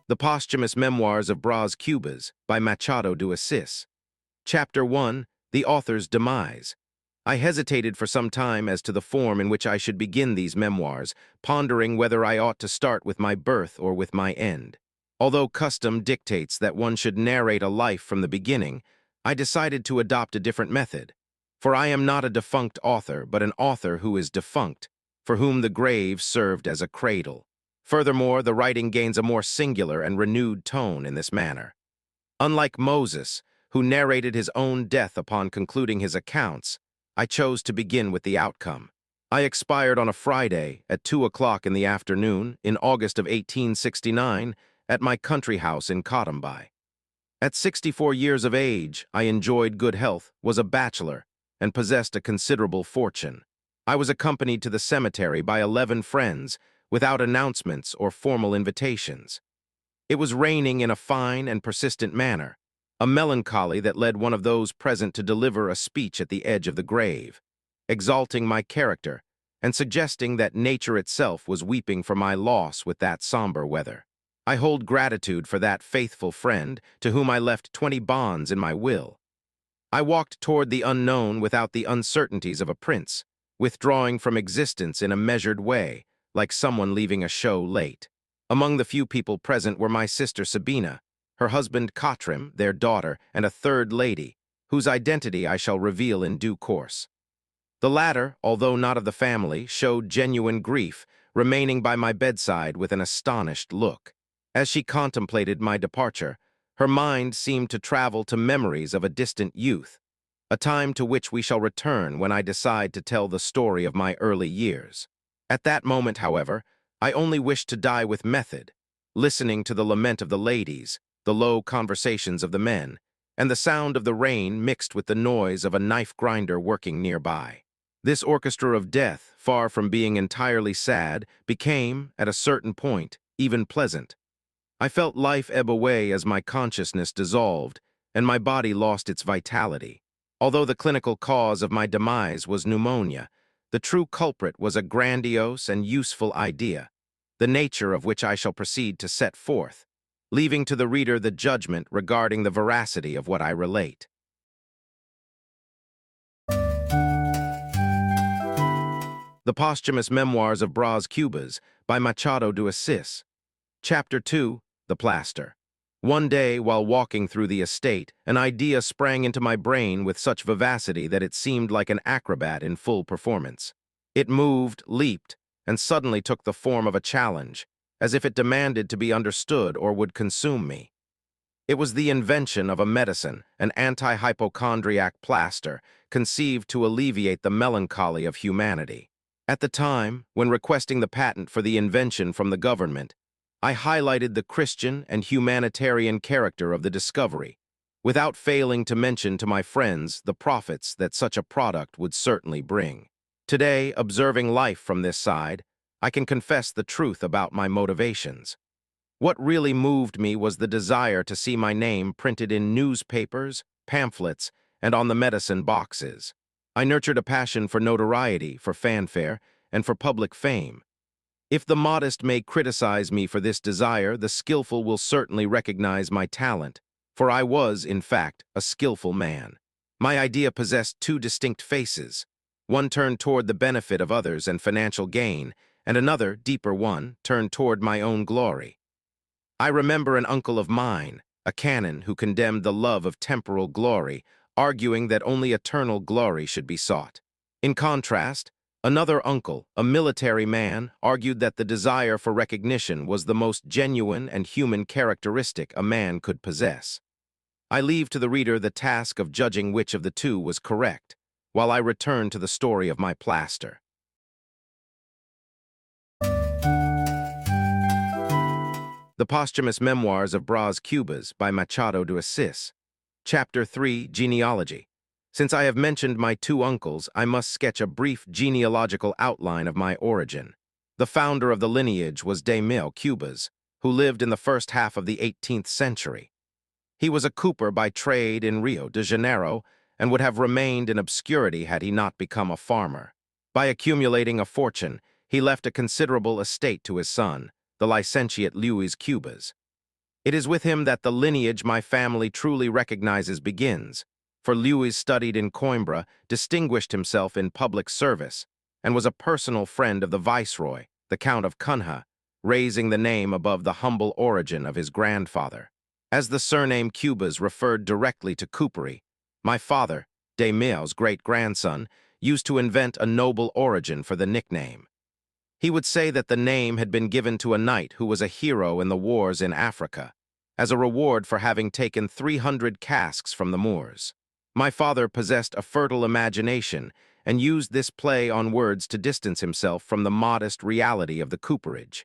The Posthumous Memoirs of Brás Cubas by Machado de Assis. Chapter 1. The Author's Demise. I hesitated for some time as to the form in which I should begin these memoirs, pondering whether I ought to start with my birth or with my end. Although custom dictates that one should narrate a life from the beginning, I decided to adopt a different method. For I am not a defunct author, but an author who is defunct, for whom the grave served as a cradle. Furthermore, the writing gains a more singular and renewed tone in this manner. Unlike Moses, who narrated his own death upon concluding his accounts, I chose to begin with the outcome. I expired on a Friday at 2 o'clock in the afternoon in August of 1869 at my country house in Cottamby. At 64 years of age, I enjoyed good health, was a bachelor, and possessed a considerable fortune. I was accompanied to the cemetery by 11 friends, without announcements or formal invitations. It was raining in a fine and persistent manner, a melancholy that led one of those present to deliver a speech at the edge of the grave, exalting my character and suggesting that nature itself was weeping for my loss with that somber weather. I hold gratitude for that faithful friend to whom I left 20 bonds in my will. I walked toward the unknown without the uncertainties of a prince, withdrawing from existence in a measured way, like someone leaving a show late. Among the few people present were my sister Sabina, her husband Katrim, their daughter, and a third lady, whose identity I shall reveal in due course. The latter, although not of the family, showed genuine grief, remaining by my bedside with an astonished look. As she contemplated my departure, her mind seemed to travel to memories of a distant youth, a time to which we shall return when I decide to tell the story of my early years. At that moment, however, I only wished to die with method, listening to the lament of the ladies, the low conversations of the men, and the sound of the rain mixed with the noise of a knife grinder working nearby. This orchestra of death, far from being entirely sad, became, at a certain point, even pleasant. I felt life ebb away as my consciousness dissolved, and my body lost its vitality. Although the clinical cause of my demise was pneumonia, the true culprit was a grandiose and useful idea, the nature of which I shall proceed to set forth, leaving to the reader the judgment regarding the veracity of what I relate. The Posthumous Memoirs of Brás Cubas by Machado de Assis. Chapter 2. The Plaster. One day, while walking through the estate, an idea sprang into my brain with such vivacity that it seemed like an acrobat in full performance. It moved, leaped, and suddenly took the form of a challenge, as if it demanded to be understood or would consume me. It was the invention of a medicine, an anti-hypochondriac plaster, conceived to alleviate the melancholy of humanity. At the time, when requesting the patent for the invention from the government, I highlighted the Christian and humanitarian character of the discovery, without failing to mention to my friends the profits that such a product would certainly bring. Today, observing life from this side, I can confess the truth about my motivations. What really moved me was the desire to see my name printed in newspapers, pamphlets, and on the medicine boxes. I nurtured a passion for notoriety, for fanfare, and for public fame. If the modest may criticize me for this desire, the skillful will certainly recognize my talent, for I was, in fact, a skillful man. My idea possessed two distinct faces, one turned toward the benefit of others and financial gain, and another, deeper one, turned toward my own glory. I remember an uncle of mine, a canon who condemned the love of temporal glory, arguing that only eternal glory should be sought. In contrast, another uncle, a military man, argued that the desire for recognition was the most genuine and human characteristic a man could possess. I leave to the reader the task of judging which of the two was correct, while I return to the story of my plaster. The Posthumous Memoirs of Brás Cubas by Machado de Assis. Chapter 3. Genealogy. Since I have mentioned my two uncles, I must sketch a brief genealogical outline of my origin. The founder of the lineage was Brás Cubas, who lived in the first half of the 18th century. He was a cooper by trade in Rio de Janeiro and would have remained in obscurity had he not become a farmer. By accumulating a fortune, he left a considerable estate to his son, the licentiate Luis Cubas. It is with him that the lineage my family truly recognizes begins, for Lewis studied in Coimbra, distinguished himself in public service, and was a personal friend of the Viceroy, the Count of Cunha, raising the name above the humble origin of his grandfather. As the surname Cubas referred directly to coopery, my father, de Mille's great-grandson, used to invent a noble origin for the nickname. He would say that the name had been given to a knight who was a hero in the wars in Africa, as a reward for having taken 300 casks from the Moors. My father possessed a fertile imagination and used this play on words to distance himself from the modest reality of the cooperage.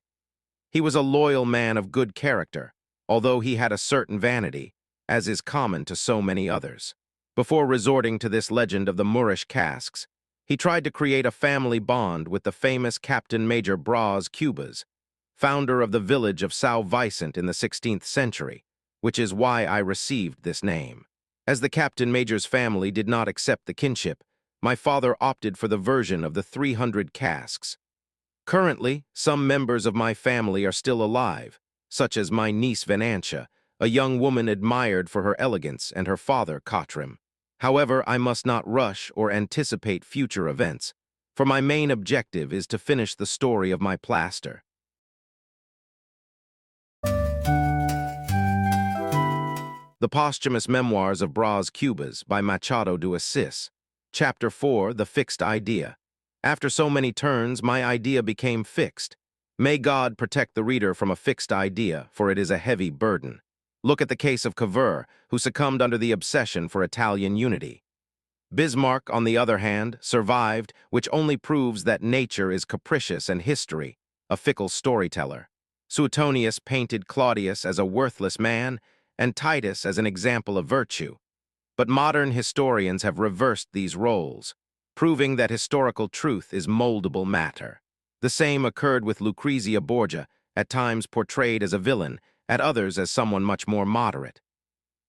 He was a loyal man of good character, although he had a certain vanity, as is common to so many others. Before resorting to this legend of the Moorish casks, he tried to create a family bond with the famous Captain Major Brás Cubas, founder of the village of São Vicente in the 16th century, which is why I received this name. As the Captain Major's family did not accept the kinship, my father opted for the version of the 300 casks. Currently, some members of my family are still alive, such as my niece Venantia, a young woman admired for her elegance, and her father Cottram. However, I must not rush or anticipate future events, for my main objective is to finish the story of my plaster. The Posthumous Memoirs of Brás Cubas by Machado de Assis. Chapter 4, The Fixed Idea. After so many turns, my idea became fixed. May God protect the reader from a fixed idea, for it is a heavy burden. Look at the case of Cavour, who succumbed under the obsession for Italian unity. Bismarck, on the other hand, survived, which only proves that nature is capricious and history, a fickle storyteller. Suetonius painted Claudius as a worthless man, and Titus as an example of virtue. But modern historians have reversed these roles, proving that historical truth is moldable matter. The same occurred with Lucrezia Borgia, at times portrayed as a villain, at others as someone much more moderate.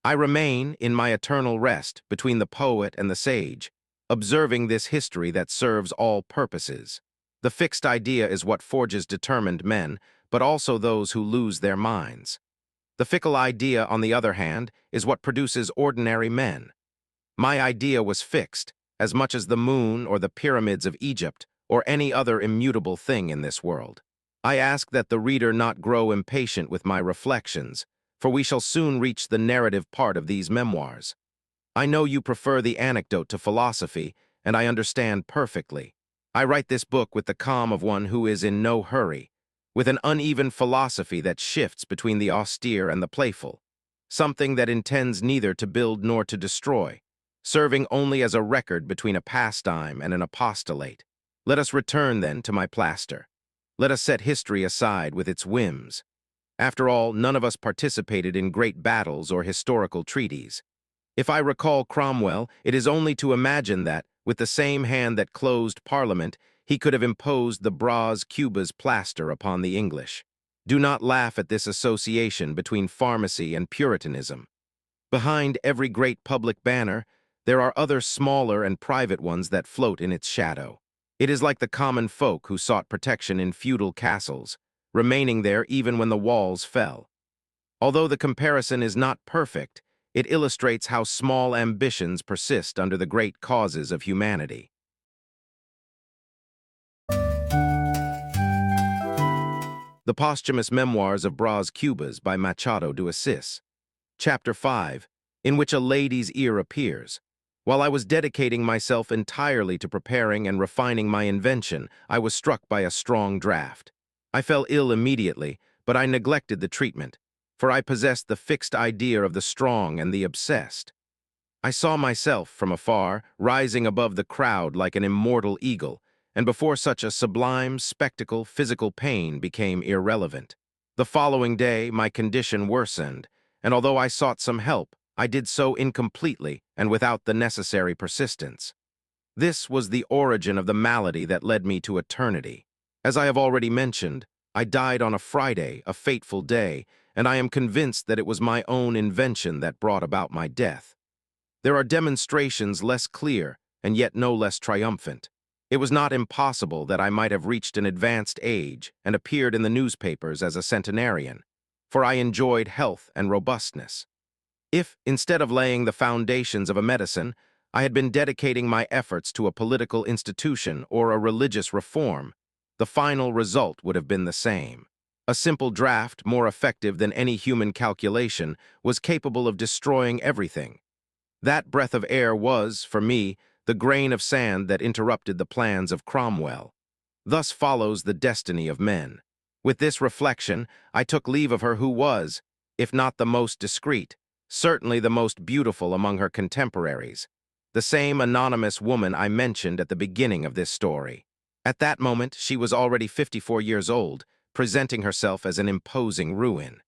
I remain, in my eternal rest, between the poet and the sage, observing this history that serves all purposes. The fixed idea is what forges determined men, but also those who lose their minds. The fickle idea, on the other hand, is what produces ordinary men. My idea was fixed, as much as the moon or the pyramids of Egypt or any other immutable thing in this world. I ask that the reader not grow impatient with my reflections, for we shall soon reach the narrative part of these memoirs. I know you prefer the anecdote to philosophy, and I understand perfectly. I write this book with the calm of one who is in no hurry, with an uneven philosophy that shifts between the austere and the playful, something that intends neither to build nor to destroy, serving only as a record between a pastime and an apostolate. Let us return, then, to my plaster. Let us set history aside with its whims. After all, none of us participated in great battles or historical treaties. If I recall Cromwell, it is only to imagine that, with the same hand that closed Parliament, he could have imposed the Brás Cubas plaster upon the English. Do not laugh at this association between pharmacy and Puritanism. Behind every great public banner, there are other smaller and private ones that float in its shadow. It is like the common folk who sought protection in feudal castles, remaining there even when the walls fell. Although the comparison is not perfect, it illustrates how small ambitions persist under the great causes of humanity. The Posthumous Memoirs of Brás Cubas by Machado de Assis. Chapter 5, in which a lady's ear appears. While I was dedicating myself entirely to preparing and refining my invention, I was struck by a strong draught. I fell ill immediately, but I neglected the treatment, for I possessed the fixed idea of the strong and the obsessed. I saw myself, from afar, rising above the crowd like an immortal eagle, and before such a sublime spectacle, physical pain became irrelevant. The following day, my condition worsened, and although I sought some help, I did so incompletely and without the necessary persistence. This was the origin of the malady that led me to eternity. As I have already mentioned, I died on a Friday, a fateful day, and I am convinced that it was my own invention that brought about my death. There are demonstrations less clear and yet no less triumphant. It was not impossible that I might have reached an advanced age and appeared in the newspapers as a centenarian, for I enjoyed health and robustness. If, instead of laying the foundations of a medicine, I had been dedicating my efforts to a political institution or a religious reform, the final result would have been the same. A simple draft, more effective than any human calculation, was capable of destroying everything. That breath of air was, for me, the grain of sand that interrupted the plans of Cromwell. Thus follows the destiny of men. With this reflection, I took leave of her who was, if not the most discreet, certainly the most beautiful among her contemporaries, the same anonymous woman I mentioned at the beginning of this story. At that moment, she was already 54 years old, presenting herself as an imposing ruin.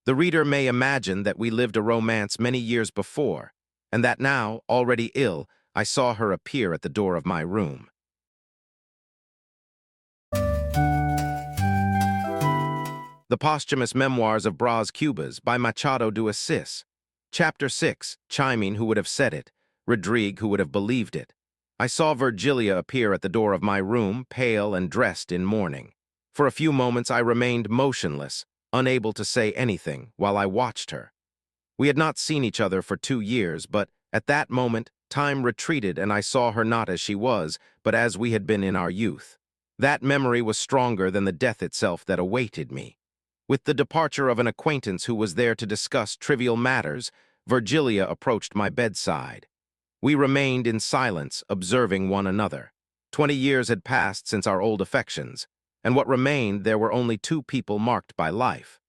The reader may imagine that we lived a romance many years before, and that now, already ill, I saw her appear at the door of my room. The Posthumous Memoirs of Brás Cubas by Machado de Assis. Chapter 6, Chiming, who would have said it, Rodrigue, who would have believed it. I saw Virgilia appear at the door of my room, pale and dressed in mourning. For a few moments I remained motionless, unable to say anything, while I watched her. We had not seen each other for 2 years, but at that moment time retreated and I saw her not as she was, but as we had been in our youth. That memory was stronger than the death itself that awaited me. With the departure of an acquaintance who was there to discuss trivial matters, Virgilia approached my bedside. We remained in silence, observing one another. 20 years had passed since our old affections, and what remained there were only 2 people marked by life.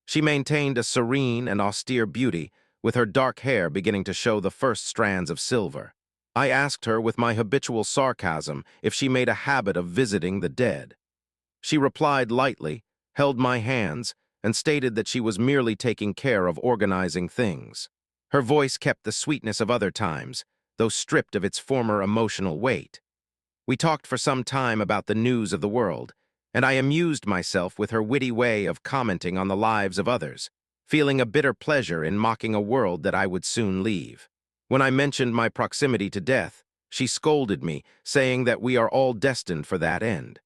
She maintained a serene and austere beauty, with her dark hair beginning to show the first strands of silver. I asked her with my habitual sarcasm if she made a habit of visiting the dead. She replied lightly, held my hands, and stated that she was merely taking care of organizing things. Her voice kept the sweetness of other times, though stripped of its former emotional weight. We talked for some time about the news of the world, and I amused myself with her witty way of commenting on the lives of others, feeling a bitter pleasure in mocking a world that I would soon leave. When I mentioned my proximity to death, she scolded me, saying that we are all destined for that end.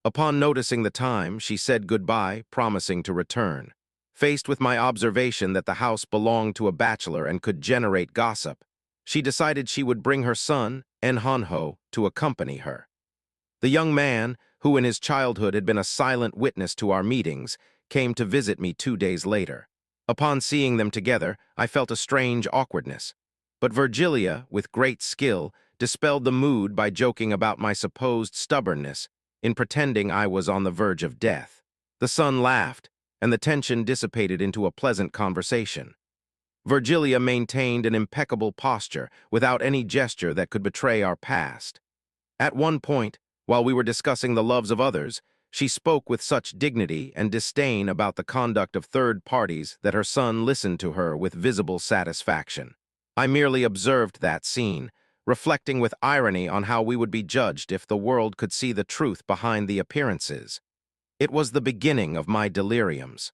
Upon noticing the time, she said goodbye, promising to return. Faced with my observation that the house belonged to a bachelor and could generate gossip, she decided she would bring her son, Enhanho, to accompany her. The young man, who in his childhood had been a silent witness to our meetings, came to visit me 2 days later. Upon seeing them together, I felt a strange awkwardness. But Virgilia, with great skill, dispelled the mood by joking about my supposed stubbornness, in pretending I was on the verge of death. The son laughed, and the tension dissipated into a pleasant conversation. Virgilia maintained an impeccable posture, without any gesture that could betray our past. At one point, while we were discussing the loves of others, she spoke with such dignity and disdain about the conduct of third parties that her son listened to her with visible satisfaction. I merely observed that scene, reflecting with irony on how we would be judged if the world could see the truth behind the appearances. It was the beginning of my deliriums.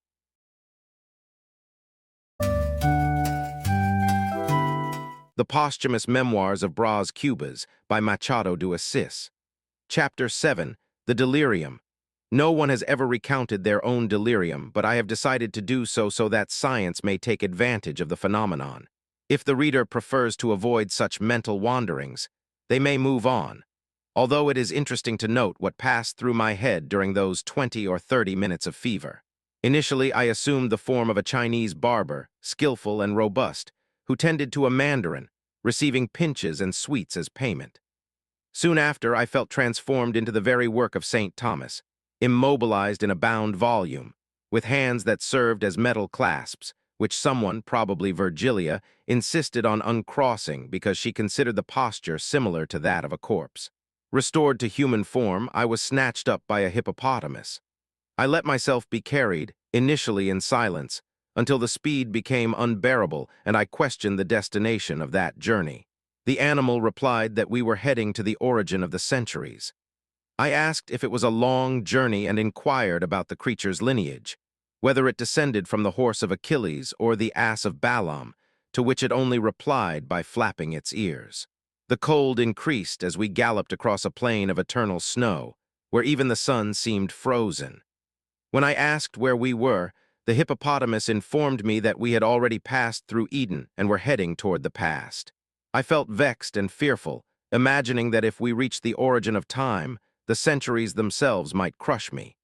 The Posthumous Memoirs of Brás Cubas by Machado de Assis. Chapter 7, The Delirium. No one has ever recounted their own delirium, but I have decided to do so that science may take advantage of the phenomenon. If the reader prefers to avoid such mental wanderings, they may move on, although it is interesting to note what passed through my head during those 20 or 30 minutes of fever. Initially, I assumed the form of a Chinese barber, skillful and robust, who tended to a mandarin, receiving pinches and sweets as payment. Soon after, I felt transformed into the very work of St. Thomas, immobilized in a bound volume, with hands that served as metal clasps, which someone, probably Virgilia, insisted on uncrossing because she considered the posture similar to that of a corpse. Restored to human form, I was snatched up by a hippopotamus. I let myself be carried, initially in silence, until the speed became unbearable and I questioned the destination of that journey. The animal replied that we were heading to the origin of the centuries. I asked if it was a long journey and inquired about the creature's lineage, whether it descended from the horse of Achilles or the ass of Balaam, to which it only replied by flapping its ears. The cold increased as we galloped across a plain of eternal snow, where even the sun seemed frozen. When I asked where we were, the hippopotamus informed me that we had already passed through Eden and were heading toward the past. I felt vexed and fearful, imagining that if we reached the origin of time, the centuries themselves might crush me.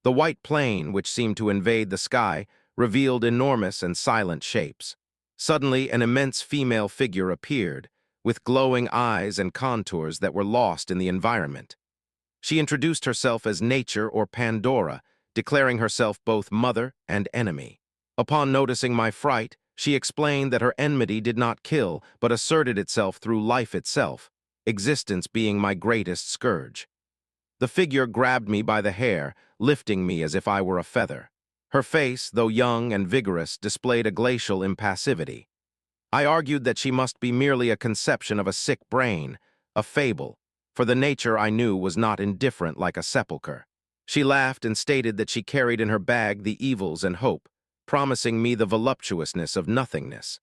The white plane, which seemed to invade the sky, revealed enormous and silent shapes. Suddenly, an immense female figure appeared, with glowing eyes and contours that were lost in the environment. She introduced herself as Nature or Pandora, declaring herself both mother and enemy. Upon noticing my fright, she explained that her enmity did not kill, but asserted itself through life itself, existence being my greatest scourge. The figure grabbed me by the hair, lifting me as if I were a feather. Her face, though young and vigorous, displayed a glacial impassivity. I argued that she must be merely a conception of a sick brain, a fable, for the nature I knew was not indifferent like a sepulchre. She laughed and stated that she carried in her bag the evils and hope, promising me the voluptuousness of nothingness.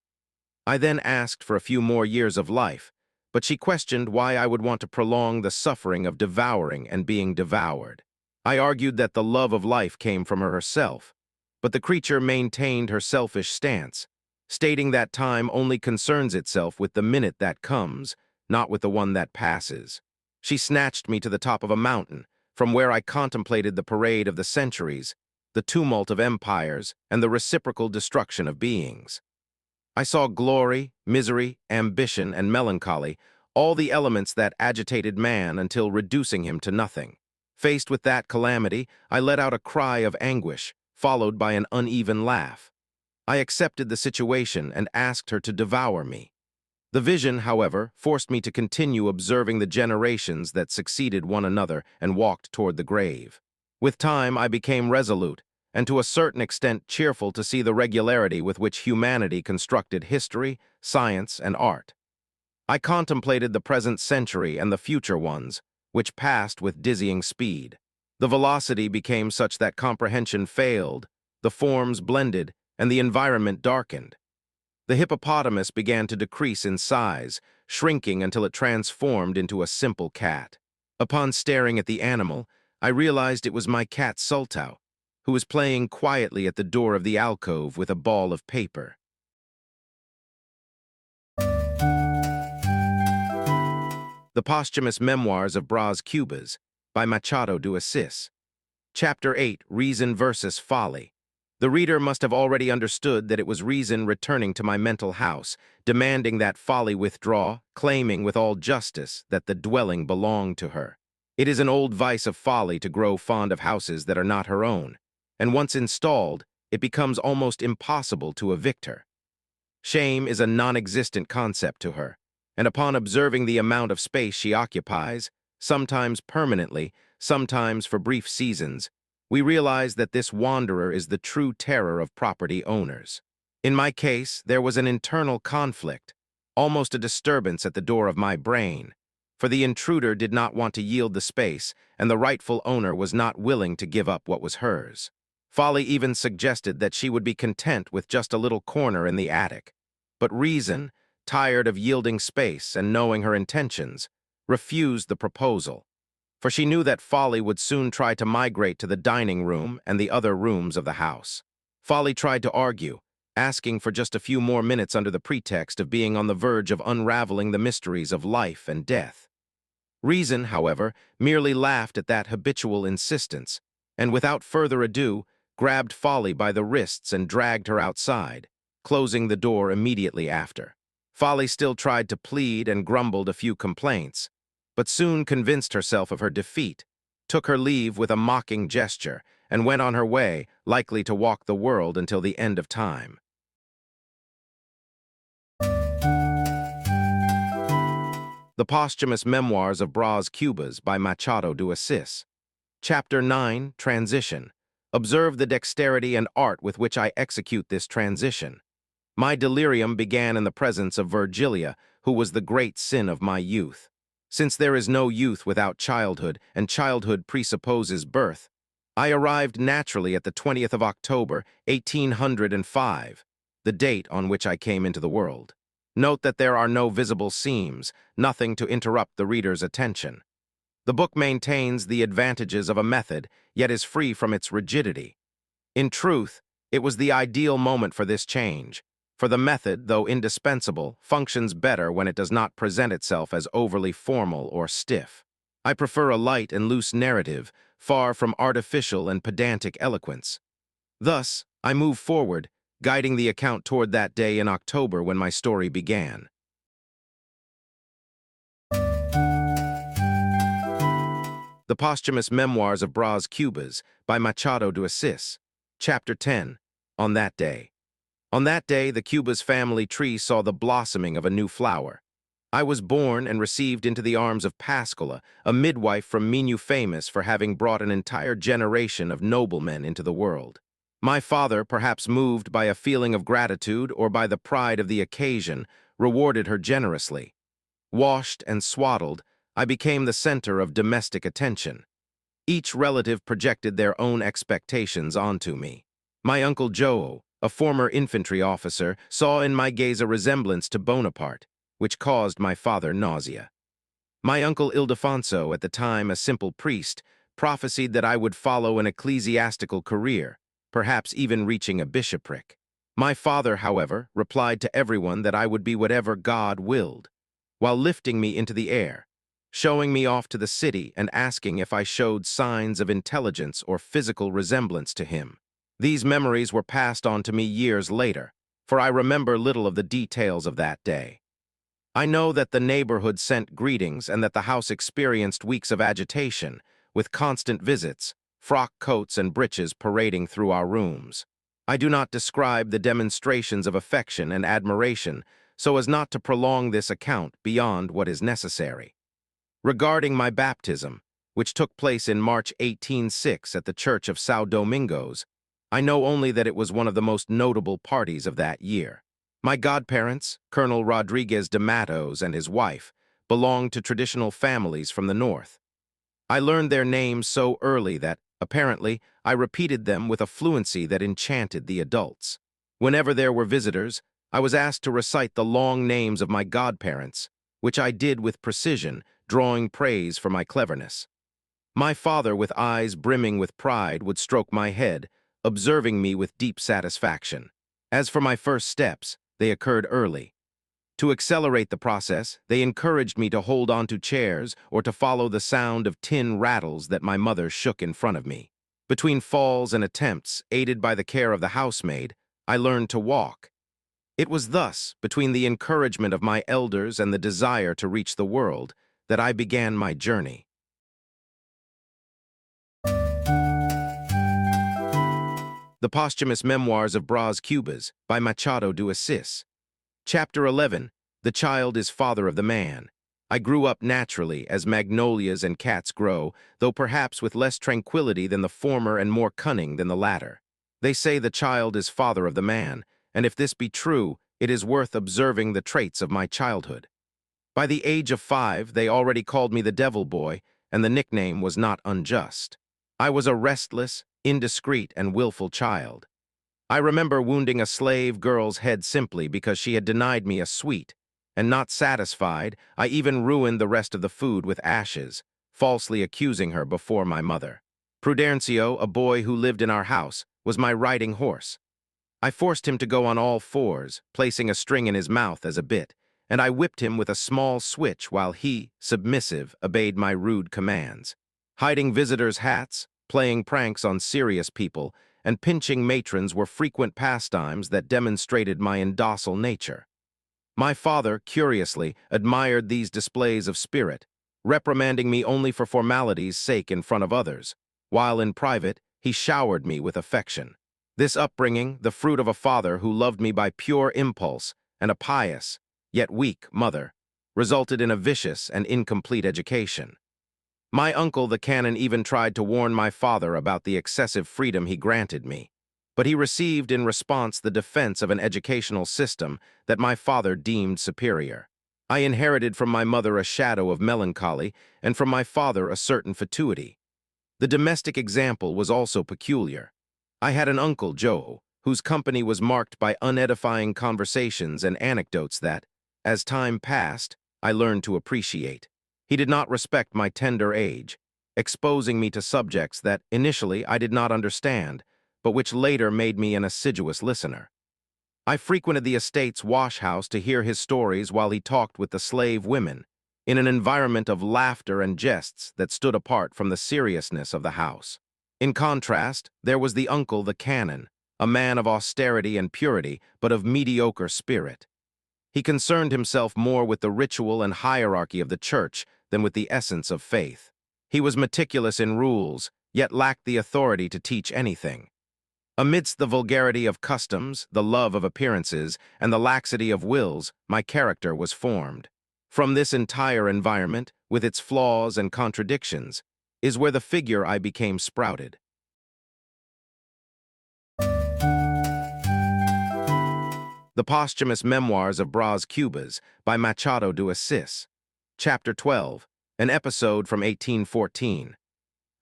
I then asked for a few more years of life, but she questioned why I would want to prolong the suffering of devouring and being devoured. I argued that the love of life came from her herself, but the creature maintained her selfish stance, stating that time only concerns itself with the minute that comes, not with the one that passes. She snatched me to the top of a mountain, from where I contemplated the parade of the centuries, the tumult of empires, and the reciprocal destruction of beings. I saw glory, misery, ambition, and melancholy, all the elements that agitated man until reducing him to nothing. Faced with that calamity, I let out a cry of anguish, followed by an uneven laugh. I accepted the situation and asked her to devour me. The vision, however, forced me to continue observing the generations that succeeded one another and walked toward the grave. With time, I became resolute, and to a certain extent cheerful to see the regularity with which humanity constructed history, science, and art. I contemplated the present century and the future ones, which passed with dizzying speed. The velocity became such that comprehension failed, the forms blended, and the environment darkened. The hippopotamus began to decrease in size, shrinking until it transformed into a simple cat. Upon staring at the animal, I realized it was my cat Sultau, who was playing quietly at the door of the alcove with a ball of paper. The Posthumous Memoirs of Brás Cubas by Machado de Assis. Chapter 8, Reason versus Folly. The reader must have already understood that it was reason returning to my mental house, demanding that folly withdraw, claiming with all justice that the dwelling belonged to her. It is an old vice of folly to grow fond of houses that are not her own, and once installed, it becomes almost impossible to evict her. Shame is a non-existent concept to her, and upon observing the amount of space she occupies, sometimes permanently, sometimes for brief seasons, we realize that this wanderer is the true terror of property owners. In my case, there was an internal conflict, almost a disturbance at the door of my brain, for the intruder did not want to yield the space, and the rightful owner was not willing to give up what was hers. Folly even suggested that she would be content with just a little corner in the attic. But reason, tired of yielding space and knowing her intentions, refused the proposal, for she knew that Folly would soon try to migrate to the dining room and the other rooms of the house. Folly tried to argue, asking for just a few more minutes under the pretext of being on the verge of unraveling the mysteries of life and death. Reason, however, merely laughed at that habitual insistence, and without further ado, grabbed Folly by the wrists and dragged her outside, closing the door immediately after. Folly still tried to plead and grumbled a few complaints, but soon convinced herself of her defeat, took her leave with a mocking gesture, and went on her way, likely to walk the world until the end of time. The Posthumous Memoirs of Brás Cubas by Machado de Assis. Chapter 9, Transition. Observe the dexterity and art with which I execute this transition. My delirium began in the presence of Virgilia, who was the great sin of my youth. Since there is no youth without childhood, and childhood presupposes birth, I arrived naturally at the 20th of October, 1805, the date on which I came into the world. Note that there are no visible seams, nothing to interrupt the reader's attention. The book maintains the advantages of a method, yet is free from its rigidity. In truth, It was the ideal moment for this change, for the method, though indispensable, functions better when it does not present itself as overly formal or stiff. I prefer a light and loose narrative, far from artificial and pedantic eloquence. Thus, I move forward, guiding the account toward that day in October when my story began. The Posthumous Memoirs of Brás Cubas by Machado de Assis. Chapter 10. On that day. On that day, the Cubas family tree saw the blossoming of a new flower. I was born and received into the arms of Pascola, a midwife from Minu famous for having brought an entire generation of noblemen into the world. My father, perhaps moved by a feeling of gratitude or by the pride of the occasion, rewarded her generously. Washed and swaddled, I became the center of domestic attention. Each relative projected their own expectations onto me. My uncle Joe, a former infantry officer, saw in my gaze a resemblance to Bonaparte, which caused my father nausea. My uncle Ildefonso, at the time a simple priest, prophesied that I would follow an ecclesiastical career, perhaps even reaching a bishopric. My father, however, replied to everyone that I would be whatever God willed, while lifting me into the air, showing me off to the city and asking if I showed signs of intelligence or physical resemblance to him. These memories were passed on to me years later, for I remember little of the details of that day. I know that the neighborhood sent greetings and that the house experienced weeks of agitation, with constant visits, frock coats and breeches parading through our rooms. I do not describe the demonstrations of affection and admiration so as not to prolong this account beyond what is necessary. Regarding my baptism, which took place in March 1806 at the Church of São Domingos, I know only that it was one of the most notable parties of that year. My godparents, Colonel Rodriguez de Matos and his wife, belonged to traditional families from the north. I learned their names so early that, apparently, I repeated them with a fluency that enchanted the adults. Whenever there were visitors, I was asked to recite the long names of my godparents, which I did with precision, drawing praise for my cleverness. My father, with eyes brimming with pride, would stroke my head, observing me with deep satisfaction. As for my first steps, they occurred early. To accelerate the process, they encouraged me to hold on to chairs or to follow the sound of tin rattles that my mother shook in front of me. Between falls and attempts, aided by the care of the housemaid, I learned to walk. It was thus, between the encouragement of my elders and the desire to reach the world, that I began my journey. The Posthumous Memoirs of Brás Cubas by Machado de Assis. Chapter 11. The Child is Father of the Man. I grew up naturally, as magnolias and cats grow, though perhaps with less tranquility than the former and more cunning than the latter. They say the child is father of the man, and if this be true, it is worth observing the traits of my childhood. By the age of 5, they already called me the Devil Boy, and the nickname was not unjust. I was a restless, indiscreet, and willful child. I remember wounding a slave girl's head simply because she had denied me a sweet, and not satisfied, I even ruined the rest of the food with ashes, falsely accusing her before my mother. Prudencio, a boy who lived in our house, was my riding horse. I forced him to go on all fours, placing a string in his mouth as a bit, and I whipped him with a small switch while he, submissive, obeyed my rude commands. Hiding visitors' hats, playing pranks on serious people, and pinching matrons were frequent pastimes that demonstrated my indocile nature. My father, curiously, admired these displays of spirit, reprimanding me only for formality's sake in front of others, while in private he showered me with affection. This upbringing, the fruit of a father who loved me by pure impulse and a pious, yet weak, mother, resulted in a vicious and incomplete education. My uncle, the canon, even tried to warn my father about the excessive freedom he granted me, but he received in response the defense of an educational system that my father deemed superior. I inherited from my mother a shadow of melancholy and from my father a certain fatuity. The domestic example was also peculiar. I had an uncle, Joe, whose company was marked by unedifying conversations and anecdotes that, as time passed, I learned to appreciate. He did not respect my tender age, exposing me to subjects that, initially, I did not understand, but which later made me an assiduous listener. I frequented the estate's wash-house to hear his stories while he talked with the slave women, in an environment of laughter and jests that stood apart from the seriousness of the house. In contrast, there was the uncle, the canon, a man of austerity and purity, but of mediocre spirit. He concerned himself more with the ritual and hierarchy of the church than with the essence of faith. He was meticulous in rules, yet lacked the authority to teach anything. Amidst the vulgarity of customs, the love of appearances, and the laxity of wills, my character was formed. From this entire environment, with its flaws and contradictions, is where the figure I became sprouted. The Posthumous Memoirs of Brás Cubas by Machado de Assis. Chapter 12, an episode from 1814.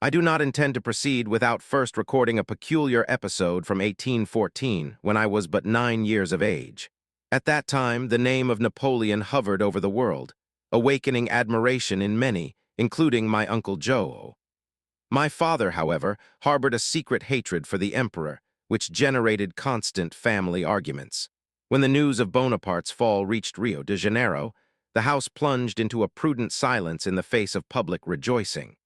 I do not intend to proceed without first recording a peculiar episode from 1814, when I was but 9 years of age. At that time, the name of Napoleon hovered over the world, awakening admiration in many, including my Uncle Joe. My father, however, harbored a secret hatred for the emperor, which generated constant family arguments. When the news of Bonaparte's fall reached Rio de Janeiro, the house plunged into a prudent silence in the face of public rejoicing.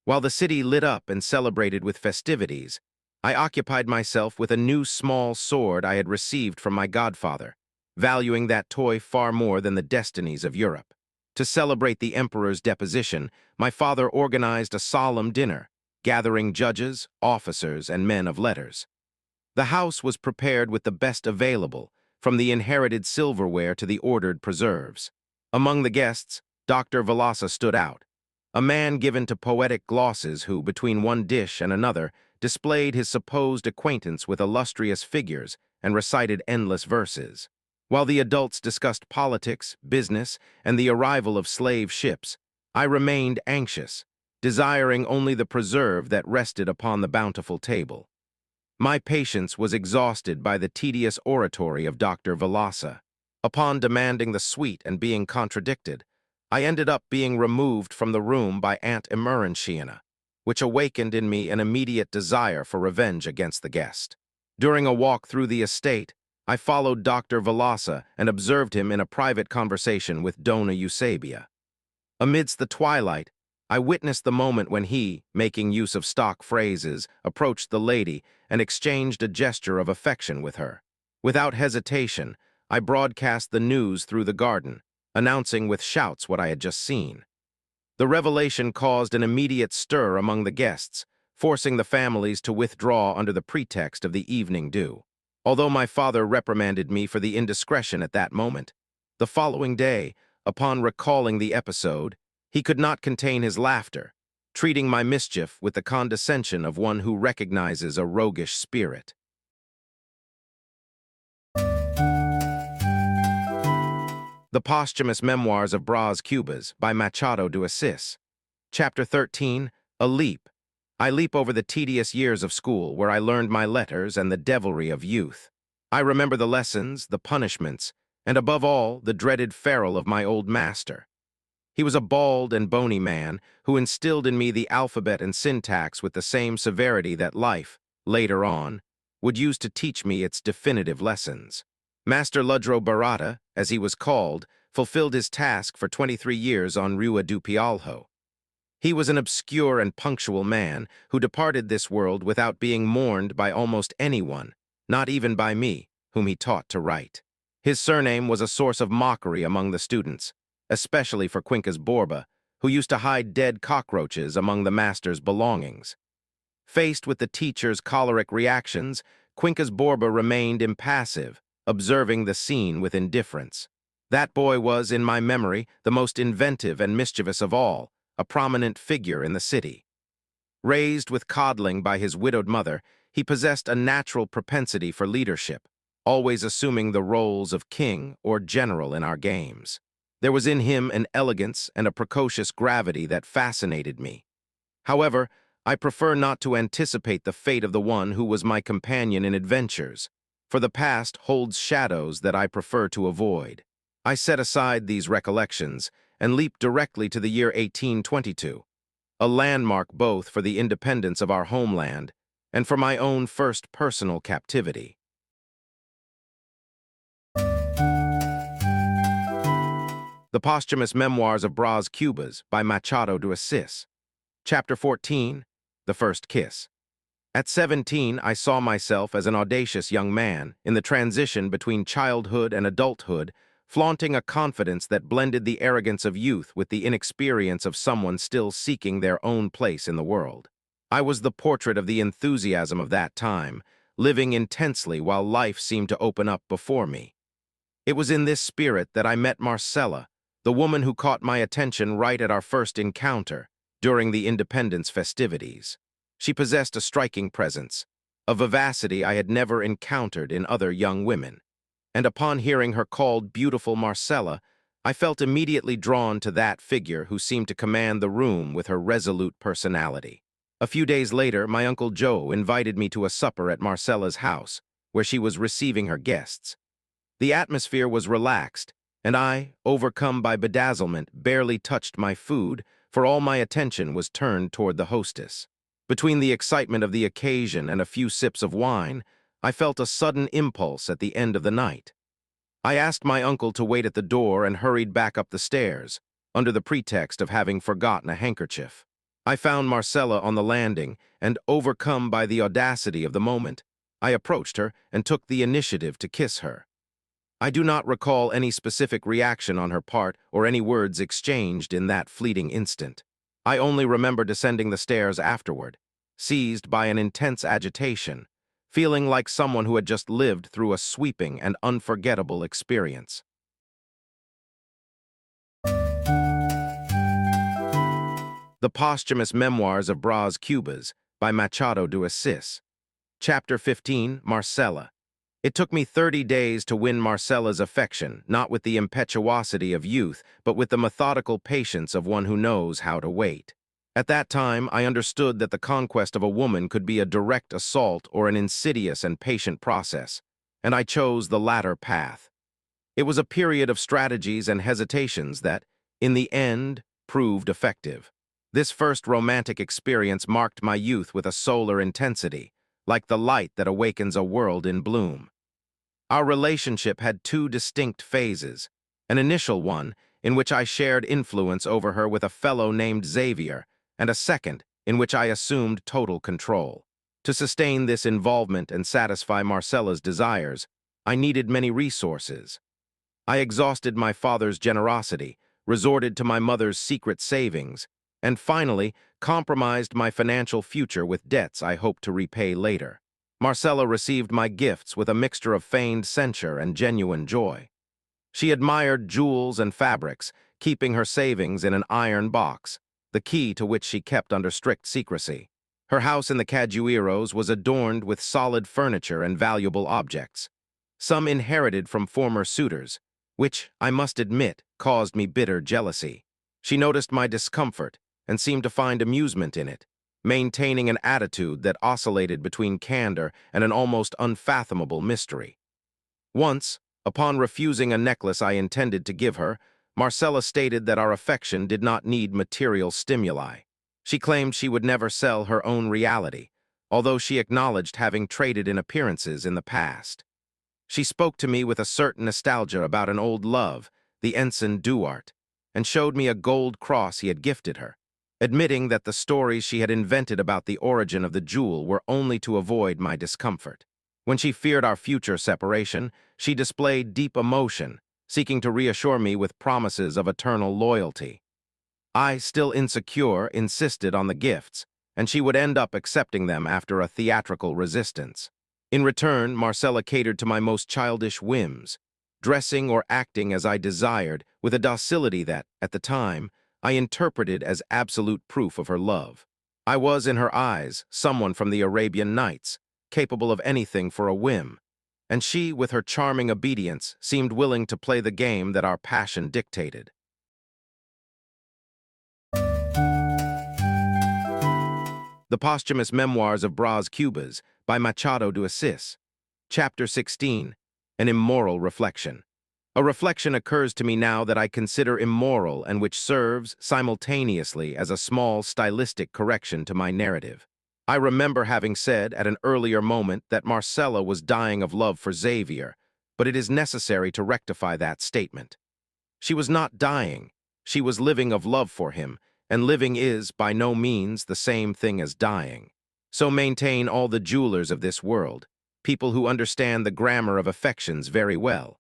While the city lit up and celebrated with festivities, I occupied myself with a new small sword I had received from my godfather, valuing that toy far more than the destinies of Europe. To celebrate the emperor's deposition, my father organized a solemn dinner, gathering judges, officers, and men of letters. The house was prepared with the best available, from the inherited silverware to the ordered preserves. Among the guests, Dr. Vilassa stood out, a man given to poetic glosses who, between one dish and another, displayed his supposed acquaintance with illustrious figures and recited endless verses. While the adults discussed politics, business, and the arrival of slave ships, I remained anxious, desiring only the preserve that rested upon the bountiful table. My patience was exhausted by the tedious oratory of Dr. Vilassa. Upon demanding the sweet and being contradicted, I ended up being removed from the room by Aunt Emerentiana, which awakened in me an immediate desire for revenge against the guest. During a walk through the estate, I followed Dr. Vilassa and observed him in a private conversation with Dona Eusebia. Amidst the twilight, I witnessed the moment when he, making use of stock phrases, approached the lady and exchanged a gesture of affection with her. Without hesitation, I broadcast the news through the garden, announcing with shouts what I had just seen. The revelation caused an immediate stir among the guests, forcing the families to withdraw under the pretext of the evening dew. Although my father reprimanded me for the indiscretion at that moment, the following day, upon recalling the episode, he could not contain his laughter, treating my mischief with the condescension of one who recognizes a roguish spirit. The Posthumous Memoirs of Brás Cubas by Machado de Assis. Chapter 13, A Leap. I leap over the tedious years of school where I learned my letters and the devilry of youth. I remember the lessons, the punishments, and above all, the dreaded ferule of my old master. He was a bald and bony man who instilled in me the alphabet and syntax with the same severity that life, later on, would use to teach me its definitive lessons. Master Ludro Barata, as he was called, fulfilled his task for 23 years on Rua do Pialho. He was an obscure and punctual man who departed this world without being mourned by almost anyone, not even by me, whom he taught to write. His surname was a source of mockery among the students, especially for Quincas Borba, who used to hide dead cockroaches among the master's belongings. Faced with the teacher's choleric reactions, Quincas Borba remained impassive, observing the scene with indifference. That boy was, in my memory, the most inventive and mischievous of all, a prominent figure in the city. Raised with coddling by his widowed mother, he possessed a natural propensity for leadership, always assuming the roles of king or general in our games. There was in him an elegance and a precocious gravity that fascinated me. However, I prefer not to anticipate the fate of the one who was my companion in adventures, for the past holds shadows that I prefer to avoid. I set aside these recollections and leap directly to the year 1822, a landmark both for the independence of our homeland and for my own first personal captivity. The Posthumous Memoirs of Brás Cubas by Machado de Assis. Chapter 14, The First Kiss. At 17, I saw myself as an audacious young man in the transition between childhood and adulthood, flaunting a confidence that blended the arrogance of youth with the inexperience of someone still seeking their own place in the world. I was the portrait of the enthusiasm of that time, living intensely while life seemed to open up before me. It was in this spirit that I met Marcella, the woman who caught my attention right at our first encounter, during the Independence festivities. She possessed a striking presence, a vivacity I had never encountered in other young women, and upon hearing her called beautiful Marcella, I felt immediately drawn to that figure who seemed to command the room with her resolute personality. A few days later, my Uncle Joe invited me to a supper at Marcella's house, where she was receiving her guests. The atmosphere was relaxed, and I, overcome by bedazzlement, barely touched my food, for all my attention was turned toward the hostess. Between the excitement of the occasion and a few sips of wine, I felt a sudden impulse at the end of the night. I asked my uncle to wait at the door and hurried back up the stairs, under the pretext of having forgotten a handkerchief. I found Marcella on the landing, and overcome by the audacity of the moment, I approached her and took the initiative to kiss her. I do not recall any specific reaction on her part or any words exchanged in that fleeting instant. I only remember descending the stairs afterward, seized by an intense agitation, feeling like someone who had just lived through a sweeping and unforgettable experience. The Posthumous Memoirs of Brás Cubas by Machado de Assis. Chapter 15, Marcella. It took me 30 days to win Marcella's affection, not with the impetuosity of youth, but with the methodical patience of one who knows how to wait. At that time, I understood that the conquest of a woman could be a direct assault or an insidious and patient process, and I chose the latter path. It was a period of strategies and hesitations that, in the end, proved effective. This first romantic experience marked my youth with a solar intensity, like the light that awakens a world in bloom. Our relationship had two distinct phases, an initial one, in which I shared influence over her with a fellow named Xavier, and a second, in which I assumed total control. To sustain this involvement and satisfy Marcella's desires, I needed many resources. I exhausted my father's generosity, resorted to my mother's secret savings, and finally compromised my financial future with debts I hoped to repay later. Marcella received my gifts with a mixture of feigned censure and genuine joy. She admired jewels and fabrics, keeping her savings in an iron box, the key to which she kept under strict secrecy. Her house in the Cajueiros was adorned with solid furniture and valuable objects, some inherited from former suitors, which, I must admit, caused me bitter jealousy. She noticed my discomfort and seemed to find amusement in it, maintaining an attitude that oscillated between candor and an almost unfathomable mystery. Once, upon refusing a necklace I intended to give her, Marcella stated that our affection did not need material stimuli. She claimed she would never sell her own reality, although she acknowledged having traded in appearances in the past. She spoke to me with a certain nostalgia about an old love, the ensign Duarte, and showed me a gold cross he had gifted her, admitting that the stories she had invented about the origin of the jewel were only to avoid my discomfort. When she feared our future separation, she displayed deep emotion, seeking to reassure me with promises of eternal loyalty. I, still insecure, insisted on the gifts, and she would end up accepting them after a theatrical resistance. In return, Marcella catered to my most childish whims, dressing or acting as I desired with a docility that, at the time, I interpreted as absolute proof of her love. I was, in her eyes, someone from the Arabian Nights, capable of anything for a whim, and she, with her charming obedience, seemed willing to play the game that our passion dictated. The Posthumous Memoirs of Brás Cubas by Machado de Assis. Chapter 16, An Immoral Reflection. A reflection occurs to me now that I consider immoral and which serves, simultaneously, as a small stylistic correction to my narrative. I remember having said at an earlier moment that Marcella was dying of love for Xavier, but it is necessary to rectify that statement. She was not dying. She was living of love for him, and living is by no means the same thing as dying. So maintain all the jewelers of this world, people who understand the grammar of affections very well.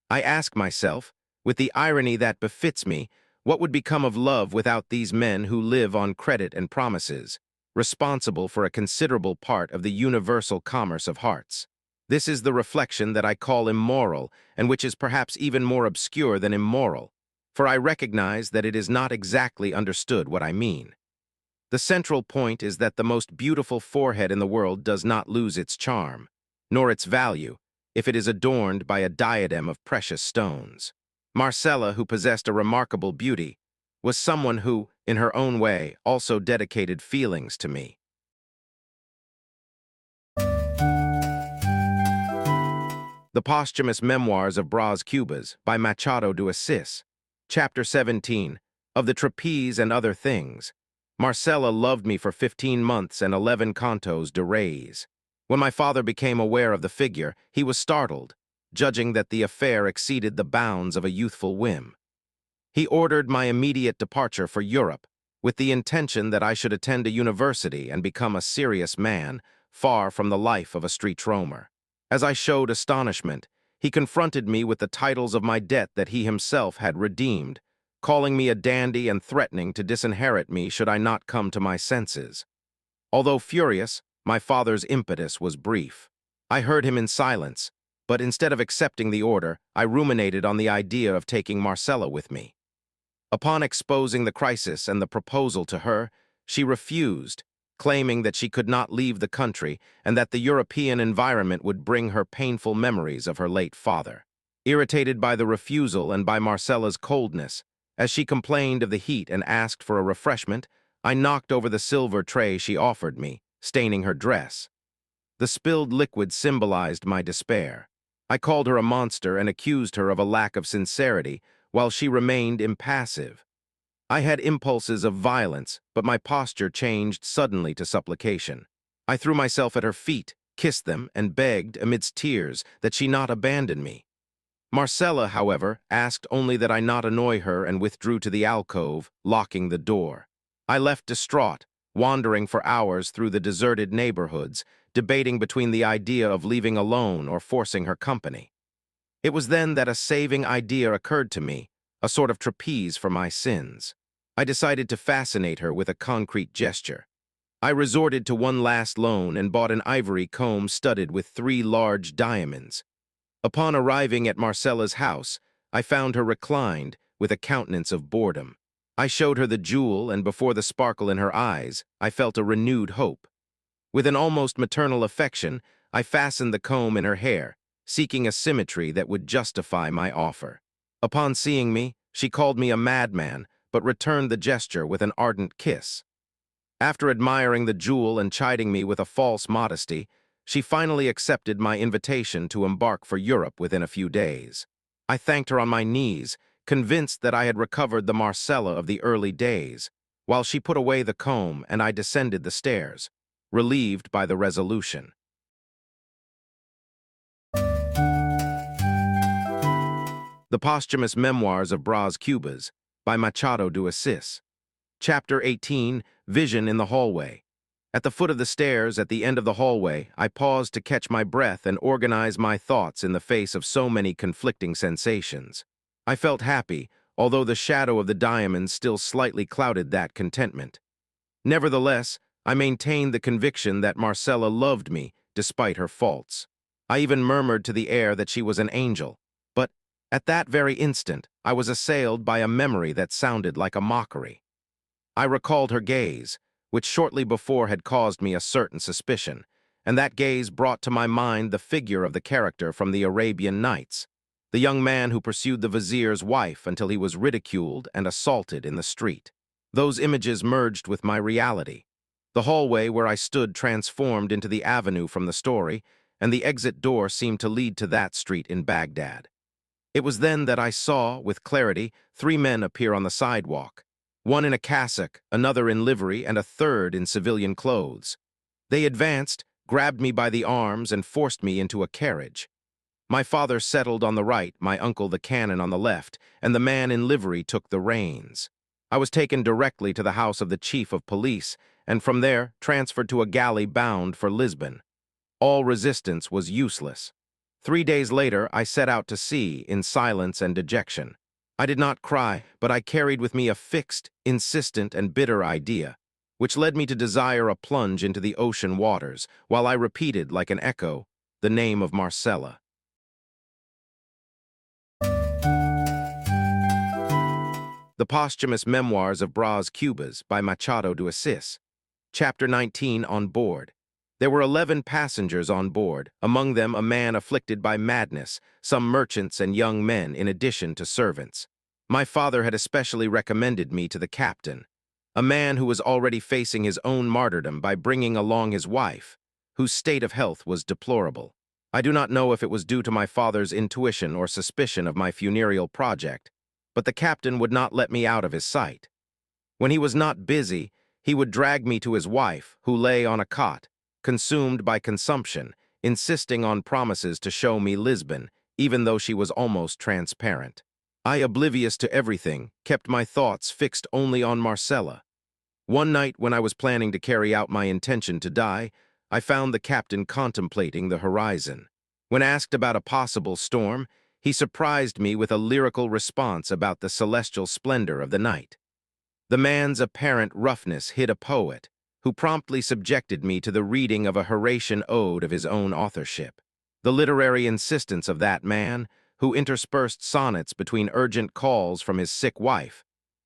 I ask myself, with the irony that befits me, what would become of love without these men who live on credit and promises, responsible for a considerable part of the universal commerce of hearts? This is the reflection that I call immoral, and which is perhaps even more obscure than immoral, for I recognize that it is not exactly understood what I mean. The central point is that the most beautiful forehead in the world does not lose its charm, nor its value, if it is adorned by a diadem of precious stones. Marcella, who possessed a remarkable beauty, was someone who, in her own way, also dedicated feelings to me. The Posthumous Memoirs of Brás Cubas by Machado de Assis. Chapter 17, of the Trapeze and Other Things. Marcella loved me for 15 months and 11 cantos de res. When my father became aware of the figure, he was startled, judging that the affair exceeded the bounds of a youthful whim. He ordered my immediate departure for Europe, with the intention that I should attend a university and become a serious man, far from the life of a street roamer. As I showed astonishment, he confronted me with the titles of my debt that he himself had redeemed, calling me a dandy and threatening to disinherit me should I not come to my senses. Although furious, my father's impetus was brief. I heard him in silence, but instead of accepting the order, I ruminated on the idea of taking Marcella with me. Upon exposing the crisis and the proposal to her, she refused, claiming that she could not leave the country and that the European environment would bring her painful memories of her late father. Irritated by the refusal and by Marcella's coldness, as she complained of the heat and asked for a refreshment, I knocked over the silver tray she offered me, staining her dress. The spilled liquid symbolized my despair. I called her a monster and accused her of a lack of sincerity, while she remained impassive. I had impulses of violence, but my posture changed suddenly to supplication. I threw myself at her feet, kissed them, and begged, amidst tears, that she not abandon me. Marcella, however, asked only that I not annoy her and withdrew to the alcove, locking the door. I left distraught, wandering for hours through the deserted neighborhoods, debating between the idea of leaving alone or forcing her company. It was then that a saving idea occurred to me, a sort of trapeze for my sins. I decided to fascinate her with a concrete gesture. I resorted to one last loan and bought an ivory comb studded with 3 large diamonds. Upon arriving at Marcella's house, I found her reclined, with a countenance of boredom. I showed her the jewel, and before the sparkle in her eyes, I felt a renewed hope. With an almost maternal affection, I fastened the comb in her hair, seeking a symmetry that would justify my offer. Upon seeing me, she called me a madman, but returned the gesture with an ardent kiss. After admiring the jewel and chiding me with a false modesty, she finally accepted my invitation to embark for Europe within a few days. I thanked her on my knees, convinced that I had recovered the Marcella of the early days, while she put away the comb and I descended the stairs, relieved by the resolution. The Posthumous Memoirs of Brás Cubas by Machado de Assis. Chapter 18, Vision in the Hallway. At the foot of the stairs, at the end of the hallway, I paused to catch my breath and organize my thoughts in the face of so many conflicting sensations. I felt happy, although the shadow of the diamonds still slightly clouded that contentment. Nevertheless, I maintained the conviction that Marcella loved me, despite her faults. I even murmured to the air that she was an angel, but at that very instant, I was assailed by a memory that sounded like a mockery. I recalled her gaze, which shortly before had caused me a certain suspicion, and that gaze brought to my mind the figure of the character from the Arabian Nights, the young man who pursued the vizier's wife until he was ridiculed and assaulted in the street. Those images merged with my reality. The hallway where I stood transformed into the avenue from the story, and the exit door seemed to lead to that street in Baghdad. It was then that I saw, with clarity, 3 men appear on the sidewalk. one in a cassock, another in livery, and a third in civilian clothes. They advanced, grabbed me by the arms, and forced me into a carriage. My father settled on the right, my uncle the canon on the left, and the man in livery took the reins. I was taken directly to the house of the chief of police, and from there transferred to a galley bound for Lisbon. All resistance was useless. 3 days later, I set out to sea in silence and dejection. I did not cry, but I carried with me a fixed, insistent, and bitter idea, which led me to desire a plunge into the ocean waters, while I repeated, like an echo, the name of Marcella. The Posthumous Memoirs of Brás Cubas by Machado de Assis. Chapter 19, On Board. There were 11 passengers on board, among them a man afflicted by madness, some merchants and young men in addition to servants. My father had especially recommended me to the captain, a man who was already facing his own martyrdom by bringing along his wife, whose state of health was deplorable. I do not know if it was due to my father's intuition or suspicion of my funereal project, but the captain would not let me out of his sight. When he was not busy, he would drag me to his wife, who lay on a cot, consumed by consumption, insisting on promises to show me Lisbon, even though she was almost transparent. I, oblivious to everything, kept my thoughts fixed only on Marcella. One night, when I was planning to carry out my intention to die, I found the captain contemplating the horizon. When asked about a possible storm, he surprised me with a lyrical response about the celestial splendor of the night. The man's apparent roughness hid a poet, who promptly subjected me to the reading of a Horatian ode of his own authorship. The literary insistence of that man, who interspersed sonnets between urgent calls from his sick wife,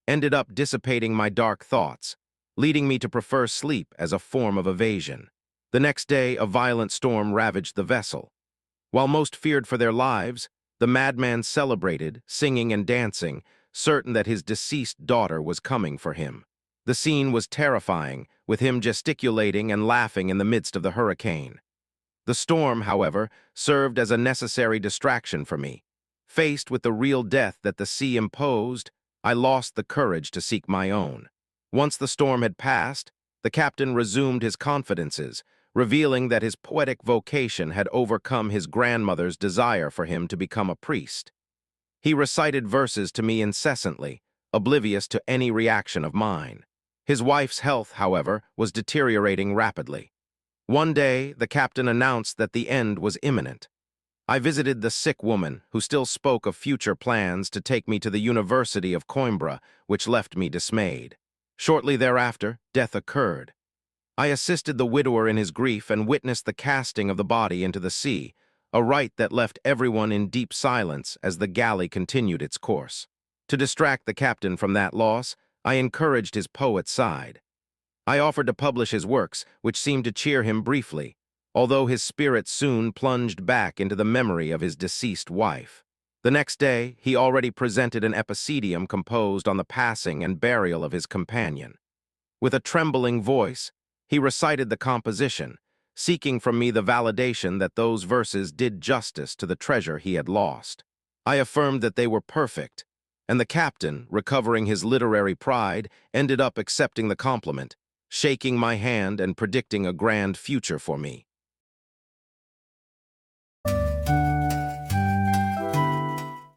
ended up dissipating my dark thoughts, leading me to prefer sleep as a form of evasion. The next day, a violent storm ravaged the vessel. While most feared for their lives, the madman celebrated, singing and dancing, certain that his deceased daughter was coming for him. The scene was terrifying, with him gesticulating and laughing in the midst of the hurricane. The storm, however, served as a necessary distraction for me. Faced with the real death that the sea imposed, I lost the courage to seek my own. Once the storm had passed, the captain resumed his confidences, revealing that his poetic vocation had overcome his grandmother's desire for him to become a priest. He recited verses to me incessantly, oblivious to any reaction of mine. His wife's health, however, was deteriorating rapidly. One day, the captain announced that the end was imminent. I visited the sick woman, who still spoke of future plans to take me to the University of Coimbra, which left me dismayed. Shortly thereafter, death occurred. I assisted the widower in his grief and witnessed the casting of the body into the sea, a rite that left everyone in deep silence as the galley continued its course. To distract the captain from that loss, I encouraged his poet side. I offered to publish his works, which seemed to cheer him briefly, although his spirit soon plunged back into the memory of his deceased wife. The next day, he already presented an epicedium composed on the passing and burial of his companion. With a trembling voice, he recited the composition, seeking from me the validation that those verses did justice to the treasure he had lost. I affirmed that they were perfect, and the captain, recovering his literary pride, ended up accepting the compliment, shaking my hand and predicting a grand future for me.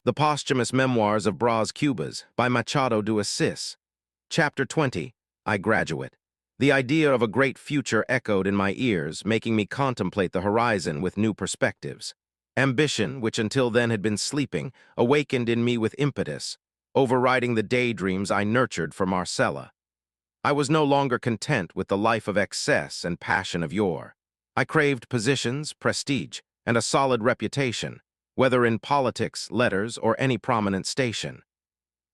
The Posthumous Memoirs of Brás Cubas by Machado de Assis. Chapter 20, I Graduate. The idea of a great future echoed in my ears, making me contemplate the horizon with new perspectives. Ambition, which until then had been sleeping, awakened in me with impetus, overriding the daydreams I nurtured for Marcella. I was no longer content with the life of excess and passion of yore. I craved positions, prestige, and a solid reputation, whether in politics, letters, or any prominent station.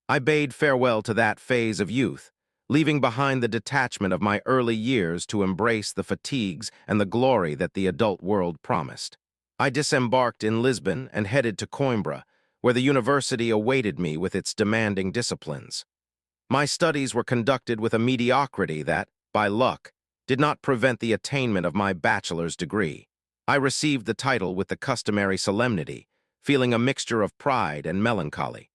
I bade farewell to that phase of youth, leaving behind the detachment of my early years to embrace the fatigues and the glory that the adult world promised. I disembarked in Lisbon and headed to Coimbra, where the university awaited me with its demanding disciplines. My studies were conducted with a mediocrity that, by luck, did not prevent the attainment of my bachelor's degree. I received the title with the customary solemnity, feeling a mixture of pride and melancholy.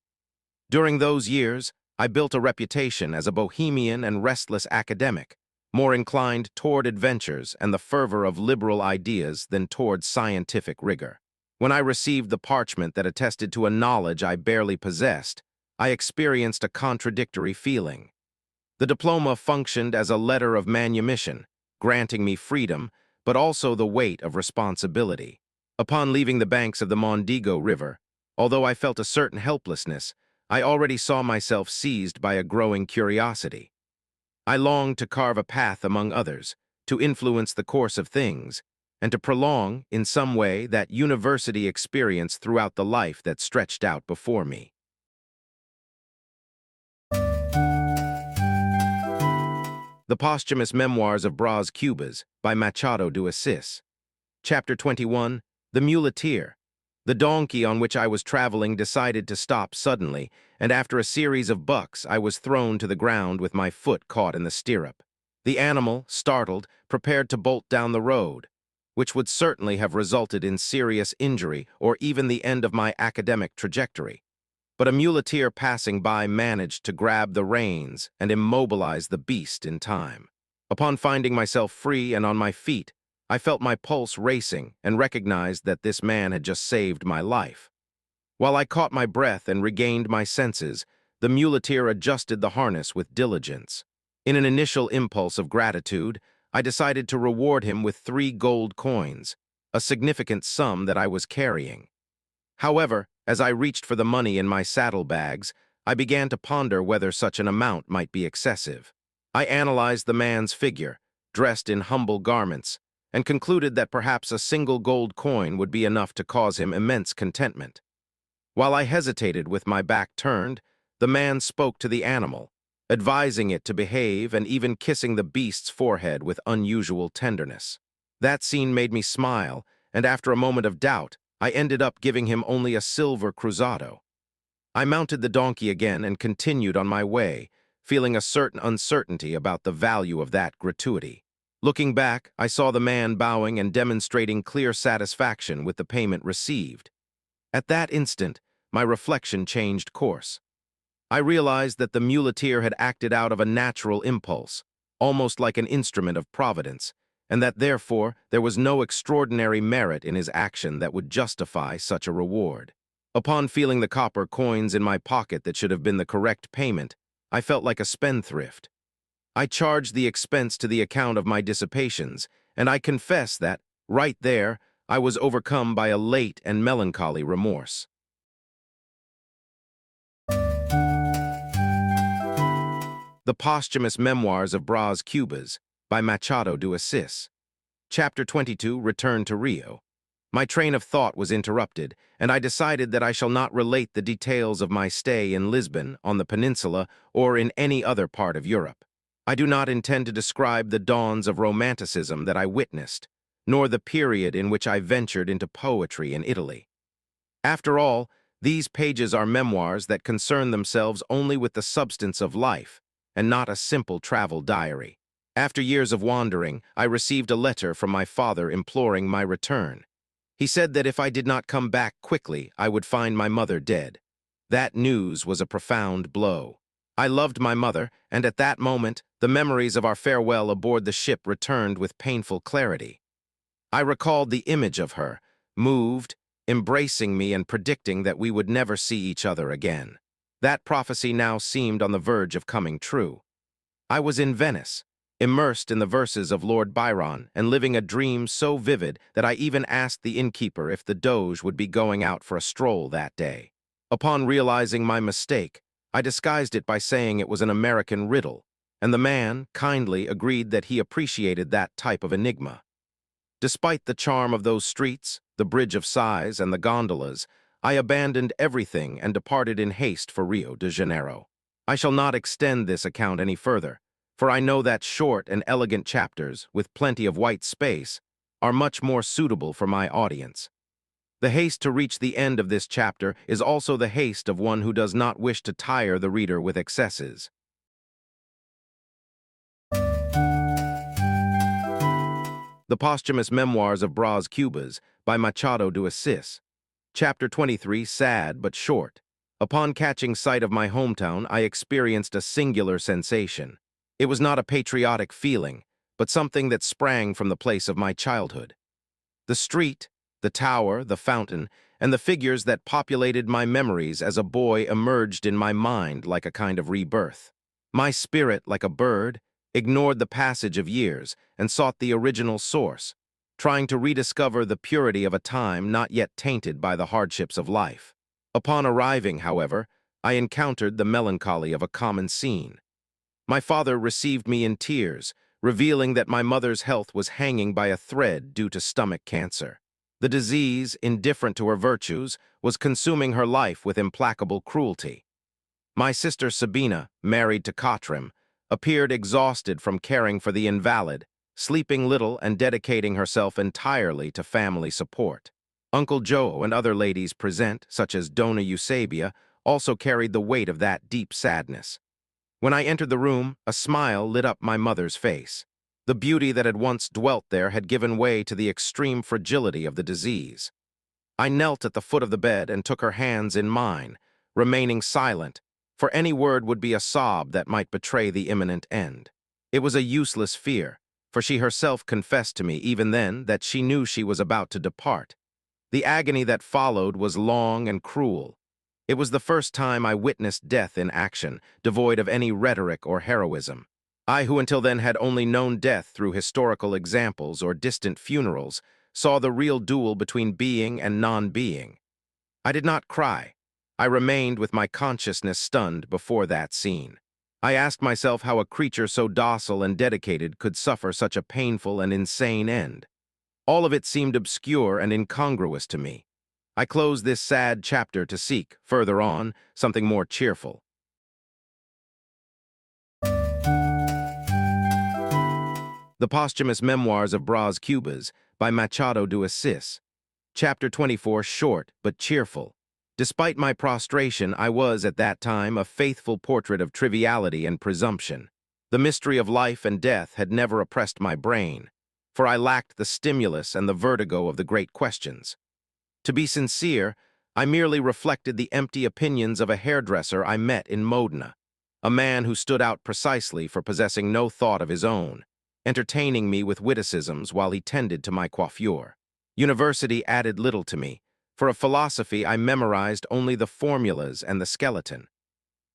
During those years, I built a reputation as a bohemian and restless academic, more inclined toward adventures and the fervor of liberal ideas than toward scientific rigor. When I received the parchment that attested to a knowledge I barely possessed, I experienced a contradictory feeling. The diploma functioned as a letter of manumission, granting me freedom, but also the weight of responsibility. Upon leaving the banks of the Mondego River, although I felt a certain helplessness, I already saw myself seized by a growing curiosity. I longed to carve a path among others, to influence the course of things, and to prolong, in some way, that university experience throughout the life that stretched out before me. The Posthumous Memoirs of Brás Cubas by Machado de Assis. Chapter 21, The Muleteer. The donkey on which I was traveling decided to stop suddenly, and after a series of bucks, I was thrown to the ground with my foot caught in the stirrup. The animal, startled, prepared to bolt down the road, which would certainly have resulted in serious injury or even the end of my academic trajectory. But a muleteer passing by managed to grab the reins and immobilize the beast in time. Upon finding myself free and on my feet, I felt my pulse racing and recognized that this man had just saved my life. While I caught my breath and regained my senses, the muleteer adjusted the harness with diligence. In an initial impulse of gratitude, I decided to reward him with 3 gold coins, a significant sum that I was carrying. However, as I reached for the money in my saddlebags, I began to ponder whether such an amount might be excessive. I analyzed the man's figure, dressed in humble garments, and concluded that perhaps a single gold coin would be enough to cause him immense contentment. While I hesitated with my back turned, the man spoke to the animal, advising it to behave and even kissing the beast's forehead with unusual tenderness. That scene made me smile, and after a moment of doubt, I ended up giving him only a silver cruzado. I mounted the donkey again and continued on my way, feeling a certain uncertainty about the value of that gratuity. Looking back, I saw the man bowing and demonstrating clear satisfaction with the payment received. At that instant, my reflection changed course. I realized that the muleteer had acted out of a natural impulse, almost like an instrument of providence, and that therefore there was no extraordinary merit in his action that would justify such a reward. Upon feeling the copper coins in my pocket that should have been the correct payment, I felt like a spendthrift. I charged the expense to the account of my dissipations, and I confess that, right there, I was overcome by a late and melancholy remorse. The Posthumous Memoirs of Brás Cubas by Machado de Assis. Chapter 22, Return to Rio. My train of thought was interrupted, and I decided that I shall not relate the details of my stay in Lisbon, on the peninsula, or in any other part of Europe. I do not intend to describe the dawns of romanticism that I witnessed, nor the period in which I ventured into poetry in Italy. After all, these pages are memoirs that concern themselves only with the substance of life, and not a simple travel diary. After years of wandering, I received a letter from my father imploring my return. He said that if I did not come back quickly, I would find my mother dead. That news was a profound blow. I loved my mother, and at that moment, the memories of our farewell aboard the ship returned with painful clarity. I recalled the image of her, moved, embracing me and predicting that we would never see each other again. That prophecy now seemed on the verge of coming true. I was in Venice, immersed in the verses of Lord Byron and living a dream so vivid that I even asked the innkeeper if the Doge would be going out for a stroll that day. Upon realizing my mistake, I disguised it by saying it was an American riddle, and the man kindly agreed that he appreciated that type of enigma. Despite the charm of those streets, the Bridge of Sighs, and the gondolas, I abandoned everything and departed in haste for Rio de Janeiro. I shall not extend this account any further, for I know that short and elegant chapters, with plenty of white space, are much more suitable for my audience. The haste to reach the end of this chapter is also the haste of one who does not wish to tire the reader with excesses. The Posthumous Memoirs of Brás Cubas by Machado de Assis. Chapter 23, sad but short. Upon catching sight of my hometown, I experienced a singular sensation. It was not a patriotic feeling, but something that sprang from the place of my childhood. The street, the tower, the fountain, and the figures that populated my memories as a boy emerged in my mind like a kind of rebirth. My spirit, like a bird, ignored the passage of years and sought the original source, trying to rediscover the purity of a time not yet tainted by the hardships of life. Upon arriving, however, I encountered the melancholy of a common scene. My father received me in tears, revealing that my mother's health was hanging by a thread due to stomach cancer. The disease, indifferent to her virtues, was consuming her life with implacable cruelty. My sister Sabina, married to Katrim, appeared exhausted from caring for the invalid, sleeping little and dedicating herself entirely to family support. Uncle Joe and other ladies present, such as Dona Eusebia, also carried the weight of that deep sadness. When I entered the room, a smile lit up my mother's face. The beauty that had once dwelt there had given way to the extreme fragility of the disease. I knelt at the foot of the bed and took her hands in mine, remaining silent, for any word would be a sob that might betray the imminent end. It was a useless fear, for she herself confessed to me even then that she knew she was about to depart. The agony that followed was long and cruel. It was the first time I witnessed death in action, devoid of any rhetoric or heroism. I, who until then had only known death through historical examples or distant funerals, saw the real duel between being and non-being. I did not cry. I remained with my consciousness stunned before that scene. I asked myself how a creature so docile and dedicated could suffer such a painful and insane end. All of it seemed obscure and incongruous to me. I closed this sad chapter to seek, further on, something more cheerful. The Posthumous Memoirs of Brás Cubas by Machado de Assis. Chapter 24, short but cheerful. Despite my prostration, I was, at that time, a faithful portrait of triviality and presumption. The mystery of life and death had never oppressed my brain, for I lacked the stimulus and the vertigo of the great questions. To be sincere, I merely reflected the empty opinions of a hairdresser I met in Modena, a man who stood out precisely for possessing no thought of his own, entertaining me with witticisms while he tended to my coiffure. University added little to me. For of philosophy I memorized only the formulas and the skeleton.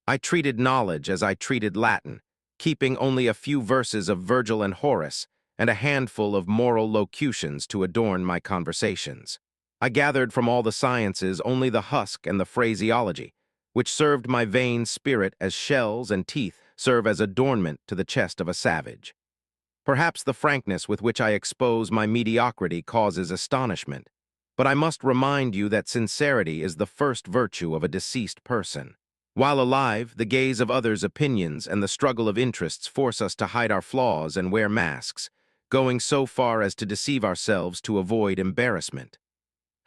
I treated knowledge as I treated Latin, keeping only a few verses of Virgil and Horace and a handful of moral locutions to adorn my conversations. I gathered from all the sciences only the husk and the phraseology, which served my vain spirit as shells and teeth serve as adornment to the chest of a savage. Perhaps the frankness with which I expose my mediocrity causes astonishment, but I must remind you that sincerity is the first virtue of a deceased person. While alive, the gaze of others' opinions and the struggle of interests force us to hide our flaws and wear masks, going so far as to deceive ourselves to avoid embarrassment.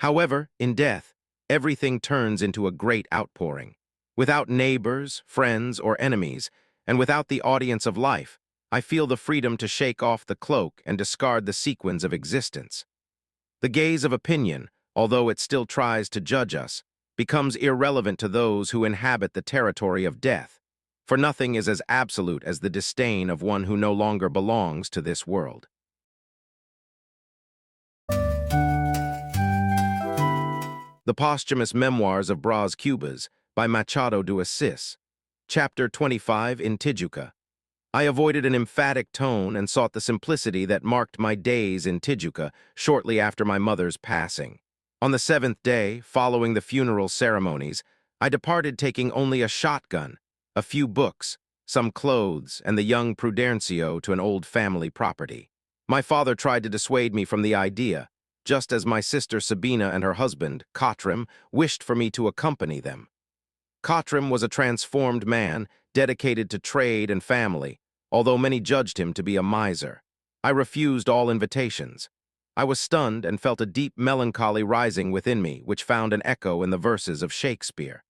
However, in death, everything turns into a great outpouring. Without neighbors, friends, or enemies, and without the audience of life, I feel the freedom to shake off the cloak and discard the sequins of existence. The gaze of opinion, although it still tries to judge us, becomes irrelevant to those who inhabit the territory of death, for nothing is as absolute as the disdain of one who no longer belongs to this world. The Posthumous Memoirs of Brás Cubas by Machado de Assis. Chapter 25, in Tijuca. I avoided an emphatic tone and sought the simplicity that marked my days in Tijuca shortly after my mother's passing. On the 7th day, following the funeral ceremonies, I departed taking only a shotgun, a few books, some clothes, and the young Prudencio to an old family property. My father tried to dissuade me from the idea, just as my sister Sabina and her husband, Katrim, wished for me to accompany them. Katrim was a transformed man, dedicated to trade and family, although many judged him to be a miser. I refused all invitations. I was stunned and felt a deep melancholy rising within me, which found an echo in the verses of Shakespeare.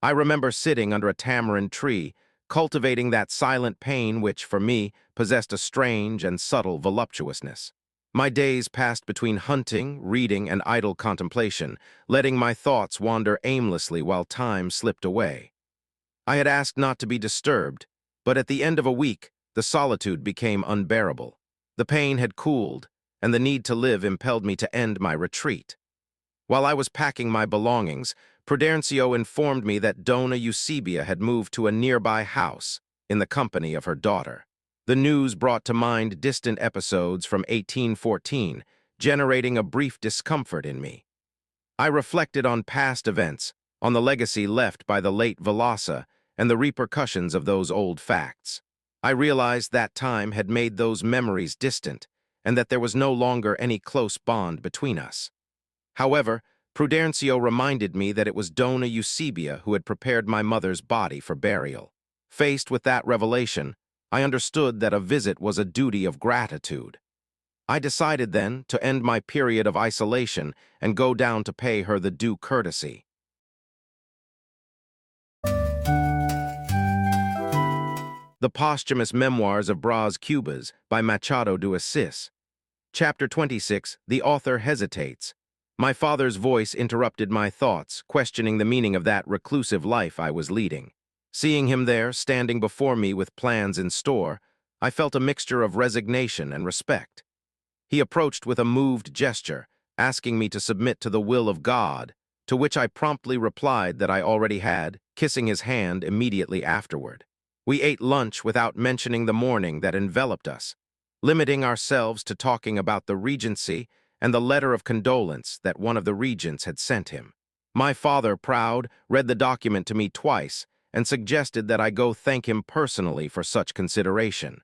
I remember sitting under a tamarind tree, cultivating that silent pain which, for me, possessed a strange and subtle voluptuousness. My days passed between hunting, reading, and idle contemplation, letting my thoughts wander aimlessly while time slipped away. I had asked not to be disturbed, but at the end of a week, the solitude became unbearable. The pain had cooled, and the need to live impelled me to end my retreat. While I was packing my belongings, Prudencio informed me that Dona Eusebia had moved to a nearby house in the company of her daughter. The news brought to mind distant episodes from 1814, generating a brief discomfort in me. I reflected on past events, on the legacy left by the late Velasa, and the repercussions of those old facts. I realized that time had made those memories distant, and that there was no longer any close bond between us. However, Prudencio reminded me that it was Dona Eusebia who had prepared my mother's body for burial. Faced with that revelation, I understood that a visit was a duty of gratitude. I decided then to end my period of isolation and go down to pay her the due courtesy. The Posthumous Memoirs of Brás Cubas by Machado de Assis. Chapter 26, The Author Hesitates. My father's voice interrupted my thoughts, questioning the meaning of that reclusive life I was leading. Seeing him there, standing before me with plans in store, I felt a mixture of resignation and respect. He approached with a moved gesture, asking me to submit to the will of God, to which I promptly replied that I already had, kissing his hand immediately afterward. We ate lunch without mentioning the mourning that enveloped us, limiting ourselves to talking about the Regency and the letter of condolence that one of the regents had sent him. My father, proud, read the document to me twice and suggested that I go thank him personally for such consideration.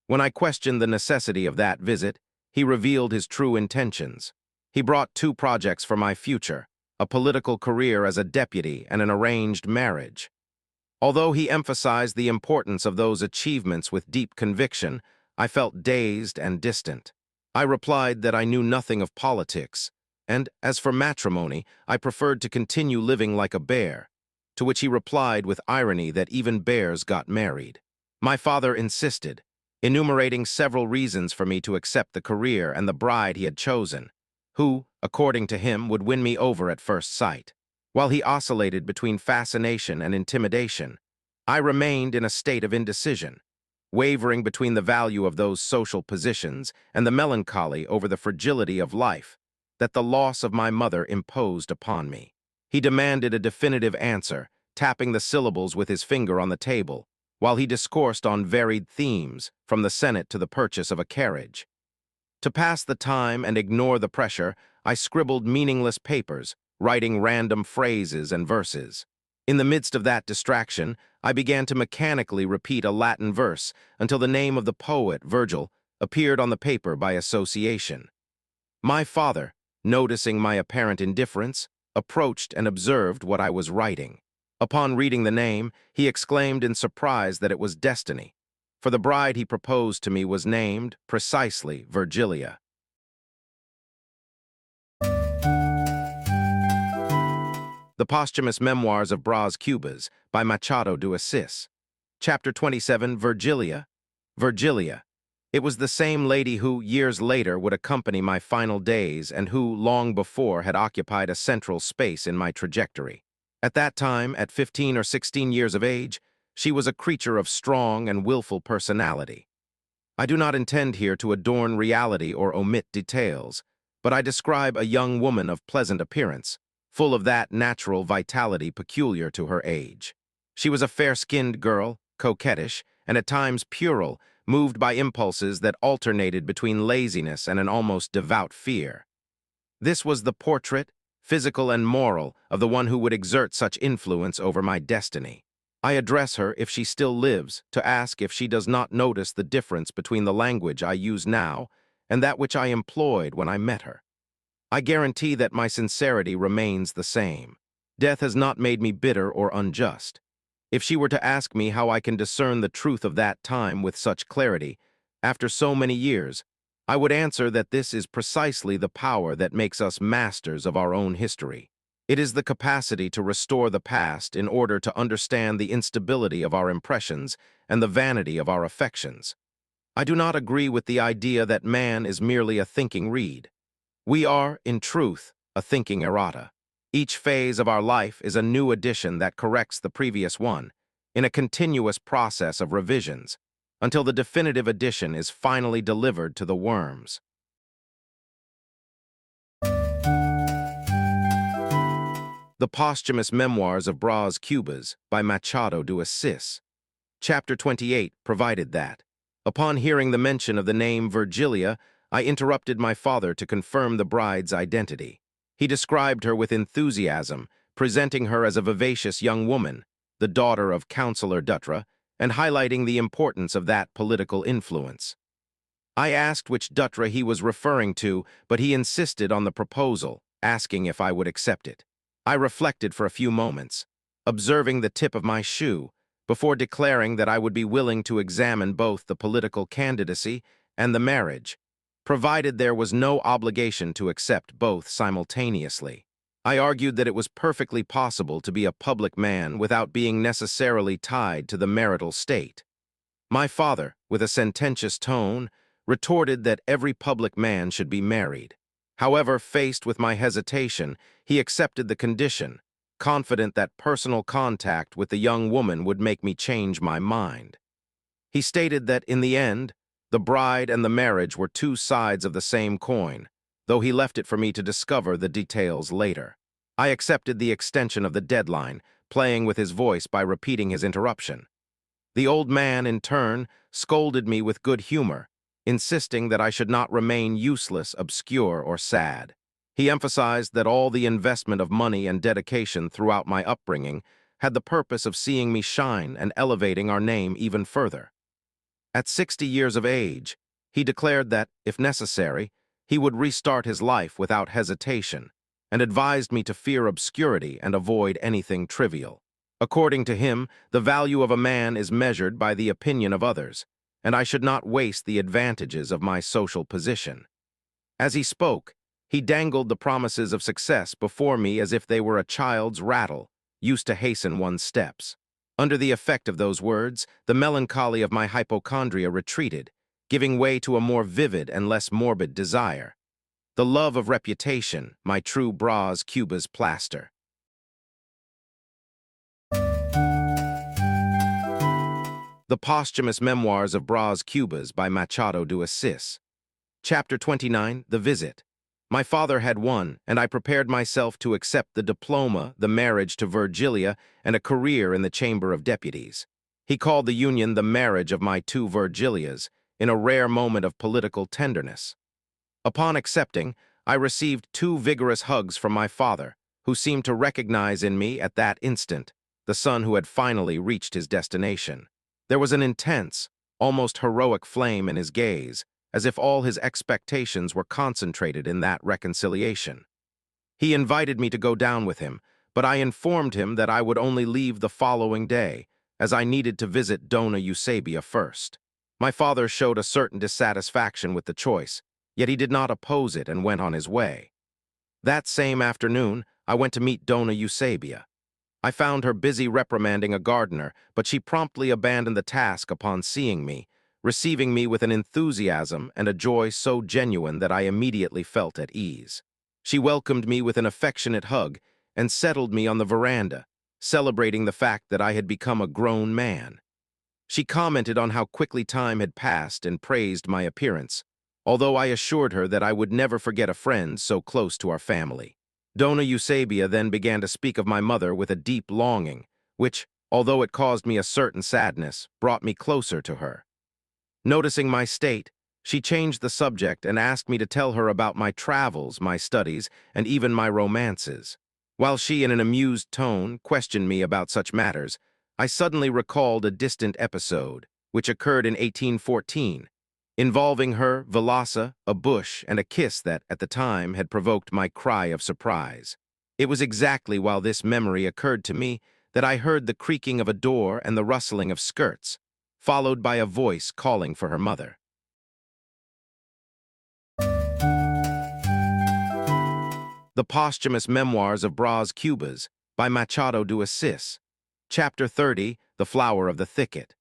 When I questioned the necessity of that visit, he revealed his true intentions. He brought two projects for my future, a political career as a deputy and an arranged marriage. Although he emphasized the importance of those achievements with deep conviction, I felt dazed and distant. I replied that I knew nothing of politics, and, as for matrimony, I preferred to continue living like a bear, to which he replied with irony that even bears got married. My father insisted, enumerating several reasons for me to accept the career and the bride he had chosen, who, according to him, would win me over at first sight. While he oscillated between fascination and intimidation, I remained in a state of indecision, wavering between the value of those social positions and the melancholy over the fragility of life that the loss of my mother imposed upon me. He demanded a definitive answer, tapping the syllables with his finger on the table, while he discoursed on varied themes, from the Senate to the purchase of a carriage. To pass the time and ignore the pressure, I scribbled meaningless papers, writing random phrases and verses. In the midst of that distraction, I began to mechanically repeat a Latin verse until the name of the poet, Virgil, appeared on the paper by association. My father, noticing my apparent indifference, approached and observed what I was writing. Upon reading the name, he exclaimed in surprise that it was destiny, for the bride he proposed to me was named, precisely, Virgilia. The Posthumous Memoirs of Brás Cubas by Machado de Assis. Chapter 27, Virgilia. Virgilia. It was the same lady who, years later, would accompany my final days and who, long before, had occupied a central space in my trajectory. At that time, at 15 or 16 years of age, she was a creature of strong and willful personality. I do not intend here to adorn reality or omit details, but I describe a young woman of pleasant appearance, full of that natural vitality peculiar to her age. She was a fair-skinned girl, coquettish, and at times puerile, moved by impulses that alternated between laziness and an almost devout fear. This was the portrait, physical and moral, of the one who would exert such influence over my destiny. I address her, if she still lives, to ask if she does not notice the difference between the language I use now and that which I employed when I met her. I guarantee that my sincerity remains the same. Death has not made me bitter or unjust. If she were to ask me how I can discern the truth of that time with such clarity, after so many years, I would answer that this is precisely the power that makes us masters of our own history. It is the capacity to restore the past in order to understand the instability of our impressions and the vanity of our affections. I do not agree with the idea that man is merely a thinking reed. We are, in truth, a thinking errata. Each phase of our life is a new edition that corrects the previous one, in a continuous process of revisions, until the definitive edition is finally delivered to the worms. The Posthumous Memoirs of Brás Cubas by Machado de Assis. Chapter 28 provided that, upon hearing the mention of the name Virgilia, I interrupted my father to confirm the bride's identity. He described her with enthusiasm, presenting her as a vivacious young woman, the daughter of Councillor Dutra, and highlighting the importance of that political influence. I asked which Dutra he was referring to, but he insisted on the proposal, asking if I would accept it. I reflected for a few moments, observing the tip of my shoe, before declaring that I would be willing to examine both the political candidacy and the marriage, provided there was no obligation to accept both simultaneously. I argued that it was perfectly possible to be a public man without being necessarily tied to the marital state. My father, with a sententious tone, retorted that every public man should be married. However, faced with my hesitation, he accepted the condition, confident that personal contact with the young woman would make me change my mind. He stated that, in the end, the bride and the marriage were two sides of the same coin, though he left it for me to discover the details later. I accepted the extension of the deadline, playing with his voice by repeating his interruption. The old man, in turn, scolded me with good humor, insisting that I should not remain useless, obscure, or sad. He emphasized that all the investment of money and dedication throughout my upbringing had the purpose of seeing me shine and elevating our name even further. At 60 years of age, he declared that, if necessary, he would restart his life without hesitation, and advised me to fear obscurity and avoid anything trivial. According to him, the value of a man is measured by the opinion of others, and I should not waste the advantages of my social position. As he spoke, he dangled the promises of success before me as if they were a child's rattle, used to hasten one's steps. Under the effect of those words, the melancholy of my hypochondria retreated, giving way to a more vivid and less morbid desire. The love of reputation, my true Brás Cubas plaster. The Posthumous Memoirs of Brás Cubas by Machado de Assis. Chapter 29, The Visit. My father had won, and I prepared myself to accept the diploma, the marriage to Virgilia, and a career in the Chamber of Deputies. He called the union the marriage of my two Virgilias, in a rare moment of political tenderness. Upon accepting, I received two vigorous hugs from my father, who seemed to recognize in me at that instant the son who had finally reached his destination. There was an intense, almost heroic flame in his gaze, as if all his expectations were concentrated in that reconciliation. He invited me to go down with him, but I informed him that I would only leave the following day, as I needed to visit Dona Eusebia first. My father showed a certain dissatisfaction with the choice, yet he did not oppose it and went on his way. That same afternoon, I went to meet Dona Eusebia. I found her busy reprimanding a gardener, but she promptly abandoned the task upon seeing me, receiving me with an enthusiasm and a joy so genuine that I immediately felt at ease. She welcomed me with an affectionate hug and settled me on the veranda, celebrating the fact that I had become a grown man. She commented on how quickly time had passed and praised my appearance, although I assured her that I would never forget a friend so close to our family. Dona Eusebia then began to speak of my mother with a deep longing, which, although it caused me a certain sadness, brought me closer to her. Noticing my state, she changed the subject and asked me to tell her about my travels, my studies, and even my romances. While she, in an amused tone, questioned me about such matters, I suddenly recalled a distant episode, which occurred in 1814, involving her, Vilasa, a bush, and a kiss that, at the time, had provoked my cry of surprise. It was exactly while this memory occurred to me that I heard the creaking of a door and the rustling of skirts, followed by a voice calling for her mother. The Posthumous Memoirs of Brás Cubas by Machado de Assis. Chapter 30, The Flower of the Thicket.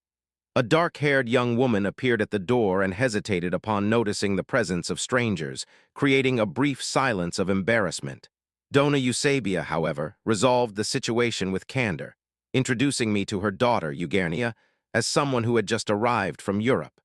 A dark-haired young woman appeared at the door and hesitated upon noticing the presence of strangers, creating a brief silence of embarrassment. Dona Eusebia, however, resolved the situation with candor, introducing me to her daughter, Eugenia, as someone who had just arrived from Europe.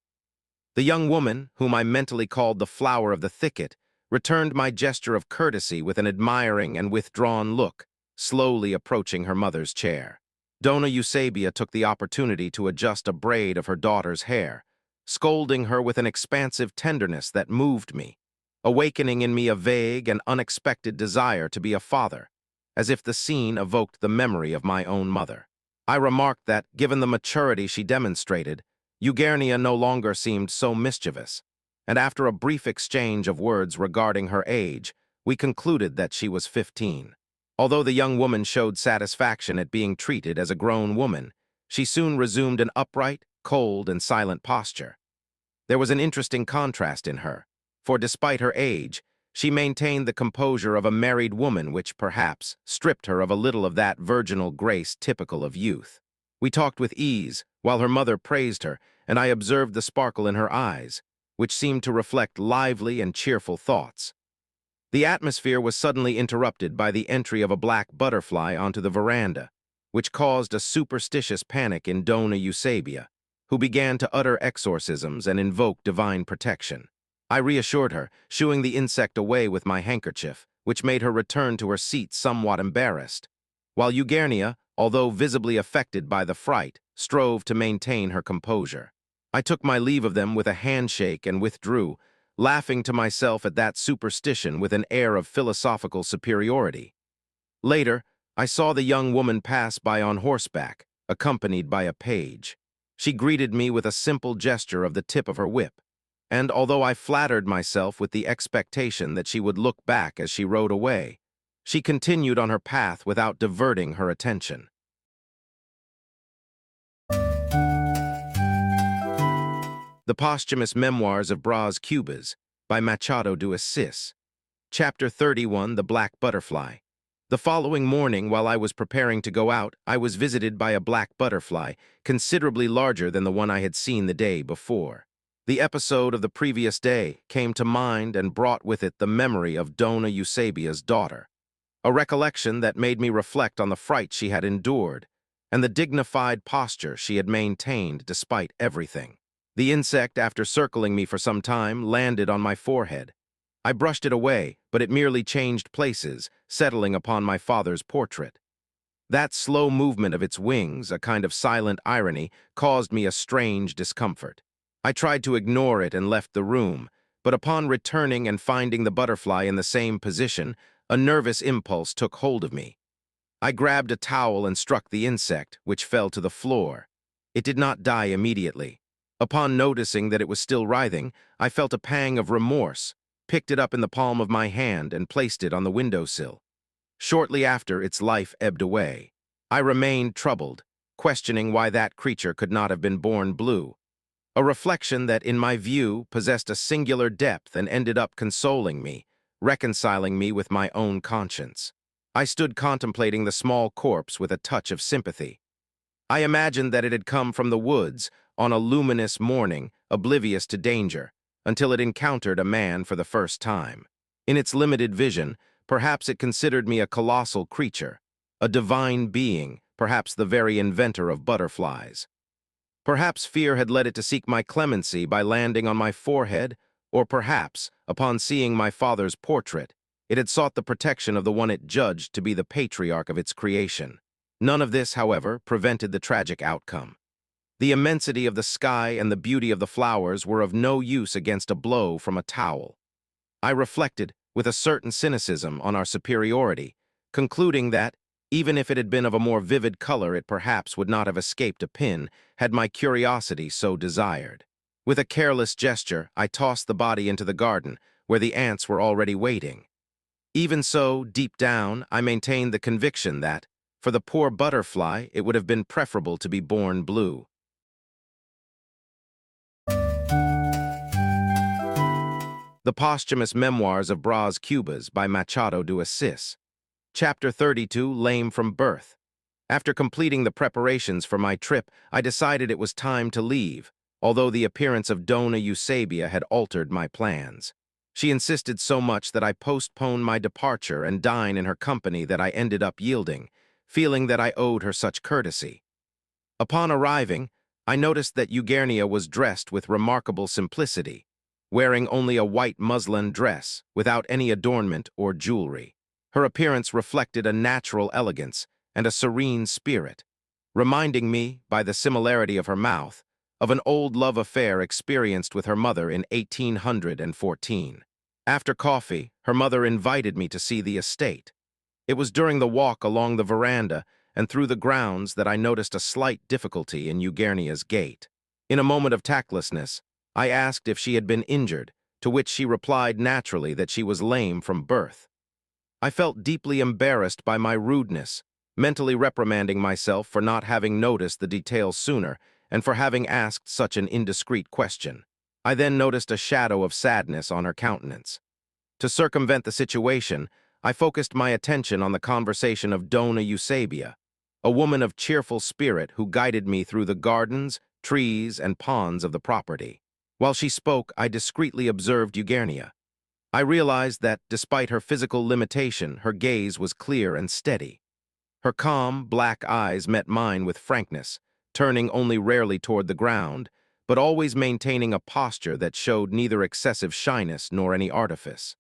The young woman, whom I mentally called the flower of the thicket, returned my gesture of courtesy with an admiring and withdrawn look, slowly approaching her mother's chair. Dona Eusebia took the opportunity to adjust a braid of her daughter's hair, scolding her with an expansive tenderness that moved me, awakening in me a vague and unexpected desire to be a father, as if the scene evoked the memory of my own mother. I remarked that, given the maturity she demonstrated, Eugenia no longer seemed so mischievous, and after a brief exchange of words regarding her age, we concluded that she was 15. Although the young woman showed satisfaction at being treated as a grown woman, she soon resumed an upright, cold, and silent posture. There was an interesting contrast in her, for despite her age, she maintained the composure of a married woman which, perhaps, stripped her of a little of that virginal grace typical of youth. We talked with ease, while her mother praised her, and I observed the sparkle in her eyes, which seemed to reflect lively and cheerful thoughts. The atmosphere was suddenly interrupted by the entry of a black butterfly onto the veranda, which caused a superstitious panic in Dona Eusebia, who began to utter exorcisms and invoke divine protection. I reassured her, shooing the insect away with my handkerchief, which made her return to her seat somewhat embarrassed, while Eugenia, although visibly affected by the fright, strove to maintain her composure. I took my leave of them with a handshake and withdrew, laughing to myself at that superstition with an air of philosophical superiority. Later, I saw the young woman pass by on horseback, accompanied by a page. She greeted me with a simple gesture of the tip of her whip, and although I flattered myself with the expectation that she would look back as she rode away, she continued on her path without diverting her attention. The Posthumous Memoirs of Brás Cubas by Machado de Assis. Chapter 31, The Black Butterfly. The following morning, while I was preparing to go out, I was visited by a black butterfly, considerably larger than the one I had seen the day before. The episode of the previous day came to mind and brought with it the memory of Dona Eusebia's daughter, a recollection that made me reflect on the fright she had endured and the dignified posture she had maintained despite everything. The insect, after circling me for some time, landed on my forehead. I brushed it away, but it merely changed places, settling upon my father's portrait. That slow movement of its wings, a kind of silent irony, caused me a strange discomfort. I tried to ignore it and left the room, but upon returning and finding the butterfly in the same position, a nervous impulse took hold of me. I grabbed a towel and struck the insect, which fell to the floor. It did not die immediately. Upon noticing that it was still writhing, I felt a pang of remorse, picked it up in the palm of my hand, and placed it on the windowsill. Shortly after, its life ebbed away. I remained troubled, questioning why that creature could not have been born blue, a reflection that, in my view, possessed a singular depth and ended up consoling me, reconciling me with my own conscience. I stood contemplating the small corpse with a touch of sympathy. I imagined that it had come from the woods on a luminous morning, oblivious to danger, until it encountered a man for the first time. In its limited vision, perhaps it considered me a colossal creature, a divine being, perhaps the very inventor of butterflies. Perhaps fear had led it to seek my clemency by landing on my forehead, or perhaps, upon seeing my father's portrait, it had sought the protection of the one it judged to be the patriarch of its creation. None of this, however, prevented the tragic outcome. The immensity of the sky and the beauty of the flowers were of no use against a blow from a towel. I reflected, with a certain cynicism, on our superiority, concluding that, even if it had been of a more vivid color, it perhaps would not have escaped a pin, had my curiosity so desired. With a careless gesture, I tossed the body into the garden, where the ants were already waiting. Even so, deep down, I maintained the conviction that, for the poor butterfly, it would have been preferable to be born blue. The Posthumous Memoirs of Brás Cubas by Machado de Assis. Chapter 32, Lame from Birth. After completing the preparations for my trip, I decided it was time to leave, although the appearance of Dona Eusebia had altered my plans. She insisted so much that I postpone my departure and dine in her company that I ended up yielding, feeling that I owed her such courtesy. Upon arriving, I noticed that Eugenia was dressed with remarkable simplicity, wearing only a white muslin dress without any adornment or jewelry. Her appearance reflected a natural elegance and a serene spirit, reminding me, by the similarity of her mouth, of an old love affair experienced with her mother in 1814. After coffee, her mother invited me to see the estate. It was during the walk along the veranda and through the grounds that I noticed a slight difficulty in Eugenia's gait. In a moment of tactlessness, I asked if she had been injured, to which she replied naturally that she was lame from birth. I felt deeply embarrassed by my rudeness, mentally reprimanding myself for not having noticed the details sooner and for having asked such an indiscreet question. I then noticed a shadow of sadness on her countenance. To circumvent the situation, I focused my attention on the conversation of Dona Eusebia, a woman of cheerful spirit who guided me through the gardens, trees, and ponds of the property. While she spoke, I discreetly observed Eugenia. I realized that, despite her physical limitation, her gaze was clear and steady. Her calm, black eyes met mine with frankness, turning only rarely toward the ground, but always maintaining a posture that showed neither excessive shyness nor any artifice.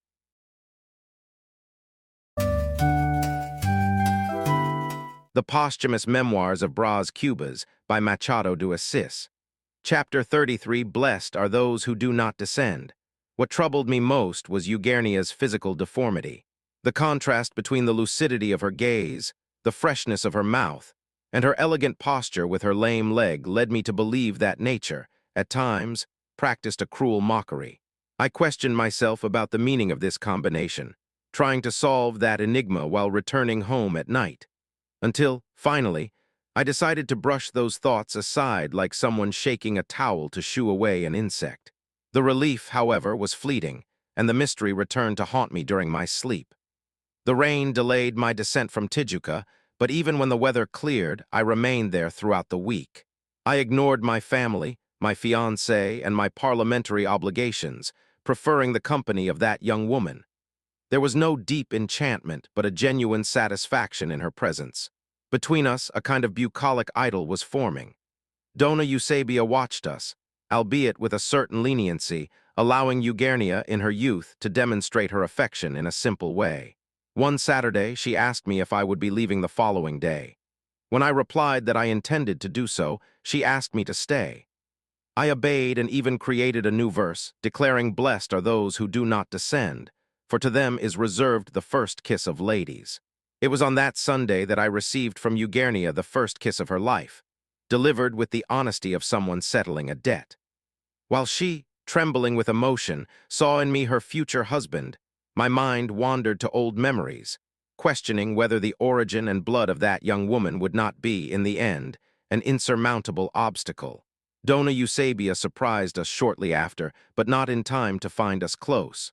The Posthumous Memoirs of Brás Cubas by Machado de Assis. Chapter 33, Blessed are those who do not descend. What troubled me most was Eugenia's physical deformity. The contrast between the lucidity of her gaze, the freshness of her mouth, and her elegant posture with her lame leg led me to believe that nature, at times, practiced a cruel mockery. I questioned myself about the meaning of this combination, trying to solve that enigma while returning home at night. Until, finally, I decided to brush those thoughts aside like someone shaking a towel to shoo away an insect. The relief, however, was fleeting, and the mystery returned to haunt me during my sleep. The rain delayed my descent from Tijuca, but even when the weather cleared, I remained there throughout the week. I ignored my family, my fiancé, and my parliamentary obligations, preferring the company of that young woman. There was no deep enchantment, but a genuine satisfaction in her presence. Between us, a kind of bucolic idyll was forming. Dona Eusebia watched us, albeit with a certain leniency, allowing Eugenia in her youth to demonstrate her affection in a simple way. One Saturday, she asked me if I would be leaving the following day. When I replied that I intended to do so, she asked me to stay. I obeyed and even created a new verse, declaring blessed are those who do not descend, for to them is reserved the first kiss of ladies. It was on that Sunday that I received from Eugenia the first kiss of her life, delivered with the honesty of someone settling a debt. While she, trembling with emotion, saw in me her future husband, my mind wandered to old memories, questioning whether the origin and blood of that young woman would not be, in the end, an insurmountable obstacle. Dona Eusebia surprised us shortly after, but not in time to find us close.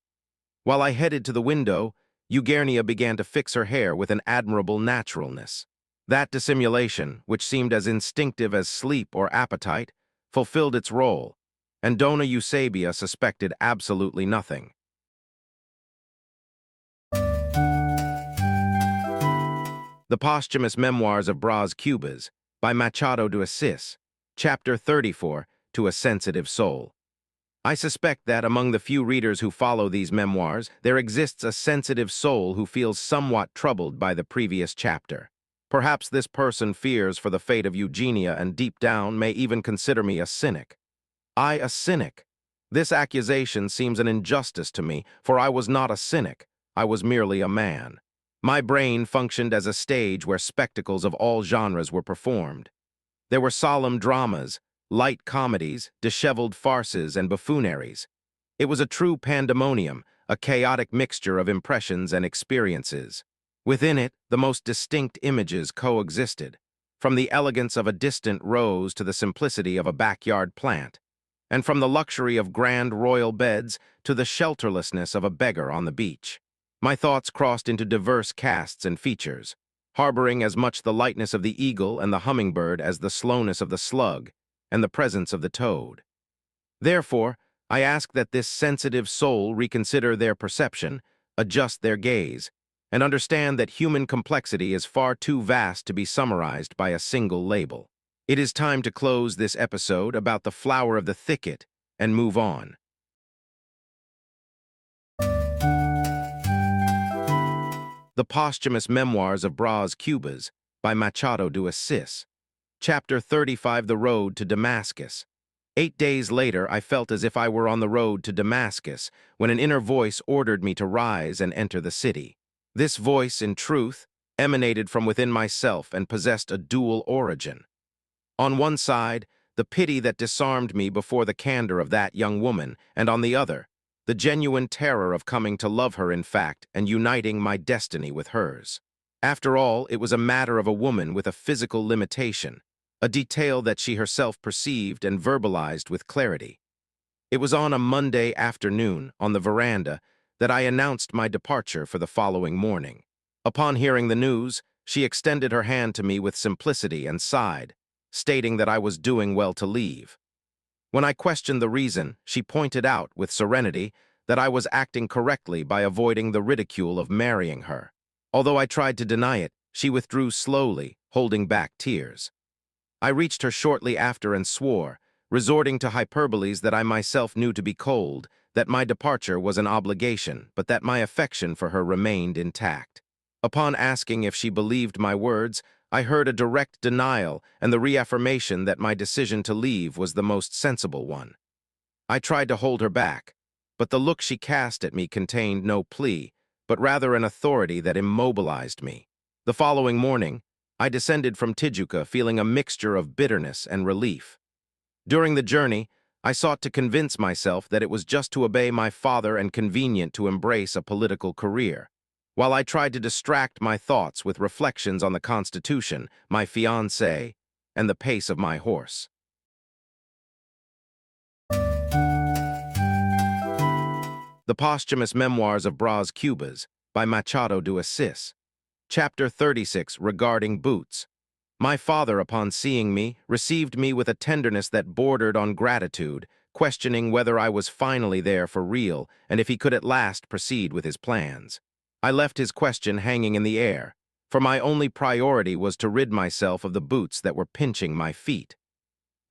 While I headed to the window, Eugenia began to fix her hair with an admirable naturalness. That dissimulation, which seemed as instinctive as sleep or appetite, fulfilled its role, and Dona Eusebia suspected absolutely nothing. The Posthumous Memoirs of Brás Cubas by Machado de Assis, Chapter 34, To a Sensitive Soul. I suspect that among the few readers who follow these memoirs, there exists a sensitive soul who feels somewhat troubled by the previous chapter. Perhaps this person fears for the fate of Eugenia and deep down may even consider me a cynic. I a cynic? This accusation seems an injustice to me, for I was not a cynic. I was merely a man. My brain functioned as a stage where spectacles of all genres were performed. There were solemn dramas, light comedies, disheveled farces, and buffooneries. It was a true pandemonium, a chaotic mixture of impressions and experiences. Within it, the most distinct images coexisted, from the elegance of a distant rose to the simplicity of a backyard plant, and from the luxury of grand royal beds to the shelterlessness of a beggar on the beach. My thoughts crossed into diverse casts and features. harboring as much the lightness of the eagle and the hummingbird as the slowness of the slug and the presence of the toad. Therefore, I ask that this sensitive soul reconsider their perception, adjust their gaze, and understand that human complexity is far too vast to be summarized by a single label. It is time to close this episode about the flower of the thicket and move on. The Posthumous Memoirs of Brás Cubas by Machado de Assis. Chapter 35, The Road to Damascus. 8 days later, I felt as if I were on the road to Damascus when an inner voice ordered me to rise and enter the city. This voice, in truth, emanated from within myself and possessed a dual origin. On one side, the pity that disarmed me before the candor of that young woman, and on the other, the genuine terror of coming to love her in fact and uniting my destiny with hers. After all, it was a matter of a woman with a physical limitation, a detail that she herself perceived and verbalized with clarity. It was on a Monday afternoon, on the veranda, that I announced my departure for the following morning. Upon hearing the news, she extended her hand to me with simplicity and sighed, stating that I was doing well to leave. When I questioned the reason, she pointed out, with serenity, that I was acting correctly by avoiding the ridicule of marrying her. Although I tried to deny it, she withdrew slowly, holding back tears. I reached her shortly after and swore, resorting to hyperboles that I myself knew to be cold, that my departure was an obligation, but that my affection for her remained intact. Upon asking if she believed my words, I heard a direct denial and the reaffirmation that my decision to leave was the most sensible one. I tried to hold her back, but the look she cast at me contained no plea, but rather an authority that immobilized me. The following morning, I descended from Tijuca feeling a mixture of bitterness and relief. During the journey, I sought to convince myself that it was just to obey my father and convenient to embrace a political career, while I tried to distract my thoughts with reflections on the Constitution, my fiancée, and the pace of my horse. The Posthumous Memoirs of Brás Cubas by Machado de Assis. Chapter 36, Regarding Boots. My father, upon seeing me, received me with a tenderness that bordered on gratitude, questioning whether I was finally there for real and if he could at last proceed with his plans. I left his question hanging in the air, for my only priority was to rid myself of the boots that were pinching my feet.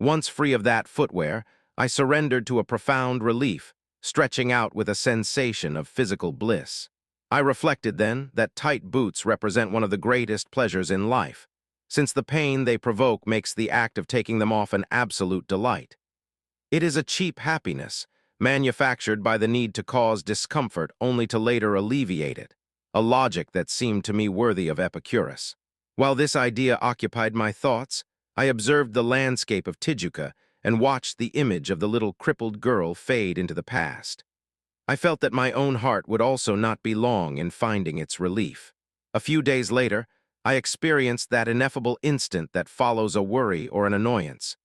Once free of that footwear, I surrendered to a profound relief, stretching out with a sensation of physical bliss. I reflected then that tight boots represent one of the greatest pleasures in life, since the pain they provoke makes the act of taking them off an absolute delight. It is a cheap happiness, manufactured by the need to cause discomfort only to later alleviate it, a logic that seemed to me worthy of Epicurus. While this idea occupied my thoughts, I observed the landscape of Tijuca and watched the image of the little crippled girl fade into the past. I felt that my own heart would also not be long in finding its relief. A few days later, I experienced that ineffable instant that follows a worry or an annoyance,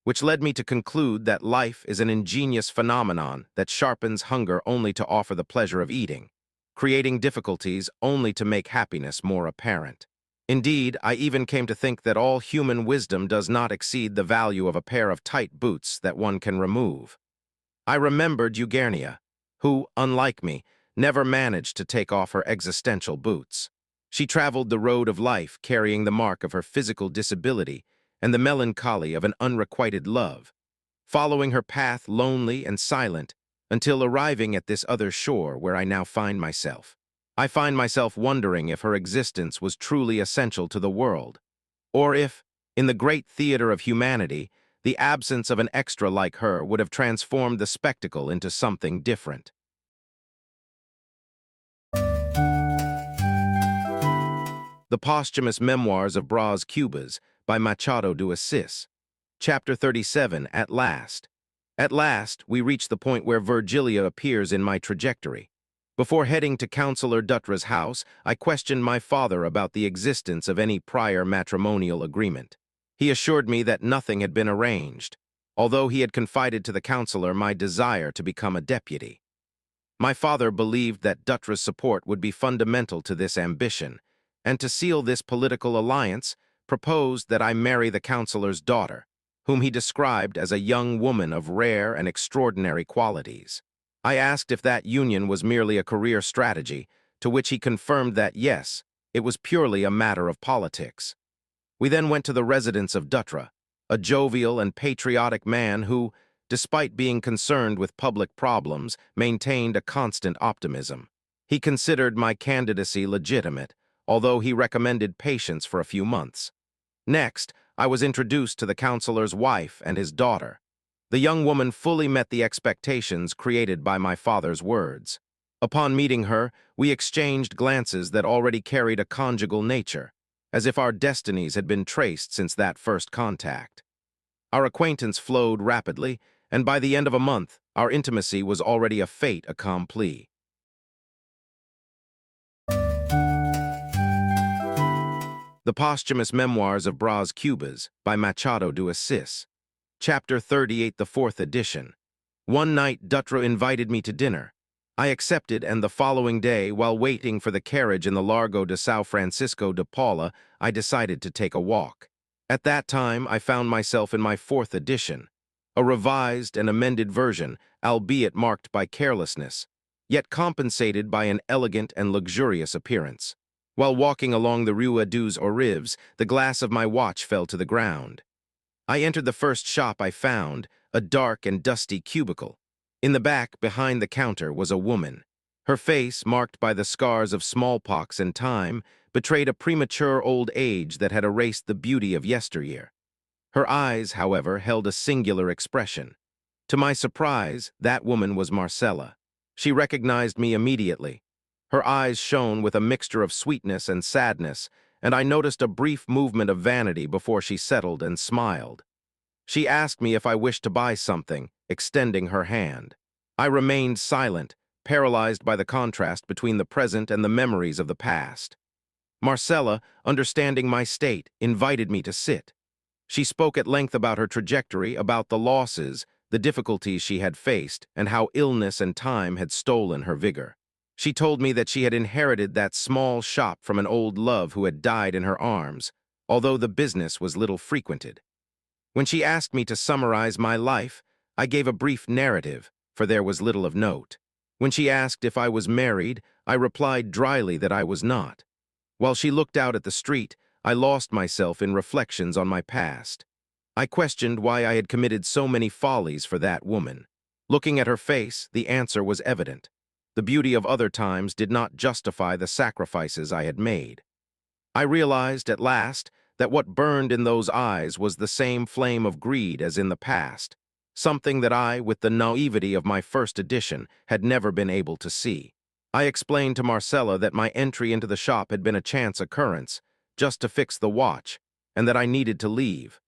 which led me to conclude that life is an ingenious phenomenon that sharpens hunger only to offer the pleasure of eating, creating difficulties only to make happiness more apparent. Indeed, I even came to think that all human wisdom does not exceed the value of a pair of tight boots that one can remove. I remembered Eugenia, who, unlike me, never managed to take off her existential boots. She traveled the road of life carrying the mark of her physical disability and the melancholy of an unrequited love, following her path lonely and silent until arriving at this other shore where I now find myself. I find myself wondering if her existence was truly essential to the world, or if, in the great theater of humanity, the absence of an extra like her would have transformed the spectacle into something different. The Posthumous Memoirs of Brás Cubas by Machado de Assis. Chapter 37, At Last. At last, we reach the point where Virgilia appears in my trajectory. Before heading to Councillor Duttra's house, I questioned my father about the existence of any prior matrimonial agreement. He assured me that nothing had been arranged, although he had confided to the councillor my desire to become a deputy. My father believed that Duttra's support would be fundamental to this ambition, and to seal this political alliance, proposed that I marry the counselor's daughter, whom he described as a young woman of rare and extraordinary qualities. I asked if that union was merely a career strategy, to which he confirmed that yes, it was purely a matter of politics. We then went to the residence of Dutra, a jovial and patriotic man who, despite being concerned with public problems, maintained a constant optimism. He considered my candidacy legitimate, although he recommended patience for a few months. Next, I was introduced to the counselor's wife and his daughter. The young woman fully met the expectations created by my father's words. Upon meeting her, we exchanged glances that already carried a conjugal nature, as if our destinies had been traced since that first contact. Our acquaintance flowed rapidly, and by the end of a month, our intimacy was already a fait accompli. The Posthumous Memoirs of Brás Cubas by Machado de Assis. Chapter 38, the 4th edition. One night, Dutra invited me to dinner. I accepted, and the following day, while waiting for the carriage in the Largo de São Francisco de Paula, I decided to take a walk. At that time, I found myself in my 4th edition, a revised and amended version, albeit marked by carelessness, yet compensated by an elegant and luxurious appearance. While walking along the Rue des Orives, the glass of my watch fell to the ground. I entered the first shop I found, a dark and dusty cubicle. In the back, behind the counter, was a woman. Her face, marked by the scars of smallpox and time, betrayed a premature old age that had erased the beauty of yesteryear. Her eyes, however, held a singular expression. To my surprise, that woman was Marcella. She recognized me immediately. Her eyes shone with a mixture of sweetness and sadness, and I noticed a brief movement of vanity before she settled and smiled. She asked me if I wished to buy something, extending her hand. I remained silent, paralyzed by the contrast between the present and the memories of the past. Marcella, understanding my state, invited me to sit. She spoke at length about her trajectory, about the losses, the difficulties she had faced, and how illness and time had stolen her vigor. She told me that she had inherited that small shop from an old love who had died in her arms, although the business was little frequented. When she asked me to summarize my life, I gave a brief narrative, for there was little of note. When she asked if I was married, I replied dryly that I was not. While she looked out at the street, I lost myself in reflections on my past. I questioned why I had committed so many follies for that woman. Looking at her face, the answer was evident. The beauty of other times did not justify the sacrifices I had made. I realized at last that what burned in those eyes was the same flame of greed as in the past, something that I, with the naivety of my first edition, had never been able to see. I explained to Marcella that my entry into the shop had been a chance occurrence, just to fix the watch, and that I needed to leave.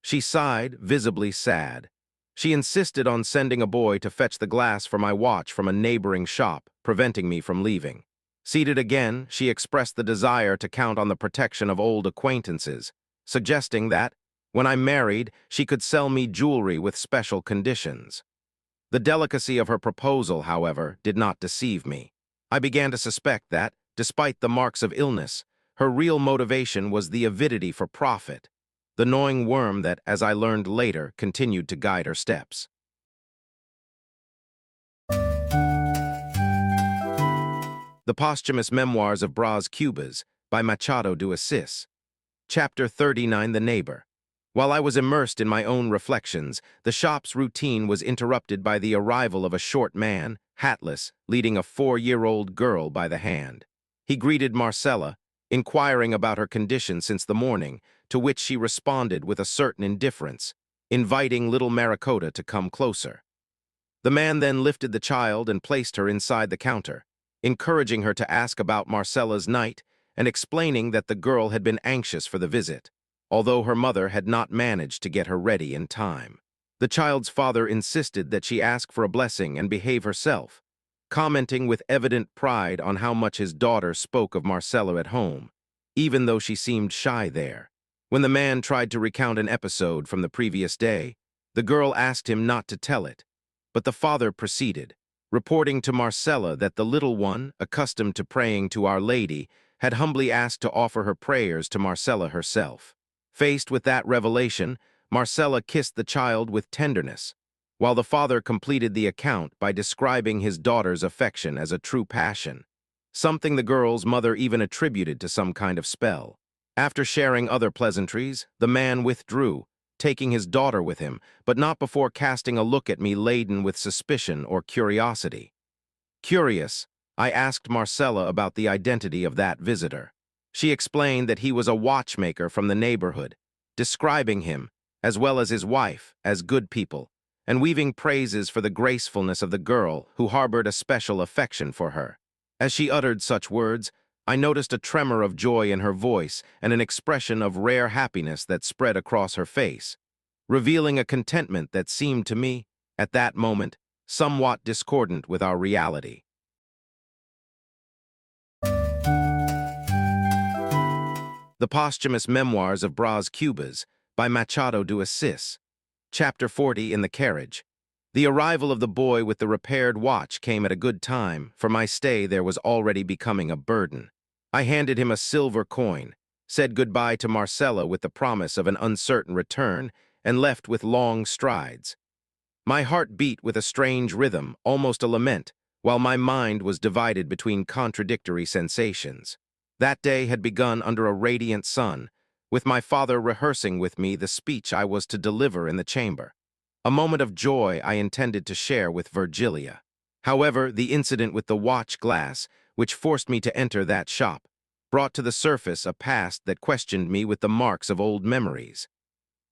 She sighed, visibly sad. She insisted on sending a boy to fetch the glass for my watch from a neighboring shop, preventing me from leaving. Seated again, she expressed the desire to count on the protection of old acquaintances, suggesting that, when I married, she could sell me jewelry with special conditions. The delicacy of her proposal, however, did not deceive me. I began to suspect that, despite the marks of illness, her real motivation was the avidity for profit, the gnawing worm that, as I learned later, continued to guide her steps. The Posthumous Memoirs of Brás Cubas by Machado de Assis. Chapter 39, The Neighbor. While I was immersed in my own reflections, the shop's routine was interrupted by the arrival of a short man, hatless, leading a 4-year-old girl by the hand. He greeted Marcella, inquiring about her condition since the morning, to which she responded with a certain indifference, inviting little Maricota to come closer. The man then lifted the child and placed her inside the counter, encouraging her to ask about Marcella's night and explaining that the girl had been anxious for the visit, although her mother had not managed to get her ready in time. The child's father insisted that she ask for a blessing and behave herself, commenting with evident pride on how much his daughter spoke of Marcella at home, even though she seemed shy there. When the man tried to recount an episode from the previous day, the girl asked him not to tell it, but the father proceeded, reporting to Marcella that the little one, accustomed to praying to Our Lady, had humbly asked to offer her prayers to Marcella herself. Faced with that revelation, Marcella kissed the child with tenderness, while the father completed the account by describing his daughter's affection as a true passion, something the girl's mother even attributed to some kind of spell. After sharing other pleasantries, the man withdrew, taking his daughter with him, but not before casting a look at me laden with suspicion or curiosity. Curious, I asked Marcella about the identity of that visitor. She explained that he was a watchmaker from the neighborhood, describing him, as well as his wife, as good people, and weaving praises for the gracefulness of the girl who harbored a special affection for her. As she uttered such words, I noticed a tremor of joy in her voice and an expression of rare happiness that spread across her face, revealing a contentment that seemed to me, at that moment, somewhat discordant with our reality. The Posthumous Memoirs of Brás Cubas by Machado de Assis. Chapter 40 in the carriage. The arrival of the boy with the repaired watch came at a good time, for my stay there was already becoming a burden. I handed him a silver coin, said goodbye to Marcella with the promise of an uncertain return, and left with long strides. My heart beat with a strange rhythm, almost a lament, while my mind was divided between contradictory sensations. That day had begun under a radiant sun, with my father rehearsing with me the speech I was to deliver in the chamber, a moment of joy I intended to share with Virgilia. However, the incident with the watch glass, which forced me to enter that shop, brought to the surface a past that questioned me with the marks of old memories.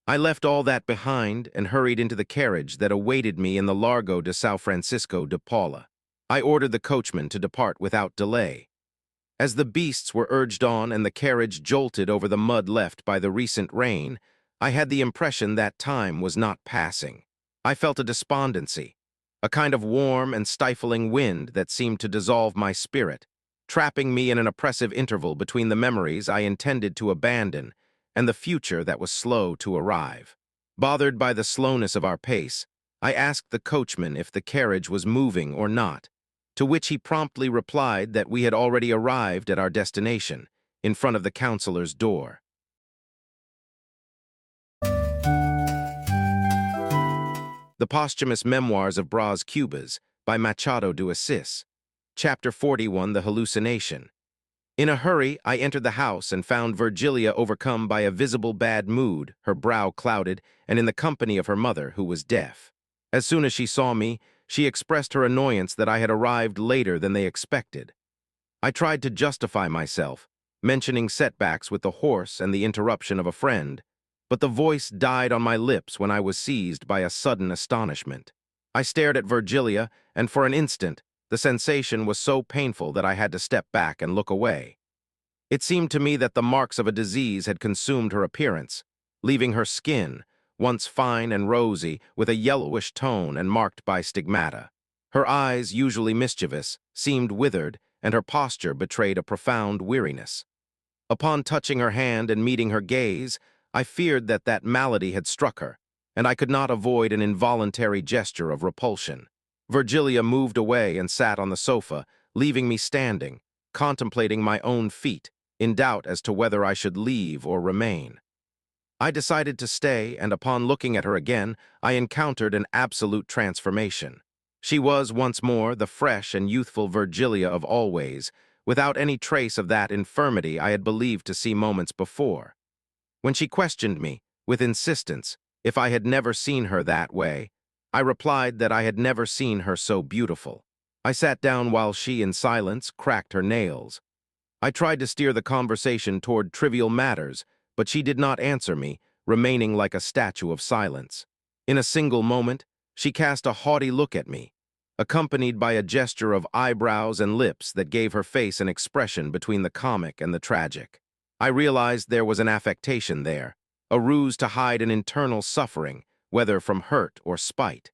I left all that behind and hurried into the carriage that awaited me in the Largo de São Francisco de Paula. I ordered the coachman to depart without delay. As the beasts were urged on and the carriage jolted over the mud left by the recent rain, I had the impression that time was not passing. I felt a despondency, a kind of warm and stifling wind that seemed to dissolve my spirit, trapping me in an oppressive interval between the memories I intended to abandon and the future that was slow to arrive. Bothered by the slowness of our pace, I asked the coachman if the carriage was moving or not, to which he promptly replied that we had already arrived at our destination, in front of the counselor's door. The Posthumous Memoirs of Brás Cubas by Machado de Assis. Chapter 41, The Hallucination. In a hurry, I entered the house and found Virgilia overcome by a visible bad mood, her brow clouded, and in the company of her mother, who was deaf. As soon as she saw me, she expressed her annoyance that I had arrived later than they expected. I tried to justify myself, mentioning setbacks with the horse and the interruption of a friend, but the voice died on my lips when I was seized by a sudden astonishment. I stared at Virgilia, and for an instant, the sensation was so painful that I had to step back and look away. It seemed to me that the marks of a disease had consumed her appearance, leaving her skin, once fine and rosy, with a yellowish tone and marked by stigmata. Her eyes, usually mischievous, seemed withered, and her posture betrayed a profound weariness. Upon touching her hand and meeting her gaze, I feared that that malady had struck her, and I could not avoid an involuntary gesture of repulsion. Virgilia moved away and sat on the sofa, leaving me standing, contemplating my own feat, in doubt as to whether I should leave or remain. I decided to stay, and upon looking at her again, I encountered an absolute transformation. She was once more the fresh and youthful Virgilia of always, without any trace of that infirmity I had believed to see moments before. When she questioned me, with insistence, if I had never seen her that way, I replied that I had never seen her so beautiful. I sat down while she, in silence, cracked her nails. I tried to steer the conversation toward trivial matters, but she did not answer me, remaining like a statue of silence. In a single moment, she cast a haughty look at me, accompanied by a gesture of eyebrows and lips that gave her face an expression between the comic and the tragic. I realized there was an affectation there, a ruse to hide an internal suffering, whether from hurt or spite.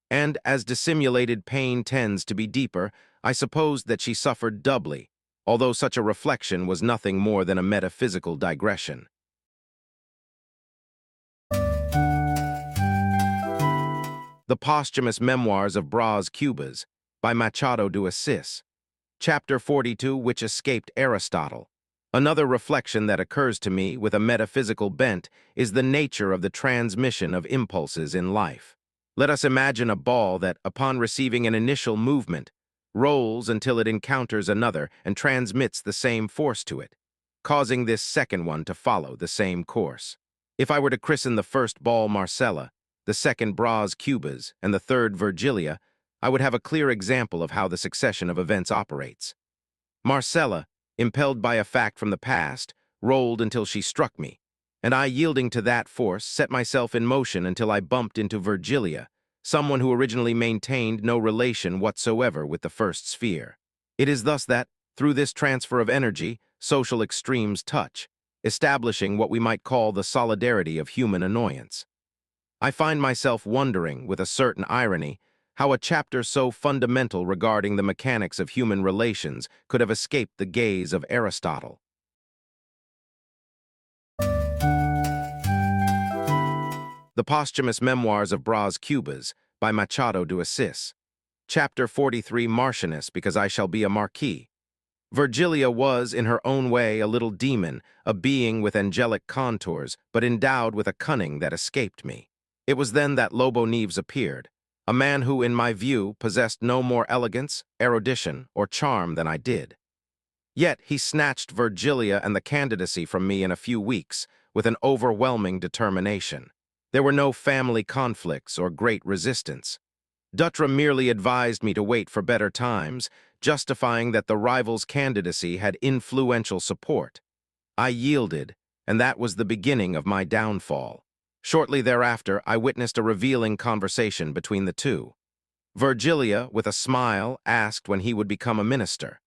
And as dissimulated pain tends to be deeper, I supposed that she suffered doubly, although such a reflection was nothing more than a metaphysical digression. The Posthumous Memoirs of Brás Cubas by Machado de Assis. Chapter 42, which escaped Aristotle. Another reflection that occurs to me with a metaphysical bent is the nature of the transmission of impulses in life. Let us imagine a ball that, upon receiving an initial movement, rolls until it encounters another and transmits the same force to it, causing this second one to follow the same course. If I were to christen the first ball Marcella, the second Brás Cubas, and the third Virgilia, I would have a clear example of how the succession of events operates. Marcella, impelled by a fact from the past, rolled until she struck me, and I, yielding to that force, set myself in motion until I bumped into Virgilia, someone who originally maintained no relation whatsoever with the first sphere. It is thus that, through this transfer of energy, social extremes touch, establishing what we might call the solidarity of human annoyance. I find myself wondering, with a certain irony, how a chapter so fundamental regarding the mechanics of human relations could have escaped the gaze of Aristotle. The Posthumous Memoirs of Brás Cubas, by Machado de Assis. Chapter 43, Marchioness, because I shall be a marquis. Virgilia was, in her own way, a little demon, a being with angelic contours, but endowed with a cunning that escaped me. It was then that Lobo Neves appeared, a man who, in my view, possessed no more elegance, erudition, or charm than I did. Yet he snatched Virgilia and the candidacy from me in a few weeks, with an overwhelming determination. There were no family conflicts or great resistance. Dutra merely advised me to wait for better times, justifying that the rival's candidacy had influential support. I yielded, and that was the beginning of my downfall. Shortly thereafter, I witnessed a revealing conversation between the two. Virgilia, with a smile, asked when he would become a minister.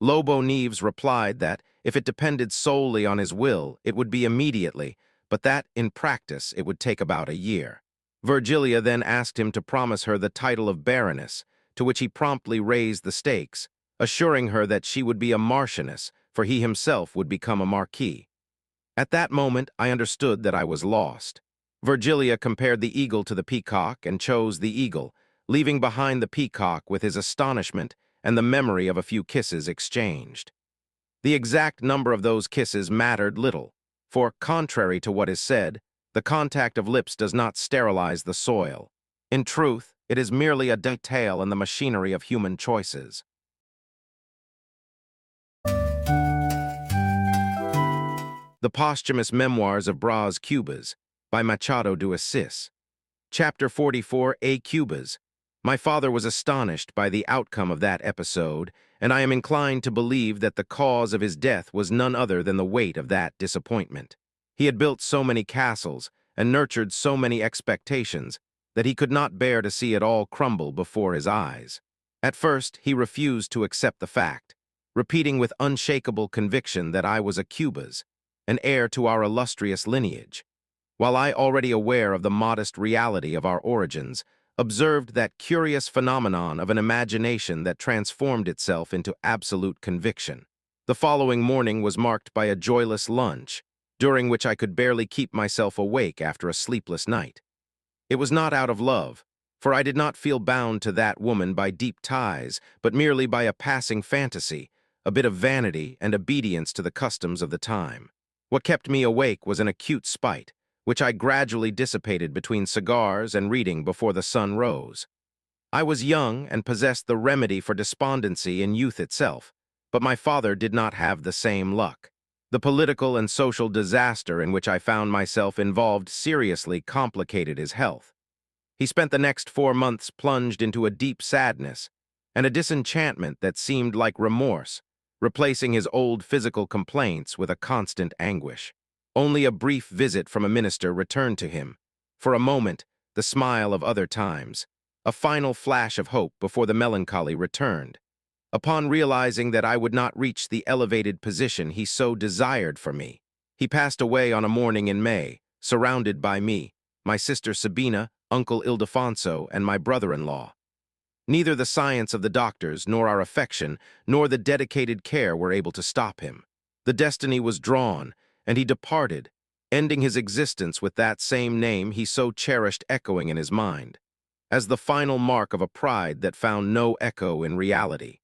Lobo Neves replied that, if it depended solely on his will, it would be immediately, but that, in practice, it would take about a year. Virgilia then asked him to promise her the title of Baroness, to which he promptly raised the stakes, assuring her that she would be a Marchioness, for he himself would become a Marquis. At that moment, I understood that I was lost. Virgilia compared the eagle to the peacock and chose the eagle, leaving behind the peacock with his astonishment and the memory of a few kisses exchanged. The exact number of those kisses mattered little, for, contrary to what is said, the contact of lips does not sterilize the soil. In truth, it is merely a detail in the machinery of human choices. The Posthumous Memoirs of Brás Cubas, by Machado de Assis. Chapter 44, A Cubas. My father was astonished by the outcome of that episode, and I am inclined to believe that the cause of his death was none other than the weight of that disappointment. He had built so many castles and nurtured so many expectations that he could not bear to see it all crumble before his eyes. At first, he refused to accept the fact, repeating with unshakable conviction that I was a Cubas, an heir to our illustrious lineage, while I, already aware of the modest reality of our origins, observed that curious phenomenon of an imagination that transformed itself into absolute conviction. The following morning was marked by a joyless lunch, during which I could barely keep myself awake after a sleepless night. It was not out of love, for I did not feel bound to that woman by deep ties, but merely by a passing fantasy, a bit of vanity and obedience to the customs of the time. What kept me awake was an acute spite, which I gradually dissipated between cigars and reading before the sun rose. I was young and possessed the remedy for despondency in youth itself, but my father did not have the same luck. The political and social disaster in which I found myself involved seriously complicated his health. He spent the next 4 months plunged into a deep sadness and a disenchantment that seemed like remorse, replacing his old physical complaints with a constant anguish. Only a brief visit from a minister returned to him. For a moment, the smile of other times, a final flash of hope before the melancholy returned. Upon realizing that I would not reach the elevated position he so desired for me, he passed away on a morning in May, surrounded by me, my sister Sabina, Uncle Ildefonso, and my brother-in-law. Neither the science of the doctors, nor our affection, nor the dedicated care were able to stop him. The destiny was drawn, and he departed, ending his existence with that same name he so cherished echoing in his mind, as the final mark of a pride that found no echo in reality.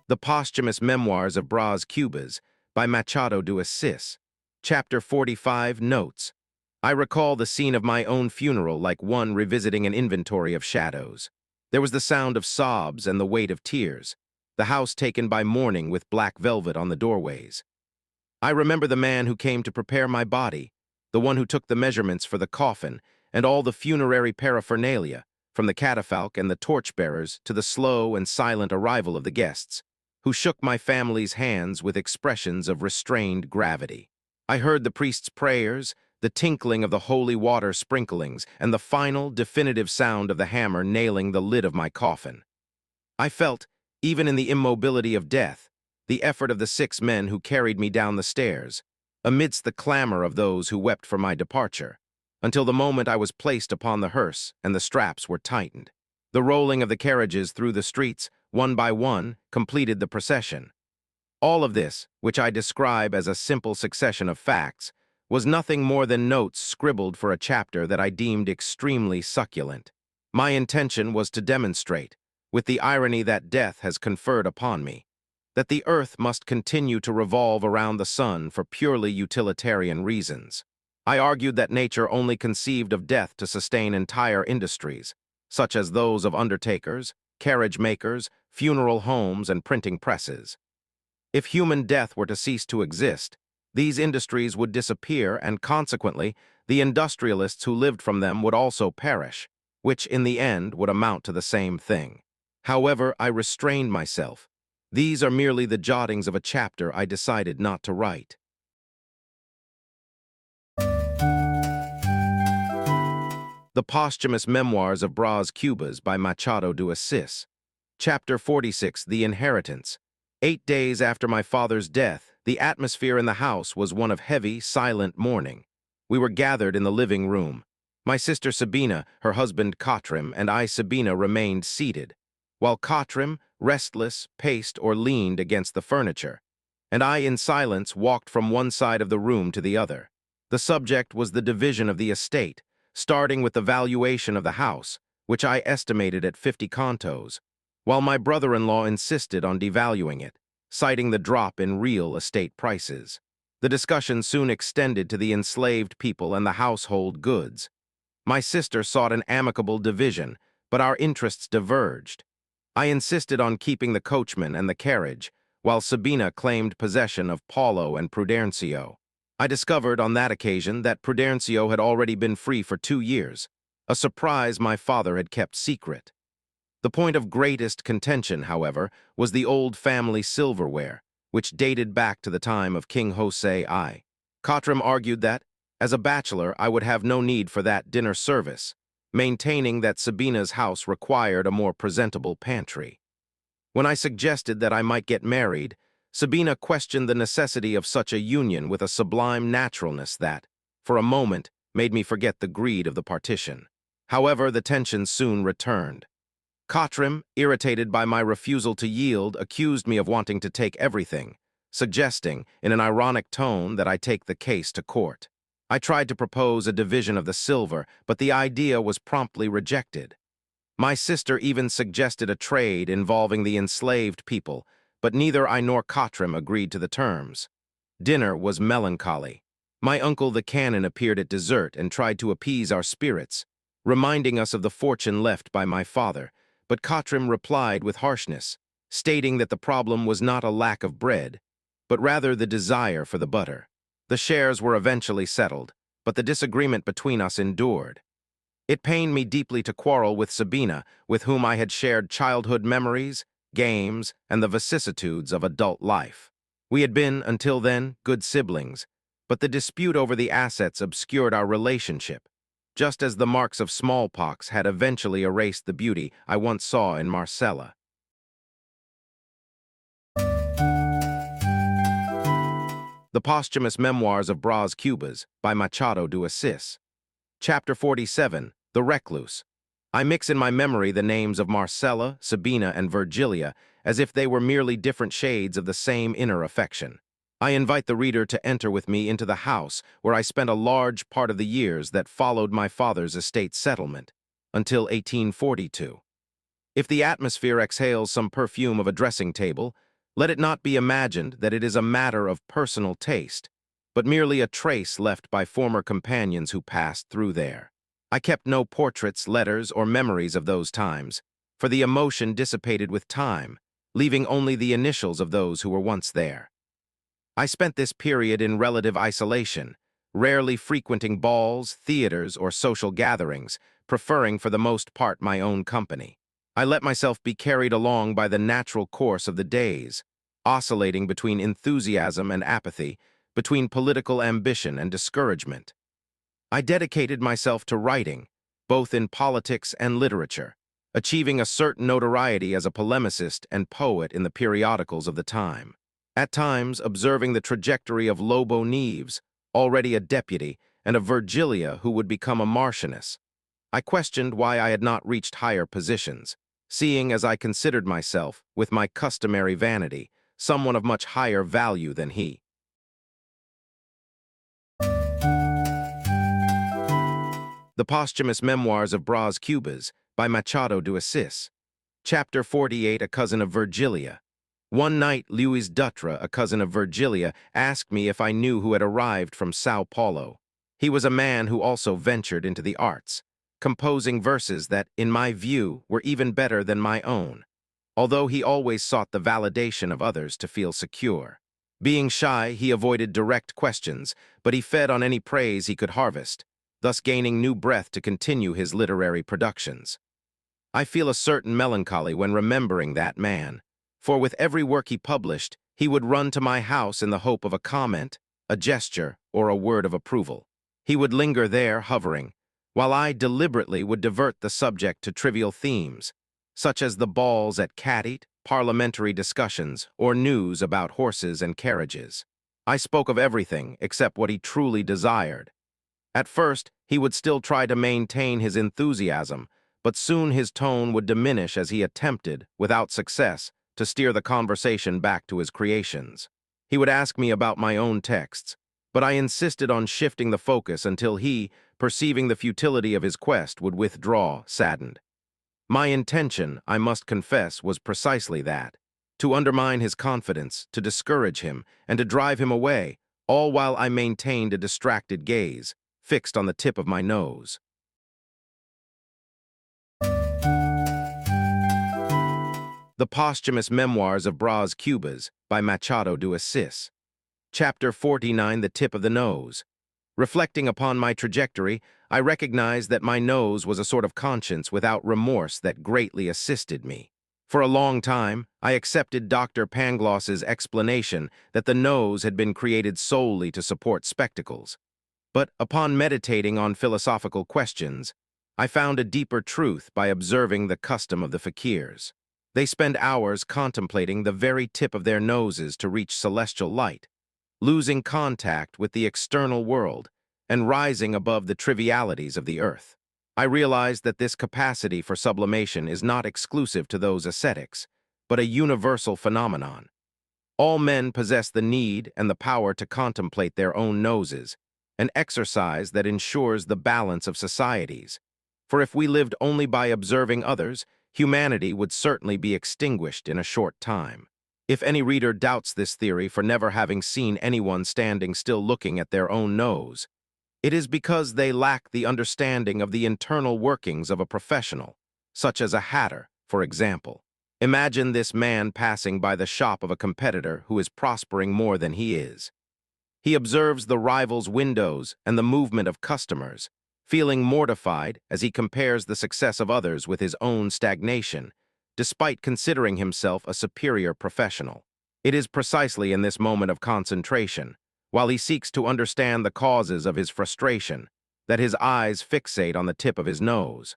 The Posthumous Memoirs of Brás Cubas by Machado de Assis. Chapter 45 Notes. I recall the scene of my own funeral like one revisiting an inventory of shadows. There was the sound of sobs and the weight of tears, the house taken by mourning with black velvet on the doorways. I remember the man who came to prepare my body, the one who took the measurements for the coffin, and all the funerary paraphernalia, from the catafalque and the torchbearers to the slow and silent arrival of the guests, who shook my family's hands with expressions of restrained gravity. I heard the priest's prayers, the tinkling of the holy water sprinklings, and the final, definitive sound of the hammer nailing the lid of my coffin. I felt, even in the immobility of death, the effort of the 6 men who carried me down the stairs, amidst the clamor of those who wept for my departure, until the moment I was placed upon the hearse and the straps were tightened. The rolling of the carriages through the streets, one by one, completed the procession. All of this, which I describe as a simple succession of facts, was nothing more than notes scribbled for a chapter that I deemed extremely succulent. My intention was to demonstrate, with the irony that death has conferred upon me, that the earth must continue to revolve around the sun for purely utilitarian reasons. I argued that nature only conceived of death to sustain entire industries, such as those of undertakers, carriage makers, funeral homes, and printing presses. If human death were to cease to exist, these industries would disappear, and consequently, the industrialists who lived from them would also perish, which in the end would amount to the same thing. However, I restrained myself. These are merely the jottings of a chapter I decided not to write. The Posthumous Memoirs of Brás Cubas by Machado de Assis. Chapter 46 The Inheritance. 8 days after my father's death, the atmosphere in the house was one of heavy, silent mourning. We were gathered in the living room. My sister Sabina, her husband Katrim, and I, Sabina, remained seated, while Katrim, restless, paced or leaned against the furniture, and I, in silence, walked from one side of the room to the other. The subject was the division of the estate, starting with the valuation of the house, which I estimated at 50 contos, while my brother-in-law insisted on devaluing it, citing the drop in real estate prices. The discussion soon extended to the enslaved people and the household goods. My sister sought an amicable division, but our interests diverged. I insisted on keeping the coachman and the carriage, while Sabina claimed possession of Paulo and Prudencio. I discovered on that occasion that Prudencio had already been free for 2 years, a surprise my father had kept secret. The point of greatest contention, however, was the old family silverware, which dated back to the time of King Jose I. Katrim argued that, as a bachelor, I would have no need for that dinner service, maintaining that Sabina's house required a more presentable pantry. When I suggested that I might get married, Sabina questioned the necessity of such a union with a sublime naturalness that, for a moment, made me forget the greed of the partition. However, the tension soon returned. Katrim, irritated by my refusal to yield, accused me of wanting to take everything, suggesting, in an ironic tone, that I take the case to court. I tried to propose a division of the silver, but the idea was promptly rejected. My sister even suggested a trade involving the enslaved people, but neither I nor Katrim agreed to the terms. Dinner was melancholy. My uncle the canon appeared at dessert and tried to appease our spirits, reminding us of the fortune left by my father, but Katrim replied with harshness, stating that the problem was not a lack of bread, but rather the desire for the butter. The shares were eventually settled, but the disagreement between us endured. It pained me deeply to quarrel with Sabina, with whom I had shared childhood memories, games, and the vicissitudes of adult life. We had been, until then, good siblings, but the dispute over the assets obscured our relationship, just as the marks of smallpox had eventually erased the beauty I once saw in Marcella. The Posthumous Memoirs of Brás Cubas by Machado de Assis. Chapter 47 The Recluse. I mix in my memory the names of Marcella, Sabina, and Virgilia as if they were merely different shades of the same inner affection. I invite the reader to enter with me into the house where I spent a large part of the years that followed my father's estate settlement, until 1842. If the atmosphere exhales some perfume of a dressing table, Let it not be imagined that it is a matter of personal taste, but merely a trace left by former companions who passed through there. I kept no portraits, letters, or memories of those times, for the emotion dissipated with time, leaving only the initials of those who were once there. I spent this period in relative isolation, rarely frequenting balls, theaters, or social gatherings, preferring for the most part my own company. I let myself be carried along by the natural course of the days, oscillating between enthusiasm and apathy, between political ambition and discouragement. I dedicated myself to writing, both in politics and literature, achieving a certain notoriety as a polemicist and poet in the periodicals of the time. At times, observing the trajectory of Lobo Neves, already a deputy, and of Virgilia, who would become a marchioness, I questioned why I had not reached higher positions, seeing as I considered myself, with my customary vanity, someone of much higher value than he. The Posthumous Memoirs of Brás Cubas by Machado de Assis. Chapter 48, A Cousin of Virgilia. One night, Luis Dutra, a cousin of Virgilia, asked me if I knew who had arrived from Sao Paulo. He was a man who also ventured into the arts, composing verses that, in my view, were even better than my own, although he always sought the validation of others to feel secure. Being shy, he avoided direct questions, but he fed on any praise he could harvest, thus gaining new breath to continue his literary productions. I feel a certain melancholy when remembering that man, for with every work he published, he would run to my house in the hope of a comment, a gesture, or a word of approval. He would linger there, hovering, while I deliberately would divert the subject to trivial themes, such as the balls at Catete, parliamentary discussions, or news about horses and carriages. I spoke of everything except what he truly desired. At first, he would still try to maintain his enthusiasm, but soon his tone would diminish as he attempted, without success, to steer the conversation back to his creations. He would ask me about my own texts, but I insisted on shifting the focus until he, perceiving the futility of his quest, would withdraw, saddened. My intention, I must confess, was precisely that: to undermine his confidence, to discourage him, and to drive him away, all while I maintained a distracted gaze, fixed on the tip of my nose. The Posthumous Memoirs of Brás Cubas by Machado de Assis. Chapter 49, The Tip of the Nose. Reflecting upon my trajectory, I recognized that my nose was a sort of conscience without remorse that greatly assisted me. For a long time, I accepted Dr. Pangloss's explanation that the nose had been created solely to support spectacles. But upon meditating on philosophical questions, I found a deeper truth by observing the custom of the fakirs. They spend hours contemplating the very tip of their noses to reach celestial light, losing contact with the external world and rising above the trivialities of the earth. I realized that this capacity for sublimation is not exclusive to those ascetics, but a universal phenomenon. All men possess the need and the power to contemplate their own noses, an exercise that ensures the balance of societies. For if we lived only by observing others, humanity would certainly be extinguished in a short time. If any reader doubts this theory for never having seen anyone standing still looking at their own nose, it is because they lack the understanding of the internal workings of a professional, such as a hatter, for example. Imagine this man passing by the shop of a competitor who is prospering more than he is. He observes the rival's windows and the movement of customers, feeling mortified as he compares the success of others with his own stagnation, despite considering himself a superior professional. It is precisely in this moment of concentration, while he seeks to understand the causes of his frustration, that his eyes fixate on the tip of his nose.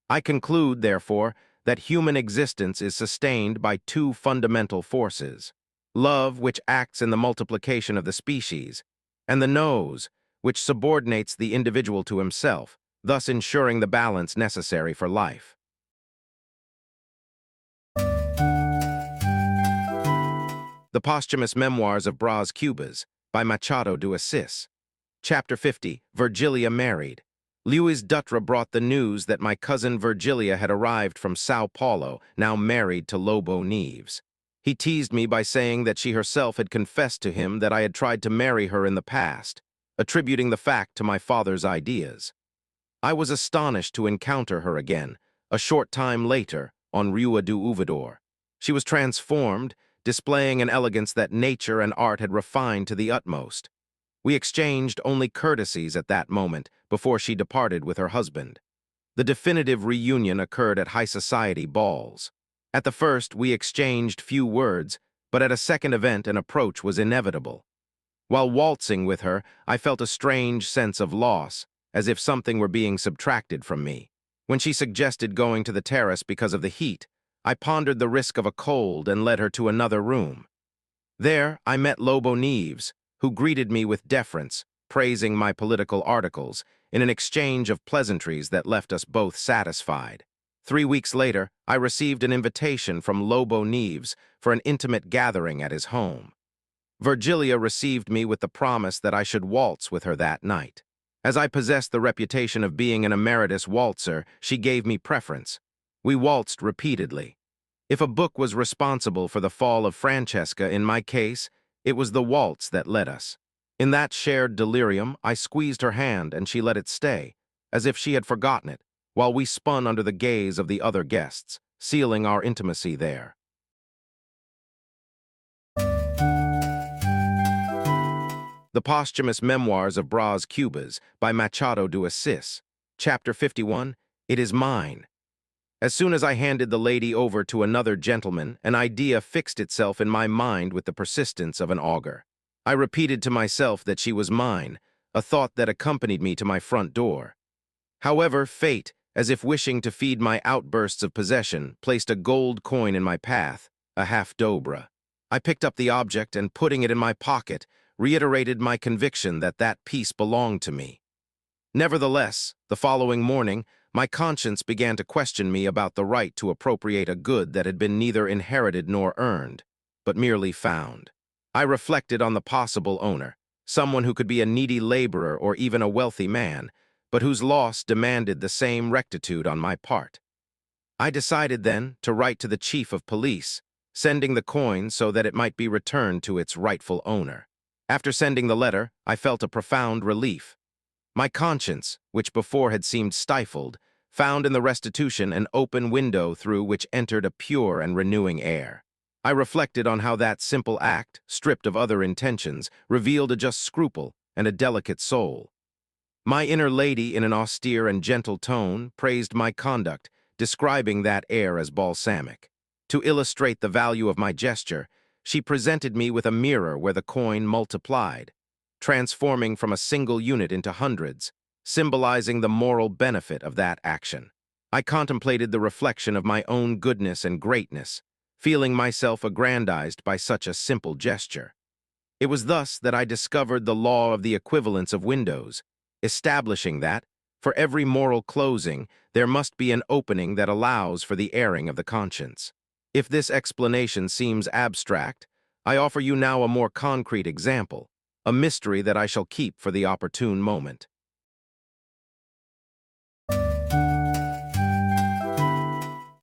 I conclude, therefore, that human existence is sustained by two fundamental forces: love, which acts in the multiplication of the species, and the nose, which subordinates the individual to himself, thus ensuring the balance necessary for life. The Posthumous Memoirs of Brás Cubas by Machado de Assis. Chapter 50, Virgilia Married. Luis Dutra brought the news that my cousin Virgilia had arrived from Sao Paulo, now married to Lobo Neves. He teased me by saying that she herself had confessed to him that I had tried to marry her in the past, attributing the fact to my father's ideas. I was astonished to encounter her again, a short time later, on Rua do Ouvidor. She was transformed, displaying an elegance that nature and art had refined to the utmost. We exchanged only courtesies at that moment before she departed with her husband. The definitive reunion occurred at high society balls. At the first, we exchanged few words, but at a second event, an approach was inevitable. While waltzing with her, I felt a strange sense of loss, as if something were being subtracted from me. When she suggested going to the terrace because of the heat, I pondered the risk of a cold and led her to another room. There, I met Lobo Neves, who greeted me with deference, praising my political articles, in an exchange of pleasantries that left us both satisfied. 3 weeks later, I received an invitation from Lobo Neves for an intimate gathering at his home. Virgilia received me with the promise that I should waltz with her that night. As I possessed the reputation of being an emeritus waltzer, she gave me preference. We waltzed repeatedly. If a book was responsible for the fall of Francesca in my case, it was the waltz that led us. In that shared delirium, I squeezed her hand and she let it stay, as if she had forgotten it, while we spun under the gaze of the other guests, sealing our intimacy there. The Posthumous Memoirs of Brás Cubas by Machado de Assis. Chapter 51, It is Mine. As soon as I handed the lady over to another gentleman, an idea fixed itself in my mind with the persistence of an augur. I repeated to myself that she was mine, a thought that accompanied me to my front door. However, fate, as if wishing to feed my outbursts of possession, placed a gold coin in my path, a half-dobra. I picked up the object and, putting it in my pocket, reiterated my conviction that that piece belonged to me. Nevertheless, the following morning, my conscience began to question me about the right to appropriate a good that had been neither inherited nor earned, but merely found. I reflected on the possible owner, someone who could be a needy laborer or even a wealthy man, but whose loss demanded the same rectitude on my part. I decided then to write to the chief of police, sending the coin so that it might be returned to its rightful owner. After sending the letter, I felt a profound relief. My conscience, which before had seemed stifled, found in the restitution an open window through which entered a pure and renewing air. I reflected on how that simple act, stripped of other intentions, revealed a just scruple and a delicate soul. My inner lady, in an austere and gentle tone, praised my conduct, describing that air as balsamic. To illustrate the value of my gesture, she presented me with a mirror where the coin multiplied, transforming from a single unit into hundreds, symbolizing the moral benefit of that action. I contemplated the reflection of my own goodness and greatness, feeling myself aggrandized by such a simple gesture. It was thus that I discovered the law of the equivalence of windows, establishing that, for every moral closing, there must be an opening that allows for the airing of the conscience. If this explanation seems abstract, I offer you now a more concrete example, a mystery that I shall keep for the opportune moment.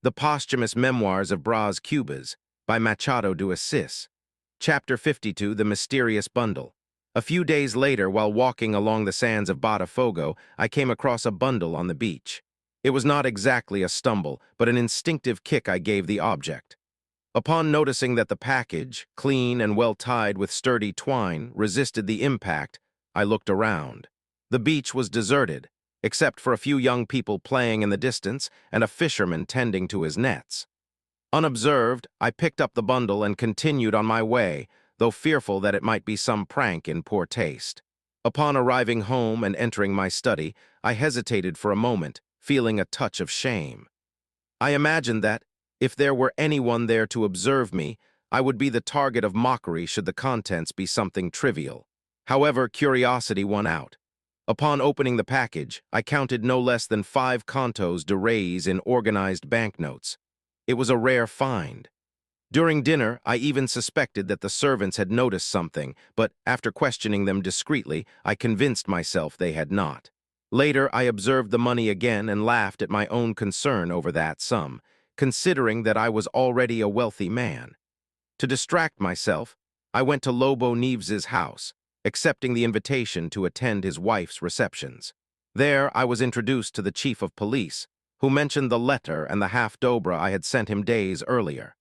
The Posthumous Memoirs of Brás Cubas by Machado de Assis. Chapter 52, The Mysterious Bundle. A few days later, while walking along the sands of Botafogo, I came across a bundle on the beach. It was not exactly a stumble, but an instinctive kick I gave the object. Upon noticing that the package, clean and well tied with sturdy twine, resisted the impact, I looked around. The beach was deserted, except for a few young people playing in the distance and a fisherman tending to his nets. Unobserved, I picked up the bundle and continued on my way, though fearful that it might be some prank in poor taste. Upon arriving home and entering my study, I hesitated for a moment, feeling a touch of shame. I imagined that, if there were anyone there to observe me, I would be the target of mockery should the contents be something trivial. However, curiosity won out. Upon opening the package, I counted no less than 5 contos de reis in organized banknotes. It was a rare find. During dinner, I even suspected that the servants had noticed something, but after questioning them discreetly, I convinced myself they had not. Later, I observed the money again and laughed at my own concern over that sum, considering that I was already a wealthy man. To distract myself, I went to Lobo Neves's house, accepting the invitation to attend his wife's receptions. There, I was introduced to the chief of police, who mentioned the letter and the half-dobra I had sent him days earlier.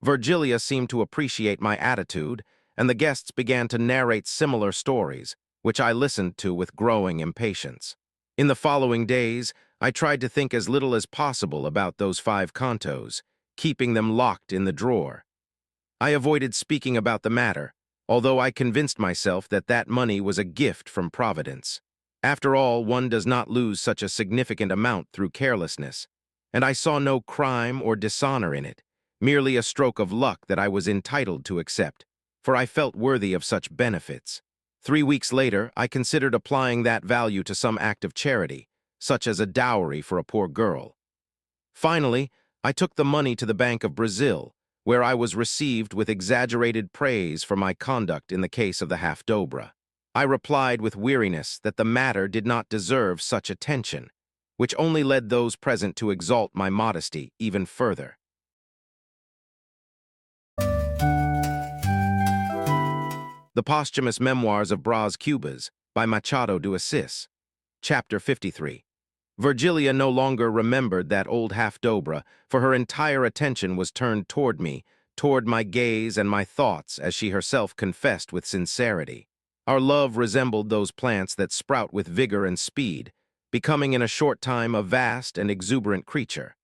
Virgilia seemed to appreciate my attitude, and the guests began to narrate similar stories, which I listened to with growing impatience. In the following days, I tried to think as little as possible about those 5 cantos, keeping them locked in the drawer. I avoided speaking about the matter, although I convinced myself that that money was a gift from Providence. After all, one does not lose such a significant amount through carelessness, and I saw no crime or dishonor in it, merely a stroke of luck that I was entitled to accept, for I felt worthy of such benefits. 3 weeks later, I considered applying that value to some act of charity, such as a dowry for a poor girl. Finally, I took the money to the Bank of Brazil, where I was received with exaggerated praise for my conduct in the case of the half-dobra. I replied with weariness that the matter did not deserve such attention, which only led those present to exalt my modesty even further. The Posthumous Memoirs of Brás Cubas by Machado de Assis. Chapter 53. Virgilia no longer remembered that old half-dobra, for her entire attention was turned toward me, toward my gaze and my thoughts, as she herself confessed with sincerity. Our love resembled those plants that sprout with vigor and speed, becoming in a short time a vast and exuberant creature.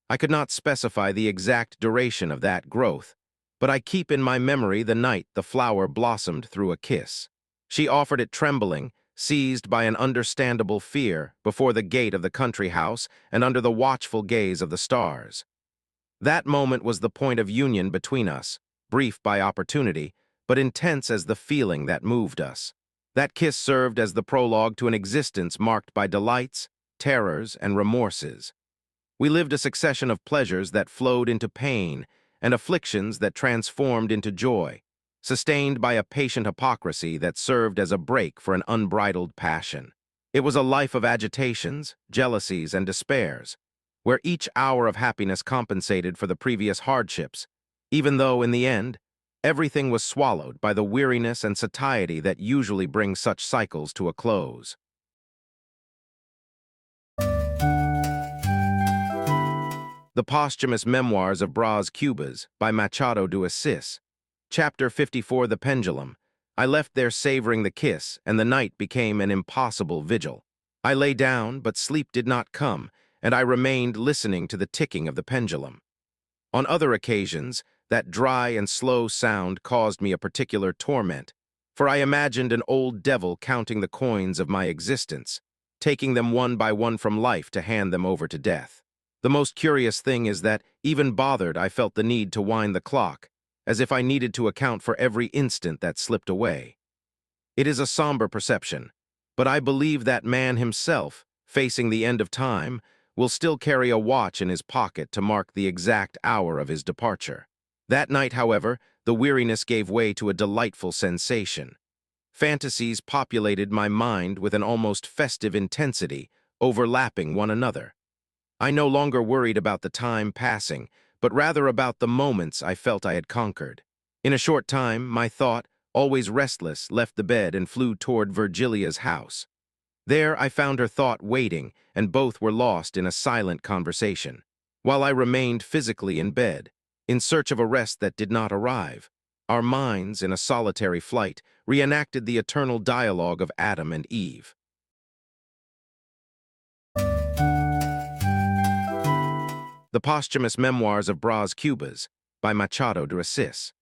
I could not specify the exact duration of that growth, but I keep in my memory the night the flower blossomed through a kiss. She offered it trembling, seized by an understandable fear, before the gate of the country house and under the watchful gaze of the stars. That moment was the point of union between us, brief by opportunity, but intense as the feeling that moved us. That kiss served as the prologue to an existence marked by delights, terrors, and remorses. We lived a succession of pleasures that flowed into pain and afflictions that transformed into joy, sustained by a patient hypocrisy that served as a brake for an unbridled passion. It was a life of agitations, jealousies, and despairs, where each hour of happiness compensated for the previous hardships, even though, in the end, everything was swallowed by the weariness and satiety that usually bring such cycles to a close. The Posthumous Memoirs of Brás Cubas by Machado de Assis. Chapter 54. The Pendulum. I left there savoring the kiss, and the night became an impossible vigil. I lay down, but sleep did not come, and I remained listening to the ticking of the pendulum. On other occasions, that dry and slow sound caused me a particular torment, for I imagined an old devil counting the coins of my existence, taking them one by one from life to hand them over to death. The most curious thing is that, even bothered, I felt the need to wind the clock, as if I needed to account for every instant that slipped away. It is a somber perception, but I believe that man himself, facing the end of time, will still carry a watch in his pocket to mark the exact hour of his departure. That night, however, the weariness gave way to a delightful sensation. Fantasies populated my mind with an almost festive intensity, overlapping one another. I no longer worried about the time passing, but rather about the moments I felt I had conquered. In a short time, my thought, always restless, left the bed and flew toward Virgilia's house. There I found her thought waiting, and both were lost in a silent conversation, while I remained physically in bed, in search of a rest that did not arrive. Our minds, in a solitary flight, reenacted the eternal dialogue of Adam and Eve. The Posthumous Memoirs of Brás Cubas by Machado de Assis.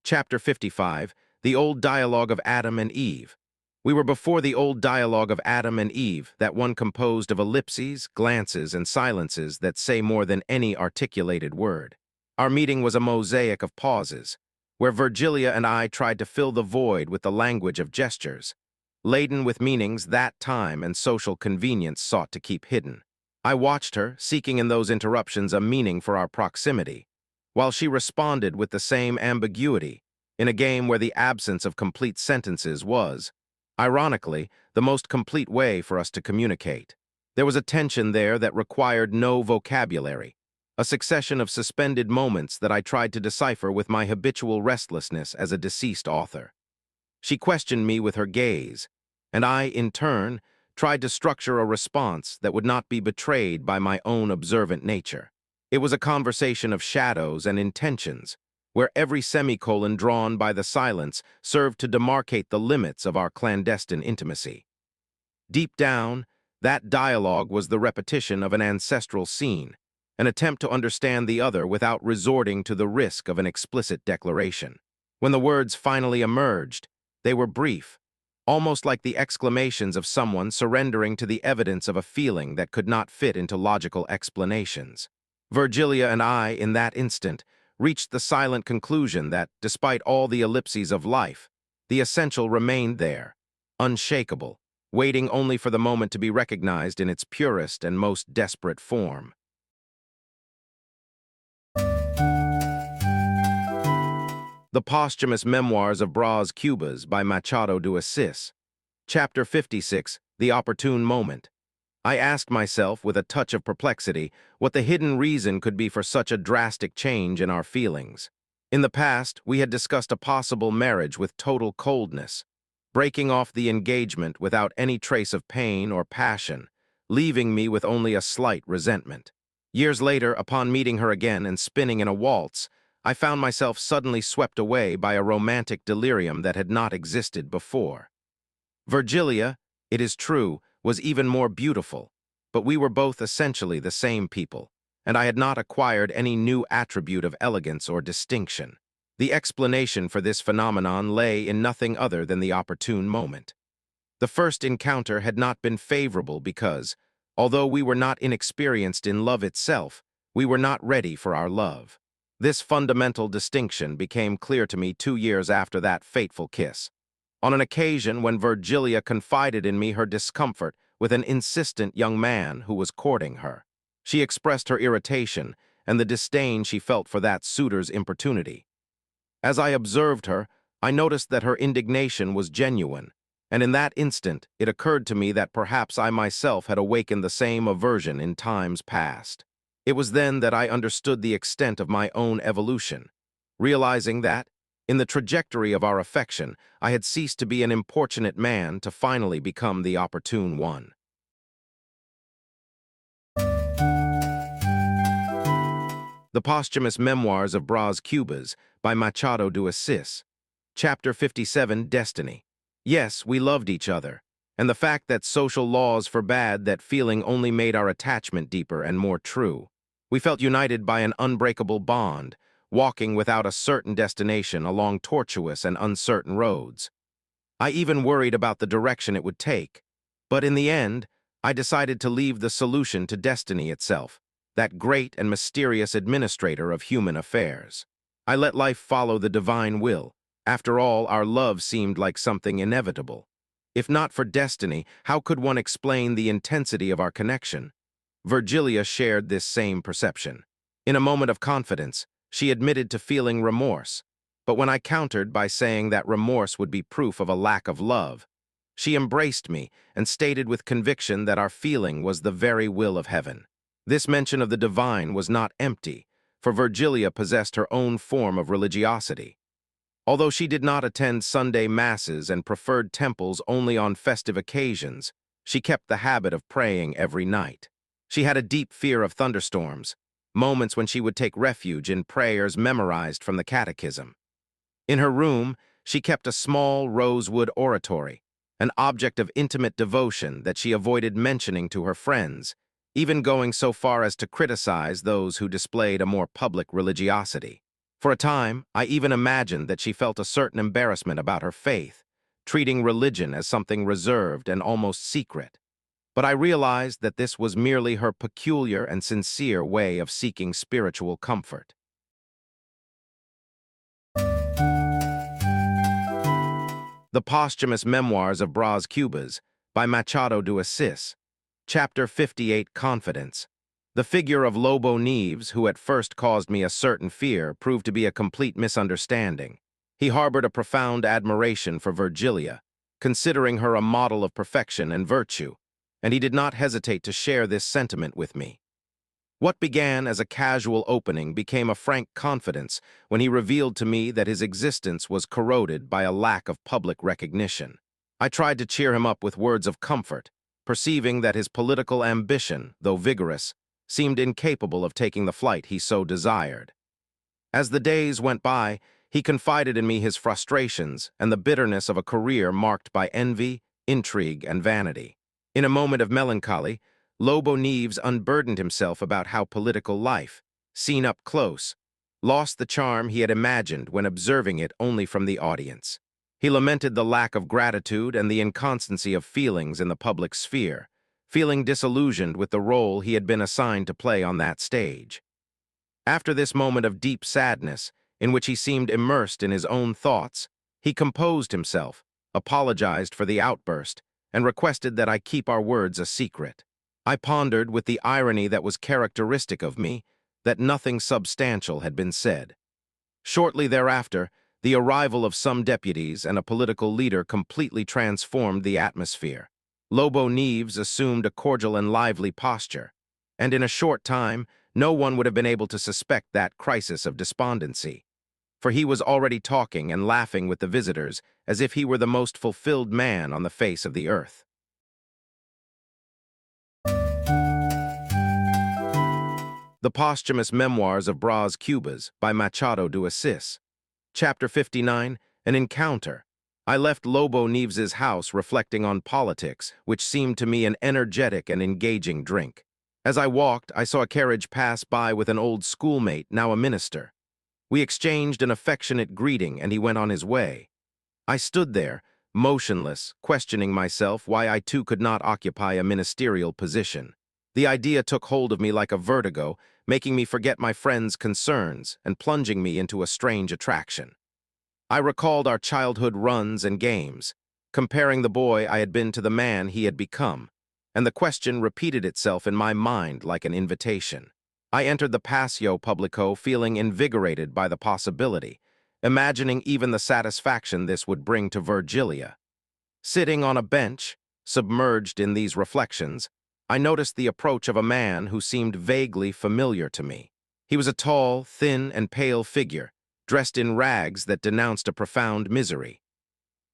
Chapter 55. The Old Dialogue of Adam and Eve. We were before the old dialogue of Adam and Eve, that one composed of ellipses, glances, and silences that say more than any articulated word. Our meeting was a mosaic of pauses, where Virgilia and I tried to fill the void with the language of gestures, laden with meanings that time and social convenience sought to keep hidden. I watched her, seeking in those interruptions a meaning for our proximity, while she responded with the same ambiguity, in a game where the absence of complete sentences was, ironically, the most complete way for us to communicate. There was a tension there that required no vocabulary, a succession of suspended moments that I tried to decipher with my habitual restlessness as a deceased author. She questioned me with her gaze, and I, in turn, tried to structure a response that would not be betrayed by my own observant nature. It was a conversation of shadows and intentions, where every semicolon drawn by the silence served to demarcate the limits of our clandestine intimacy. Deep down, that dialogue was the repetition of an ancestral scene, an attempt to understand the other without resorting to the risk of an explicit declaration. When the words finally emerged, they were brief, almost like the exclamations of someone surrendering to the evidence of a feeling that could not fit into logical explanations. Virgilia and I, in that instant, reached the silent conclusion that, despite all the ellipses of life, the essential remained there, unshakable, waiting only for the moment to be recognized in its purest and most desperate form. The Posthumous Memoirs of Brás Cubas by Machado de Assis. Chapter 56, The Opportune Moment. I asked myself, with a touch of perplexity, what the hidden reason could be for such a drastic change in our feelings. In the past, we had discussed a possible marriage with total coldness, breaking off the engagement without any trace of pain or passion, leaving me with only a slight resentment. Years later, upon meeting her again and spinning in a waltz, I found myself suddenly swept away by a romantic delirium that had not existed before. Virgilia, it is true, was even more beautiful, but we were both essentially the same people, and I had not acquired any new attribute of elegance or distinction. The explanation for this phenomenon lay in nothing other than the opportune moment. The first encounter had not been favorable because, although we were not inexperienced in love itself, we were not ready for our love. This fundamental distinction became clear to me 2 years after that fateful kiss. On an occasion when Virgilia confided in me her discomfort with an insistent young man who was courting her. She expressed her irritation and the disdain she felt for that suitor's importunity. As I observed her, I noticed that her indignation was genuine, and in that instant it occurred to me that perhaps I myself had awakened the same aversion in times past. It was then that I understood the extent of my own evolution, realizing that, in the trajectory of our affection, I had ceased to be an importunate man to finally become the opportune one. The Posthumous Memoirs of Brás Cubas by Machado de Assis. Chapter 57, Destiny. Yes, we loved each other, and the fact that social laws forbade that feeling only made our attachment deeper and more true. We felt united by an unbreakable bond, walking without a certain destination along tortuous and uncertain roads. I even worried about the direction it would take, but in the end, I decided to leave the solution to destiny itself, that great and mysterious administrator of human affairs. I let life follow the divine will. After all, our love seemed like something inevitable. If not for destiny, how could one explain the intensity of our connection? Virgilia shared this same perception. In a moment of confidence, she admitted to feeling remorse, but when I countered by saying that remorse would be proof of a lack of love, she embraced me and stated with conviction that our feeling was the very will of heaven. This mention of the divine was not empty, for Virgilia possessed her own form of religiosity. Although she did not attend Sunday masses and preferred temples only on festive occasions, she kept the habit of praying every night. She had a deep fear of thunderstorms, moments when she would take refuge in prayers memorized from the catechism. In her room, she kept a small rosewood oratory, an object of intimate devotion that she avoided mentioning to her friends, even going so far as to criticize those who displayed a more public religiosity. For a time, I even imagined that she felt a certain embarrassment about her faith, treating religion as something reserved and almost secret. But I realized that this was merely her peculiar and sincere way of seeking spiritual comfort. The Posthumous Memoirs of Brás Cubas by Machado de Assis. Chapter 58, Confidence. The figure of Lobo Neves, who at first caused me a certain fear, proved to be a complete misunderstanding. He harbored a profound admiration for Virgilia, considering her a model of perfection and virtue, and he did not hesitate to share this sentiment with me. What began as a casual opening became a frank confidence when he revealed to me that his existence was corroded by a lack of public recognition. I tried to cheer him up with words of comfort, perceiving that his political ambition, though vigorous, seemed incapable of taking the flight he so desired. As the days went by, he confided in me his frustrations and the bitterness of a career marked by envy, intrigue, and vanity. In a moment of melancholy, Lobo Neves unburdened himself about how political life, seen up close, lost the charm he had imagined when observing it only from the audience. He lamented the lack of gratitude and the inconstancy of feelings in the public sphere, feeling disillusioned with the role he had been assigned to play on that stage. After this moment of deep sadness, in which he seemed immersed in his own thoughts, he composed himself, apologized for the outburst, and requested that I keep our words a secret. I pondered with the irony that was characteristic of me that nothing substantial had been said. Shortly thereafter, the arrival of some deputies and a political leader completely transformed the atmosphere. Lobo Neves assumed a cordial and lively posture, and in a short time, no one would have been able to suspect that crisis of despondency, for he was already talking and laughing with the visitors as if he were the most fulfilled man on the face of the earth. The Posthumous Memoirs of Brás Cubas by Machado de Assis. Chapter 59, An Encounter. I left Lobo Neves's house reflecting on politics, which seemed to me an energetic and engaging drink. As I walked, I saw a carriage pass by with an old schoolmate, now a minister. We exchanged an affectionate greeting, and he went on his way. I stood there, motionless, questioning myself why I too could not occupy a ministerial position. The idea took hold of me like a vertigo, making me forget my friend's concerns and plunging me into a strange attraction. I recalled our childhood runs and games, comparing the boy I had been to the man he had become, and the question repeated itself in my mind like an invitation. I entered the Paseo Publico feeling invigorated by the possibility, imagining even the satisfaction this would bring to Virgilia. Sitting on a bench, submerged in these reflections, I noticed the approach of a man who seemed vaguely familiar to me. He was a tall, thin, and pale figure, dressed in rags that denounced a profound misery.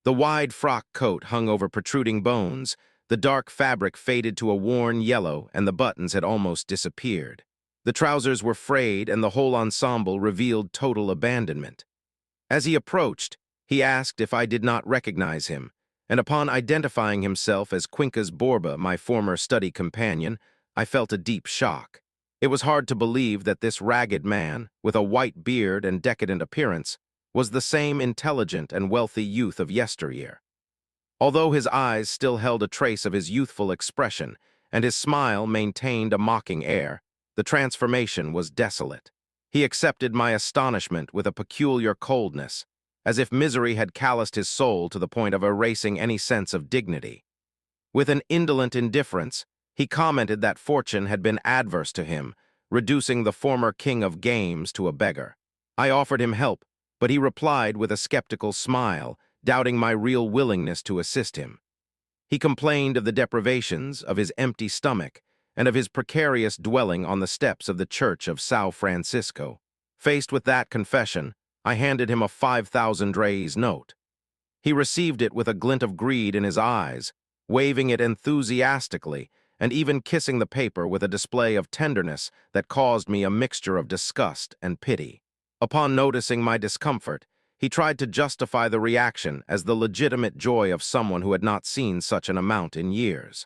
The wide frock coat hung over protruding bones, the dark fabric faded to a worn yellow, and the buttons had almost disappeared. The trousers were frayed, and the whole ensemble revealed total abandonment. As he approached, he asked if I did not recognize him, and upon identifying himself as Quincas Borba, my former study companion, I felt a deep shock. It was hard to believe that this ragged man, with a white beard and decadent appearance, was the same intelligent and wealthy youth of yesteryear. Although his eyes still held a trace of his youthful expression, and his smile maintained a mocking air, the transformation was desolate. He accepted my astonishment with a peculiar coldness, as if misery had calloused his soul to the point of erasing any sense of dignity. With an indolent indifference, he commented that fortune had been adverse to him, reducing the former king of games to a beggar. I offered him help, but he replied with a skeptical smile, doubting my real willingness to assist him. He complained of the deprivations, of his empty stomach, and of his precarious dwelling on the steps of the Church of São Francisco. Faced with that confession, I handed him a 5,000 reis note. He received it with a glint of greed in his eyes, waving it enthusiastically, and even kissing the paper with a display of tenderness that caused me a mixture of disgust and pity. Upon noticing my discomfort, he tried to justify the reaction as the legitimate joy of someone who had not seen such an amount in years.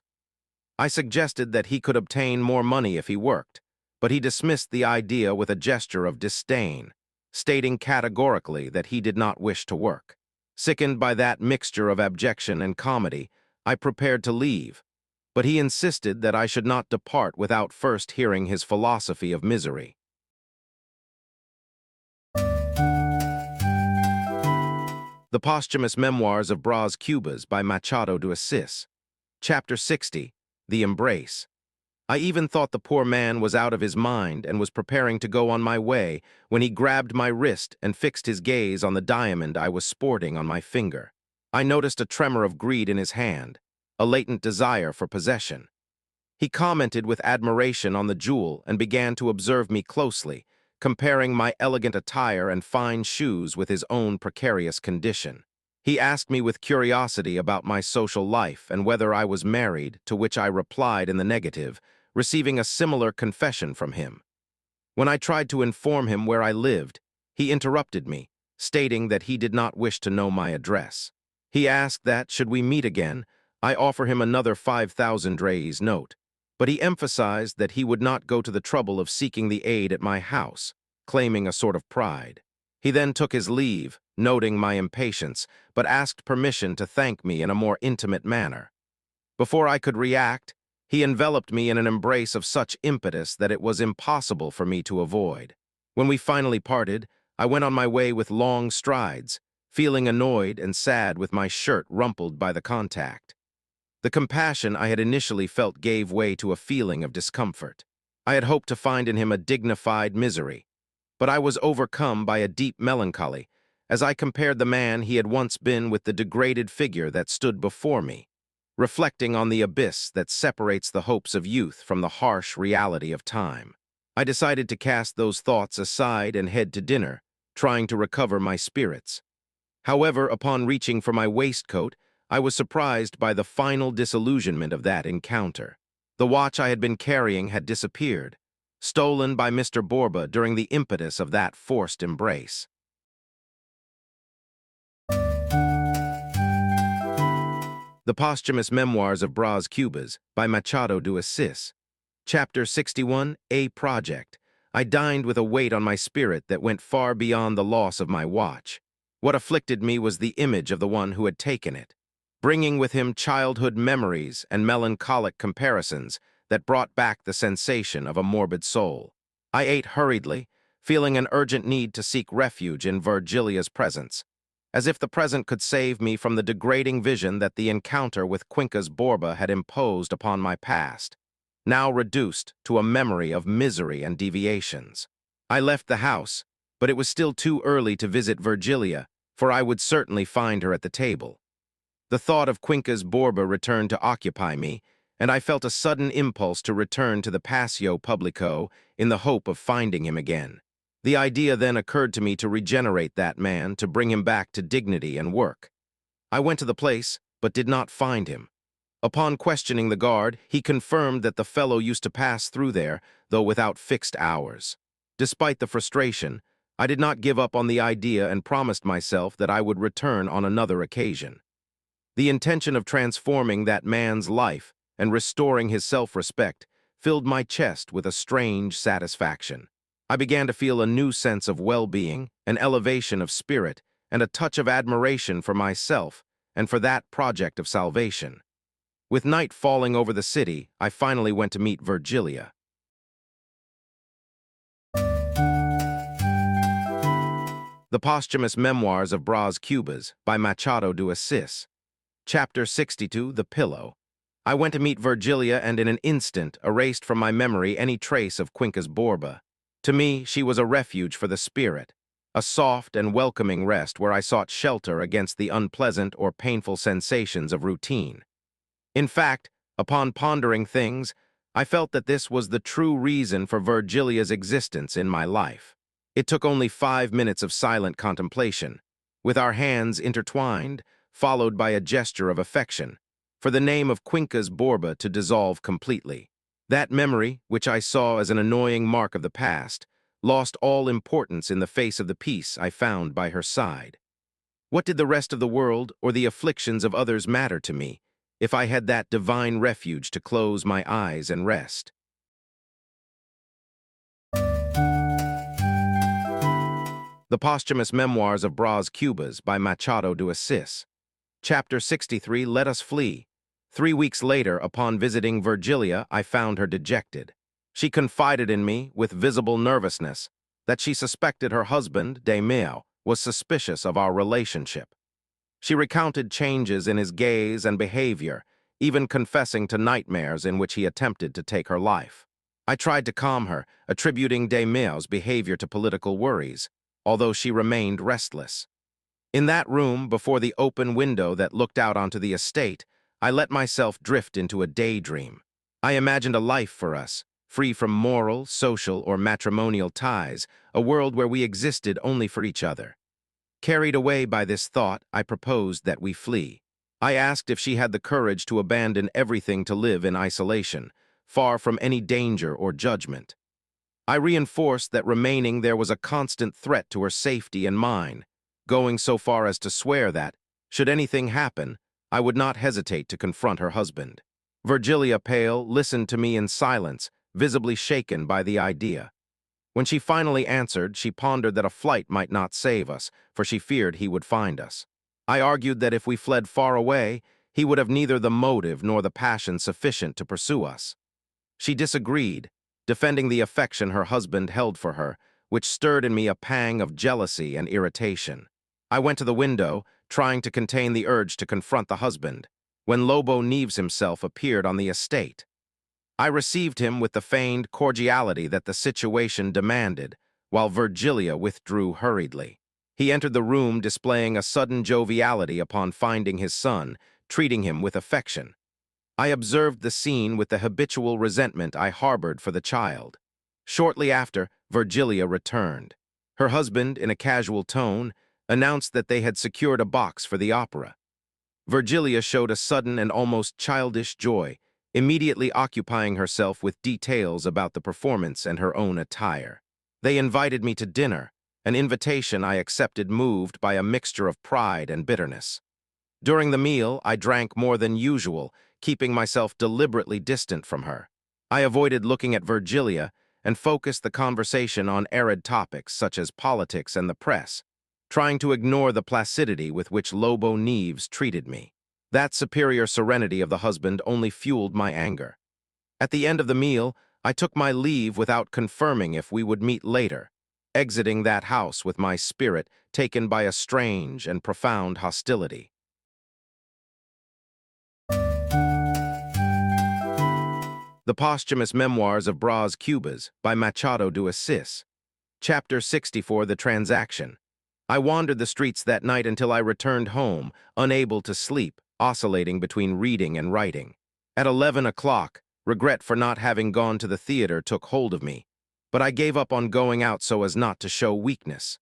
I suggested that he could obtain more money if he worked, but he dismissed the idea with a gesture of disdain, stating categorically that he did not wish to work. Sickened by that mixture of abjection and comedy, I prepared to leave, but he insisted that I should not depart without first hearing his philosophy of misery. The Posthumous Memoirs of Brás Cubas by Machado de Assis. Chapter 60, The Embrace. I even thought the poor man was out of his mind and was preparing to go on my way when he grabbed my wrist and fixed his gaze on the diamond I was sporting on my finger. I noticed a tremor of greed in his hand, a latent desire for possession. He commented with admiration on the jewel and began to observe me closely, comparing my elegant attire and fine shoes with his own precarious condition. He asked me with curiosity about my social life and whether I was married, to which I replied in the negative, receiving a similar confession from him. When I tried to inform him where I lived, he interrupted me, stating that he did not wish to know my address. He asked that, should we meet again, I offer him another 5,000 reis note, but he emphasized that he would not go to the trouble of seeking the aid at my house, claiming a sort of pride. He then took his leave, noting my impatience, but asked permission to thank me in a more intimate manner. Before I could react, he enveloped me in an embrace of such impetus that it was impossible for me to avoid. When we finally parted, I went on my way with long strides, feeling annoyed and sad with my shirt rumpled by the contact. The compassion I had initially felt gave way to a feeling of discomfort. I had hoped to find in him a dignified misery, but I was overcome by a deep melancholy as I compared the man he had once been with the degraded figure that stood before me, reflecting on the abyss that separates the hopes of youth from the harsh reality of time. I decided to cast those thoughts aside and head to dinner, trying to recover my spirits. However, upon reaching for my waistcoat, I was surprised by the final disillusionment of that encounter. The watch I had been carrying had disappeared, stolen by Mr. Borba during the impetus of that forced embrace. The Posthumous Memoirs of Brás Cubas by Machado de Assis. Chapter 61, A Project. I dined with a weight on my spirit that went far beyond the loss of my watch. What afflicted me was the image of the one who had taken it, bringing with him childhood memories and melancholic comparisons that brought back the sensation of a morbid soul. I ate hurriedly, feeling an urgent need to seek refuge in Virgilia's presence, as if the present could save me from the degrading vision that the encounter with Quincas Borba had imposed upon my past, now reduced to a memory of misery and deviations. I left the house, but it was still too early to visit Virgilia, for I would certainly find her at the table. The thought of Quincas Borba returned to occupy me, and I felt a sudden impulse to return to the Paseo Publico in the hope of finding him again. The idea then occurred to me to regenerate that man, to bring him back to dignity and work. I went to the place, but did not find him. Upon questioning the guard, he confirmed that the fellow used to pass through there, though without fixed hours. Despite the frustration, I did not give up on the idea and promised myself that I would return on another occasion. The intention of transforming that man's life and restoring his self-respect filled my chest with a strange satisfaction. I began to feel a new sense of well-being, an elevation of spirit, and a touch of admiration for myself and for that project of salvation. With night falling over the city, I finally went to meet Virgilia. The Posthumous Memoirs of Brás Cubas by Machado de Assis. Chapter 62, The Pillow. I went to meet Virgilia and in an instant erased from my memory any trace of Quincas Borba. To me, she was a refuge for the spirit, a soft and welcoming rest where I sought shelter against the unpleasant or painful sensations of routine. In fact, upon pondering things, I felt that this was the true reason for Virgilia's existence in my life. It took only 5 minutes of silent contemplation, with our hands intertwined, followed by a gesture of affection, for the name of Quincas Borba to dissolve completely. That memory, which I saw as an annoying mark of the past, lost all importance in the face of the peace I found by her side. What did the rest of the world or the afflictions of others matter to me, if I had that divine refuge to close my eyes and rest? The Posthumous Memoirs of Brás Cubas by Machado de Assis. Chapter 63, Let Us Flee. 3 weeks later, upon visiting Virgilia, I found her dejected. She confided in me, with visible nervousness, that she suspected her husband, Demeo, was suspicious of our relationship. She recounted changes in his gaze and behavior, even confessing to nightmares in which he attempted to take her life. I tried to calm her, attributing Demeo's behavior to political worries, although she remained restless. In that room, before the open window that looked out onto the estate, I let myself drift into a daydream. I imagined a life for us, free from moral, social, or matrimonial ties, a world where we existed only for each other. Carried away by this thought, I proposed that we flee. I asked if she had the courage to abandon everything to live in isolation, far from any danger or judgment. I reinforced that remaining there was a constant threat to her safety and mine, going so far as to swear that, should anything happen, I would not hesitate to confront her husband. Virgilia, pale, listened to me in silence, visibly shaken by the idea. When she finally answered, she pondered that a flight might not save us, for she feared he would find us. I argued that if we fled far away, he would have neither the motive nor the passion sufficient to pursue us. She disagreed, defending the affection her husband held for her, which stirred in me a pang of jealousy and irritation. I went to the window, trying to contain the urge to confront the husband, when Lobo Neves himself appeared on the estate. I received him with the feigned cordiality that the situation demanded, while Virgilia withdrew hurriedly. He entered the room displaying a sudden joviality upon finding his son, treating him with affection. I observed the scene with the habitual resentment I harbored for the child. Shortly after, Virgilia returned. Her husband, in a casual tone, announced that they had secured a box for the opera. Virgilia showed a sudden and almost childish joy, immediately occupying herself with details about the performance and her own attire. They invited me to dinner, an invitation I accepted moved by a mixture of pride and bitterness. During the meal, I drank more than usual, keeping myself deliberately distant from her. I avoided looking at Virgilia and focused the conversation on arid topics such as politics and the press, trying to ignore the placidity with which Lobo Neves treated me. That superior serenity of the husband only fueled my anger. At the end of the meal, I took my leave without confirming if we would meet later, exiting that house with my spirit taken by a strange and profound hostility. The Posthumous Memoirs of Brás Cubas by Machado de Assis. Chapter 64, The Transaction. I wandered the streets that night until I returned home, unable to sleep, oscillating between reading and writing. At 11 o'clock, regret for not having gone to the theater took hold of me, but I gave up on going out so as not to show weakness.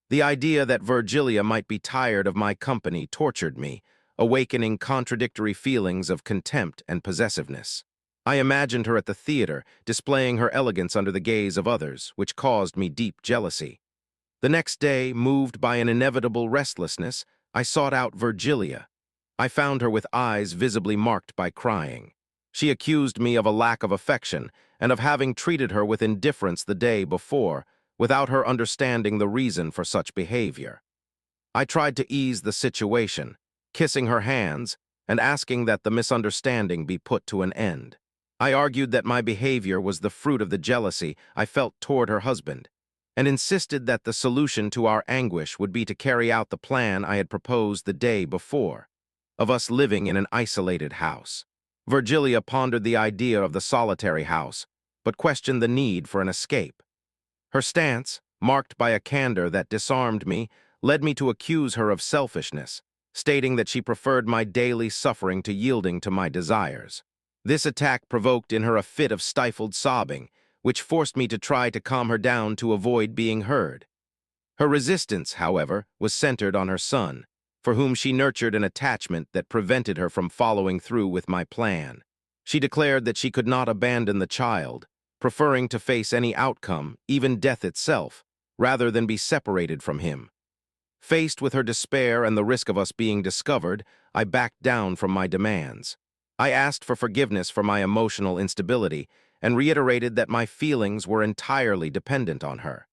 The idea that Virgilia might be tired of my company tortured me, awakening contradictory feelings of contempt and possessiveness. I imagined her at the theater, displaying her elegance under the gaze of others, which caused me deep jealousy. The next day, moved by an inevitable restlessness, I sought out Virgilia. I found her with eyes visibly marked by crying. She accused me of a lack of affection and of having treated her with indifference the day before, without her understanding the reason for such behavior. I tried to ease the situation, kissing her hands and asking that the misunderstanding be put to an end. I argued that my behavior was the fruit of the jealousy I felt toward her husband, and insisted that the solution to our anguish would be to carry out the plan I had proposed the day before, of us living in an isolated house. Virgilia pondered the idea of the solitary house, but questioned the need for an escape. Her stance, marked by a candor that disarmed me, led me to accuse her of selfishness, stating that she preferred my daily suffering to yielding to my desires. This attack provoked in her a fit of stifled sobbing, which forced me to try to calm her down to avoid being heard. Her resistance, however, was centered on her son, for whom she nurtured an attachment that prevented her from following through with my plan. She declared that she could not abandon the child, preferring to face any outcome, even death itself, rather than be separated from him. Faced with her despair and the risk of us being discovered, I backed down from my demands. I asked for forgiveness for my emotional instability and reiterated that my feelings were entirely dependent on her.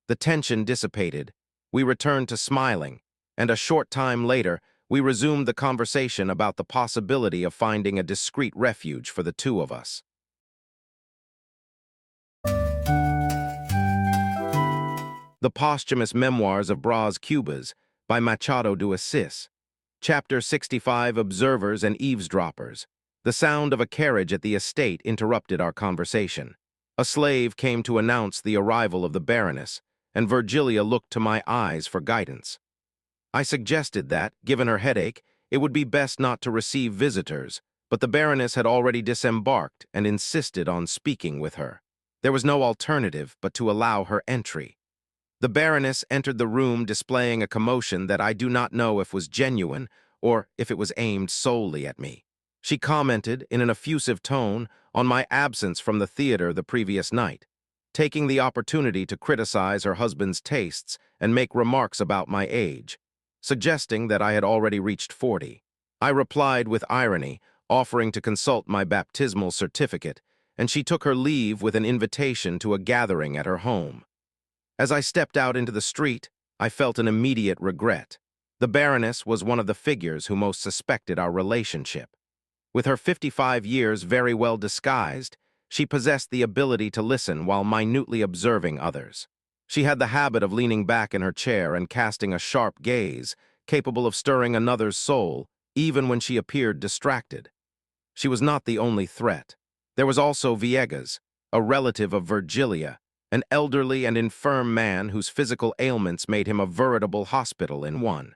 The tension dissipated, we returned to smiling, and a short time later, we resumed the conversation about the possibility of finding a discreet refuge for the two of us. The Posthumous Memoirs of Brás Cubas by Machado de Assis. Chapter 65, Observers and Eavesdroppers. The sound of a carriage at the estate interrupted our conversation. A slave came to announce the arrival of the Baroness, and Virgilia looked to my eyes for guidance. I suggested that, given her headache, it would be best not to receive visitors, but the Baroness had already disembarked and insisted on speaking with her. There was no alternative but to allow her entry. The Baroness entered the room displaying a commotion that I do not know if was genuine or if it was aimed solely at me. She commented in an effusive tone on my absence from the theater the previous night, taking the opportunity to criticize her husband's tastes and make remarks about my age, suggesting that I had already reached 40. I replied with irony, offering to consult my baptismal certificate, and she took her leave with an invitation to a gathering at her home. As I stepped out into the street, I felt an immediate regret. The Baroness was one of the figures who most suspected our relationship. With her 55 years very well disguised, she possessed the ability to listen while minutely observing others. She had the habit of leaning back in her chair and casting a sharp gaze, capable of stirring another's soul, even when she appeared distracted. She was not the only threat. There was also Villegas, a relative of Virgilia, an elderly and infirm man whose physical ailments made him a veritable hospital in one.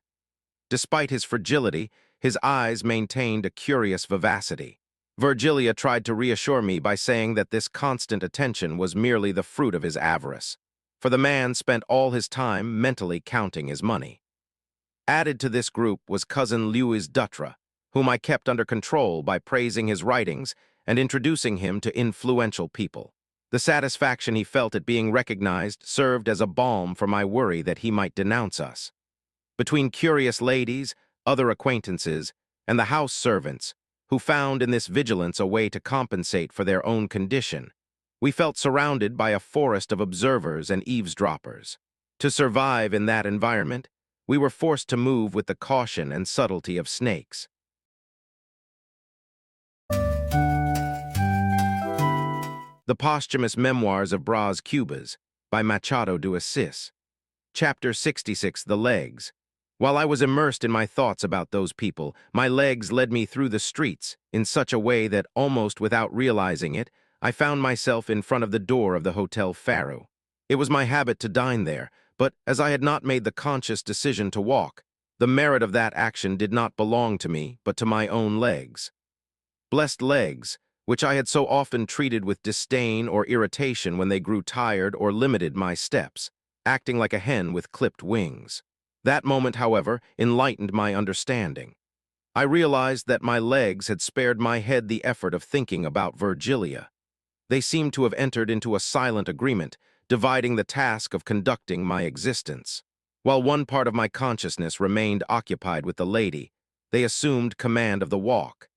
Despite his fragility, his eyes maintained a curious vivacity. Virgilia tried to reassure me by saying that this constant attention was merely the fruit of his avarice, for the man spent all his time mentally counting his money. Added to this group was cousin Louis Dutra, whom I kept under control by praising his writings and introducing him to influential people. The satisfaction he felt at being recognized served as a balm for my worry that he might denounce us. Between curious ladies, other acquaintances, and the house servants, who found in this vigilance a way to compensate for their own condition, we felt surrounded by a forest of observers and eavesdroppers. To survive in that environment, we were forced to move with the caution and subtlety of snakes. The Posthumous Memoirs of Brás Cubas, by Machado de Assis. Chapter 66, The Legs. While I was immersed in my thoughts about those people, my legs led me through the streets in such a way that, almost without realizing it, I found myself in front of the door of the Hotel Faro. It was my habit to dine there, but as I had not made the conscious decision to walk, the merit of that action did not belong to me, but to my own legs. Blessed legs, which I had so often treated with disdain or irritation when they grew tired or limited my steps, acting like a hen with clipped wings. That moment, however, enlightened my understanding. I realized that my legs had spared my head the effort of thinking about Virgilia. They seemed to have entered into a silent agreement, dividing the task of conducting my existence. While one part of my consciousness remained occupied with the lady, they assumed command of the walk.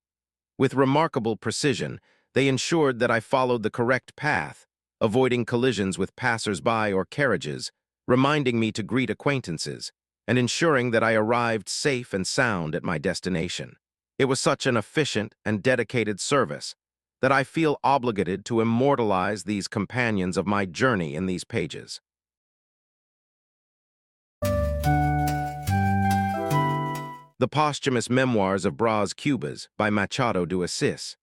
With remarkable precision, they ensured that I followed the correct path, avoiding collisions with passers-by or carriages, reminding me to greet acquaintances, and ensuring that I arrived safe and sound at my destination. It was such an efficient and dedicated service that I feel obligated to immortalize these companions of my journey in these pages. The Posthumous Memoirs of Brás Cubas, by Machado de Assis.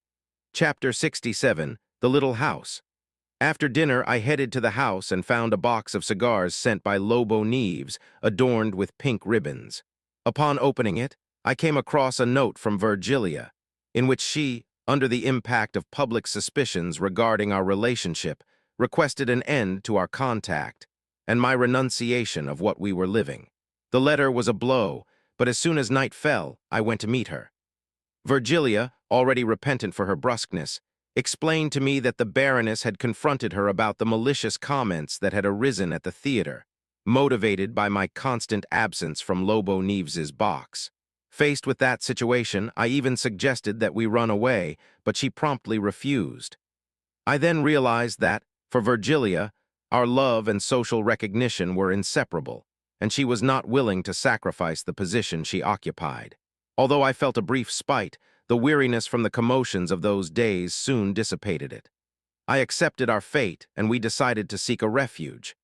Chapter 67, The Little House. After dinner, I headed to the house and found a box of cigars sent by Lobo Neves, adorned with pink ribbons. Upon opening it, I came across a note from Virgilia, in which she, under the impact of public suspicions regarding our relationship, requested an end to our contact and my renunciation of what we were living. The letter was a blow, but as soon as night fell, I went to meet her. Virgilia, already repentant for her brusqueness, explained to me that the Baroness had confronted her about the malicious comments that had arisen at the theater, motivated by my constant absence from Lobo Neves's box. Faced with that situation, I even suggested that we run away, but she promptly refused. I then realized that, for Virgilia, our love and social recognition were inseparable, and she was not willing to sacrifice the position she occupied. Although I felt a brief spite, the weariness from the commotions of those days soon dissipated it. I accepted our fate, and we decided to seek a refuge.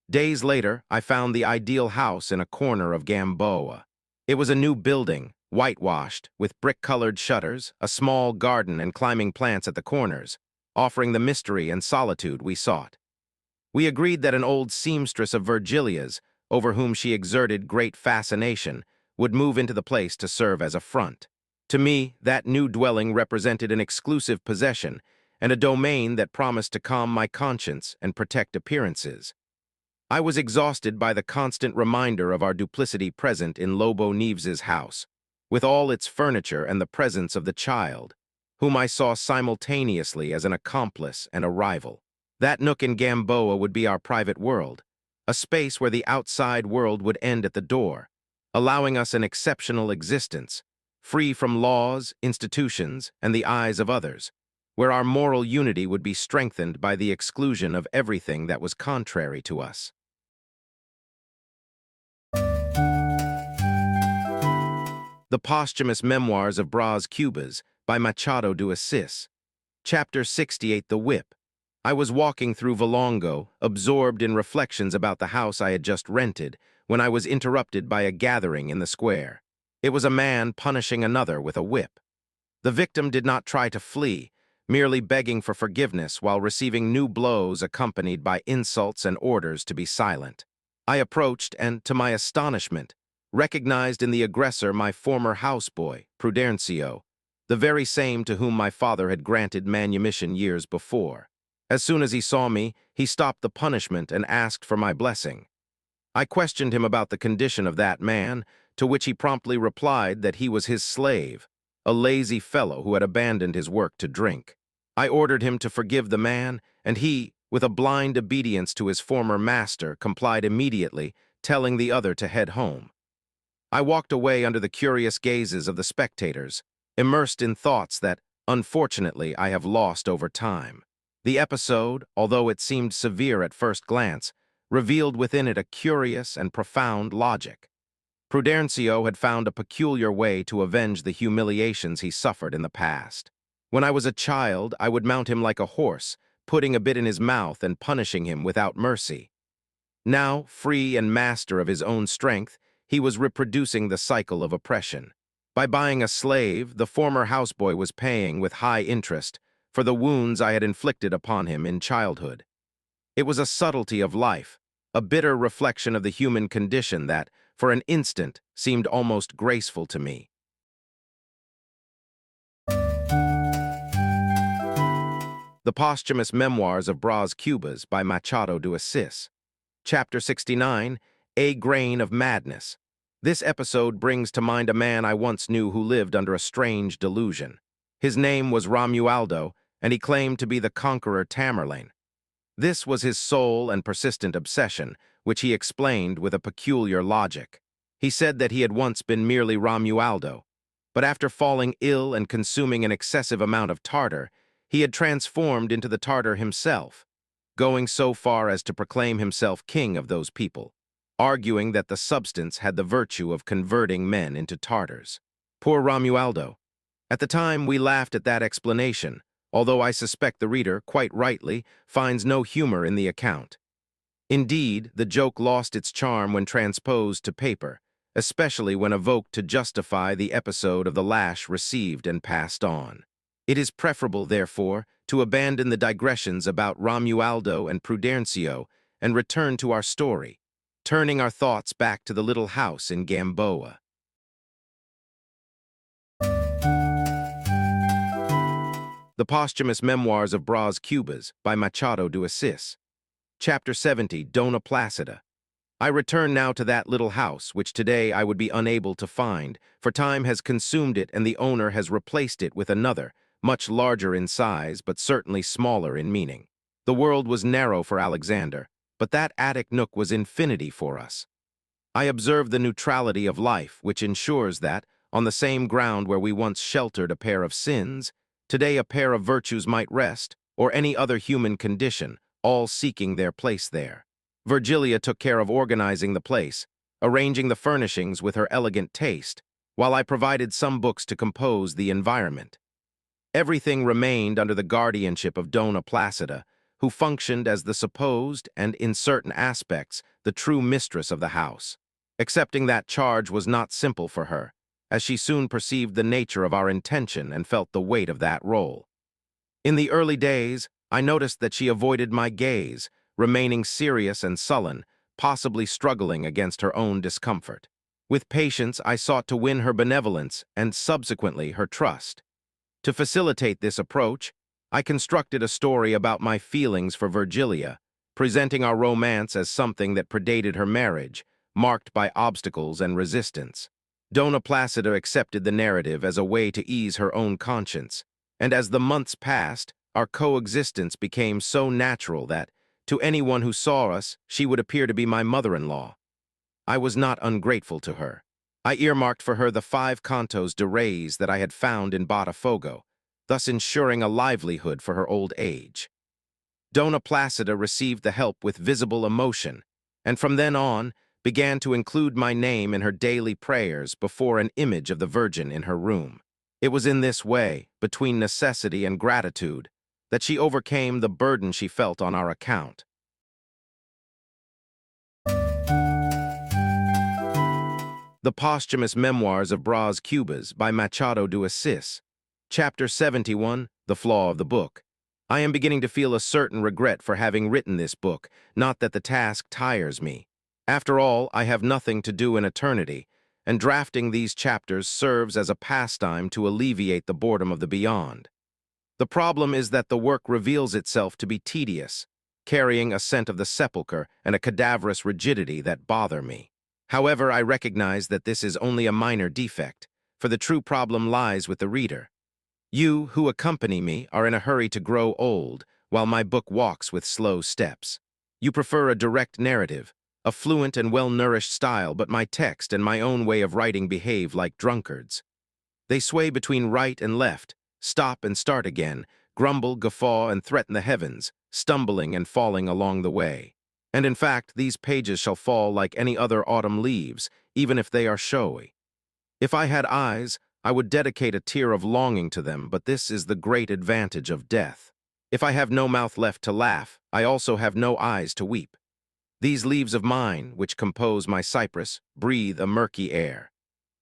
Days later, I found the ideal house in a corner of Gamboa. It was a new building, whitewashed, with brick-colored shutters, a small garden and climbing plants at the corners, offering the mystery and solitude we sought. We agreed that an old seamstress of Virgilia's, over whom she exerted great fascination, would move into the place to serve as a front. To me, that new dwelling represented an exclusive possession and a domain that promised to calm my conscience and protect appearances. I was exhausted by the constant reminder of our duplicity present in Lobo Neves's house, with all its furniture and the presence of the child, whom I saw simultaneously as an accomplice and a rival. That nook in Gamboa would be our private world, a space where the outside world would end at the door, allowing us an exceptional existence, free from laws, institutions, and the eyes of others, where our moral unity would be strengthened by the exclusion of everything that was contrary to us. The Posthumous Memoirs of Brás Cubas by Machado de Assis. Chapter 68, The Whip. I was walking through Valongo, absorbed in reflections about the house I had just rented, when I was interrupted by a gathering in the square. It was a man punishing another with a whip. The victim did not try to flee, merely begging for forgiveness while receiving new blows accompanied by insults and orders to be silent. I approached and, to my astonishment, recognized in the aggressor my former houseboy, Prudencio, the very same to whom my father had granted manumission years before. As soon as he saw me, he stopped the punishment and asked for my blessing. I questioned him about the condition of that man, to which he promptly replied that he was his slave, a lazy fellow who had abandoned his work to drink. I ordered him to forgive the man, and he, with a blind obedience to his former master, complied immediately, telling the other to head home. I walked away under the curious gazes of the spectators, immersed in thoughts that, unfortunately, I have lost over time. The episode, although it seemed severe at first glance, revealed within it a curious and profound logic. Prudencio had found a peculiar way to avenge the humiliations he suffered in the past. When I was a child, I would mount him like a horse, putting a bit in his mouth and punishing him without mercy. Now, free and master of his own strength, he was reproducing the cycle of oppression. By buying a slave, the former houseboy was paying, with high interest, for the wounds I had inflicted upon him in childhood. It was a subtlety of life, a bitter reflection of the human condition that, for an instant, seemed almost graceful to me. The Posthumous Memoirs of Brás Cubas by Machado de Assis. Chapter 69, A Grain of Madness. This episode brings to mind a man I once knew who lived under a strange delusion. His name was Romualdo, and he claimed to be the conqueror Tamerlane. This was his sole and persistent obsession, which he explained with a peculiar logic. He said that he had once been merely Romualdo, but after falling ill and consuming an excessive amount of tartar, he had transformed into the Tartar himself, going so far as to proclaim himself king of those people, arguing that the substance had the virtue of converting men into Tartars. Poor Romualdo. At the time, we laughed at that explanation, although I suspect the reader, quite rightly, finds no humor in the account. Indeed, the joke lost its charm when transposed to paper, especially when evoked to justify the episode of the lash received and passed on. It is preferable, therefore, to abandon the digressions about Romualdo and Prudencio and return to our story, turning our thoughts back to the little house in Gamboa. The Posthumous Memoirs of Brás Cubas by Machado de Assis. Chapter 70, Dona Placida. I return now to that little house, which today I would be unable to find, for time has consumed it and the owner has replaced it with another, much larger in size, but certainly smaller in meaning. The world was narrow for Alexander, but that attic nook was infinity for us. I observed the neutrality of life, which ensures that, on the same ground where we once sheltered a pair of sins, today a pair of virtues might rest, or any other human condition, all seeking their place there. Virgilia took care of organizing the place, arranging the furnishings with her elegant taste, while I provided some books to compose the environment. Everything remained under the guardianship of Dona Placida, who functioned as the supposed and, in certain aspects, the true mistress of the house. Accepting that charge was not simple for her, as she soon perceived the nature of our intention and felt the weight of that role. In the early days, I noticed that she avoided my gaze, remaining serious and sullen, possibly struggling against her own discomfort. With patience, I sought to win her benevolence and subsequently her trust. To facilitate this approach, I constructed a story about my feelings for Virgilia, presenting our romance as something that predated her marriage, marked by obstacles and resistance. Donna Placida accepted the narrative as a way to ease her own conscience, and as the months passed, our coexistence became so natural that, to anyone who saw us, she would appear to be my mother-in-law. I was not ungrateful to her. I earmarked for her the 5 cantos de reis that I had found in Botafogo, thus ensuring a livelihood for her old age. Donna Placida received the help with visible emotion, and from then on began to include my name in her daily prayers before an image of the Virgin in her room. It was in this way, between necessity and gratitude, that she overcame the burden she felt on our account. The Posthumous Memoirs of Brás Cubas by Machado de Assis. Chapter 71, The Flaw of the Book. I am beginning to feel a certain regret for having written this book, not that the task tires me. After all, I have nothing to do in eternity, and drafting these chapters serves as a pastime to alleviate the boredom of the beyond. The problem is that the work reveals itself to be tedious, carrying a scent of the sepulchre and a cadaverous rigidity that bother me. However, I recognize that this is only a minor defect, for the true problem lies with the reader. You, who accompany me, are in a hurry to grow old, while my book walks with slow steps. You prefer a direct narrative, a fluent and well-nourished style, but my text and my own way of writing behave like drunkards. They sway between right and left, stop and start again, grumble, guffaw, and threaten the heavens, stumbling and falling along the way. And in fact, these pages shall fall like any other autumn leaves, even if they are showy. If I had eyes, I would dedicate a tear of longing to them, but this is the great advantage of death. If I have no mouth left to laugh, I also have no eyes to weep. These leaves of mine, which compose my cypress, breathe a murky air.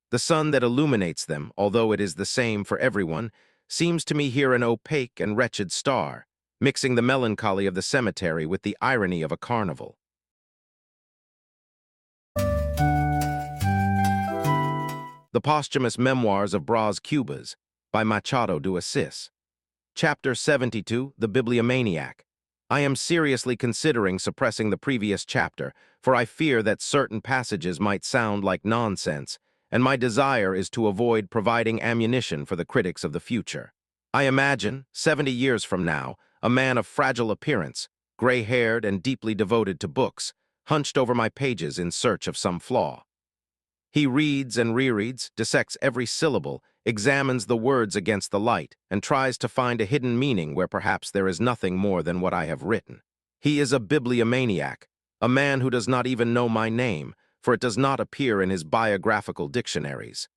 The sun that illuminates them, although it is the same for everyone, seems to me here an opaque and wretched star, mixing the melancholy of the cemetery with the irony of a carnival. The Posthumous Memoirs of Brás Cubas by Machado de Assis. Chapter 72, The Bibliomaniac. I am seriously considering suppressing the previous chapter, for I fear that certain passages might sound like nonsense, and my desire is to avoid providing ammunition for the critics of the future. I imagine, 70 years from now, a man of fragile appearance, gray-haired and deeply devoted to books, hunched over my pages in search of some flaw. He reads and rereads, dissects every syllable, examines the words against the light, and tries to find a hidden meaning where perhaps there is nothing more than what I have written. He is a bibliomaniac, a man who does not even know my name, for it does not appear in his biographical dictionaries.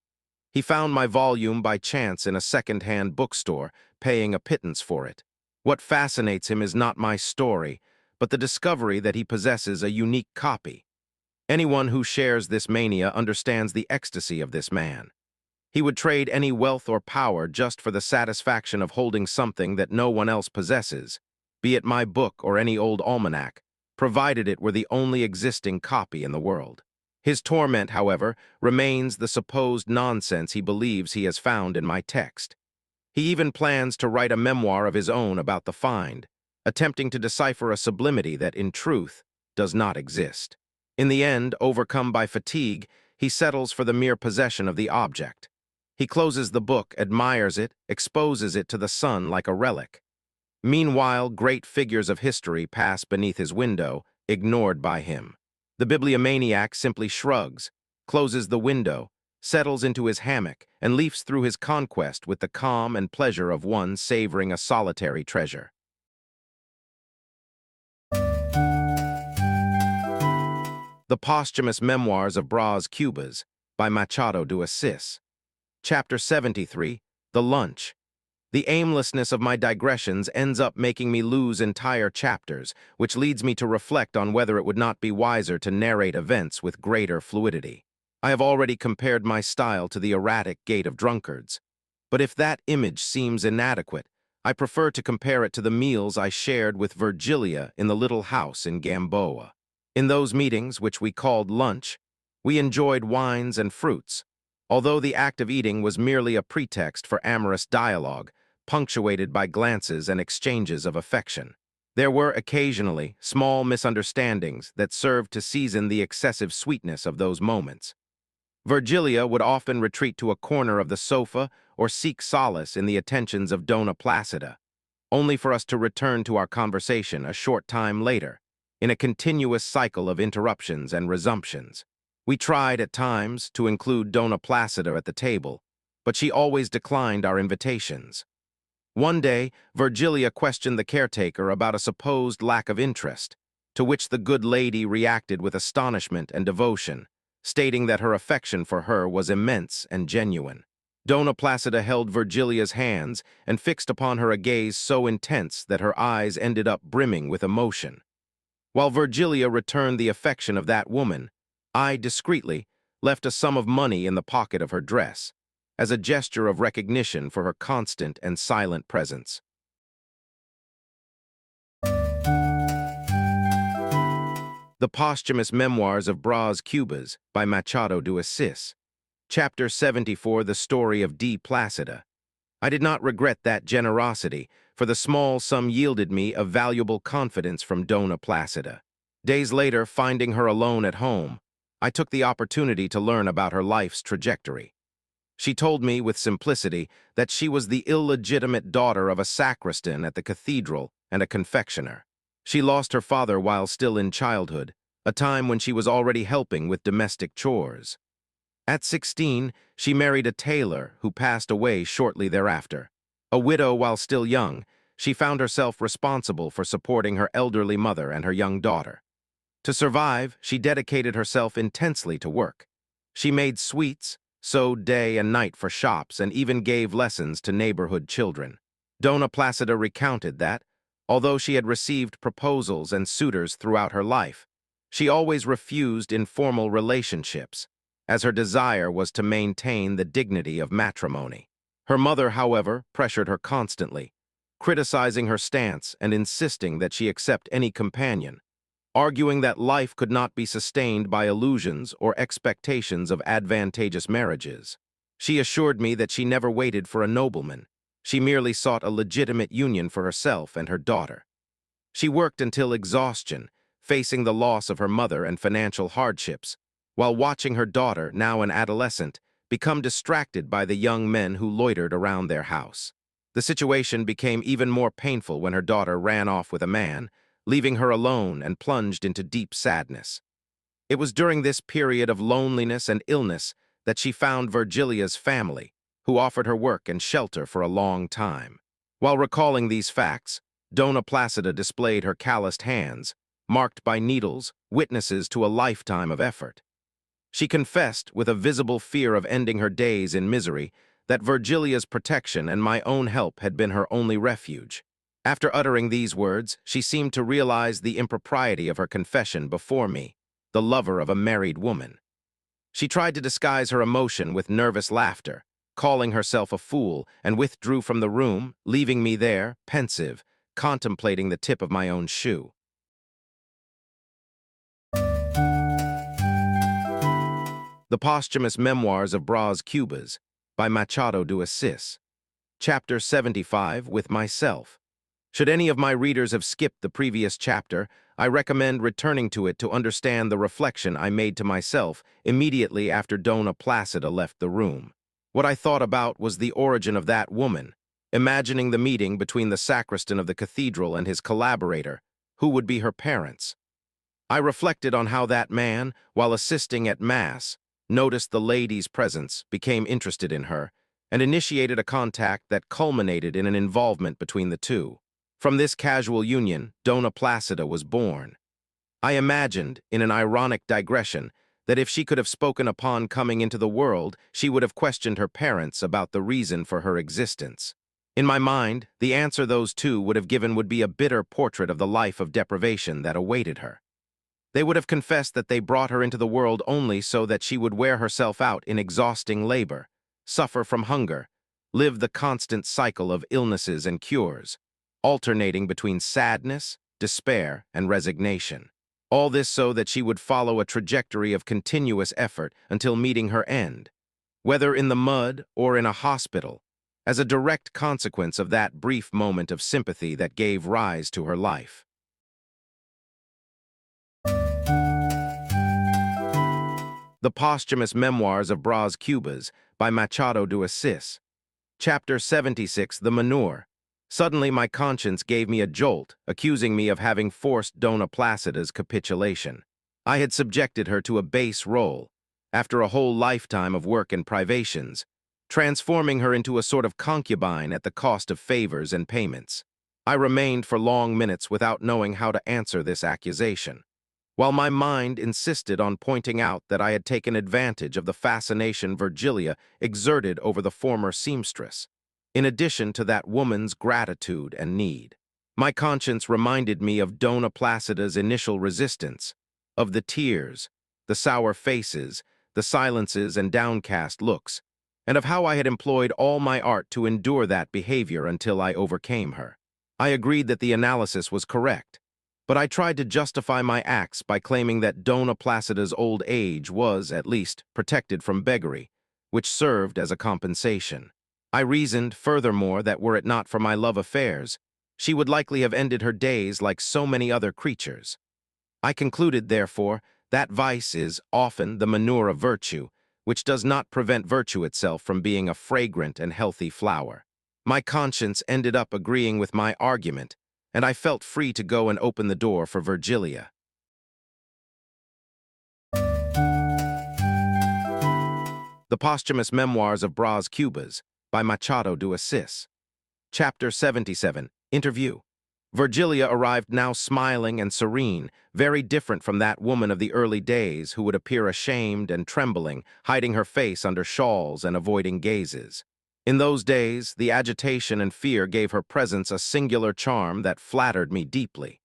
He found my volume by chance in a second-hand bookstore, paying a pittance for it. What fascinates him is not my story, but the discovery that he possesses a unique copy. Anyone who shares this mania understands the ecstasy of this man. He would trade any wealth or power just for the satisfaction of holding something that no one else possesses, be it my book or any old almanac, provided it were the only existing copy in the world. His torment, however, remains the supposed nonsense he believes he has found in my text. He even plans to write a memoir of his own about the find, attempting to decipher a sublimity that, in truth, does not exist. In the end, overcome by fatigue, he settles for the mere possession of the object. He closes the book, admires it, exposes it to the sun like a relic. Meanwhile, great figures of history pass beneath his window, ignored by him. The bibliomaniac simply shrugs, closes the window, settles into his hammock, and leafs through his conquest with the calm and pleasure of one savoring a solitary treasure. The Posthumous Memoirs of Brás Cubas by Machado de Assis. Chapter 73, The Lunch. The aimlessness of my digressions ends up making me lose entire chapters, which leads me to reflect on whether it would not be wiser to narrate events with greater fluidity. I have already compared my style to the erratic gait of drunkards. But if that image seems inadequate, I prefer to compare it to the meals I shared with Virgilia in the little house in Gamboa. In those meetings, which we called lunch, We enjoyed wines and fruits, although the act of eating was merely a pretext for amorous dialogue, punctuated by glances and exchanges of affection. There were occasionally small misunderstandings that served to season the excessive sweetness of those moments. Virgilia would often retreat to a corner of the sofa or seek solace in the attentions of Dona Placida, only for us to return to our conversation a short time later, in a continuous cycle of interruptions and resumptions. We tried at times to include Dona Placida at the table, but she always declined our invitations. One day, Virgilia questioned the caretaker about a supposed lack of interest, to which the good lady reacted with astonishment and devotion, stating that her affection for her was immense and genuine. Dona Placida held Virgilia's hands and fixed upon her a gaze so intense that her eyes ended up brimming with emotion. While Virgilia returned the affection of that woman, I discreetly left a sum of money in the pocket of her dress, as a gesture of recognition for her constant and silent presence. The Posthumous Memoirs of Brás Cubas by Machado de Assis. Chapter 74, The Story of D. Placida. I did not regret that generosity, for the small sum yielded me a valuable confidence from Dona Placida. Days later, finding her alone at home, I took the opportunity to learn about her life's trajectory. She told me with simplicity that she was the illegitimate daughter of a sacristan at the cathedral and a confectioner. She lost her father while still in childhood, a time when she was already helping with domestic chores. At 16, she married a tailor who passed away shortly thereafter. A widow while still young, she found herself responsible for supporting her elderly mother and her young daughter. To survive, she dedicated herself intensely to work. She made sweets, sewed day and night for shops, and even gave lessons to neighborhood children. Dona Placida recounted that, although she had received proposals and suitors throughout her life, she always refused informal relationships, as her desire was to maintain the dignity of matrimony. Her mother, however, pressured her constantly, criticizing her stance and insisting that she accept any companion, arguing that life could not be sustained by illusions or expectations of advantageous marriages. She assured me that she never waited for a nobleman. She merely sought a legitimate union for herself and her daughter. She worked until exhaustion, facing the loss of her mother and financial hardships, while watching her daughter, now an adolescent, become distracted by the young men who loitered around their house. The situation became even more painful when her daughter ran off with a man, leaving her alone and plunged into deep sadness. It was during this period of loneliness and illness that she found Virgilia's family, who offered her work and shelter for a long time. While recalling these facts, Dona Placida displayed her calloused hands, marked by needles, witnesses to a lifetime of effort. She confessed, with a visible fear of ending her days in misery, that Virgilia's protection and my own help had been her only refuge. After uttering these words, she seemed to realize the impropriety of her confession before me, the lover of a married woman. She tried to disguise her emotion with nervous laughter, calling herself a fool, and withdrew from the room, leaving me there, pensive, contemplating the tip of my own shoe. The Posthumous Memoirs of Brás Cubas by Machado de Assis. Chapter 75, With Myself. Should any of my readers have skipped the previous chapter, I recommend returning to it to understand the reflection I made to myself immediately after Dona Placida left the room. What I thought about was the origin of that woman, imagining the meeting between the sacristan of the cathedral and his collaborator, who would be her parents. I reflected on how that man, while assisting at Mass, noticed the lady's presence, became interested in her, and initiated a contact that culminated in an involvement between the two. From this casual union, Dona Placida was born. I imagined, in an ironic digression, that if she could have spoken upon coming into the world, she would have questioned her parents about the reason for her existence. In my mind, the answer those two would have given would be a bitter portrait of the life of deprivation that awaited her. They would have confessed that they brought her into the world only so that she would wear herself out in exhausting labor, suffer from hunger, live the constant cycle of illnesses and cures, alternating between sadness, despair, and resignation. All this so that she would follow a trajectory of continuous effort until meeting her end, whether in the mud or in a hospital, as a direct consequence of that brief moment of sympathy that gave rise to her life. The Posthumous Memoirs of Brás Cubas by Machado de Assis. Chapter 76, The Manure. Suddenly my conscience gave me a jolt, accusing me of having forced Dona Placida's capitulation. I had subjected her to a base role, after a whole lifetime of work and privations, transforming her into a sort of concubine at the cost of favors and payments. I remained for long minutes without knowing how to answer this accusation, while my mind insisted on pointing out that I had taken advantage of the fascination Virgilia exerted over the former seamstress, in addition to that woman's gratitude and need. My conscience reminded me of Dona Placida's initial resistance, of the tears, the sour faces, the silences and downcast looks, and of how I had employed all my art to endure that behavior until I overcame her. I agreed that the analysis was correct, but I tried to justify my acts by claiming that Dona Placida's old age was, at least, protected from beggary, which served as a compensation. I reasoned, furthermore, that were it not for my love affairs, she would likely have ended her days like so many other creatures. I concluded, therefore, that vice is often the manure of virtue, which does not prevent virtue itself from being a fragrant and healthy flower. My conscience ended up agreeing with my argument, and I felt free to go and open the door for Virgilia. The Posthumous Memoirs of Brás Cubas by Machado de Assis. Chapter 77, Interview. Virgilia arrived now smiling and serene, very different from that woman of the early days who would appear ashamed and trembling, hiding her face under shawls and avoiding gazes. In those days, the agitation and fear gave her presence a singular charm that flattered me deeply.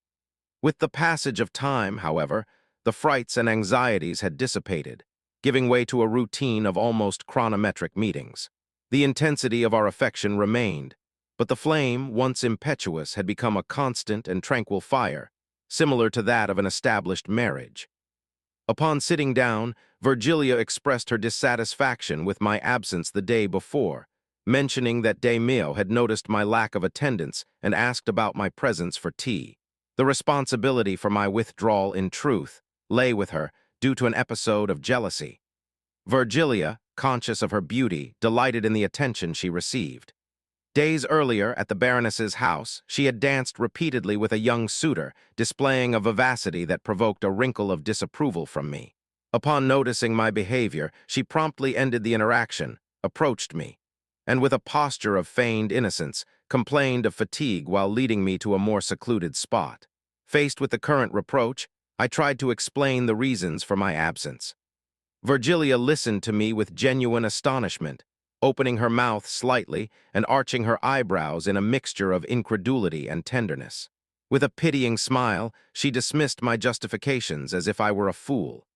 With the passage of time, however, the frights and anxieties had dissipated, giving way to a routine of almost chronometric meetings. The intensity of our affection remained, but the flame, once impetuous, had become a constant and tranquil fire, similar to that of an established marriage. Upon sitting down, Virgilia expressed her dissatisfaction with my absence the day before, mentioning that Demio had noticed my lack of attendance and asked about my presence for tea. The responsibility for my withdrawal, in truth, lay with her due to an episode of jealousy. Virgilia, conscious of her beauty, delighted in the attention she received. Days earlier, at the Baroness's house, she had danced repeatedly with a young suitor, displaying a vivacity that provoked a wrinkle of disapproval from me. Upon noticing my behavior, she promptly ended the interaction, approached me, and with a posture of feigned innocence, complained of fatigue while leading me to a more secluded spot. Faced with the current reproach, I tried to explain the reasons for my absence. Virgilia listened to me with genuine astonishment, opening her mouth slightly and arching her eyebrows in a mixture of incredulity and tenderness. With a pitying smile, she dismissed my justifications as if I were a fool.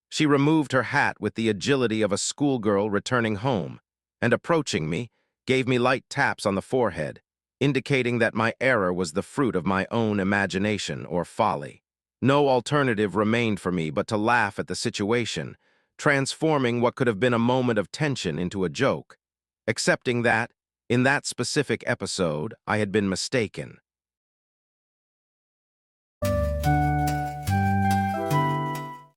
She removed her hat with the agility of a schoolgirl returning home, and approaching me, gave me light taps on the forehead, indicating that my error was the fruit of my own imagination or folly. No alternative remained for me but to laugh at the situation, transforming what could have been a moment of tension into a joke, accepting that, in that specific episode, I had been mistaken.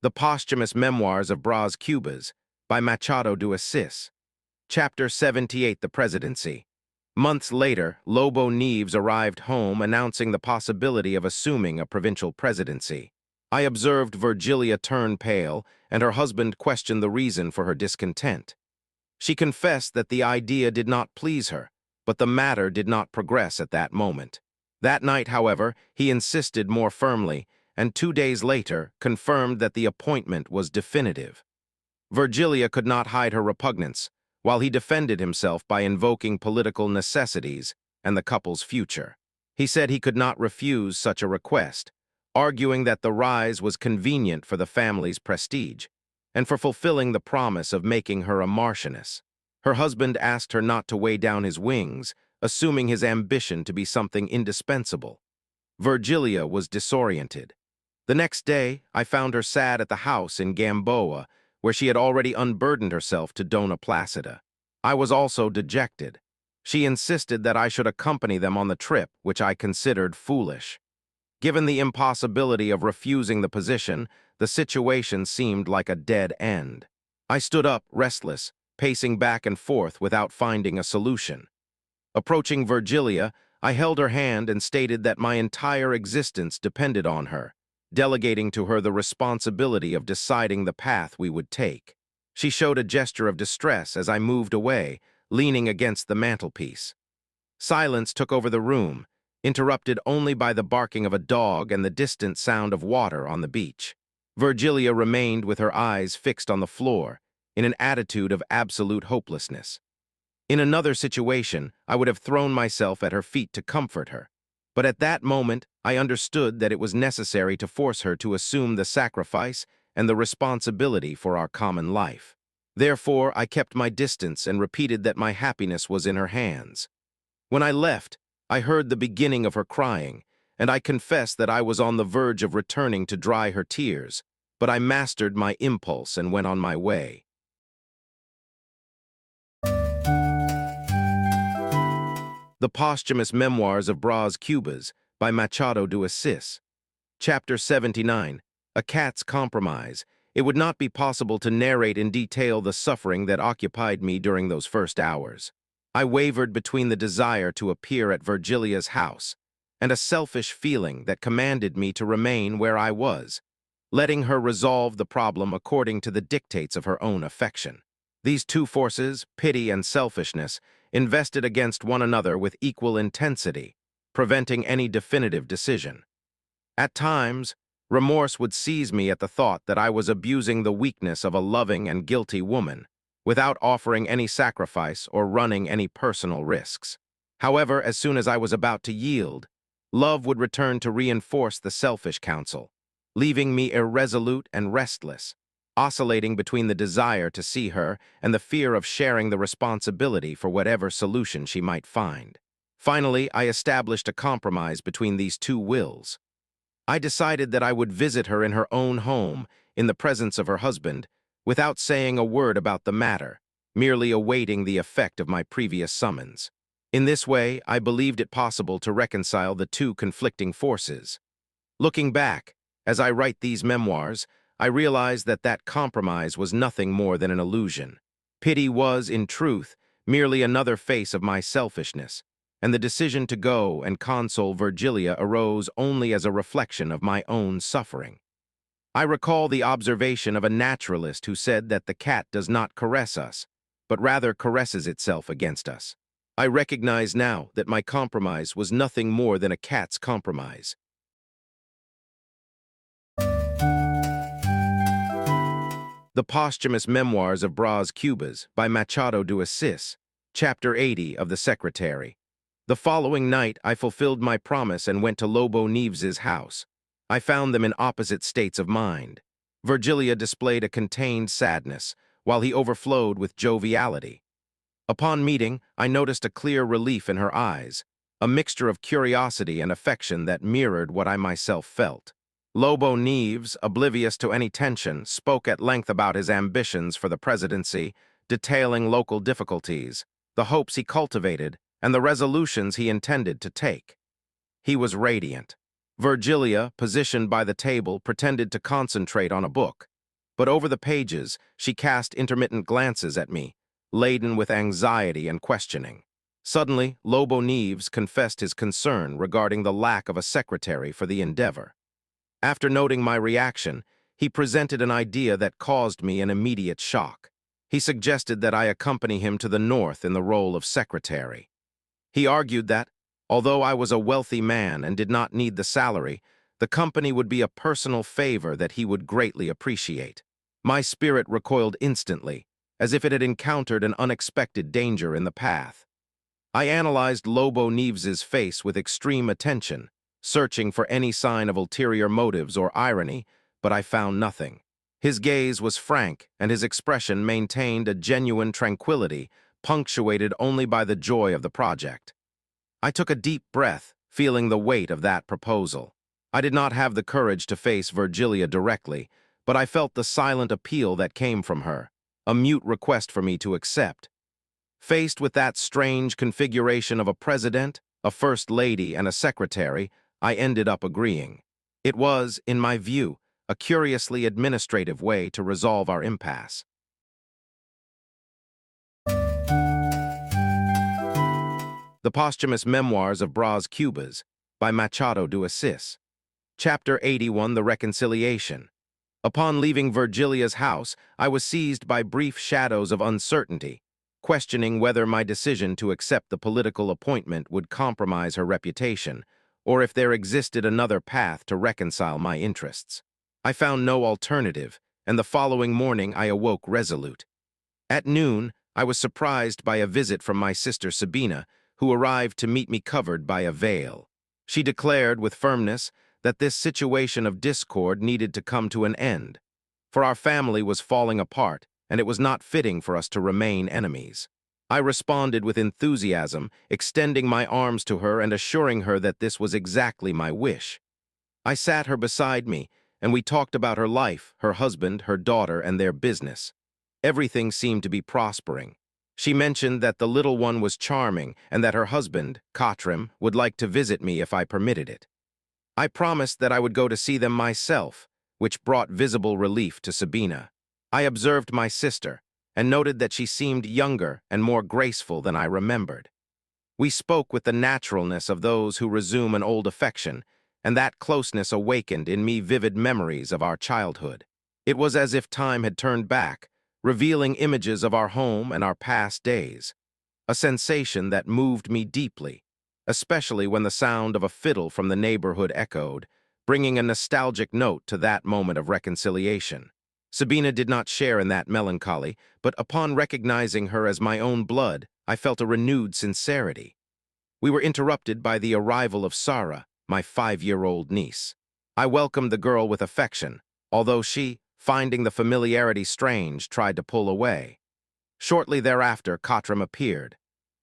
The Posthumous Memoirs of Brás Cubas by Machado de Assis. Chapter 78, The Presidency. Months later, Lobo Neves arrived home announcing the possibility of assuming a provincial presidency. I observed Virgilia turn pale, and her husband questioned the reason for her discontent. She confessed that the idea did not please her, but the matter did not progress at that moment. That night, however, he insisted more firmly, and 2 days later confirmed that the appointment was definitive. Virgilia could not hide her repugnance, while he defended himself by invoking political necessities and the couple's future. He said he could not refuse such a request, arguing that the rise was convenient for the family's prestige, and for fulfilling the promise of making her a marchioness. Her husband asked her not to weigh down his wings, assuming his ambition to be something indispensable. Virgilia was disoriented. The next day, I found her sad at the house in Gamboa, where she had already unburdened herself to Dona Placida. I was also dejected. She insisted that I should accompany them on the trip, which I considered foolish. Given the impossibility of refusing the position, the situation seemed like a dead end. I stood up, restless, pacing back and forth without finding a solution. Approaching Virgilia, I held her hand and stated that my entire existence depended on her, delegating to her the responsibility of deciding the path we would take. She showed a gesture of distress as I moved away, leaning against the mantelpiece. Silence took over the room, interrupted only by the barking of a dog and the distant sound of water on the beach. Virgilia remained with her eyes fixed on the floor, in an attitude of absolute hopelessness. In another situation, I would have thrown myself at her feet to comfort her. But at that moment, I understood that it was necessary to force her to assume the sacrifice and the responsibility for our common life. Therefore, I kept my distance and repeated that my happiness was in her hands. When I left, I heard the beginning of her crying, and I confess that I was on the verge of returning to dry her tears, but I mastered my impulse and went on my way. The Posthumous Memoirs of Brás Cubas by Machado de Assis. Chapter 79, A Cat's Compromise. It would not be possible to narrate in detail the suffering that occupied me during those first hours. I wavered between the desire to appear at Virgilia's house and a selfish feeling that commanded me to remain where I was, letting her resolve the problem according to the dictates of her own affection. These two forces, pity and selfishness, invested against one another with equal intensity, preventing any definitive decision. At times, remorse would seize me at the thought that I was abusing the weakness of a loving and guilty woman, without offering any sacrifice or running any personal risks. However, as soon as I was about to yield, love would return to reinforce the selfish counsel, leaving me irresolute and restless, oscillating between the desire to see her and the fear of sharing the responsibility for whatever solution she might find. Finally, I established a compromise between these two wills. I decided that I would visit her in her own home, in the presence of her husband, without saying a word about the matter, merely awaiting the effect of my previous summons. In this way, I believed it possible to reconcile the two conflicting forces. Looking back, as I write these memoirs, I realize that that compromise was nothing more than an illusion. Pity was, in truth, merely another face of my selfishness, and the decision to go and console Virgilia arose only as a reflection of my own suffering. I recall the observation of a naturalist who said that the cat does not caress us, but rather caresses itself against us. I recognize now that my compromise was nothing more than a cat's compromise. The Posthumous Memoirs of Brás Cubas by Machado de Assis, Chapter 80 of The Secretary. The following night, I fulfilled my promise and went to Lobo Neves's house. I found them in opposite states of mind. Virgilia displayed a contained sadness, while he overflowed with joviality. Upon meeting, I noticed a clear relief in her eyes, a mixture of curiosity and affection that mirrored what I myself felt. Lobo Neves, oblivious to any tension, spoke at length about his ambitions for the presidency, detailing local difficulties, the hopes he cultivated, and the resolutions he intended to take. He was radiant. Virgilia, positioned by the table, pretended to concentrate on a book, but over the pages she cast intermittent glances at me, laden with anxiety and questioning. Suddenly, Lobo Neves confessed his concern regarding the lack of a secretary for the endeavor. After noting my reaction, he presented an idea that caused me an immediate shock. He suggested that I accompany him to the north in the role of secretary. He argued that, although I was a wealthy man and did not need the salary, the company would be a personal favor that he would greatly appreciate. My spirit recoiled instantly, as if it had encountered an unexpected danger in the path. I analyzed Lobo Neves's face with extreme attention, searching for any sign of ulterior motives or irony, but I found nothing. His gaze was frank, and his expression maintained a genuine tranquility, punctuated only by the joy of the project. I took a deep breath, feeling the weight of that proposal. I did not have the courage to face Virgilia directly, but I felt the silent appeal that came from her, a mute request for me to accept. Faced with that strange configuration of a president, a first lady, and a secretary, I ended up agreeing. It was, in my view, a curiously administrative way to resolve our impasse. The Posthumous Memoirs of Brás Cubas by Machado de Assis. Chapter 81, The Reconciliation. Upon leaving Virgilia's house, I was seized by brief shadows of uncertainty, questioning whether my decision to accept the political appointment would compromise her reputation, or if there existed another path to reconcile my interests. I found no alternative, and the following morning I awoke resolute. At noon, I was surprised by a visit from my sister Sabina, who arrived to meet me covered by a veil. She declared with firmness that this situation of discord needed to come to an end, for our family was falling apart, and it was not fitting for us to remain enemies. I responded with enthusiasm, extending my arms to her and assuring her that this was exactly my wish. I sat her beside me, and we talked about her life, her husband, her daughter, and their business. Everything seemed to be prospering. She mentioned that the little one was charming and that her husband, Katrim, would like to visit me if I permitted it. I promised that I would go to see them myself, which brought visible relief to Sabina. I observed my sister and noted that she seemed younger and more graceful than I remembered. We spoke with the naturalness of those who resume an old affection, and that closeness awakened in me vivid memories of our childhood. It was as if time had turned back, revealing images of our home and our past days, a sensation that moved me deeply, especially when the sound of a fiddle from the neighborhood echoed, bringing a nostalgic note to that moment of reconciliation. Sabina did not share in that melancholy, but upon recognizing her as my own blood, I felt a renewed sincerity. We were interrupted by the arrival of Sarah, my 5-year-old niece. I welcomed the girl with affection, although she, finding the familiarity strange, tried to pull away. Shortly thereafter, Katrim appeared.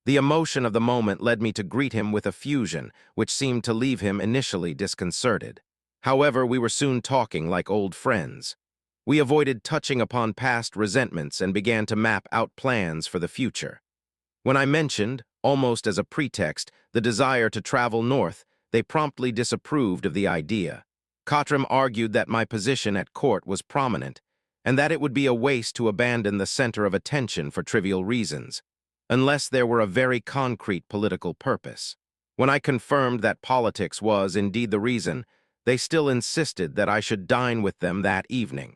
The emotion of the moment led me to greet him with effusion, which seemed to leave him initially disconcerted. However, we were soon talking like old friends. We avoided touching upon past resentments and began to map out plans for the future. When I mentioned, almost as a pretext, the desire to travel north, they promptly disapproved of the idea. Katrim argued that my position at court was prominent, and that it would be a waste to abandon the center of attention for trivial reasons, unless there were a very concrete political purpose. When I confirmed that politics was indeed the reason, they still insisted that I should dine with them that evening.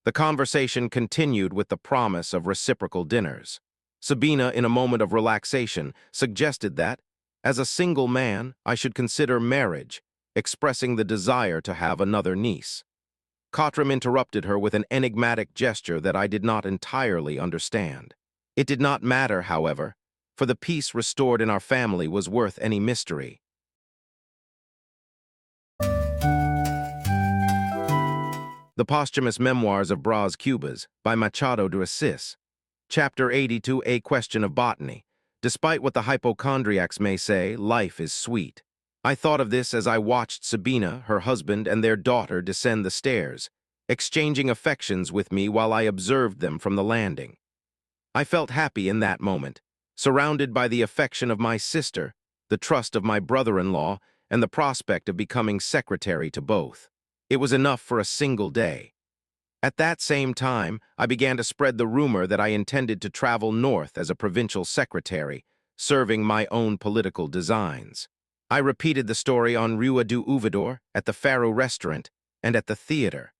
The conversation continued with the promise of reciprocal dinners. Sabina, in a moment of relaxation, suggested that, as a single man, I should consider marriage, expressing the desire to have another niece. Katrim interrupted her with an enigmatic gesture that I did not entirely understand. It did not matter, however, for the peace restored in our family was worth any mystery. The Posthumous Memoirs of Brás Cubas by Machado de Assis. Chapter 82, A Question of Botany. Despite what the hypochondriacs may say, life is sweet. I thought of this as I watched Sabina, her husband, and their daughter descend the stairs, exchanging affections with me while I observed them from the landing. I felt happy in that moment, surrounded by the affection of my sister, the trust of my brother-in-law, and the prospect of becoming secretary to both. It was enough for a single day. At that same time, I began to spread the rumor that I intended to travel north as a provincial secretary, serving my own political designs. I repeated the story on Rua do Ouvidor, at the Faro restaurant, and at the theater.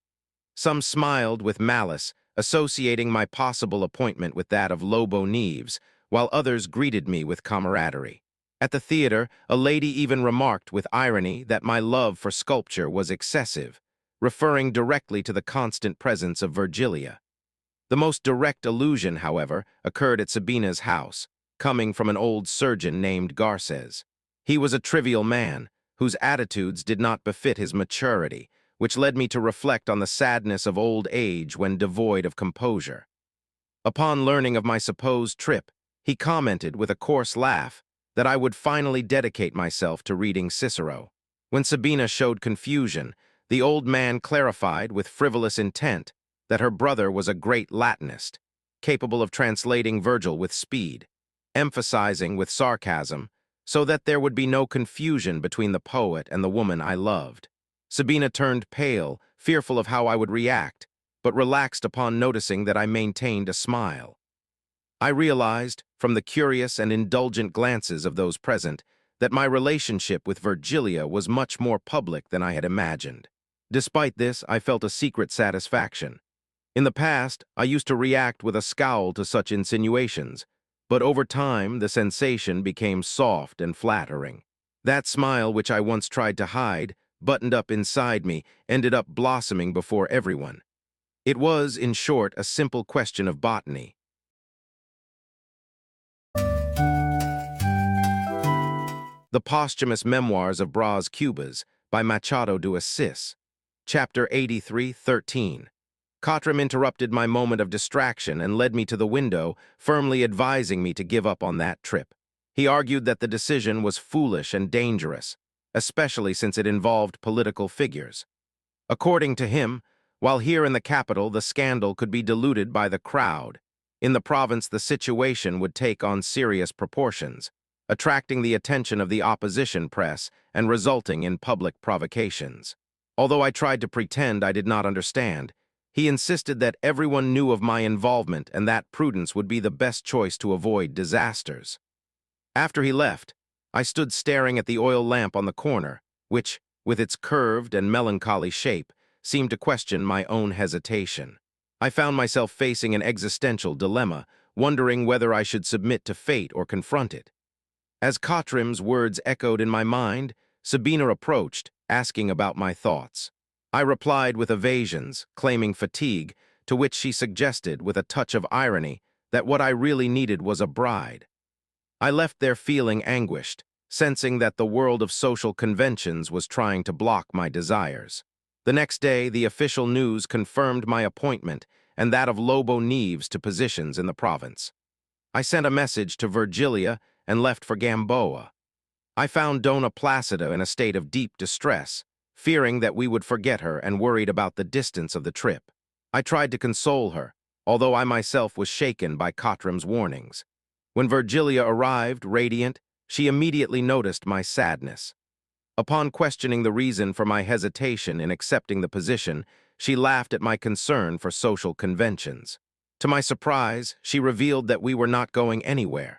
Some smiled with malice, associating my possible appointment with that of Lobo Neves, while others greeted me with camaraderie. At the theater, a lady even remarked with irony that my love for sculpture was excessive, referring directly to the constant presence of Virgilia. The most direct allusion, however, occurred at Sabina's house, coming from an old surgeon named Garces. He was a trivial man, whose attitudes did not befit his maturity, which led me to reflect on the sadness of old age when devoid of composure. Upon learning of my supposed trip, he commented with a coarse laugh that I would finally dedicate myself to reading Cicero. When Sabina showed confusion, the old man clarified with frivolous intent that her brother was a great Latinist, capable of translating Virgil with speed, emphasizing with sarcasm, so that there would be no confusion between the poet and the woman I loved. Sabina turned pale, fearful of how I would react, but relaxed upon noticing that I maintained a smile. I realized, from the curious and indulgent glances of those present, that my relationship with Virgilia was much more public than I had imagined. Despite this, I felt a secret satisfaction. In the past, I used to react with a scowl to such insinuations, but over time the sensation became soft and flattering. That smile which I once tried to hide, buttoned up inside me, ended up blossoming before everyone. It was, in short, a simple question of botany. The Posthumous Memoirs of Brás Cubas by Machado de Assis. Chapter 83:13. Cotram interrupted my moment of distraction and led me to the window, firmly advising me to give up on that trip. He argued that the decision was foolish and dangerous, especially since it involved political figures. According to him, while here in the capital the scandal could be diluted by the crowd, in the province the situation would take on serious proportions, attracting the attention of the opposition press and resulting in public provocations. Although I tried to pretend I did not understand, he insisted that everyone knew of my involvement and that prudence would be the best choice to avoid disasters. After he left, I stood staring at the oil lamp on the corner, which, with its curved and melancholy shape, seemed to question my own hesitation. I found myself facing an existential dilemma, wondering whether I should submit to fate or confront it. As Cotram's words echoed in my mind, Sabina approached, asking about my thoughts. I replied with evasions, claiming fatigue, to which she suggested, with a touch of irony, that what I really needed was a bride. I left there feeling anguished, sensing that the world of social conventions was trying to block my desires. The next day, the official news confirmed my appointment and that of Lobo Neves to positions in the province. I sent a message to Virgilia and left for Gamboa. I found Dona Placida in a state of deep distress, fearing that we would forget her and worried about the distance of the trip. I tried to console her, although I myself was shaken by Cotram's warnings. When Virgilia arrived, radiant, she immediately noticed my sadness. Upon questioning the reason for my hesitation in accepting the position, she laughed at my concern for social conventions. To my surprise, she revealed that we were not going anywhere.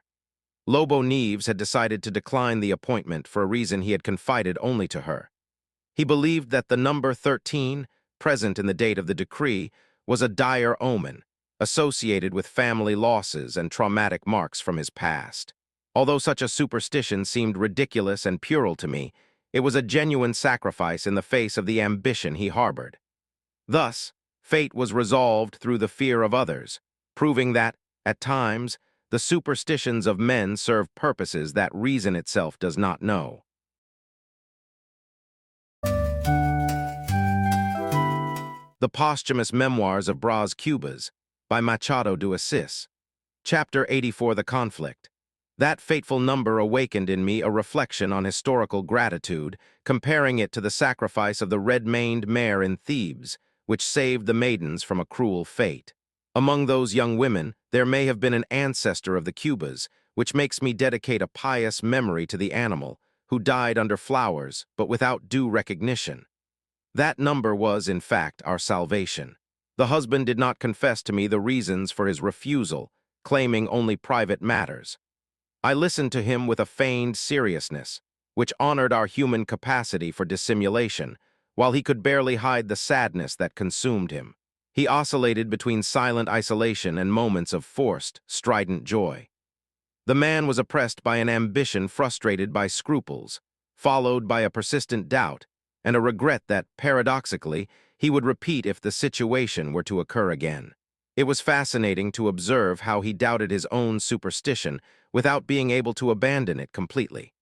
Lobo Neves had decided to decline the appointment for a reason he had confided only to her. He believed that the number 13, present in the date of the decree, was a dire omen, associated with family losses and traumatic marks from his past. Although such a superstition seemed ridiculous and puerile to me, it was a genuine sacrifice in the face of the ambition he harbored. Thus, fate was resolved through the fear of others, proving that, at times, the superstitions of men serve purposes that reason itself does not know. The Posthumous Memoirs of Brás Cubas by Machado de Assis. Chapter 84: The Conflict. That fateful number awakened in me a reflection on historical gratitude, comparing it to the sacrifice of the red-maned mare in Thebes, which saved the maidens from a cruel fate. Among those young women, there may have been an ancestor of the Cubas, which makes me dedicate a pious memory to the animal, who died under flowers, but without due recognition. That number was, in fact, our salvation. The husband did not confess to me the reasons for his refusal, claiming only private matters. I listened to him with a feigned seriousness, which honored our human capacity for dissimulation, while he could barely hide the sadness that consumed him. He oscillated between silent isolation and moments of forced, strident joy. The man was oppressed by an ambition frustrated by scruples, followed by a persistent doubt, and a regret that, paradoxically, he would repeat if the situation were to occur again. It was fascinating to observe how he doubted his own superstition without being able to abandon it completely.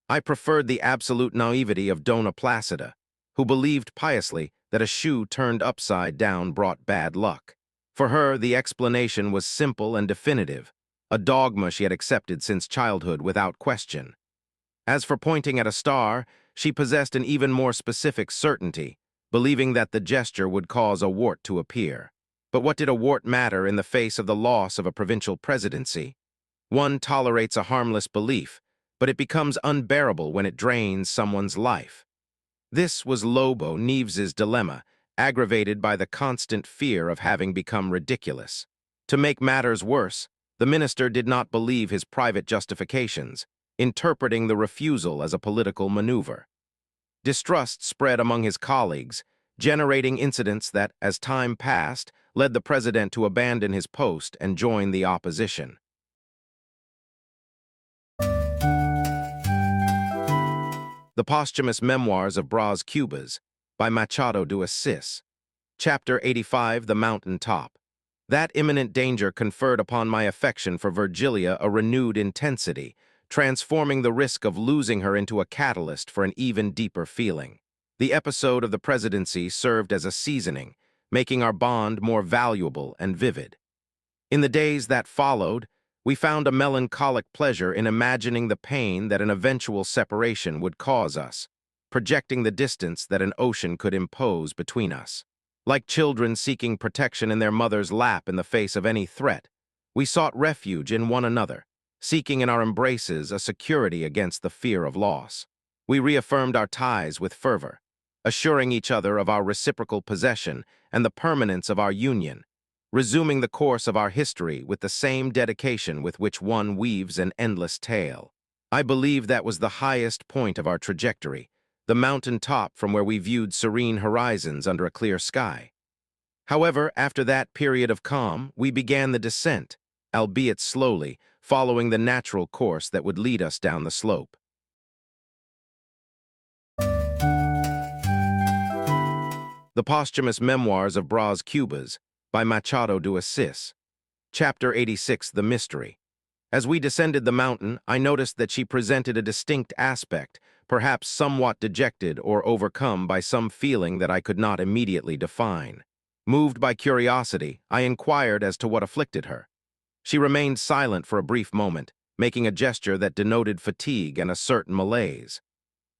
I preferred the absolute naivety of Dona Placida, who believed piously that a shoe turned upside down brought bad luck. For her, the explanation was simple and definitive, a dogma she had accepted since childhood without question. As for pointing at a star, she possessed an even more specific certainty, believing that the gesture would cause a wart to appear. But what did a wart matter in the face of the loss of a provincial presidency? One tolerates a harmless belief, but it becomes unbearable when it drains someone's life. This was Lobo Neves's dilemma, aggravated by the constant fear of having become ridiculous. To make matters worse, the minister did not believe his private justifications, interpreting the refusal as a political maneuver. Distrust spread among his colleagues, generating incidents that, as time passed, led the president to abandon his post and join the opposition. The Posthumous Memoirs of Brás Cubas by Machado de Assis. Chapter 85, The Mountain Top. That imminent danger conferred upon my affection for Virgilia a renewed intensity, transforming the risk of losing her into a catalyst for an even deeper feeling. The episode of the presidency served as a seasoning, making our bond more valuable and vivid. In the days that followed, we found a melancholic pleasure in imagining the pain that an eventual separation would cause us, projecting the distance that an ocean could impose between us. Like children seeking protection in their mother's lap in the face of any threat, we sought refuge in one another, seeking in our embraces a security against the fear of loss. We reaffirmed our ties with fervor, assuring each other of our reciprocal possession and the permanence of our union, resuming the course of our history with the same dedication with which one weaves an endless tale. I believe that was the highest point of our trajectory, the mountain top from where we viewed serene horizons under a clear sky. However, after that period of calm, we began the descent, albeit slowly, following the natural course that would lead us down the slope. The Posthumous Memoirs of Brás Cubas by Machado de Assis. Chapter 86, The Mystery. As we descended the mountain, I noticed that she presented a distinct aspect, perhaps somewhat dejected or overcome by some feeling that I could not immediately define. Moved by curiosity, I inquired as to what afflicted her. She remained silent for a brief moment, making a gesture that denoted fatigue and a certain malaise.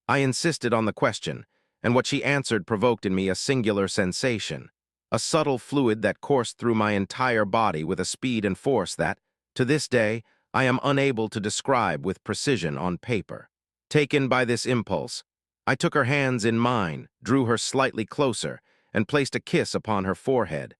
I insisted on the question, and what she answered provoked in me a singular sensation, a subtle fluid that coursed through my entire body with a speed and force that, to this day, I am unable to describe with precision on paper. Taken by this impulse, I took her hands in mine, drew her slightly closer, and placed a kiss upon her forehead,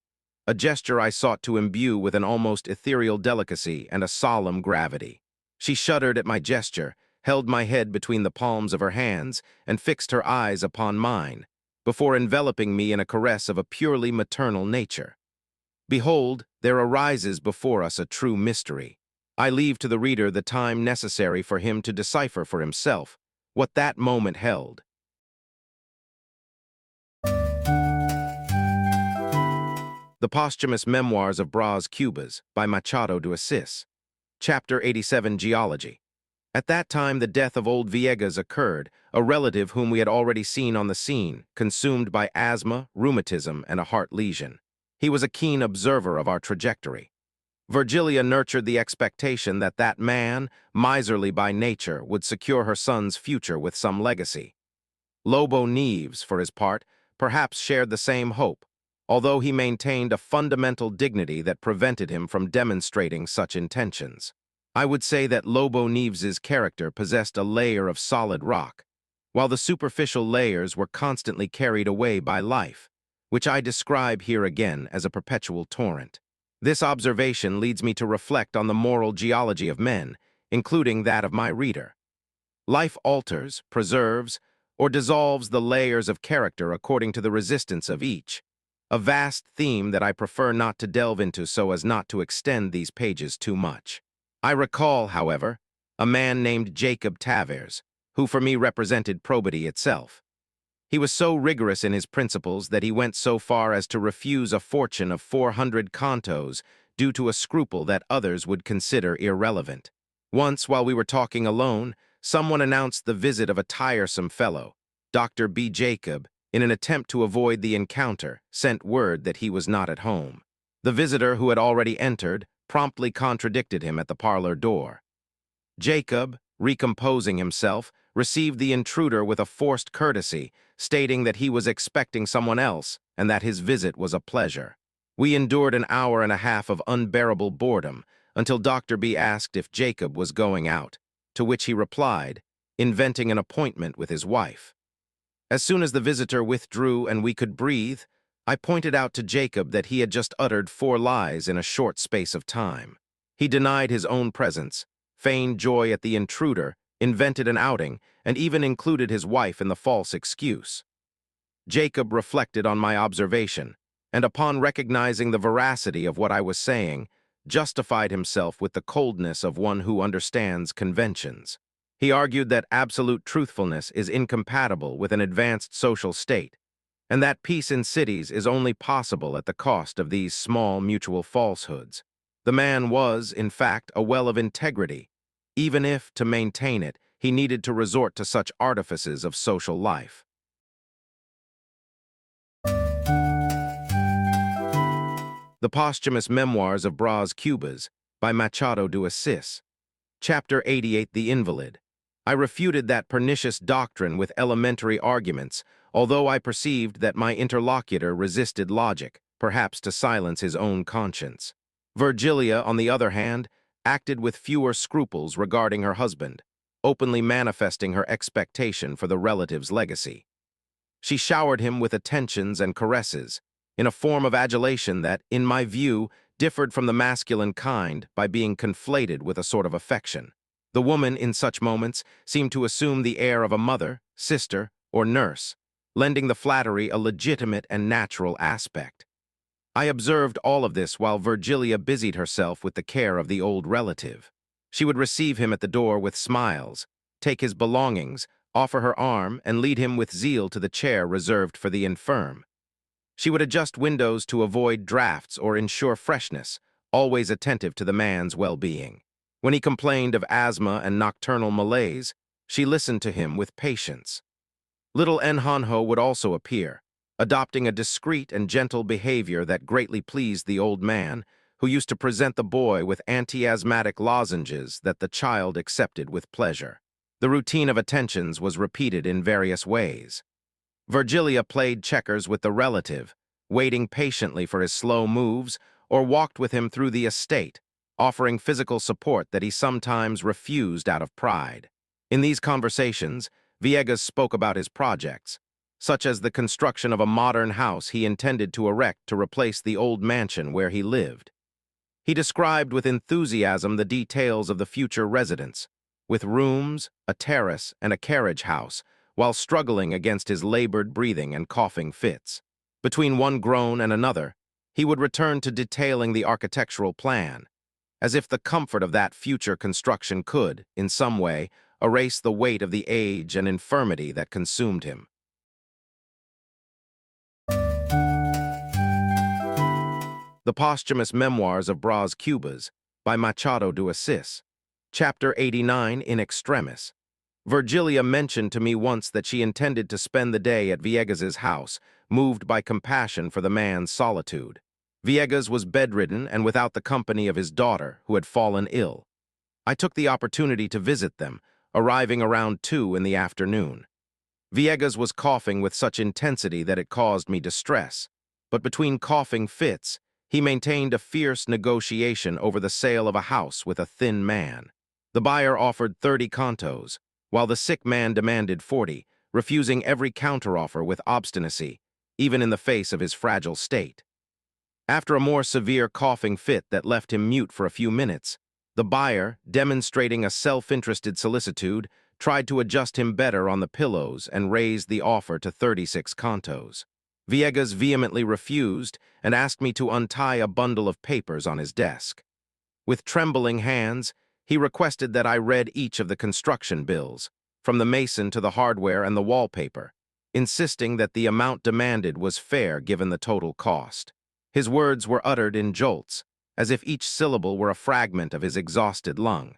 a gesture I sought to imbue with an almost ethereal delicacy and a solemn gravity. She shuddered at my gesture, held my head between the palms of her hands, and fixed her eyes upon mine, before enveloping me in a caress of a purely maternal nature. Behold, there arises before us a true mystery. I leave to the reader the time necessary for him to decipher for himself what that moment held. The Posthumous Memoirs of Brás Cubas by Machado de Assis. Chapter 87, Geology. At that time the death of old Villegas occurred, a relative whom we had already seen on the scene, consumed by asthma, rheumatism, and a heart lesion. He was a keen observer of our trajectory. Virgilia nurtured the expectation that that man, miserly by nature, would secure her son's future with some legacy. Lobo Neves, for his part, perhaps shared the same hope, although he maintained a fundamental dignity that prevented him from demonstrating such intentions. I would say that Lobo Neves's character possessed a layer of solid rock, while the superficial layers were constantly carried away by life, which I describe here again as a perpetual torrent. This observation leads me to reflect on the moral geology of men, including that of my reader. Life alters, preserves, or dissolves the layers of character according to the resistance of each, a vast theme that I prefer not to delve into so as not to extend these pages too much. I recall, however, a man named Jacob Tavers, who for me represented probity itself. He was so rigorous in his principles that he went so far as to refuse a fortune of 400 contos due to a scruple that others would consider irrelevant. Once, while we were talking alone, someone announced the visit of a tiresome fellow. Dr. B. Jacob, in an attempt to avoid the encounter, sent word that he was not at home. The visitor, who had already entered, promptly contradicted him at the parlor door. Jacob, recomposing himself, received the intruder with a forced courtesy, stating that he was expecting someone else and that his visit was a pleasure. We endured an hour and a half of unbearable boredom until Dr. B asked if Jacob was going out, to which he replied, inventing an appointment with his wife. As soon as the visitor withdrew and we could breathe, I pointed out to Jacob that he had just uttered 4 lies in a short space of time. He denied his own presence, feigned joy at the intruder, invented an outing, and even included his wife in the false excuse. Jacob reflected on my observation, and upon recognizing the veracity of what I was saying, justified himself with the coldness of one who understands conventions. He argued that absolute truthfulness is incompatible with an advanced social state, and that peace in cities is only possible at the cost of these small mutual falsehoods. The man was, in fact, a well of integrity, even if, to maintain it, he needed to resort to such artifices of social life. The Posthumous Memoirs of Brás Cubas by Machado de Assis. Chapter 88, The Invalid. I refuted that pernicious doctrine with elementary arguments, although I perceived that my interlocutor resisted logic, perhaps to silence his own conscience. Virgilia, on the other hand, acted with fewer scruples regarding her husband, openly manifesting her expectation for the relative's legacy. She showered him with attentions and caresses, in a form of adulation that, in my view, differed from the masculine kind by being conflated with a sort of affection. The woman, in such moments, seemed to assume the air of a mother, sister, or nurse, lending the flattery a legitimate and natural aspect. I observed all of this while Virgilia busied herself with the care of the old relative. She would receive him at the door with smiles, take his belongings, offer her arm, and lead him with zeal to the chair reserved for the infirm. She would adjust windows to avoid drafts or ensure freshness, always attentive to the man's well-being. When he complained of asthma and nocturnal malaise, she listened to him with patience. Little Enhanho would also appear, adopting a discreet and gentle behavior that greatly pleased the old man, who used to present the boy with anti-asthmatic lozenges that the child accepted with pleasure. The routine of attentions was repeated in various ways. Virgilia played checkers with the relative, waiting patiently for his slow moves, or walked with him through the estate, offering physical support that he sometimes refused out of pride. In these conversations, Villegas spoke about his projects, such as the construction of a modern house he intended to erect to replace the old mansion where he lived. He described with enthusiasm the details of the future residence, with rooms, a terrace, and a carriage house, while struggling against his labored breathing and coughing fits. Between one groan and another, he would return to detailing the architectural plan, as if the comfort of that future construction could, in some way, erase the weight of the age and infirmity that consumed him. The Posthumous Memoirs of Brás Cubas by Machado de Assis. Chapter 89, In Extremis. Virgilia mentioned to me once that she intended to spend the day at Villegas's house, moved by compassion for the man's solitude. Villegas was bedridden and without the company of his daughter, who had fallen ill. I took the opportunity to visit them, arriving around 2 in the afternoon. Villegas was coughing with such intensity that it caused me distress, but between coughing fits, he maintained a fierce negotiation over the sale of a house with a thin man. The buyer offered 30 contos, while the sick man demanded 40, refusing every counteroffer with obstinacy, even in the face of his fragile state. After a more severe coughing fit that left him mute for a few minutes, the buyer, demonstrating a self-interested solicitude, tried to adjust him better on the pillows and raised the offer to 36 contos. Villegas vehemently refused and asked me to untie a bundle of papers on his desk. With trembling hands, he requested that I read each of the construction bills, from the mason to the hardware and the wallpaper, insisting that the amount demanded was fair given the total cost. His words were uttered in jolts, as if each syllable were a fragment of his exhausted lung.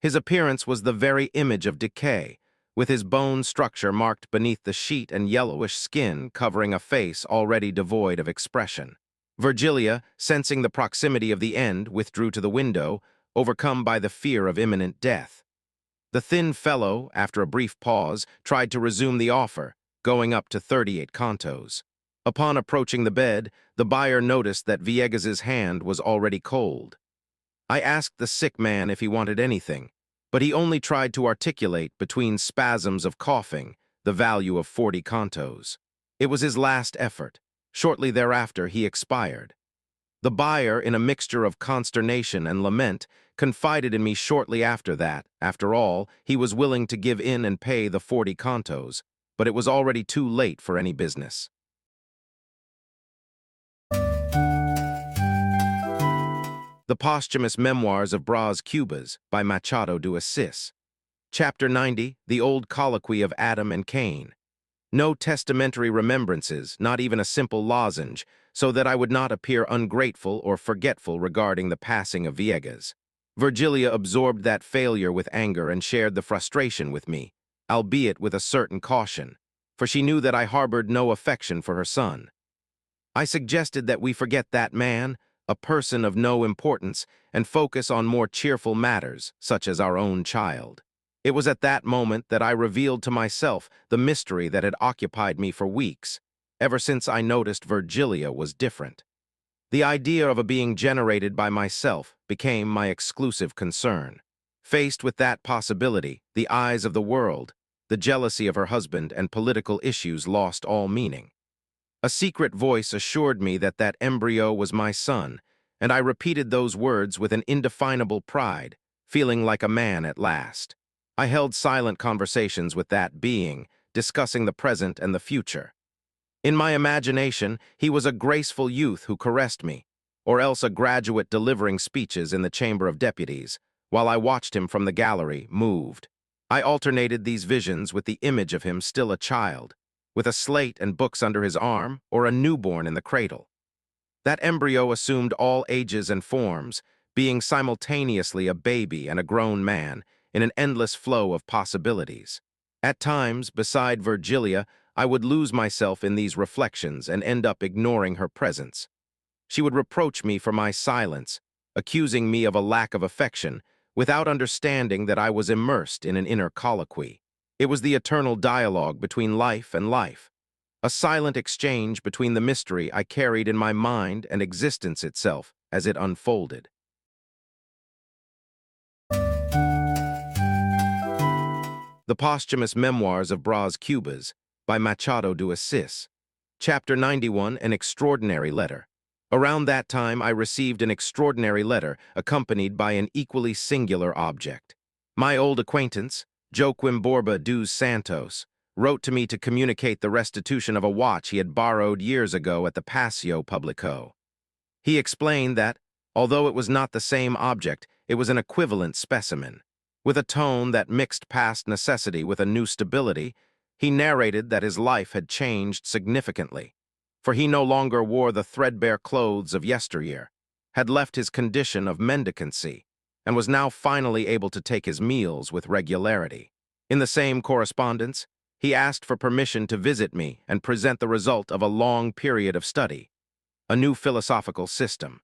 His appearance was the very image of decay, with his bone structure marked beneath the sheet and yellowish skin covering a face already devoid of expression. Virgilia, sensing the proximity of the end, withdrew to the window, overcome by the fear of imminent death. The thin fellow, after a brief pause, tried to resume the offer, going up to 38 contos. Upon approaching the bed, the buyer noticed that Villegas's hand was already cold. I asked the sick man if he wanted anything, but he only tried to articulate, between spasms of coughing, the value of 40 contos. It was his last effort. Shortly thereafter, he expired. The buyer, in a mixture of consternation and lament, confided in me shortly after that, after all, he was willing to give in and pay the 40 contos, but it was already too late for any business. The Posthumous Memoirs of Brás Cubas by Machado de Assis. Chapter 90, The Old Colloquy of Adam and Cain. No testamentary remembrances, not even a simple lozenge, so that I would not appear ungrateful or forgetful regarding the passing of Villegas. Virgilia absorbed that failure with anger and shared the frustration with me, albeit with a certain caution, for she knew that I harbored no affection for her son. I suggested that we forget that man, a person of no importance, and focus on more cheerful matters, such as our own child. It was at that moment that I revealed to myself the mystery that had occupied me for weeks, ever since I noticed Virgilia was different. The idea of a being generated by myself became my exclusive concern. Faced with that possibility, the eyes of the world, the jealousy of her husband, and political issues lost all meaning. A secret voice assured me that that embryo was my son, and I repeated those words with an indefinable pride, feeling like a man at last. I held silent conversations with that being, discussing the present and the future. In my imagination, he was a graceful youth who caressed me, or else a graduate delivering speeches in the Chamber of Deputies, while I watched him from the gallery, moved. I alternated these visions with the image of him still a child, with a slate and books under his arm, or a newborn in the cradle. That embryo assumed all ages and forms, being simultaneously a baby and a grown man, in an endless flow of possibilities. At times, beside Virgilia, I would lose myself in these reflections and end up ignoring her presence. She would reproach me for my silence, accusing me of a lack of affection, without understanding that I was immersed in an inner colloquy. It was the eternal dialogue between life and life, a silent exchange between the mystery I carried in my mind and existence itself as it unfolded. The Posthumous Memoirs of Brás Cubas by Machado de Assis. Chapter 91, An Extraordinary Letter. Around that time, I received an extraordinary letter accompanied by an equally singular object. My old acquaintance, Joaquim Borba dos Santos, wrote to me to communicate the restitution of a watch he had borrowed years ago at the Paseo Publico. He explained that, although it was not the same object, it was an equivalent specimen. With a tone that mixed past necessity with a new stability, he narrated that his life had changed significantly, for he no longer wore the threadbare clothes of yesteryear, had left his condition of mendicancy, and was now finally able to take his meals with regularity. In the same correspondence, he asked for permission to visit me and present the result of a long period of study, a new philosophical system.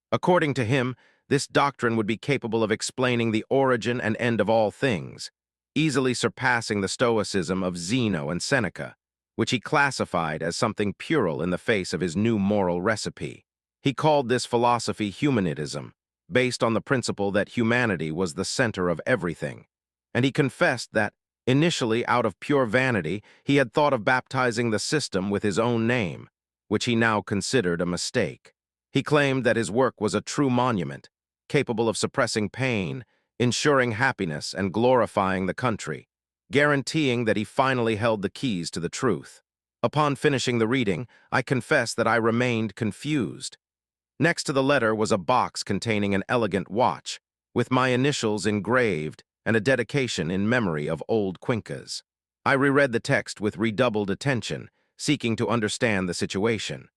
According to him, this doctrine would be capable of explaining the origin and end of all things, easily surpassing the stoicism of Zeno and Seneca, which he classified as something puerile in the face of his new moral recipe. He called this philosophy humanism, based on the principle that humanity was the center of everything, and he confessed that, initially out of pure vanity, he had thought of baptizing the system with his own name, which he now considered a mistake. He claimed that his work was a true monument, capable of suppressing pain, ensuring happiness, and glorifying the country, guaranteeing that he finally held the keys to the truth. Upon finishing the reading, I confess that I remained confused. Next to the letter was a box containing an elegant watch, with my initials engraved and a dedication in memory of old Quincas. I reread the text with redoubled attention, seeking to understand the situation.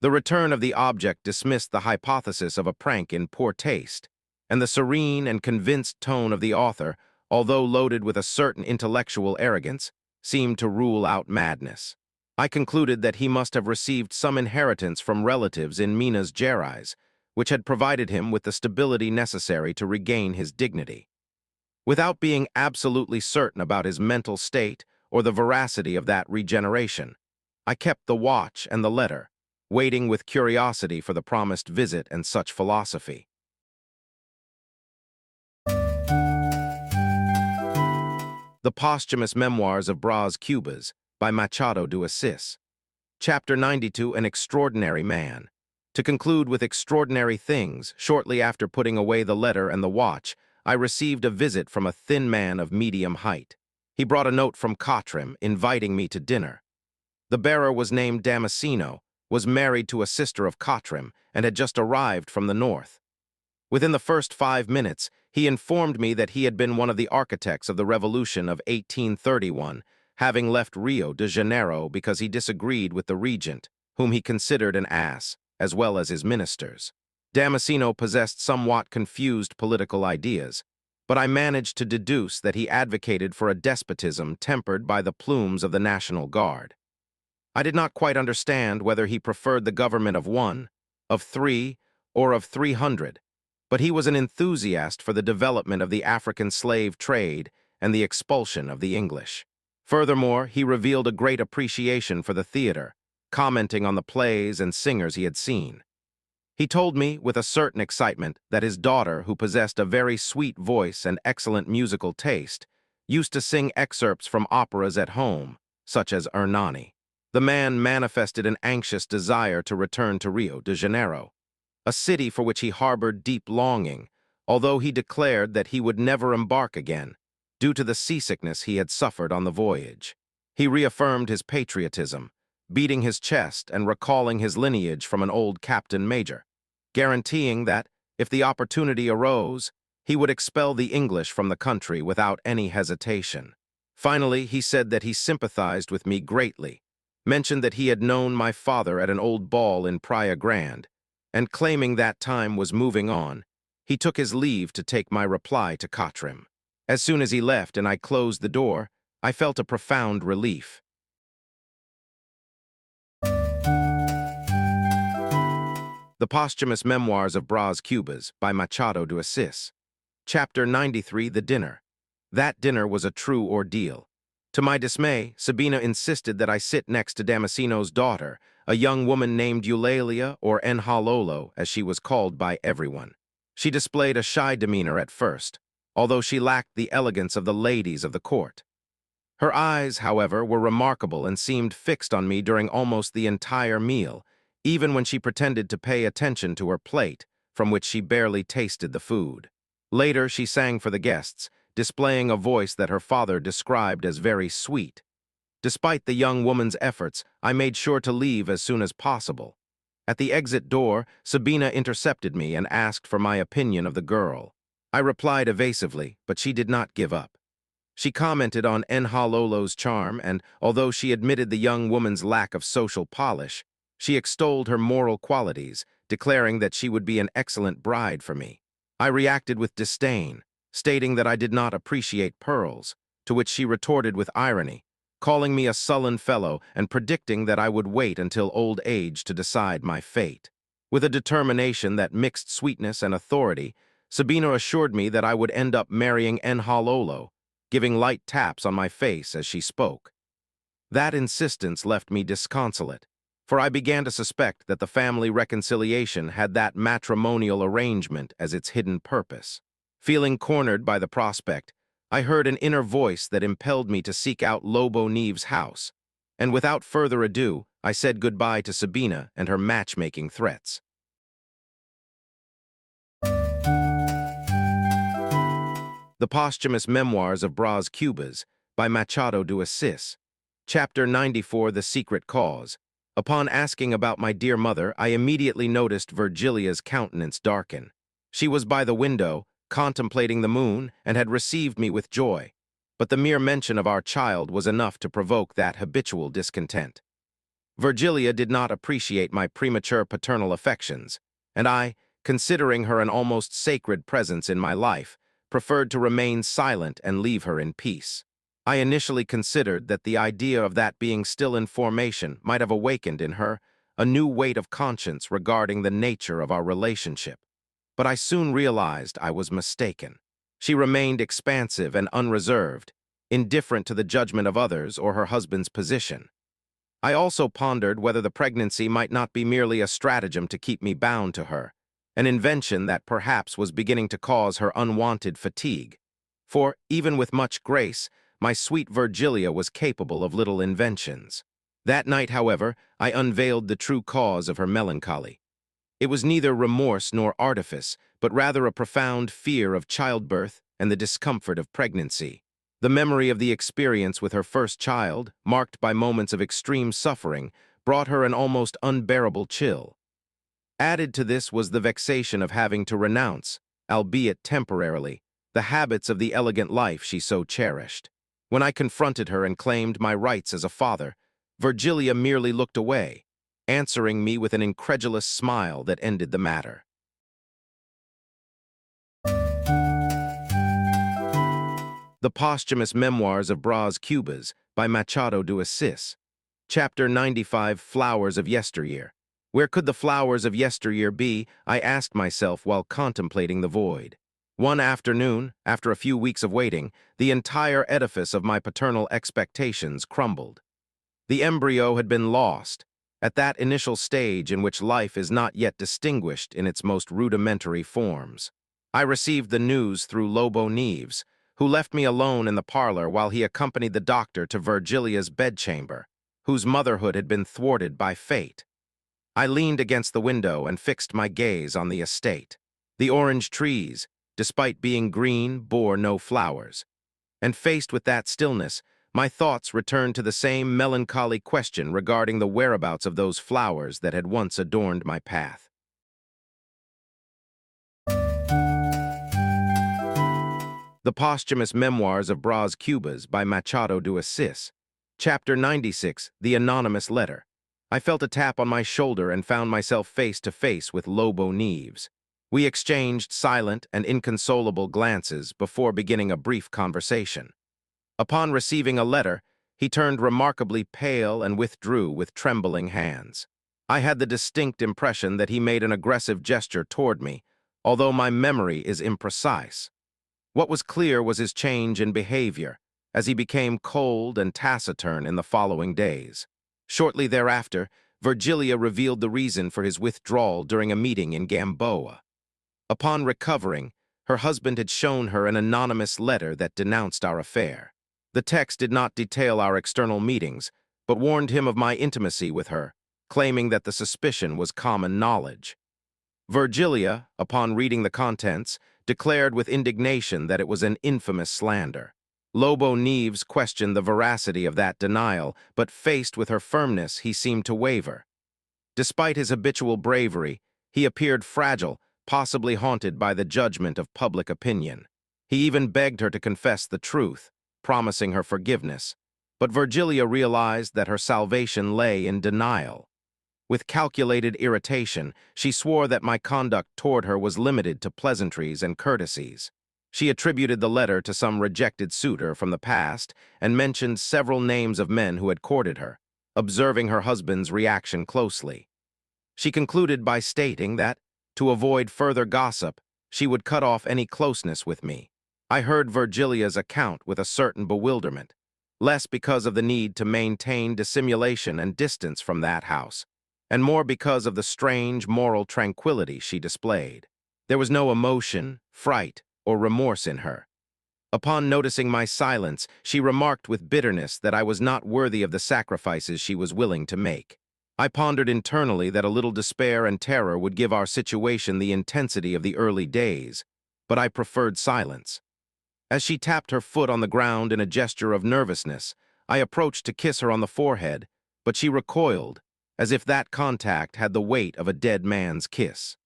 The return of the object dismissed the hypothesis of a prank in poor taste, and the serene and convinced tone of the author, although loaded with a certain intellectual arrogance, seemed to rule out madness. I concluded that he must have received some inheritance from relatives in Minas Gerais, which had provided him with the stability necessary to regain his dignity. without being absolutely certain about his mental state or the veracity of that regeneration. I kept the watch and the letter, waiting with curiosity for the promised visit and such philosophy. The Posthumous Memoirs of Brás Cubas by Machado de Assis. Chapter 92, An Extraordinary Man. To conclude with extraordinary things, shortly after putting away the letter and the watch, I received a visit from a thin man of medium height. He brought a note from Cottram inviting me to dinner. The bearer was named Damasceno, was married to a sister of Cottram, and had just arrived from the north. Within the first 5 minutes, he informed me that he had been one of the architects of the Revolution of 1831, having left Rio de Janeiro because he disagreed with the regent, whom he considered an ass, as well as his ministers. Damasceno possessed somewhat confused political ideas, but I managed to deduce that he advocated for a despotism tempered by the plumes of the National Guard. I did not quite understand whether he preferred the government of 1, of 3, or of 300, but he was an enthusiast for the development of the African slave trade and the expulsion of the English. Furthermore, he revealed a great appreciation for the theater, commenting on the plays and singers he had seen. He told me, with a certain excitement, that his daughter, who possessed a very sweet voice and excellent musical taste, used to sing excerpts from operas at home, such as Ernani. The man manifested an anxious desire to return to Rio de Janeiro, a city for which he harbored deep longing, although he declared that he would never embark again, due to the seasickness he had suffered on the voyage. He reaffirmed his patriotism, beating his chest and recalling his lineage from an old captain major, guaranteeing that, if the opportunity arose, he would expel the English from the country without any hesitation. Finally, he said that he sympathized with me greatly, mentioned that he had known my father at an old ball in Praia Grande, and claiming that time was moving on, he took his leave to take my reply to Cottram. As soon as he left and I closed the door, I felt a profound relief. The Posthumous Memoirs of Brás Cubas by Machado de Assis. Chapter 93, The Dinner. That dinner was a true ordeal. To my dismay, Sabina insisted that I sit next to Damasceno's daughter, a young woman named Eulalia, or Enhalolo, as she was called by everyone. She displayed a shy demeanor at first, although she lacked the elegance of the ladies of the court. Her eyes, however, were remarkable and seemed fixed on me during almost the entire meal, even when she pretended to pay attention to her plate, from which she barely tasted the food. Later, she sang for the guests, displaying a voice that her father described as very sweet. Despite the young woman's efforts, I made sure to leave as soon as possible. At the exit door, Sabina intercepted me and asked for my opinion of the girl. I replied evasively, but she did not give up. She commented on Enhalolo's charm, and although she admitted the young woman's lack of social polish, she extolled her moral qualities, declaring that she would be an excellent bride for me. I reacted with disdain, stating that I did not appreciate pearls, to which she retorted with irony, calling me a sullen fellow and predicting that I would wait until old age to decide my fate. With a determination that mixed sweetness and authority, Sabina assured me that I would end up marrying Enhalolo, giving light taps on my face as she spoke. That insistence left me disconsolate, for I began to suspect that the family reconciliation had that matrimonial arrangement as its hidden purpose. Feeling cornered by the prospect, I heard an inner voice that impelled me to seek out Lobo Neve's house, and without further ado, I said goodbye to Sabina and her matchmaking threats. The Posthumous Memoirs of Brás Cubas by Machado de Assis. Chapter 94, The Secret Cause. Upon asking about my dear mother, I immediately noticed Virgilia's countenance darken. She was by the window, contemplating the moon, and had received me with joy, but the mere mention of our child was enough to provoke that habitual discontent. Virgilia did not appreciate my premature paternal affections, and I, considering her an almost sacred presence in my life, preferred to remain silent and leave her in peace. I initially considered that the idea of that being still in formation might have awakened in her a new weight of conscience regarding the nature of our relationship, but I soon realized I was mistaken. She remained expansive and unreserved, indifferent to the judgment of others or her husband's position. I also pondered whether the pregnancy might not be merely a stratagem to keep me bound to her, an invention that perhaps was beginning to cause her unwanted fatigue. For, even with much grace, my sweet Virgilia was capable of little inventions. That night, however, I unveiled the true cause of her melancholy. It was neither remorse nor artifice, but rather a profound fear of childbirth and the discomfort of pregnancy. The memory of the experience with her first child, marked by moments of extreme suffering, brought her an almost unbearable chill. Added to this was the vexation of having to renounce, albeit temporarily, the habits of the elegant life she so cherished. When I confronted her and claimed my rights as a father, Virgilia merely looked away, answering me with an incredulous smile that ended the matter. The Posthumous Memoirs of Brás Cubas by Machado de Assis. Chapter 95, Flowers of Yesteryear. Where could the flowers of yesteryear be, I asked myself while contemplating the void. One afternoon, after a few weeks of waiting, the entire edifice of my paternal expectations crumbled. The embryo had been lost, at that initial stage in which life is not yet distinguished in its most rudimentary forms. I received the news through Lobo Neves, who left me alone in the parlor while he accompanied the doctor to Virgilia's bedchamber, whose motherhood had been thwarted by fate. I leaned against the window and fixed my gaze on the estate. The orange trees, despite being green, bore no flowers. And faced with that stillness, my thoughts returned to the same melancholy question regarding the whereabouts of those flowers that had once adorned my path. The Posthumous Memoirs of Brás Cubas by Machado de Assis. Chapter 96, The Anonymous Letter. I felt a tap on my shoulder and found myself face to face with Lobo Neves. We exchanged silent and inconsolable glances before beginning a brief conversation. Upon receiving a letter, he turned remarkably pale and withdrew with trembling hands. I had the distinct impression that he made an aggressive gesture toward me, although my memory is imprecise. What was clear was his change in behavior, as he became cold and taciturn in the following days. Shortly thereafter, Virgilia revealed the reason for his withdrawal during a meeting in Gamboa. Upon recovering, her husband had shown her an anonymous letter that denounced our affair. The text did not detail our external meetings, but warned him of my intimacy with her, claiming that the suspicion was common knowledge. Virgilia, upon reading the contents, declared with indignation that it was an infamous slander. Lobo Neves questioned the veracity of that denial, but faced with her firmness, he seemed to waver. Despite his habitual bravery, he appeared fragile, possibly haunted by the judgment of public opinion. He even begged her to confess the truth, promising her forgiveness, but Virgilia realized that her salvation lay in denial. With calculated irritation, she swore that my conduct toward her was limited to pleasantries and courtesies. She attributed the letter to some rejected suitor from the past and mentioned several names of men who had courted her, observing her husband's reaction closely. She concluded by stating that, to avoid further gossip, she would cut off any closeness with me. I heard Virgilia's account with a certain bewilderment, less because of the need to maintain dissimulation and distance from that house, and more because of the strange moral tranquility she displayed. There was no emotion, fright, or remorse in her. Upon noticing my silence, she remarked with bitterness that I was not worthy of the sacrifices she was willing to make. I pondered internally that a little despair and terror would give our situation the intensity of the early days, but I preferred silence. As she tapped her foot on the ground in a gesture of nervousness, I approached to kiss her on the forehead, but she recoiled, as if that contact had the weight of a dead man's kiss.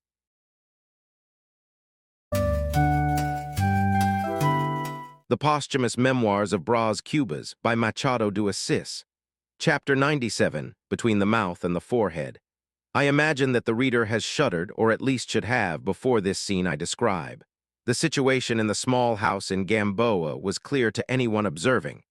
The Posthumous Memoirs of Brás Cubas by Machado de Assis. Chapter 97, Between the Mouth and the Forehead. I imagine that the reader has shuddered, or at least should have, before this scene I describe. The situation in the small house in Gamboa was clear to anyone observing.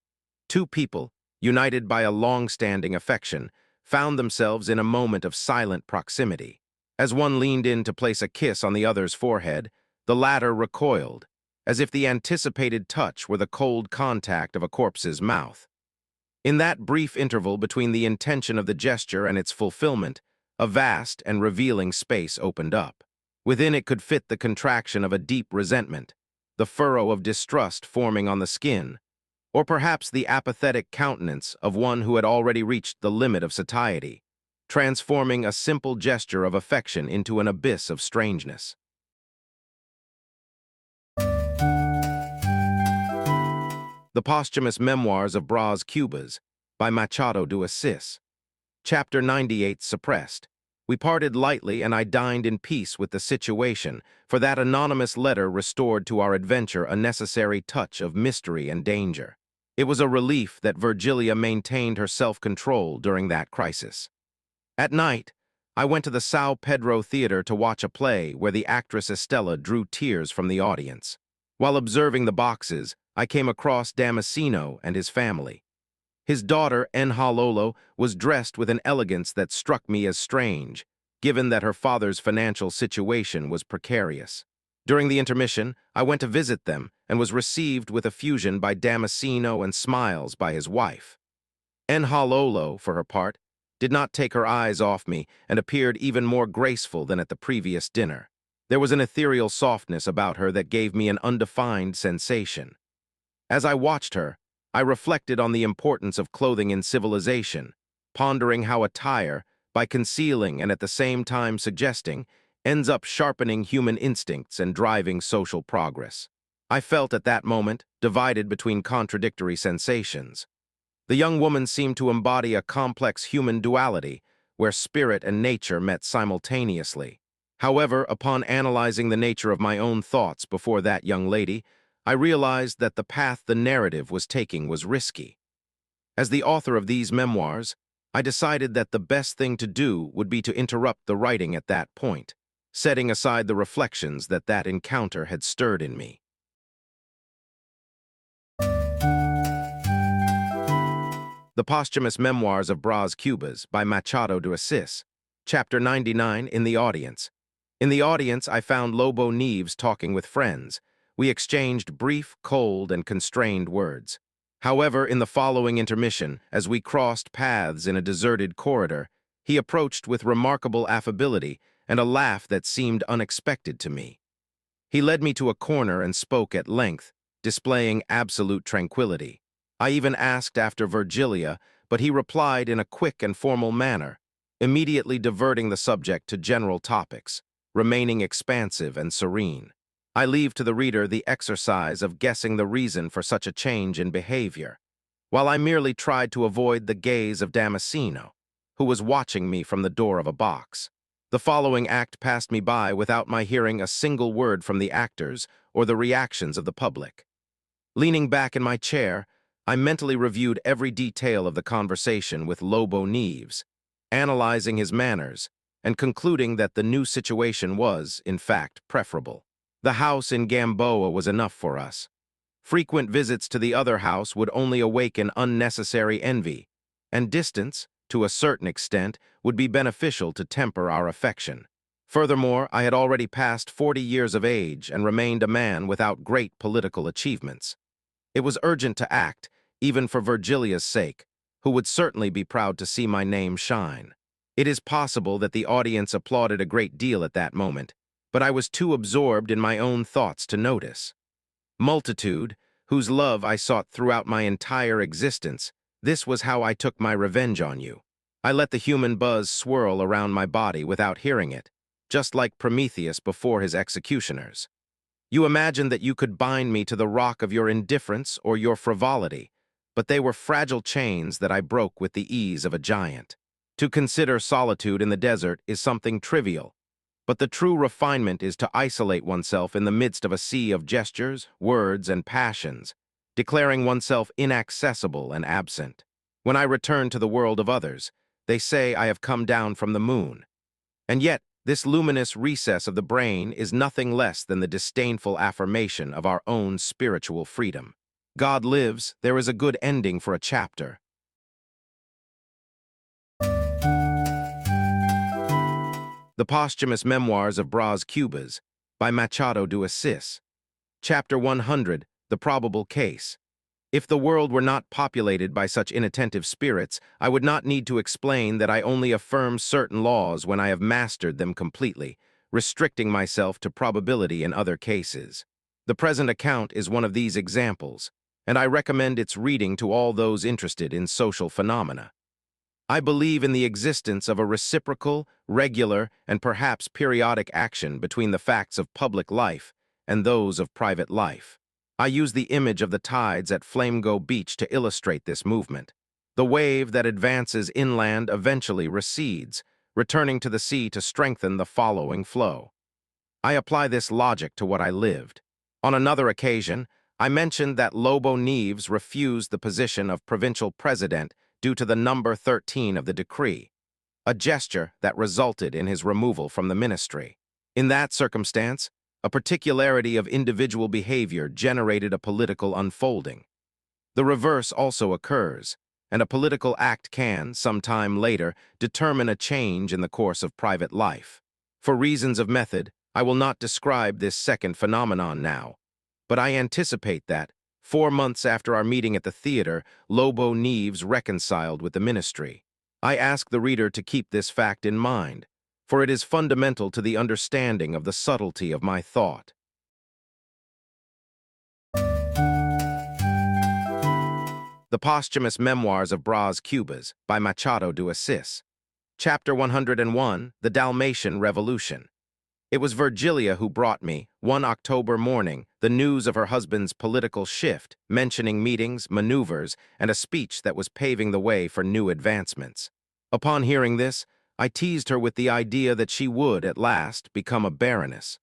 Two people, united by a long-standing affection, found themselves in a moment of silent proximity. As one leaned in to place a kiss on the other's forehead, the latter recoiled, as if the anticipated touch were the cold contact of a corpse's mouth. In that brief interval between the intention of the gesture and its fulfillment, a vast and revealing space opened up. Within it could fit the contraction of a deep resentment, the furrow of distrust forming on the skin, or perhaps the apathetic countenance of one who had already reached the limit of satiety, transforming a simple gesture of affection into an abyss of strangeness. The Posthumous Memoirs of Brás Cubas by Machado de Assis. Chapter 98 suppressed. We parted lightly, and I dined in peace with the situation, for that anonymous letter restored to our adventure a necessary touch of mystery and danger. It was a relief that Virgilia maintained her self-control during that crisis. At night, I went to the São Pedro Theater to watch a play where the actress Estella drew tears from the audience. While observing the boxes, I came across Damasceno and his family. His daughter, Enhalolo, was dressed with an elegance that struck me as strange, given that her father's financial situation was precarious. During the intermission, I went to visit them and was received with effusion by Damasceno and smiles by his wife. Enhalolo, for her part, did not take her eyes off me and appeared even more graceful than at the previous dinner. There was an ethereal softness about her that gave me an undefined sensation. As I watched her, I reflected on the importance of clothing in civilization, pondering how attire, by concealing and at the same time suggesting, ends up sharpening human instincts and driving social progress. I felt at that moment divided between contradictory sensations. The young woman seemed to embody a complex human duality, where spirit and nature met simultaneously. However, upon analyzing the nature of my own thoughts before that young lady, I realized that the path the narrative was taking was risky. As the author of these memoirs, I decided that the best thing to do would be to interrupt the writing at that point, setting aside the reflections that encounter had stirred in me. The Posthumous Memoirs of Brás Cubas by Machado de Assis. Chapter 99 in the audience. In the audience, I found Lobo Neves talking with friends. We exchanged brief, cold, and constrained words. However, in the following intermission, as we crossed paths in a deserted corridor, he approached with remarkable affability and a laugh that seemed unexpected to me. He led me to a corner and spoke at length, displaying absolute tranquility. I even asked after Virgilia, but he replied in a quick and formal manner, immediately diverting the subject to general topics, remaining expansive and serene. I leave to the reader the exercise of guessing the reason for such a change in behavior, while I merely tried to avoid the gaze of Damasceno, who was watching me from the door of a box. The following act passed me by without my hearing a single word from the actors or the reactions of the public. Leaning back in my chair, I mentally reviewed every detail of the conversation with Lobo Neves, analyzing his manners and concluding that the new situation was, in fact, preferable. The house in Gamboa was enough for us. Frequent visits to the other house would only awaken unnecessary envy, and distance, to a certain extent, would be beneficial to temper our affection. Furthermore, I had already passed 40 years of age and remained a man without great political achievements. It was urgent to act, even for Virgilia's sake, who would certainly be proud to see my name shine. It is possible that the audience applauded a great deal at that moment, but I was too absorbed in my own thoughts to notice. Multitude, whose love I sought throughout my entire existence, this was how I took my revenge on you. I let the human buzz swirl around my body without hearing it, just like Prometheus before his executioners. You imagined that you could bind me to the rock of your indifference or your frivolity, but they were fragile chains that I broke with the ease of a giant. To consider solitude in the desert is something trivial, but the true refinement is to isolate oneself in the midst of a sea of gestures, words, and passions, declaring oneself inaccessible and absent. When I return to the world of others, they say I have come down from the moon. And yet, this luminous recess of the brain is nothing less than the disdainful affirmation of our own spiritual freedom. God lives, there is a good ending for a chapter. The Posthumous Memoirs of Brás Cubas by Machado de Assis. Chapter 100, The Probable Case. If the world were not populated by such inattentive spirits, I would not need to explain that I only affirm certain laws when I have mastered them completely, restricting myself to probability in other cases. The present account is one of these examples, and I recommend its reading to all those interested in social phenomena. I believe in the existence of a reciprocal, regular, and perhaps periodic action between the facts of public life and those of private life. I use the image of the tides at Flamingo Beach to illustrate this movement. The wave that advances inland eventually recedes, returning to the sea to strengthen the following flow. I apply this logic to what I lived. On another occasion, I mentioned that Lobo Neves refused the position of provincial president due to the number 13 of the decree, a gesture that resulted in his removal from the ministry. In that circumstance, a particularity of individual behavior generated a political unfolding. The reverse also occurs, and a political act can, some time later, determine a change in the course of private life. For reasons of method, I will not describe this second phenomenon now, but I anticipate that, 4 months after our meeting at the theater, Lobo Neves reconciled with the ministry. I ask the reader to keep this fact in mind, for it is fundamental to the understanding of the subtlety of my thought. The Posthumous Memoirs of Brás Cubas by Machado de Assis. Chapter 101, The Dalmatian Revolution. It was Virgilia who brought me, one October morning, the news of her husband's political shift, mentioning meetings, maneuvers, and a speech that was paving the way for new advancements. Upon hearing this, I teased her with the idea that she would, at last, become a baroness.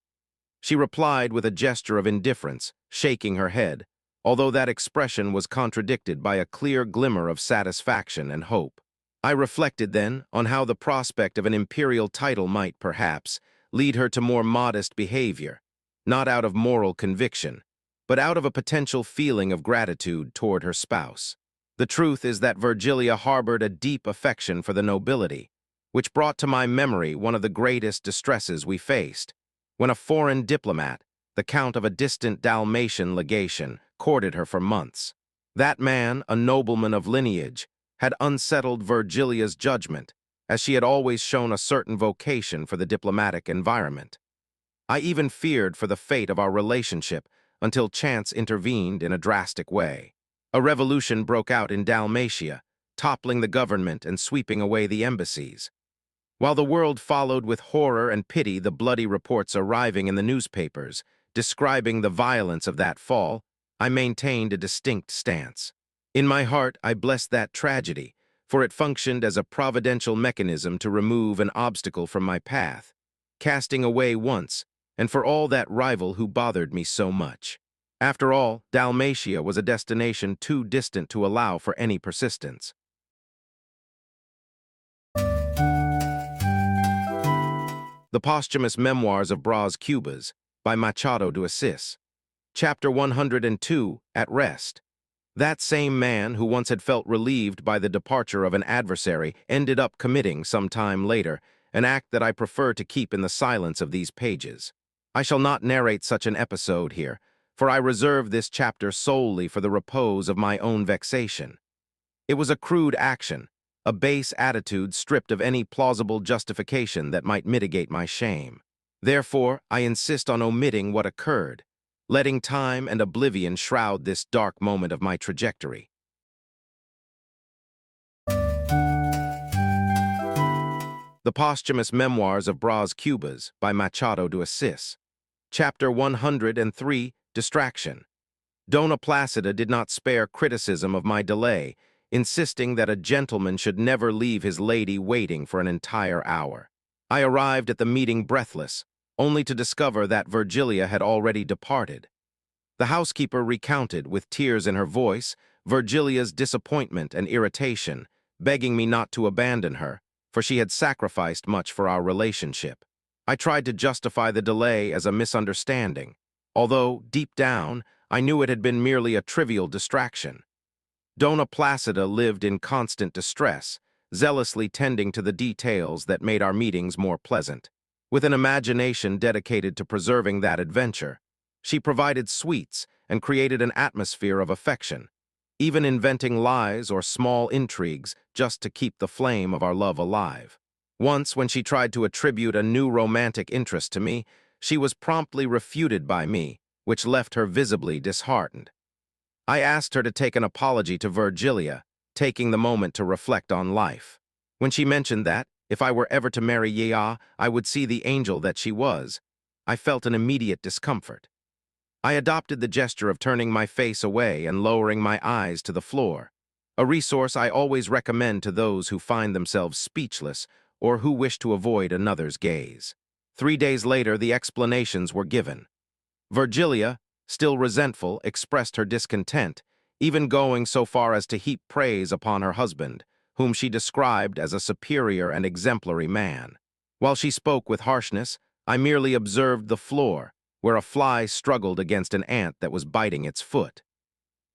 She replied with a gesture of indifference, shaking her head, although that expression was contradicted by a clear glimmer of satisfaction and hope. I reflected then on how the prospect of an imperial title might, perhaps, lead her to more modest behavior, not out of moral conviction, but out of a potential feeling of gratitude toward her spouse. The truth is that Virgilia harbored a deep affection for the nobility, which brought to my memory one of the greatest distresses we faced, when a foreign diplomat, the count of a distant Dalmatian legation, courted her for months. That man, a nobleman of lineage, had unsettled Virgilia's judgment, as she had always shown a certain vocation for the diplomatic environment. I even feared for the fate of our relationship until chance intervened in a drastic way. A revolution broke out in Dalmatia, toppling the government and sweeping away the embassies. While the world followed with horror and pity the bloody reports arriving in the newspapers, describing the violence of that fall, I maintained a distinct stance. In my heart, I blessed that tragedy, for it functioned as a providential mechanism to remove an obstacle from my path, casting away once, and for all that rival who bothered me so much. After all, Dalmatia was a destination too distant to allow for any persistence. The Posthumous Memoirs of Brás Cubas by Machado de Assis. Chapter 102, At Rest. That same man who once had felt relieved by the departure of an adversary ended up committing, some time later, an act that I prefer to keep in the silence of these pages. I shall not narrate such an episode here, for I reserve this chapter solely for the repose of my own vexation. It was a crude action, a base attitude stripped of any plausible justification that might mitigate my shame. Therefore, I insist on omitting what occurred, letting time and oblivion shroud this dark moment of my trajectory. The Posthumous Memoirs of Brás Cubas by Machado de Assis. Chapter 103, Distraction. Dona Placida did not spare criticism of my delay, insisting that a gentleman should never leave his lady waiting for an entire hour. I arrived at the meeting breathless, only to discover that Virgilia had already departed. The housekeeper recounted, with tears in her voice, Virgilia's disappointment and irritation, begging me not to abandon her, for she had sacrificed much for our relationship. I tried to justify the delay as a misunderstanding, although, deep down, I knew it had been merely a trivial distraction. Dona Placida lived in constant distress, zealously tending to the details that made our meetings more pleasant. With an imagination dedicated to preserving that adventure, She provided sweets and created an atmosphere of affection, even inventing lies or small intrigues just to keep the flame of our love alive. Once, when she tried to attribute a new romantic interest to me, she was promptly refuted by me, which left her visibly disheartened. I asked her to take an apology to Virgilia, taking the moment to reflect on life. When she mentioned that, if I were ever to marry Yea, I would see the angel that she was, I felt an immediate discomfort. I adopted the gesture of turning my face away and lowering my eyes to the floor, a resource I always recommend to those who find themselves speechless or who wish to avoid another's gaze. 3 days later, the explanations were given. Virgilia, still resentful, expressed her discontent, even going so far as to heap praise upon her husband, whom she described as a superior and exemplary man. While she spoke with harshness, I merely observed the floor, where a fly struggled against an ant that was biting its foot.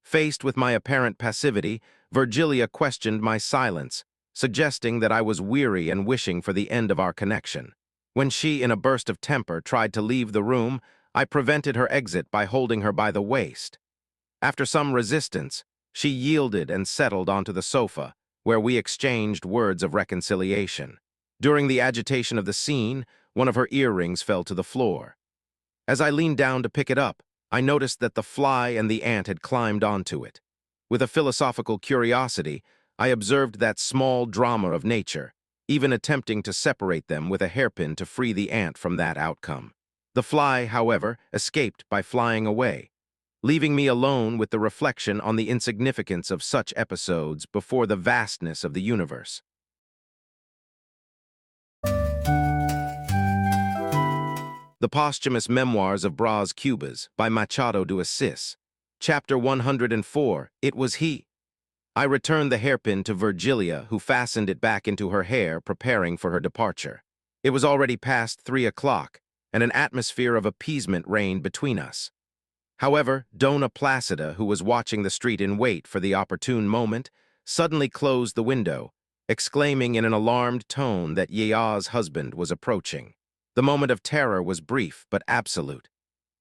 Faced with my apparent passivity, Virgilia questioned my silence, suggesting that I was weary and wishing for the end of our connection. When she, in a burst of temper, tried to leave the room, I prevented her exit by holding her by the waist. After some resistance, she yielded and settled onto the sofa, where we exchanged words of reconciliation. During the agitation of the scene, one of her earrings fell to the floor. As I leaned down to pick it up, I noticed that the fly and the ant had climbed onto it. With a philosophical curiosity, I observed that small drama of nature, even attempting to separate them with a hairpin to free the ant from that outcome. The fly, however, escaped by flying away, leaving me alone with the reflection on the insignificance of such episodes before the vastness of the universe. The Posthumous Memoirs of Brás Cubas by Machado de Assis. Chapter 104, It Was He. I returned the hairpin to Virgilia, who fastened it back into her hair, preparing for her departure. It was already past 3 o'clock, and an atmosphere of appeasement reigned between us. However, Dona Placida, who was watching the street in wait for the opportune moment, suddenly closed the window, exclaiming in an alarmed tone that Yea's husband was approaching. The moment of terror was brief but absolute.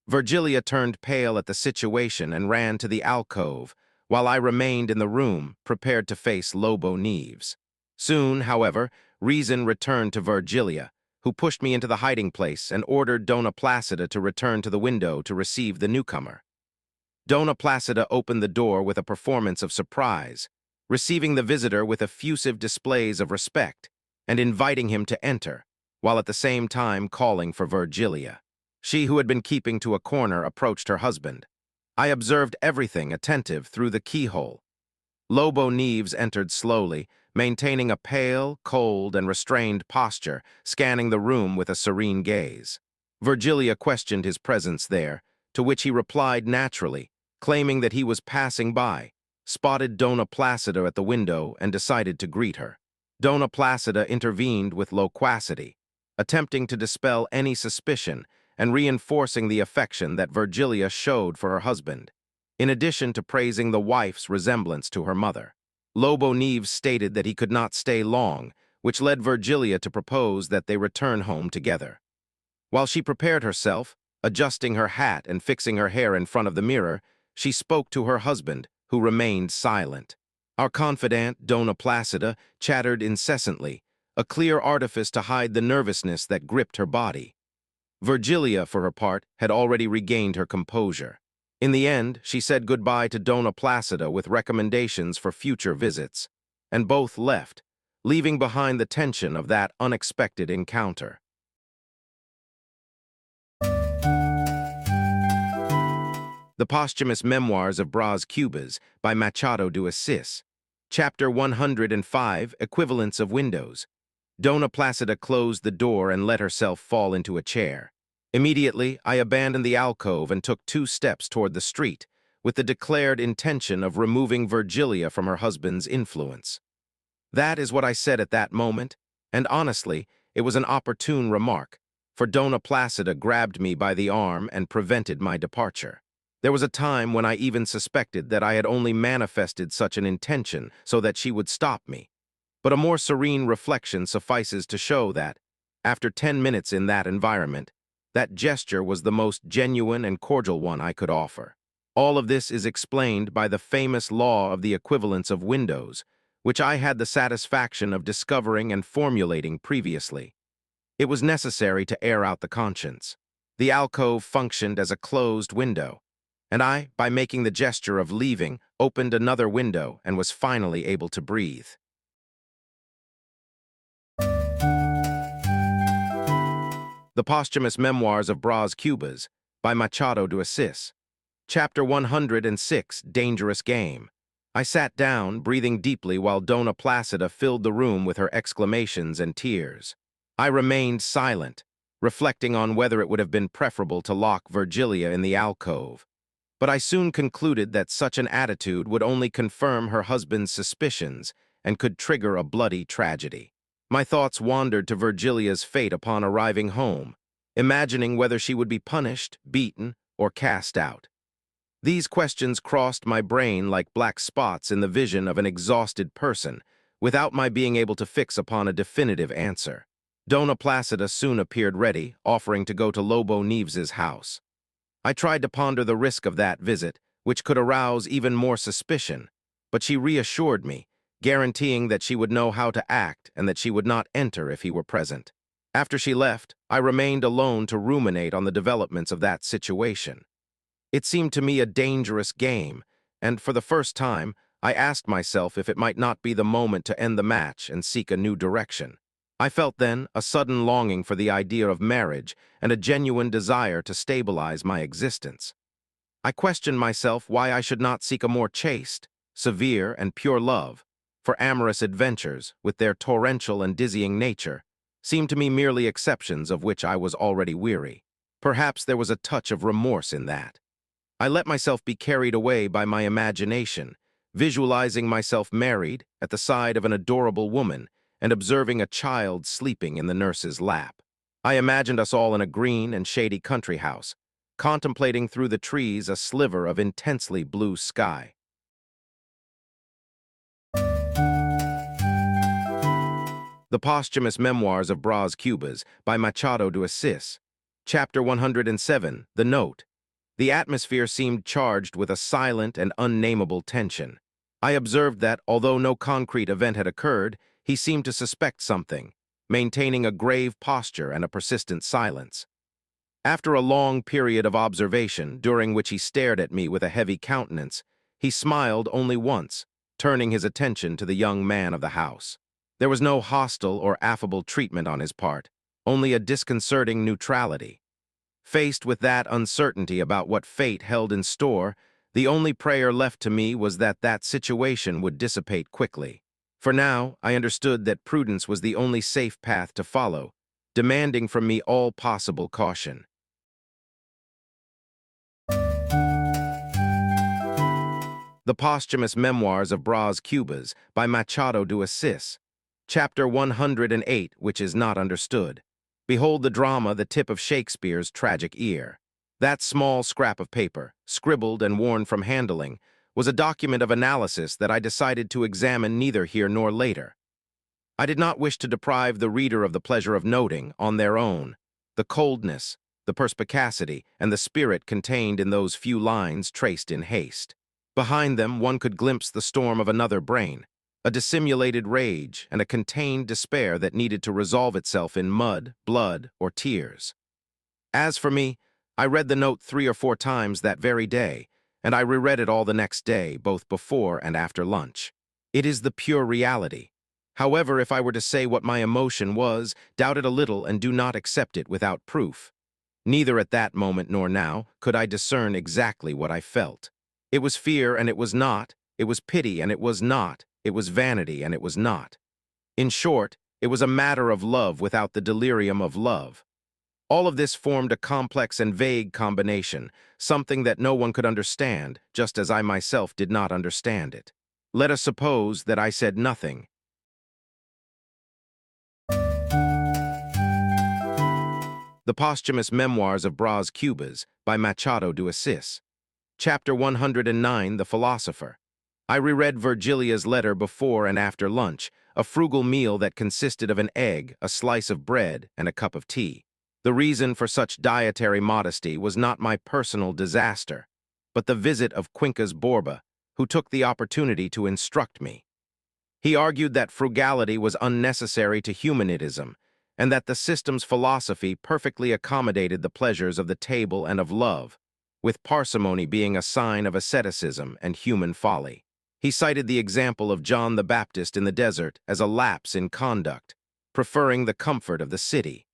Virgilia turned pale at the situation and ran to the alcove, while I remained in the room, prepared to face Lobo Neves. Soon, however, reason returned to Virgilia, who pushed me into the hiding place and ordered Dona Placida to return to the window to receive the newcomer. Dona Placida opened the door with a performance of surprise, receiving the visitor with effusive displays of respect and inviting him to enter, while at the same time calling for Virgilia. She, who had been keeping to a corner, approached her husband. I observed everything attentive through the keyhole. Lobo Neves entered slowly, maintaining a pale, cold, and restrained posture, scanning the room with a serene gaze. Virgilia questioned his presence there, to which he replied naturally, claiming that he was passing by, spotted Dona Placida at the window, and decided to greet her. Dona Placida intervened with loquacity, attempting to dispel any suspicion and reinforcing the affection that Virgilia showed for her husband, in addition to praising the wife's resemblance to her mother. Lobo Neves stated that he could not stay long, which led Virgilia to propose that they return home together. While she prepared herself, adjusting her hat and fixing her hair in front of the mirror, she spoke to her husband, who remained silent. Our confidante, Dona Placida, chattered incessantly, a clear artifice to hide the nervousness that gripped her body. Virgilia, for her part, had already regained her composure. In the end, she said goodbye to Dona Placida with recommendations for future visits, and both left, leaving behind the tension of that unexpected encounter. The Posthumous Memoirs of Brás Cubas by Machado de Assis. Chapter 105, Equivalents of Windows. Dona Placida closed the door and let herself fall into a chair. Immediately, I abandoned the alcove and took 2 steps toward the street, with the declared intention of removing Virgilia from her husband's influence. That is what I said at that moment, and honestly, it was an opportune remark, for Dona Placida grabbed me by the arm and prevented my departure. There was a time when I even suspected that I had only manifested such an intention so that she would stop me. But a more serene reflection suffices to show that, after 10 minutes in that environment, That gesture was the most genuine and cordial one I could offer. All of this is explained by the famous law of the equivalence of windows, which I had the satisfaction of discovering and formulating previously. It was necessary to air out the conscience. The alcove functioned as a closed window, and I, by making the gesture of leaving, opened another window and was finally able to breathe. The Posthumous Memoirs of Brás Cubas by Machado de Assis. Chapter 106, Dangerous Game. I sat down, breathing deeply while Dona Placida filled the room with her exclamations and tears. I remained silent, reflecting on whether it would have been preferable to lock Virgilia in the alcove. But I soon concluded that such an attitude would only confirm her husband's suspicions and could trigger a bloody tragedy. My thoughts wandered to Virgilia's fate upon arriving home, imagining whether she would be punished, beaten, or cast out. These questions crossed my brain like black spots in the vision of an exhausted person, without my being able to fix upon a definitive answer. Dona Placida soon appeared ready, offering to go to Lobo Neves's house. I tried to ponder the risk of that visit, which could arouse even more suspicion, but she reassured me, guaranteeing that she would know how to act and that she would not enter if he were present. After she left, I remained alone to ruminate on the developments of that situation. It seemed to me a dangerous game, and for the first time, I asked myself if it might not be the moment to end the match and seek a new direction. I felt then a sudden longing for the idea of marriage and a genuine desire to stabilize my existence. I questioned myself why I should not seek a more chaste, severe, and pure love, for amorous adventures, with their torrential and dizzying nature, seemed to me merely exceptions of which I was already weary. Perhaps there was a touch of remorse in that. I let myself be carried away by my imagination, visualizing myself married, at the side of an adorable woman, and observing a child sleeping in the nurse's lap. I imagined us all in a green and shady country house, contemplating through the trees a sliver of intensely blue sky. The Posthumous Memoirs of Brás Cubas by Machado de Assis. Chapter 107, The Note. The atmosphere seemed charged with a silent and unnameable tension. I observed that, although no concrete event had occurred, he seemed to suspect something, maintaining a grave posture and a persistent silence. After a long period of observation, during which he stared at me with a heavy countenance, he smiled only once, turning his attention to the young man of the house. There was no hostile or affable treatment on his part, only a disconcerting neutrality. Faced with that uncertainty about what fate held in store, the only prayer left to me was that that situation would dissipate quickly. For now, I understood that prudence was the only safe path to follow, demanding from me all possible caution. The Posthumous Memoirs of Brás Cubas by Machado de Assis. Chapter 108, which is not understood. Behold the drama, the tip of Shakespeare's tragic ear. That small scrap of paper, scribbled and worn from handling, was a document of analysis that I decided to examine neither here nor later. I did not wish to deprive the reader of the pleasure of noting, on their own, the coldness, the perspicacity, and the spirit contained in those few lines traced in haste. Behind them, one could glimpse the storm of another brain, a dissimulated rage and a contained despair that needed to resolve itself in mud, blood, or tears. As for me, I read the note 3 or 4 times that very day, and I reread it all the next day, both before and after lunch. It is the pure reality. However, if I were to say what my emotion was, doubt it a little and do not accept it without proof. Neither at that moment nor now could I discern exactly what I felt. It was fear and it was not, it was pity and it was not, it was vanity and it was not. In short, it was a matter of love without the delirium of love. All of this formed a complex and vague combination, something that no one could understand, just as I myself did not understand it. Let us suppose that I said nothing. The Posthumous Memoirs of Brás Cubas by Machado de Assis. Chapter 109, The Philosopher. I reread Virgilia's letter before and after lunch, a frugal meal that consisted of an egg, a slice of bread, and a cup of tea. The reason for such dietary modesty was not my personal disaster, but the visit of Quincas Borba, who took the opportunity to instruct me. He argued that frugality was unnecessary to humanism, and that the system's philosophy perfectly accommodated the pleasures of the table and of love, with parsimony being a sign of asceticism and human folly. He cited the example of John the Baptist in the desert as a lapse in conduct, preferring the comfort of the city.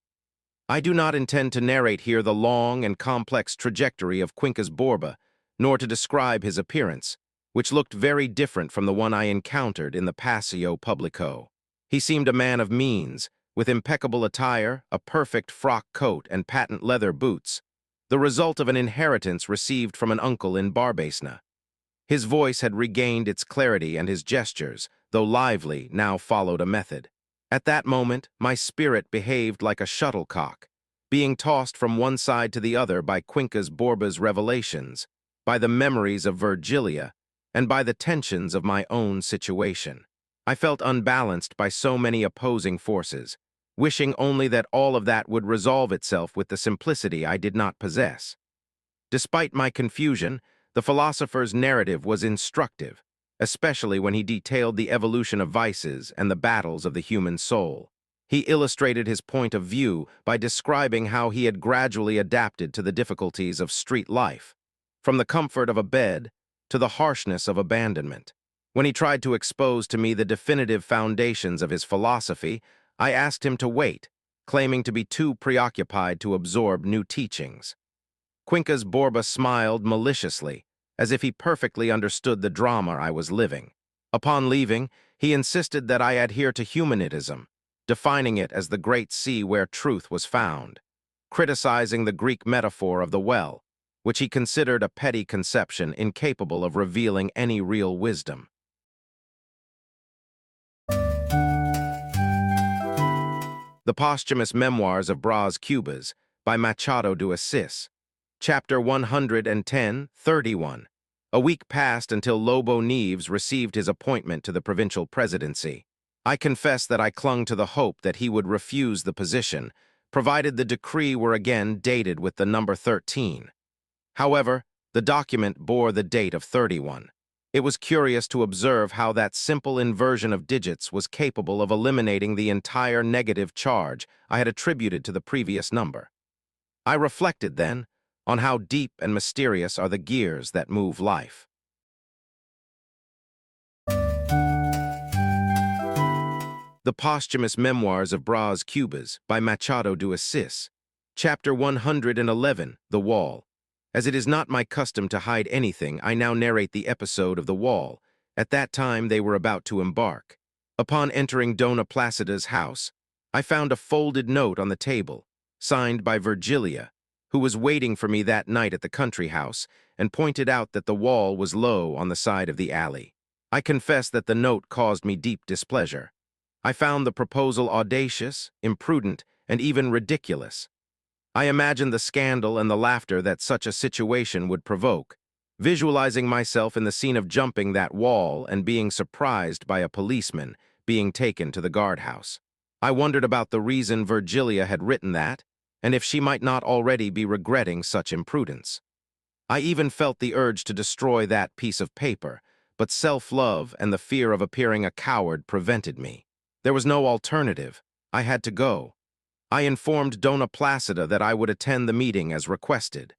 I do not intend to narrate here the long and complex trajectory of Quincas Borba, nor to describe his appearance, which looked very different from the one I encountered in the Paseo Publico. He seemed a man of means, with impeccable attire, a perfect frock coat, and patent leather boots, the result of an inheritance received from an uncle in Barbacena. His voice had regained its clarity, and his gestures, though lively, now followed a method. At that moment, my spirit behaved like a shuttlecock, being tossed from one side to the other by Quincas Borba's revelations, by the memories of Virgilia, and by the tensions of my own situation. I felt unbalanced by so many opposing forces, wishing only that all of that would resolve itself with the simplicity I did not possess. Despite my confusion, the philosopher's narrative was instructive, especially when he detailed the evolution of vices and the battles of the human soul. He illustrated his point of view by describing how he had gradually adapted to the difficulties of street life, from the comfort of a bed to the harshness of abandonment. When he tried to expose to me the definitive foundations of his philosophy, I asked him to wait, claiming to be too preoccupied to absorb new teachings. Quincas Borba smiled maliciously, as if he perfectly understood the drama I was living. Upon leaving, he insisted that I adhere to humanism, defining it as the great sea where truth was found, criticizing the Greek metaphor of the well, which he considered a petty conception incapable of revealing any real wisdom. The Posthumous Memoirs of Brás Cubas by Machado de Assis. Chapter 110:31. A week passed until Lobo Neves received his appointment to the provincial presidency. I confess that I clung to the hope that he would refuse the position, provided the decree were again dated with the number 13. However, the document bore the date of 31. It was curious to observe how that simple inversion of digits was capable of eliminating the entire negative charge I had attributed to the previous number. I reflected, then, on how deep and mysterious are the gears that move life. The Posthumous Memoirs of Brás Cubas by Machado de Assis. Chapter 111, The Wall. As it is not my custom to hide anything, I now narrate the episode of the wall. At that time they were about to embark. Upon entering Dona Placida's house, I found a folded note on the table, signed by Virgilia, who was waiting for me that night at the country house, and pointed out that the wall was low on the side of the alley. I confess that the note caused me deep displeasure. I found the proposal audacious, imprudent, and even ridiculous. I imagined the scandal and the laughter that such a situation would provoke, visualizing myself in the scene of jumping that wall and being surprised by a policeman being taken to the guardhouse. I wondered about the reason Virgilia had written that, and if she might not already be regretting such imprudence. I even felt the urge to destroy that piece of paper, but self-love and the fear of appearing a coward prevented me. There was no alternative. I had to go. I informed Dona Placida that I would attend the meeting as requested.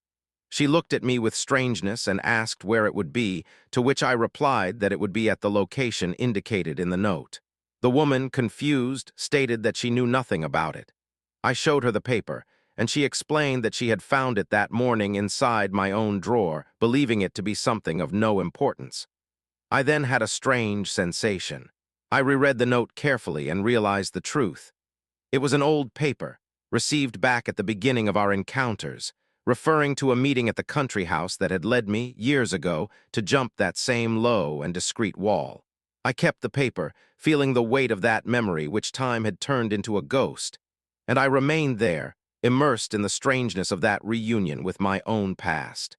She looked at me with strangeness and asked where it would be, to which I replied that it would be at the location indicated in the note. The woman, confused, stated that she knew nothing about it. I showed her the paper, and she explained that she had found it that morning inside my own drawer, believing it to be something of no importance. I then had a strange sensation. I reread the note carefully and realized the truth. It was an old paper, received back at the beginning of our encounters, referring to a meeting at the country house that had led me, years ago, to jump that same low and discreet wall. I kept the paper, feeling the weight of that memory which time had turned into a ghost, and I remained there, immersed in the strangeness of that reunion with my own past.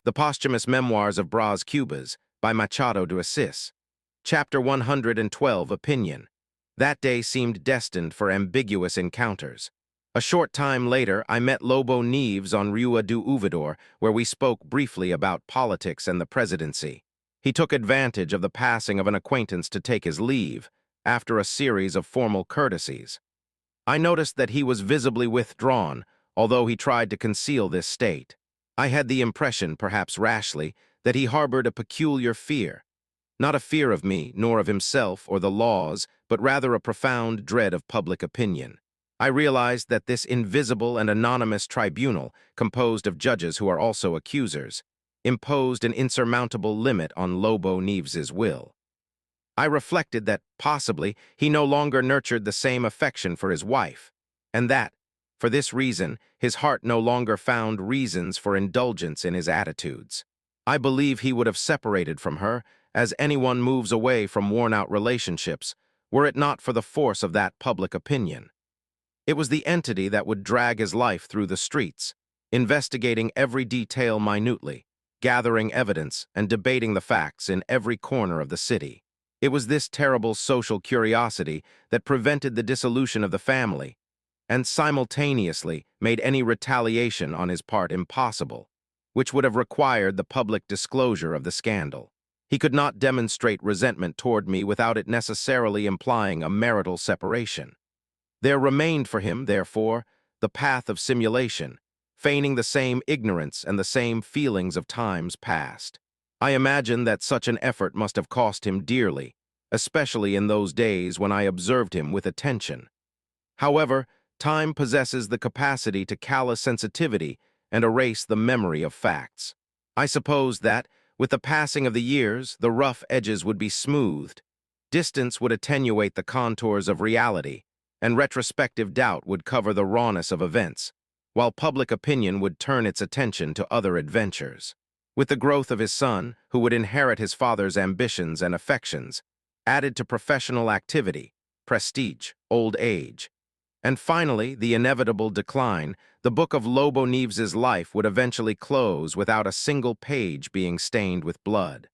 The Posthumous Memoirs of Brás Cubas by Machado de Assis. Chapter 112, Opinion. That day seemed destined for ambiguous encounters. A short time later, I met Lobo Neves on Rua do Ouvidor, where we spoke briefly about politics and the presidency. He took advantage of the passing of an acquaintance to take his leave, after a series of formal courtesies. I noticed that he was visibly withdrawn, although he tried to conceal this state. I had the impression, perhaps rashly, that he harbored a peculiar fear. Not a fear of me, nor of himself or the laws, but rather a profound dread of public opinion. I realized that this invisible and anonymous tribunal, composed of judges who are also accusers, imposed an insurmountable limit on Lobo Neves's will. I reflected that, possibly, he no longer nurtured the same affection for his wife, and that, for this reason, his heart no longer found reasons for indulgence in his attitudes. I believe he would have separated from her, as anyone moves away from worn-out relationships, were it not for the force of that public opinion. It was the entity that would drag his life through the streets, investigating every detail minutely, gathering evidence and debating the facts in every corner of the city. It was this terrible social curiosity that prevented the dissolution of the family, and simultaneously made any retaliation on his part impossible, which would have required the public disclosure of the scandal. He could not demonstrate resentment toward me without it necessarily implying a marital separation. There remained for him, therefore, the path of simulation, feigning the same ignorance and the same feelings of times past. I imagine that such an effort must have cost him dearly, especially in those days when I observed him with attention. However, time possesses the capacity to callous sensitivity and erase the memory of facts. I suppose that, with the passing of the years, the rough edges would be smoothed, distance would attenuate the contours of reality, and retrospective doubt would cover the rawness of events, while public opinion would turn its attention to other adventures. With the growth of his son, who would inherit his father's ambitions and affections, added to professional activity, prestige, old age, and finally the inevitable decline, the book of Lobo Neves's life would eventually close without a single page being stained with blood.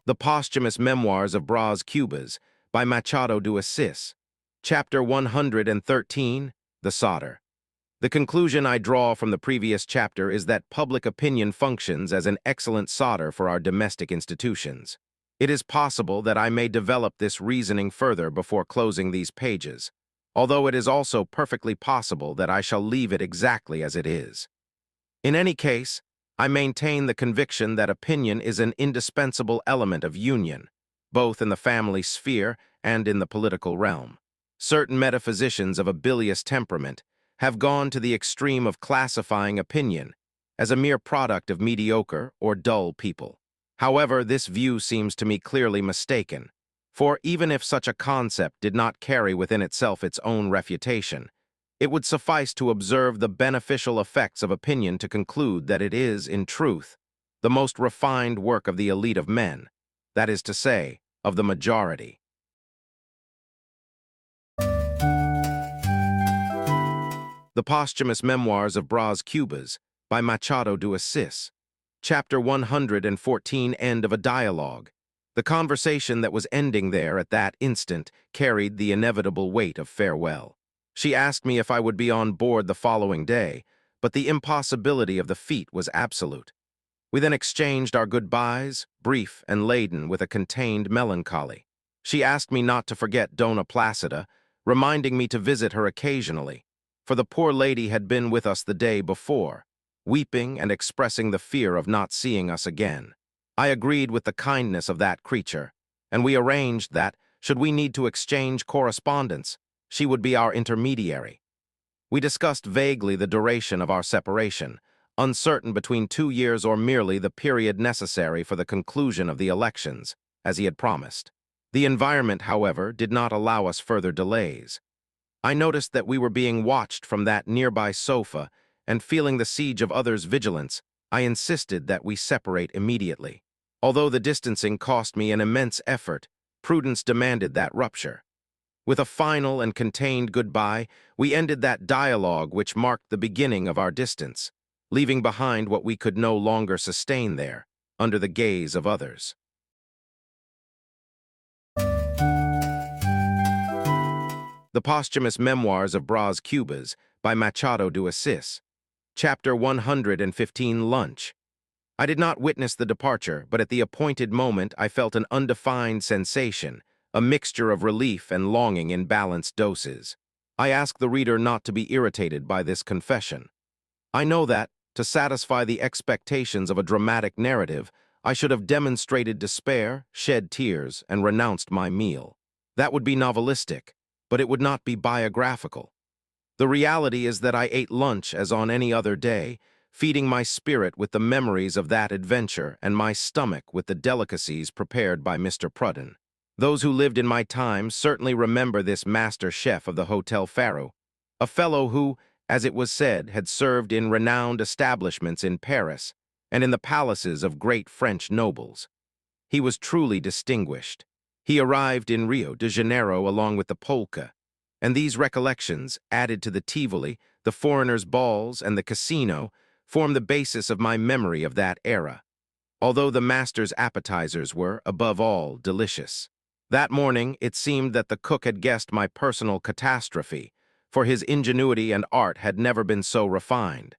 The Posthumous Memoirs of Brás Cubas by Machado de Assis. Chapter 113, The Solder. The conclusion I draw from the previous chapter is that public opinion functions as an excellent solder for our domestic institutions. It is possible that I may develop this reasoning further before closing these pages, although it is also perfectly possible that I shall leave it exactly as it is. In any case, I maintain the conviction that opinion is an indispensable element of union, both in the family sphere and in the political realm. Certain metaphysicians of a bilious temperament have gone to the extreme of classifying opinion as a mere product of mediocre or dull people. However, this view seems to me clearly mistaken, for even if such a concept did not carry within itself its own refutation, it would suffice to observe the beneficial effects of opinion to conclude that it is, in truth, the most refined work of the elite of men, that is to say, of the majority. The Posthumous Memoirs of Brás Cubas by Machado de Assis. Chapter 114, End of a Dialogue. The conversation that was ending there at that instant carried the inevitable weight of farewell. She asked me if I would be on board the following day, but the impossibility of the feat was absolute. We then exchanged our goodbyes, brief and laden with a contained melancholy. She asked me not to forget Dona Placida, reminding me to visit her occasionally, for the poor lady had been with us the day before, weeping and expressing the fear of not seeing us again. I agreed with the kindness of that creature, and we arranged that, should we need to exchange correspondence, she would be our intermediary. We discussed vaguely the duration of our separation, uncertain between 2 years or merely the period necessary for the conclusion of the elections, as he had promised. The environment, however, did not allow us further delays. I noticed that we were being watched from that nearby sofa, and feeling the siege of others' vigilance, I insisted that we separate immediately. Although the distancing cost me an immense effort, prudence demanded that rupture. With a final and contained goodbye, we ended that dialogue which marked the beginning of our distance, leaving behind what we could no longer sustain there, under the gaze of others. The Posthumous Memoirs of Brás Cubas by Machado de Assis. Chapter 115, Lunch. I did not witness the departure, but at the appointed moment I felt an undefined sensation, a mixture of relief and longing in balanced doses. I ask the reader not to be irritated by this confession. I know that, to satisfy the expectations of a dramatic narrative, I should have demonstrated despair, shed tears, and renounced my meal. That would be novelistic, but it would not be biographical. The reality is that I ate lunch as on any other day, feeding my spirit with the memories of that adventure and my stomach with the delicacies prepared by Mr. Prudden. Those who lived in my time certainly remember this master chef of the Hotel Pharaoh, a fellow who, as it was said, had served in renowned establishments in Paris and in the palaces of great French nobles. He was truly distinguished. He arrived in Rio de Janeiro along with the polka, and these recollections, added to the Tivoli, the foreigners' balls, and the casino, form the basis of my memory of that era, although the master's appetizers were, above all, delicious. That morning, it seemed that the cook had guessed my personal catastrophe, for his ingenuity and art had never been so refined.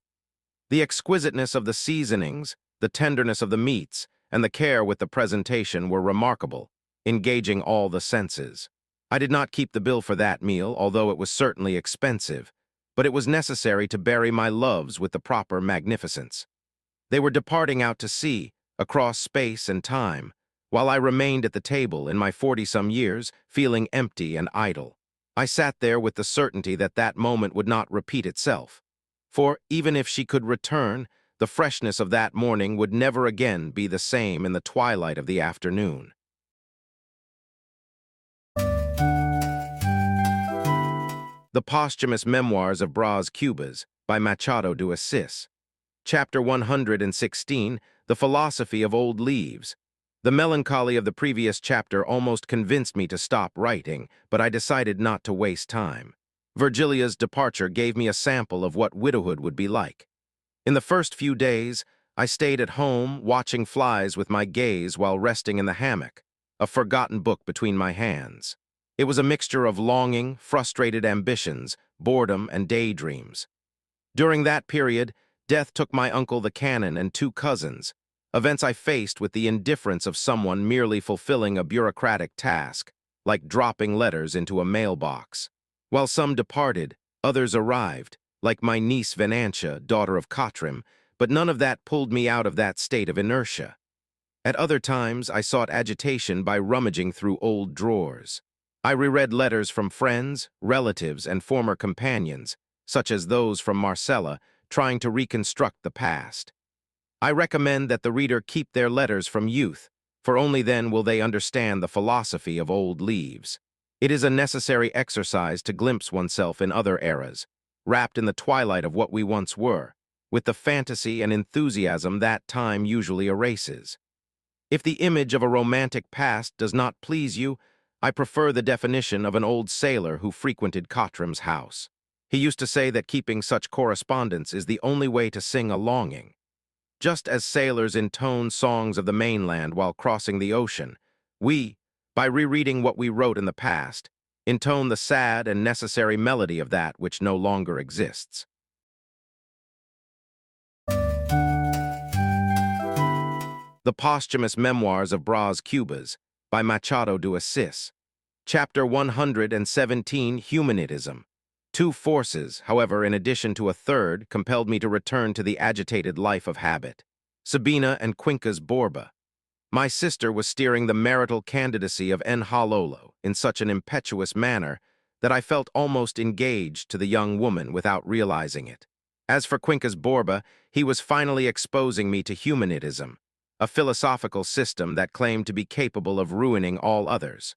The exquisiteness of the seasonings, the tenderness of the meats, and the care with the presentation were remarkable, engaging all the senses. I did not keep the bill for that meal, although it was certainly expensive, but it was necessary to bury my loves with the proper magnificence. They were departing out to sea, across space and time, while I remained at the table in my 40-some years, feeling empty and idle. I sat there with the certainty that that moment would not repeat itself, for even if she could return, the freshness of that morning would never again be the same in the twilight of the afternoon. The Posthumous Memoirs of Brás Cubas by Machado de Assis. Chapter 116, The Philosophy of Old Leaves. The melancholy of the previous chapter almost convinced me to stop writing, but I decided not to waste time. Virgilia's departure gave me a sample of what widowhood would be like. In the first few days, I stayed at home, watching flies with my gaze while resting in the hammock, a forgotten book between my hands. It was a mixture of longing, frustrated ambitions, boredom, and daydreams. During that period, death took my uncle the canon and 2 cousins, events I faced with the indifference of someone merely fulfilling a bureaucratic task, like dropping letters into a mailbox. While some departed, others arrived, like my niece Venantia, daughter of Cottrim, but none of that pulled me out of that state of inertia. At other times, I sought agitation by rummaging through old drawers. I reread letters from friends, relatives, and former companions, such as those from Marcella, trying to reconstruct the past. I recommend that the reader keep their letters from youth, for only then will they understand the philosophy of old leaves. It is a necessary exercise to glimpse oneself in other eras, wrapped in the twilight of what we once were, with the fantasy and enthusiasm that time usually erases. If the image of a romantic past does not please you, I prefer the definition of an old sailor who frequented Cottrim's house. He used to say that keeping such correspondence is the only way to sing a longing. Just as sailors intone songs of the mainland while crossing the ocean, we, by rereading what we wrote in the past, intone the sad and necessary melody of that which no longer exists. The Posthumous Memoirs of Brás Cubas by Machado de Assis. Chapter 117, Humanitism. 2 forces, however, in addition to a third, compelled me to return to the agitated life of habit. Sabina and Quincas Borba. My sister was steering the marital candidacy of Nhalolo in such an impetuous manner that I felt almost engaged to the young woman without realizing it. As for Quincas Borba, he was finally exposing me to humanitism, a philosophical system that claimed to be capable of ruining all others.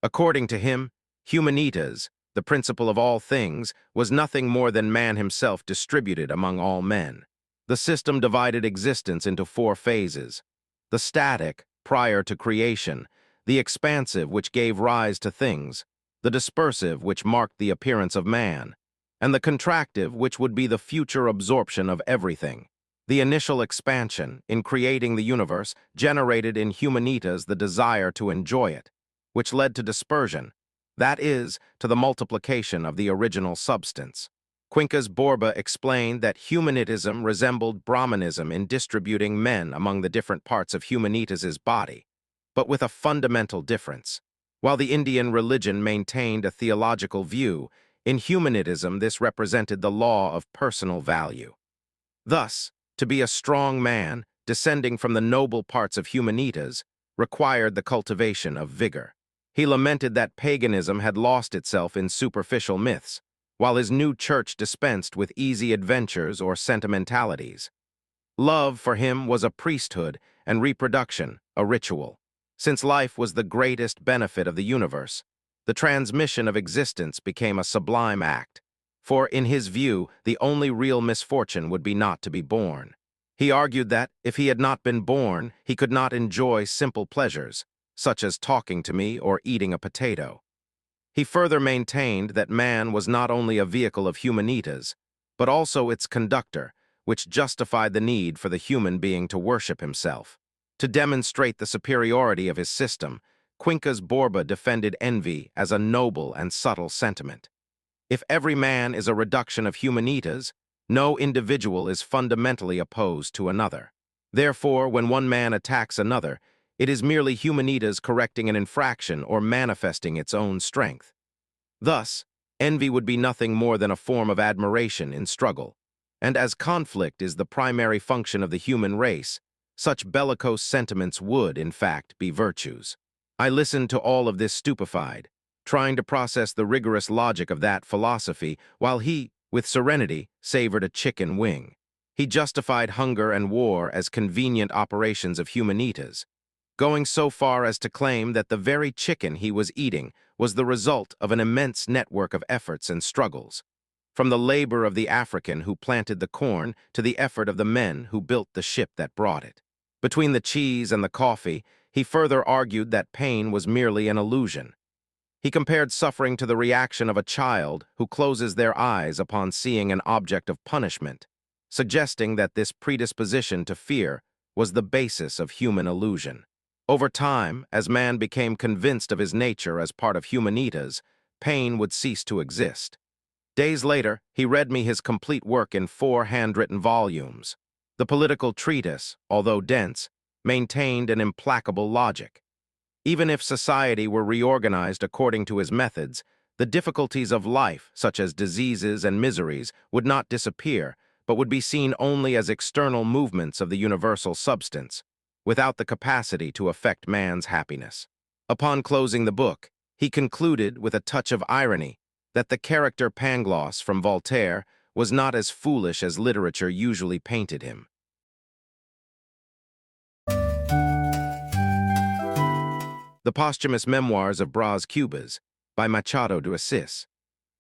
According to him, humanitas, the principle of all things, was nothing more than man himself distributed among all men. The system divided existence into 4 phases: the static, prior to creation; the expansive, which gave rise to things; the dispersive, which marked the appearance of man; and the contractive, which would be the future absorption of everything. The initial expansion, in creating the universe, generated in humanitas the desire to enjoy it, which led to dispersion, that is, to the multiplication of the original substance. Quincas Borba explained that humanitism resembled Brahmanism in distributing men among the different parts of humanitas's body, but with a fundamental difference. While the Indian religion maintained a theological view, in humanitism this represented the law of personal value. Thus, to be a strong man, descending from the noble parts of humanitas, required the cultivation of vigor. He lamented that paganism had lost itself in superficial myths, while his new church dispensed with easy adventures or sentimentalities. Love for him was a priesthood and reproduction a ritual. Since life was the greatest benefit of the universe, the transmission of existence became a sublime act, for in his view, the only real misfortune would be not to be born. He argued that, if he had not been born, he could not enjoy simple pleasures, such as talking to me or eating a potato. He further maintained that man was not only a vehicle of humanitas, but also its conductor, which justified the need for the human being to worship himself. To demonstrate the superiority of his system, Quincas Borba defended envy as a noble and subtle sentiment. If every man is a reduction of humanitas, no individual is fundamentally opposed to another. Therefore, when one man attacks another, it is merely humanitas correcting an infraction or manifesting its own strength. Thus, envy would be nothing more than a form of admiration in struggle, and as conflict is the primary function of the human race, such bellicose sentiments would, in fact, be virtues. I listened to all of this stupefied, trying to process the rigorous logic of that philosophy, while he, with serenity, savored a chicken wing. He justified hunger and war as convenient operations of humanitas, going so far as to claim that the very chicken he was eating was the result of an immense network of efforts and struggles, from the labor of the African who planted the corn to the effort of the men who built the ship that brought it. Between the cheese and the coffee, he further argued that pain was merely an illusion. He compared suffering to the reaction of a child who closes their eyes upon seeing an object of punishment, suggesting that this predisposition to fear was the basis of human illusion. Over time, as man became convinced of his nature as part of humanitas, pain would cease to exist. Days later, he read me his complete work in 4 handwritten volumes. The political treatise, although dense, maintained an implacable logic. Even if society were reorganized according to his methods, the difficulties of life, such as diseases and miseries, would not disappear, but would be seen only as external movements of the universal substance, without the capacity to affect man's happiness. Upon closing the book, he concluded with a touch of irony that the character Pangloss from Voltaire was not as foolish as literature usually painted him. The Posthumous Memoirs of Brás Cubas, by Machado de Assis.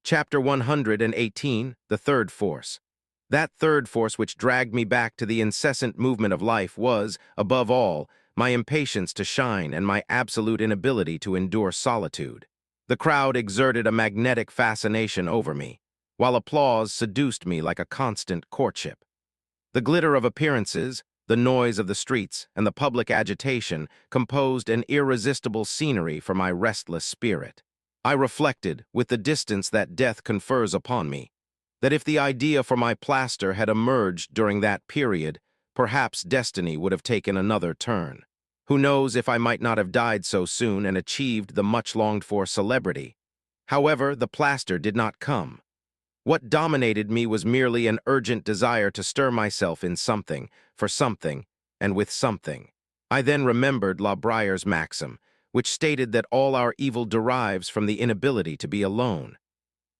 Chapter 118, The Third Force. That third force which dragged me back to the incessant movement of life was, above all, my impatience to shine and my absolute inability to endure solitude. The crowd exerted a magnetic fascination over me, while applause seduced me like a constant courtship. The glitter of appearances, the noise of the streets, and the public agitation composed an irresistible scenery for my restless spirit. I reflected, with the distance that death confers upon me, that if the idea for my plaster had emerged during that period, perhaps destiny would have taken another turn. Who knows if I might not have died so soon and achieved the much-longed-for celebrity. However, the plaster did not come. What dominated me was merely an urgent desire to stir myself in something, for something, and with something. I then remembered La Bruyère's maxim, which stated that all our evil derives from the inability to be alone.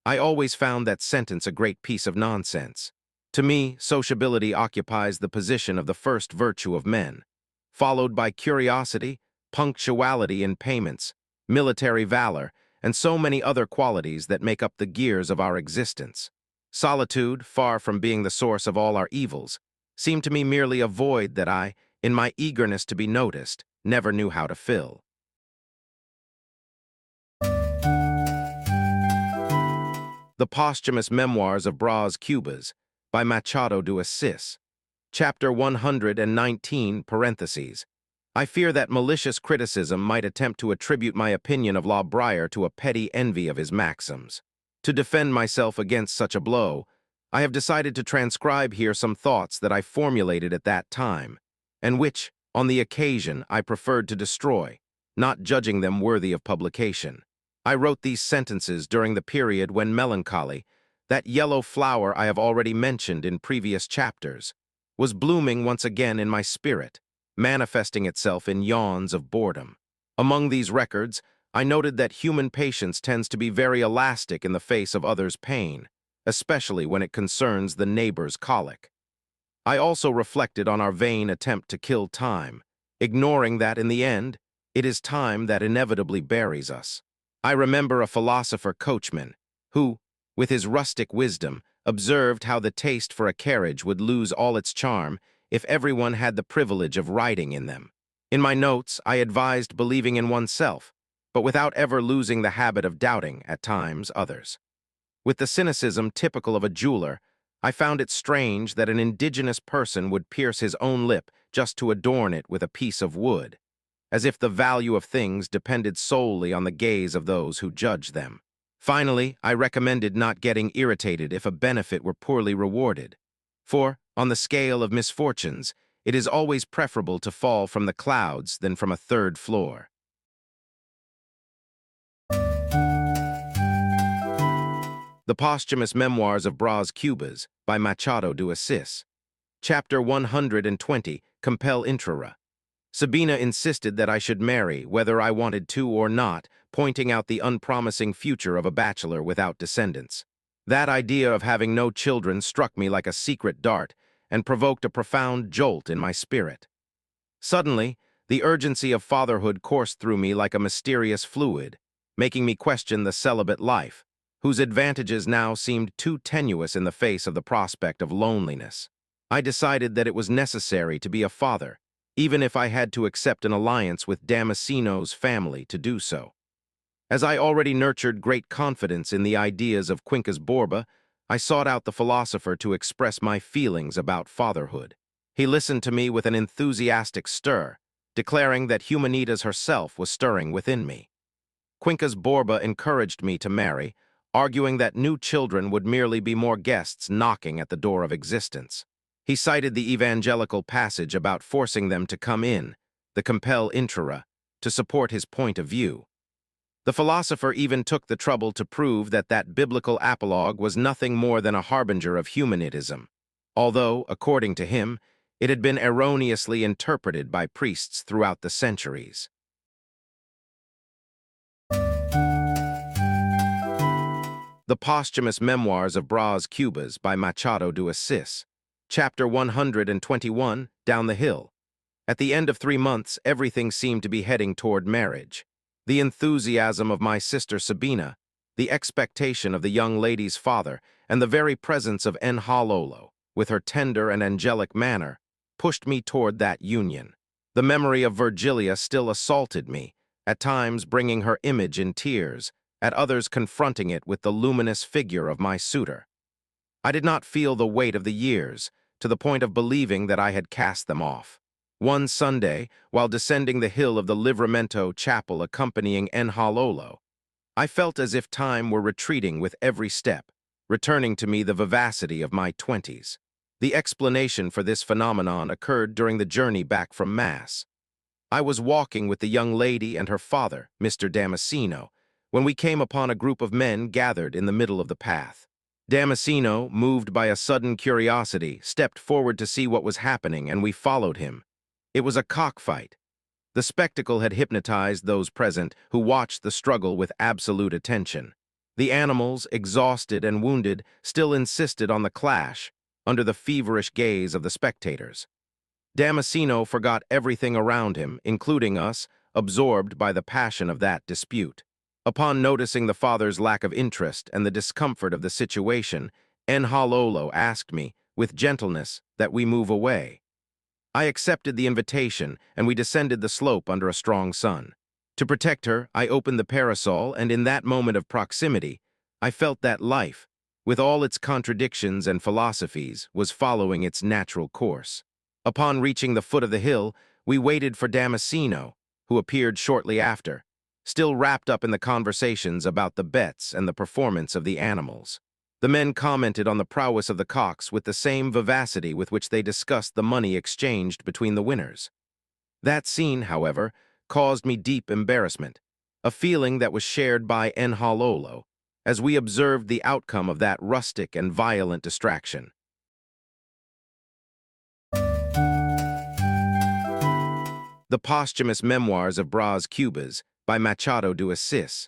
I always found that sentence a great piece of nonsense. To me, sociability occupies the position of the first virtue of men, followed by curiosity, punctuality in payments, military valor, and so many other qualities that make up the gears of our existence. Solitude, far from being the source of all our evils, seemed to me merely a void that I, in my eagerness to be noticed, never knew how to fill. The Posthumous Memoirs of Brás Cubas, by Machado de Assis. Chapter 119, parentheses. I fear that malicious criticism might attempt to attribute my opinion of La Briar to a petty envy of his maxims. To defend myself against such a blow, I have decided to transcribe here some thoughts that I formulated at that time, and which, on the occasion, I preferred to destroy, not judging them worthy of publication. I wrote these sentences during the period when melancholy, that yellow flower I have already mentioned in previous chapters, was blooming once again in my spirit, manifesting itself in yawns of boredom. Among these records, I noted that human patience tends to be very elastic in the face of others' pain, especially when it concerns the neighbor's colic. I also reflected on our vain attempt to kill time, ignoring that in the end, it is time that inevitably buries us. I remember a philosopher coachman who, with his rustic wisdom, observed how the taste for a carriage would lose all its charm if everyone had the privilege of riding in them. In my notes, I advised believing in oneself, but without ever losing the habit of doubting, at times, others. With the cynicism typical of a jeweler, I found it strange that an indigenous person would pierce his own lip just to adorn it with a piece of wood, as if the value of things depended solely on the gaze of those who judge them. Finally, I recommended not getting irritated if a benefit were poorly rewarded. For, on the scale of misfortunes, it is always preferable to fall from the clouds than from a third floor. The Posthumous Memoirs of Brás Cubas by Machado de Assis. Chapter 120, Compel Intrara. Sabina insisted that I should marry, whether I wanted to or not, pointing out the unpromising future of a bachelor without descendants. That idea of having no children struck me like a secret dart and provoked a profound jolt in my spirit. Suddenly, the urgency of fatherhood coursed through me like a mysterious fluid, making me question the celibate life, whose advantages now seemed too tenuous in the face of the prospect of loneliness. I decided that it was necessary to be a father, even if I had to accept an alliance with Damasceno's family to do so. As I already nurtured great confidence in the ideas of Quincas Borba, I sought out the philosopher to express my feelings about fatherhood. He listened to me with an enthusiastic stir, declaring that Humanitas herself was stirring within me. Quincas Borba encouraged me to marry, arguing that new children would merely be more guests knocking at the door of existence. He cited the evangelical passage about forcing them to come in, the compel intrara, to support his point of view. The philosopher even took the trouble to prove that that biblical apologue was nothing more than a harbinger of humanitism, although, according to him, it had been erroneously interpreted by priests throughout the centuries. The Posthumous Memoirs of Brás Cubas by Machado de Assis. Chapter 121, Down the Hill. At the end of 3 months, everything seemed to be heading toward marriage. The enthusiasm of my sister Sabina, the expectation of the young lady's father, and the very presence of Enhalolo, with her tender and angelic manner, pushed me toward that union. The memory of Virgilia still assaulted me, at times bringing her image in tears, at others confronting it with the luminous figure of my suitor. I did not feel the weight of the years, to the point of believing that I had cast them off. One Sunday, while descending the hill of the Livramento Chapel accompanying Enhalolo, I felt as if time were retreating with every step, returning to me the vivacity of my 20s. The explanation for this phenomenon occurred during the journey back from Mass. I was walking with the young lady and her father, Mr. Damasceno, when we came upon a group of men gathered in the middle of the path. Damasceno, moved by a sudden curiosity, stepped forward to see what was happening, and we followed him. It was a cockfight. The spectacle had hypnotized those present, who watched the struggle with absolute attention. The animals, exhausted and wounded, still insisted on the clash, under the feverish gaze of the spectators. Damasceno forgot everything around him, including us, absorbed by the passion of that dispute. Upon noticing the father's lack of interest and the discomfort of the situation, Enhalolo asked me, with gentleness, that we move away. I accepted the invitation, and we descended the slope under a strong sun. To protect her, I opened the parasol, and in that moment of proximity, I felt that life, with all its contradictions and philosophies, was following its natural course. Upon reaching the foot of the hill, We waited for Damasceno, who appeared shortly after, still wrapped up in the conversations about the bets and the performance of the animals. The men commented on the prowess of the cocks with the same vivacity with which they discussed the money exchanged between the winners. That scene, however, caused me deep embarrassment, a feeling that was shared by Nhalolo, as we observed the outcome of that rustic and violent distraction. The Posthumous Memoirs of Brás Cubas by Machado de Assis.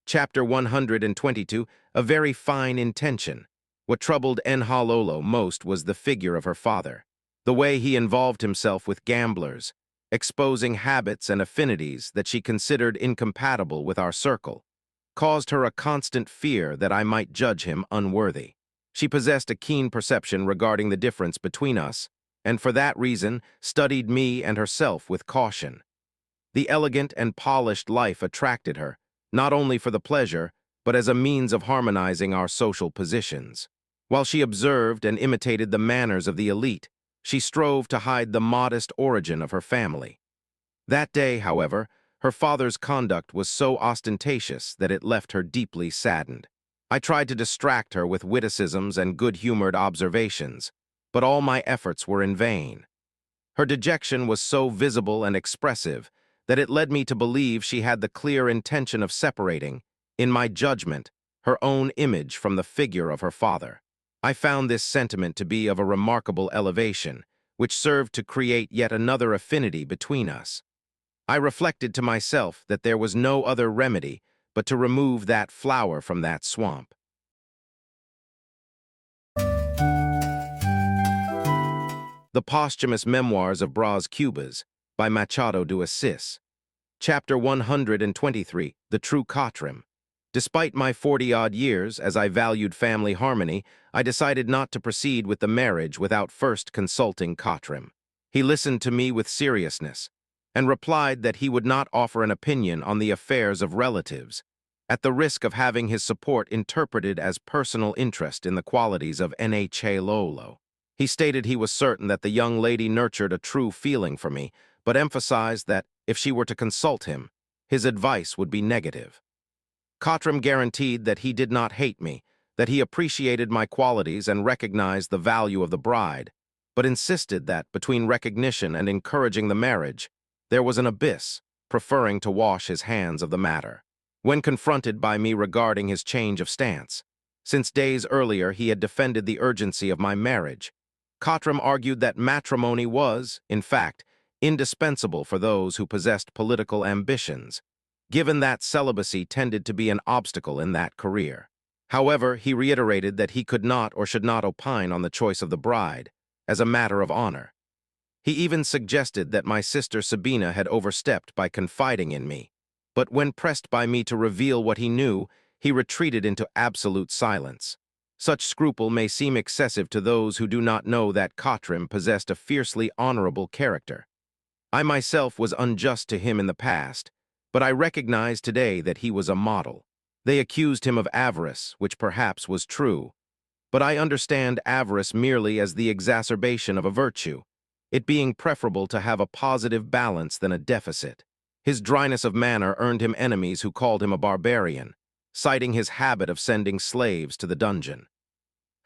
Chapter 122, A Very Fine Intention. What troubled Nhalolo most was the figure of her father, the way he involved himself with gamblers, exposing habits and affinities that she considered incompatible with our circle, caused her a constant fear that I might judge him unworthy. She possessed a keen perception regarding the difference between us, and for that reason studied me and herself with caution. The elegant and polished life attracted her, not only for the pleasure, but as a means of harmonizing our social positions. While she observed and imitated the manners of the elite, she strove to hide the modest origin of her family. That day, however, her father's conduct was so ostentatious that it left her deeply saddened. I tried to distract her with witticisms and good-humored observations, but all my efforts were in vain. Her dejection was so visible and expressive that it led me to believe she had the clear intention of separating, in my judgment, her own image from the figure of her father. I found this sentiment to be of a remarkable elevation, which served to create yet another affinity between us. I reflected to myself that there was no other remedy but to remove that flower from that swamp. The Posthumous Memoirs of Brás Cubas by Machado de Assis. Chapter 123, The True Cottrim. Despite my 40-odd years, as I valued family harmony, I decided not to proceed with the marriage without first consulting Cottrim. He listened to me with seriousness, and replied that he would not offer an opinion on the affairs of relatives, at the risk of having his support interpreted as personal interest in the qualities of Nhalolo. He stated he was certain that the young lady nurtured a true feeling for me, but emphasized that, if she were to consult him, his advice would be negative. Cottrim guaranteed that he did not hate me, that he appreciated my qualities and recognized the value of the bride, but insisted that, between recognition and encouraging the marriage, there was an abyss, preferring to wash his hands of the matter. When confronted by me regarding his change of stance, since days earlier he had defended the urgency of my marriage, Cottrim argued that matrimony was, in fact, indispensable for those who possessed political ambitions, given that celibacy tended to be an obstacle in that career. However, he reiterated that he could not or should not opine on the choice of the bride, as a matter of honor. He even suggested that my sister Sabina had overstepped by confiding in me, but when pressed by me to reveal what he knew, he retreated into absolute silence. Such scruple may seem excessive to those who do not know that Cottrim possessed a fiercely honorable character. I myself was unjust to him in the past, but I recognize today that he was a model. They accused him of avarice, which perhaps was true, but I understand avarice merely as the exacerbation of a virtue, it being preferable to have a positive balance than a deficit. His dryness of manner earned him enemies who called him a barbarian, citing his habit of sending slaves to the dungeon.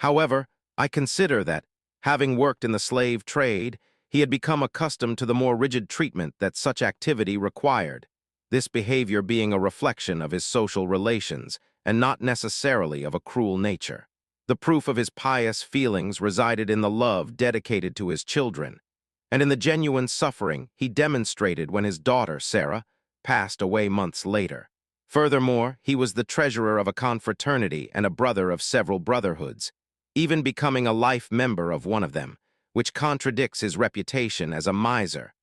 However, I consider that, having worked in the slave trade, he had become accustomed to the more rigid treatment that such activity required, this behavior being a reflection of his social relations and not necessarily of a cruel nature. The proof of his pious feelings resided in the love dedicated to his children, and in the genuine suffering he demonstrated when his daughter, Sarah, passed away months later. Furthermore, he was the treasurer of a confraternity and a brother of several brotherhoods, even becoming a life member of one of them, which contradicts his reputation as a miser,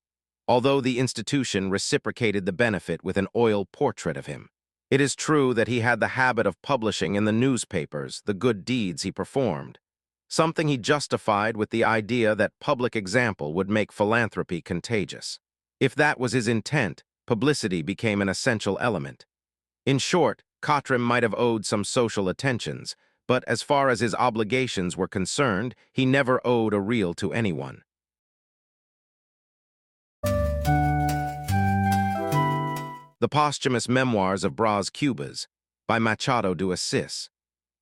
although the institution reciprocated the benefit with an oil portrait of him. It is true that he had the habit of publishing in the newspapers the good deeds he performed, something he justified with the idea that public example would make philanthropy contagious. If that was his intent, publicity became an essential element. In short, Cottrim might have owed some social attentions, but as far as his obligations were concerned, he never owed a real to anyone. The Posthumous Memoirs of Brás Cubas, by Machado de Assis.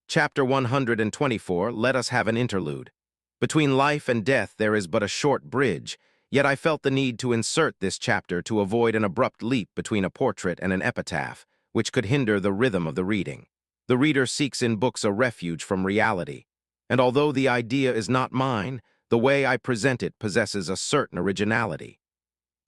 Chapter 124, let us have an interlude. Between life and death there is but a short bridge, yet I felt the need to insert this chapter to avoid an abrupt leap between a portrait and an epitaph, which could hinder the rhythm of the reading. The reader seeks in books a refuge from reality, and although the idea is not mine, the way I present it possesses a certain originality.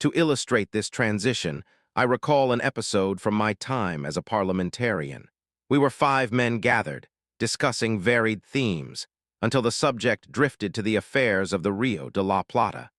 To illustrate this transition, I recall an episode from my time as a parliamentarian. We were 5 men gathered, discussing varied themes, until the subject drifted to the affairs of the Rio de la Plata.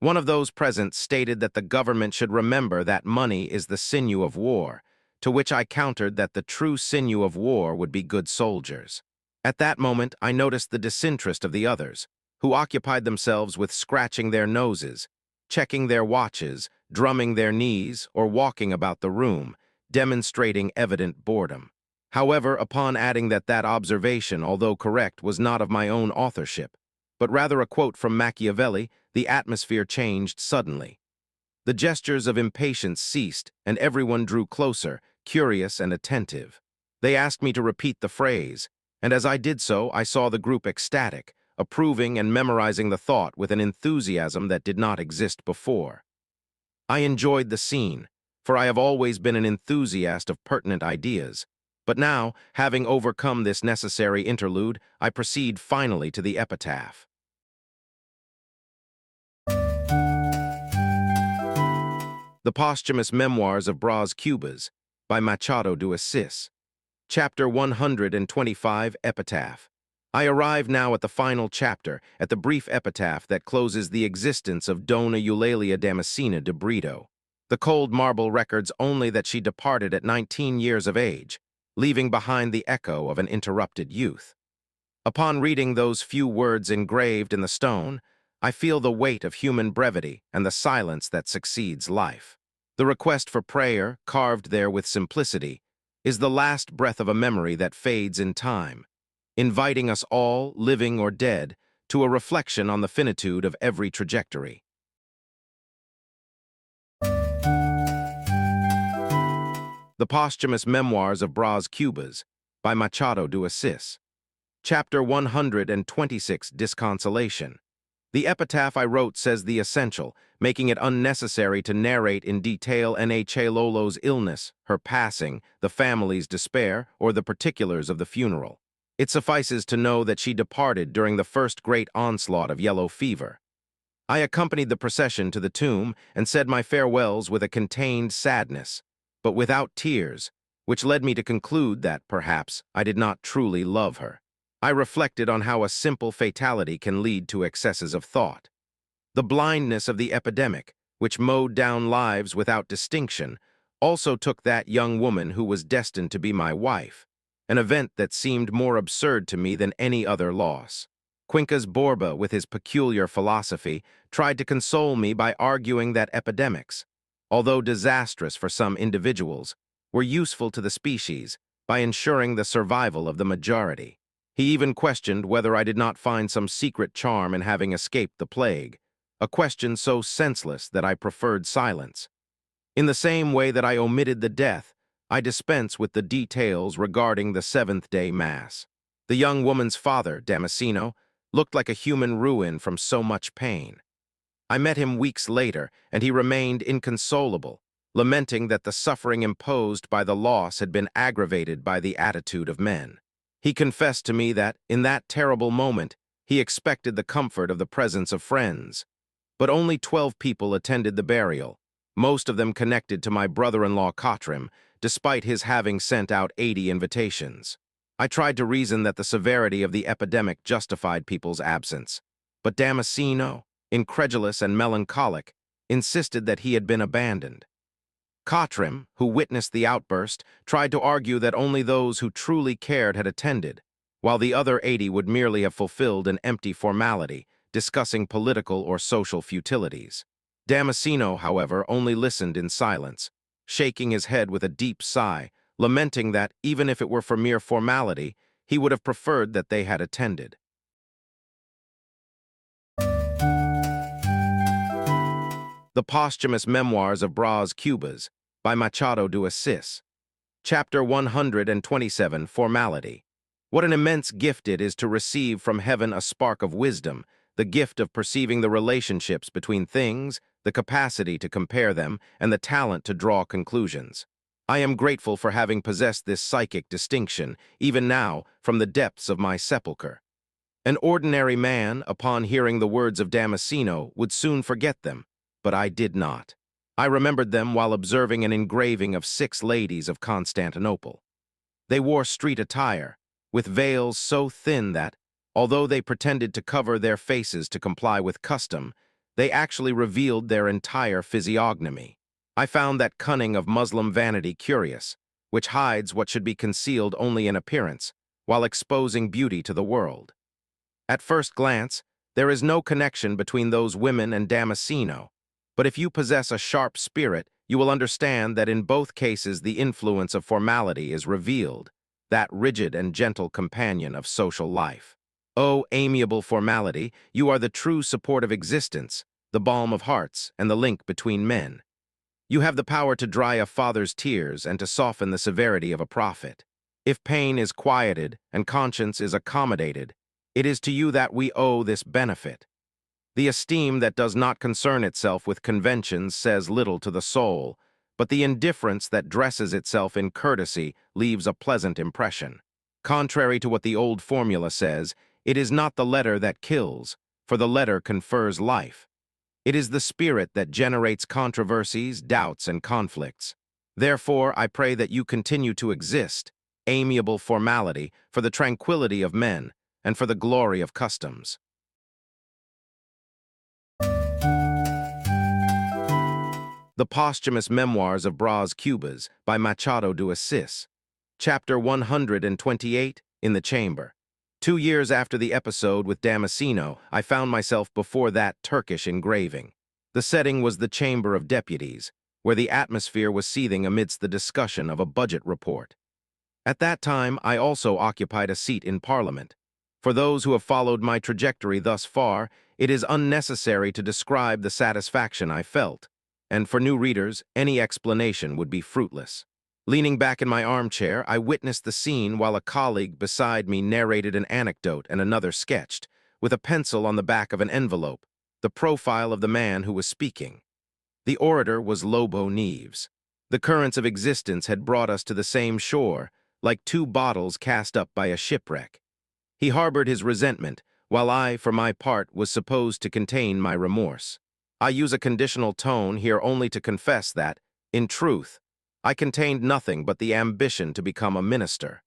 One of those present stated that the government should remember that money is the sinew of war, to which I countered that the true sinew of war would be good soldiers. At that moment, I noticed the disinterest of the others, who occupied themselves with scratching their noses, checking their watches, drumming their knees, or walking about the room, demonstrating evident boredom. However, upon adding that observation, although correct, was not of my own authorship, but rather a quote from Machiavelli, the atmosphere changed suddenly. The gestures of impatience ceased, and everyone drew closer, curious and attentive. They asked me to repeat the phrase, and as I did so, I saw the group ecstatic, approving and memorizing the thought with an enthusiasm that did not exist before. I enjoyed the scene, for I have always been an enthusiast of pertinent ideas, but now, having overcome this necessary interlude, I proceed finally to the epitaph. The Posthumous Memoirs of Brás Cubas, by Machado de Assis. Chapter 125, Epitaph. I arrive now at the final chapter, at the brief epitaph that closes the existence of Dona Eulalia Damascena de Brito. The cold marble records only that she departed at 19 years of age, leaving behind the echo of an interrupted youth. Upon reading those few words engraved in the stone, I feel the weight of human brevity and the silence that succeeds life. The request for prayer, carved there with simplicity, is the last breath of a memory that fades in time, inviting us all, living or dead, to a reflection on the finitude of every trajectory. The Posthumous Memoirs of Brás Cubas, by Machado de Assis. Chapter 126, Disconsolation. The epitaph I wrote says the essential, making it unnecessary to narrate in detail N.H.A. Lolo's illness, her passing, the family's despair, or the particulars of the funeral. It suffices to know that she departed during the first great onslaught of yellow fever. I accompanied the procession to the tomb and said my farewells with a contained sadness, but without tears, which led me to conclude that, perhaps, I did not truly love her. I reflected on how a simple fatality can lead to excesses of thought. The blindness of the epidemic, which mowed down lives without distinction, also took that young woman who was destined to be my wife, an event that seemed more absurd to me than any other loss. Quincas Borba, with his peculiar philosophy, tried to console me by arguing that epidemics, although disastrous for some individuals, were useful to the species by ensuring the survival of the majority. He even questioned whether I did not find some secret charm in having escaped the plague, a question so senseless that I preferred silence. In the same way that I omitted the death, I dispense with the details regarding the seventh-day Mass. The young woman's father, Damasceno, looked like a human ruin from so much pain. I met him weeks later, and he remained inconsolable, lamenting that the suffering imposed by the loss had been aggravated by the attitude of men. He confessed to me that, in that terrible moment, he expected the comfort of the presence of friends. But only 12 people attended the burial, most of them connected to my brother-in-law Katrim, despite his having sent out 80 invitations. I tried to reason that the severity of the epidemic justified people's absence, but Damasceno, incredulous and melancholic, insisted that he had been abandoned. Katrim, who witnessed the outburst, tried to argue that only those who truly cared had attended, while the other 80 would merely have fulfilled an empty formality, discussing political or social futilities. Damasceno, however, only listened in silence, shaking his head with a deep sigh, lamenting that, even if it were for mere formality, he would have preferred that they had attended. The Posthumous Memoirs of Brás Cubas, by Machado de Assis. Chapter 127, Formality. What an immense gift it is to receive from heaven a spark of wisdom, the gift of perceiving the relationships between things, the capacity to compare them, and the talent to draw conclusions. I am grateful for having possessed this psychic distinction, even now, from the depths of my sepulchre. An ordinary man, upon hearing the words of Damasceno, would soon forget them, but I did not. I remembered them while observing an engraving of 6 ladies of Constantinople. They wore street attire, with veils so thin that, although they pretended to cover their faces to comply with custom, they actually revealed their entire physiognomy. I found that cunning of Muslim vanity curious, which hides what should be concealed only in appearance, while exposing beauty to the world. At first glance, there is no connection between those women and Damasceno, but if you possess a sharp spirit, you will understand that in both cases the influence of formality is revealed, that rigid and gentle companion of social life. O amiable formality, you are the true support of existence, the balm of hearts, and the link between men. You have the power to dry a father's tears and to soften the severity of a prophet. If pain is quieted and conscience is accommodated, it is to you that we owe this benefit. The esteem that does not concern itself with conventions says little to the soul, but the indifference that dresses itself in courtesy leaves a pleasant impression. Contrary to what the old formula says, it is not the letter that kills, for the letter confers life. It is the spirit that generates controversies, doubts, and conflicts. Therefore, I pray that you continue to exist, amiable formality, for the tranquility of men, and for the glory of customs. The Posthumous Memoirs of Brás Cubas by Machado de Assis. Chapter 128, In the Chamber. 2 years after the episode with Damasceno, I found myself before that Turkish engraving. The setting was the Chamber of Deputies, where the atmosphere was seething amidst the discussion of a budget report. At that time, I also occupied a seat in Parliament. For those who have followed my trajectory thus far, it is unnecessary to describe the satisfaction I felt, and for new readers, any explanation would be fruitless. Leaning back in my armchair, I witnessed the scene while a colleague beside me narrated an anecdote and another sketched, with a pencil on the back of an envelope, the profile of the man who was speaking. The orator was Lobo Neves. The currents of existence had brought us to the same shore, like 2 bottles cast up by a shipwreck. He harbored his resentment, while I, for my part, was supposed to contain my remorse. I use a conditional tone here only to confess that, in truth, I contained nothing but the ambition to become a minister.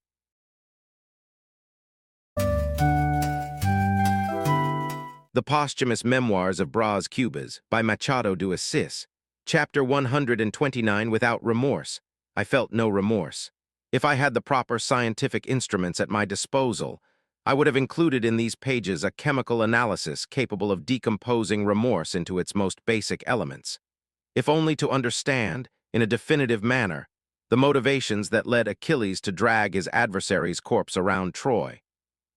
The Posthumous Memoirs of Brás Cubas by Machado de Assis. Chapter 129, Without Remorse. I felt no remorse. If I had the proper scientific instruments at my disposal, I would have included in these pages a chemical analysis capable of decomposing remorse into its most basic elements, if only to understand, in a definitive manner, the motivations that led Achilles to drag his adversary's corpse around Troy,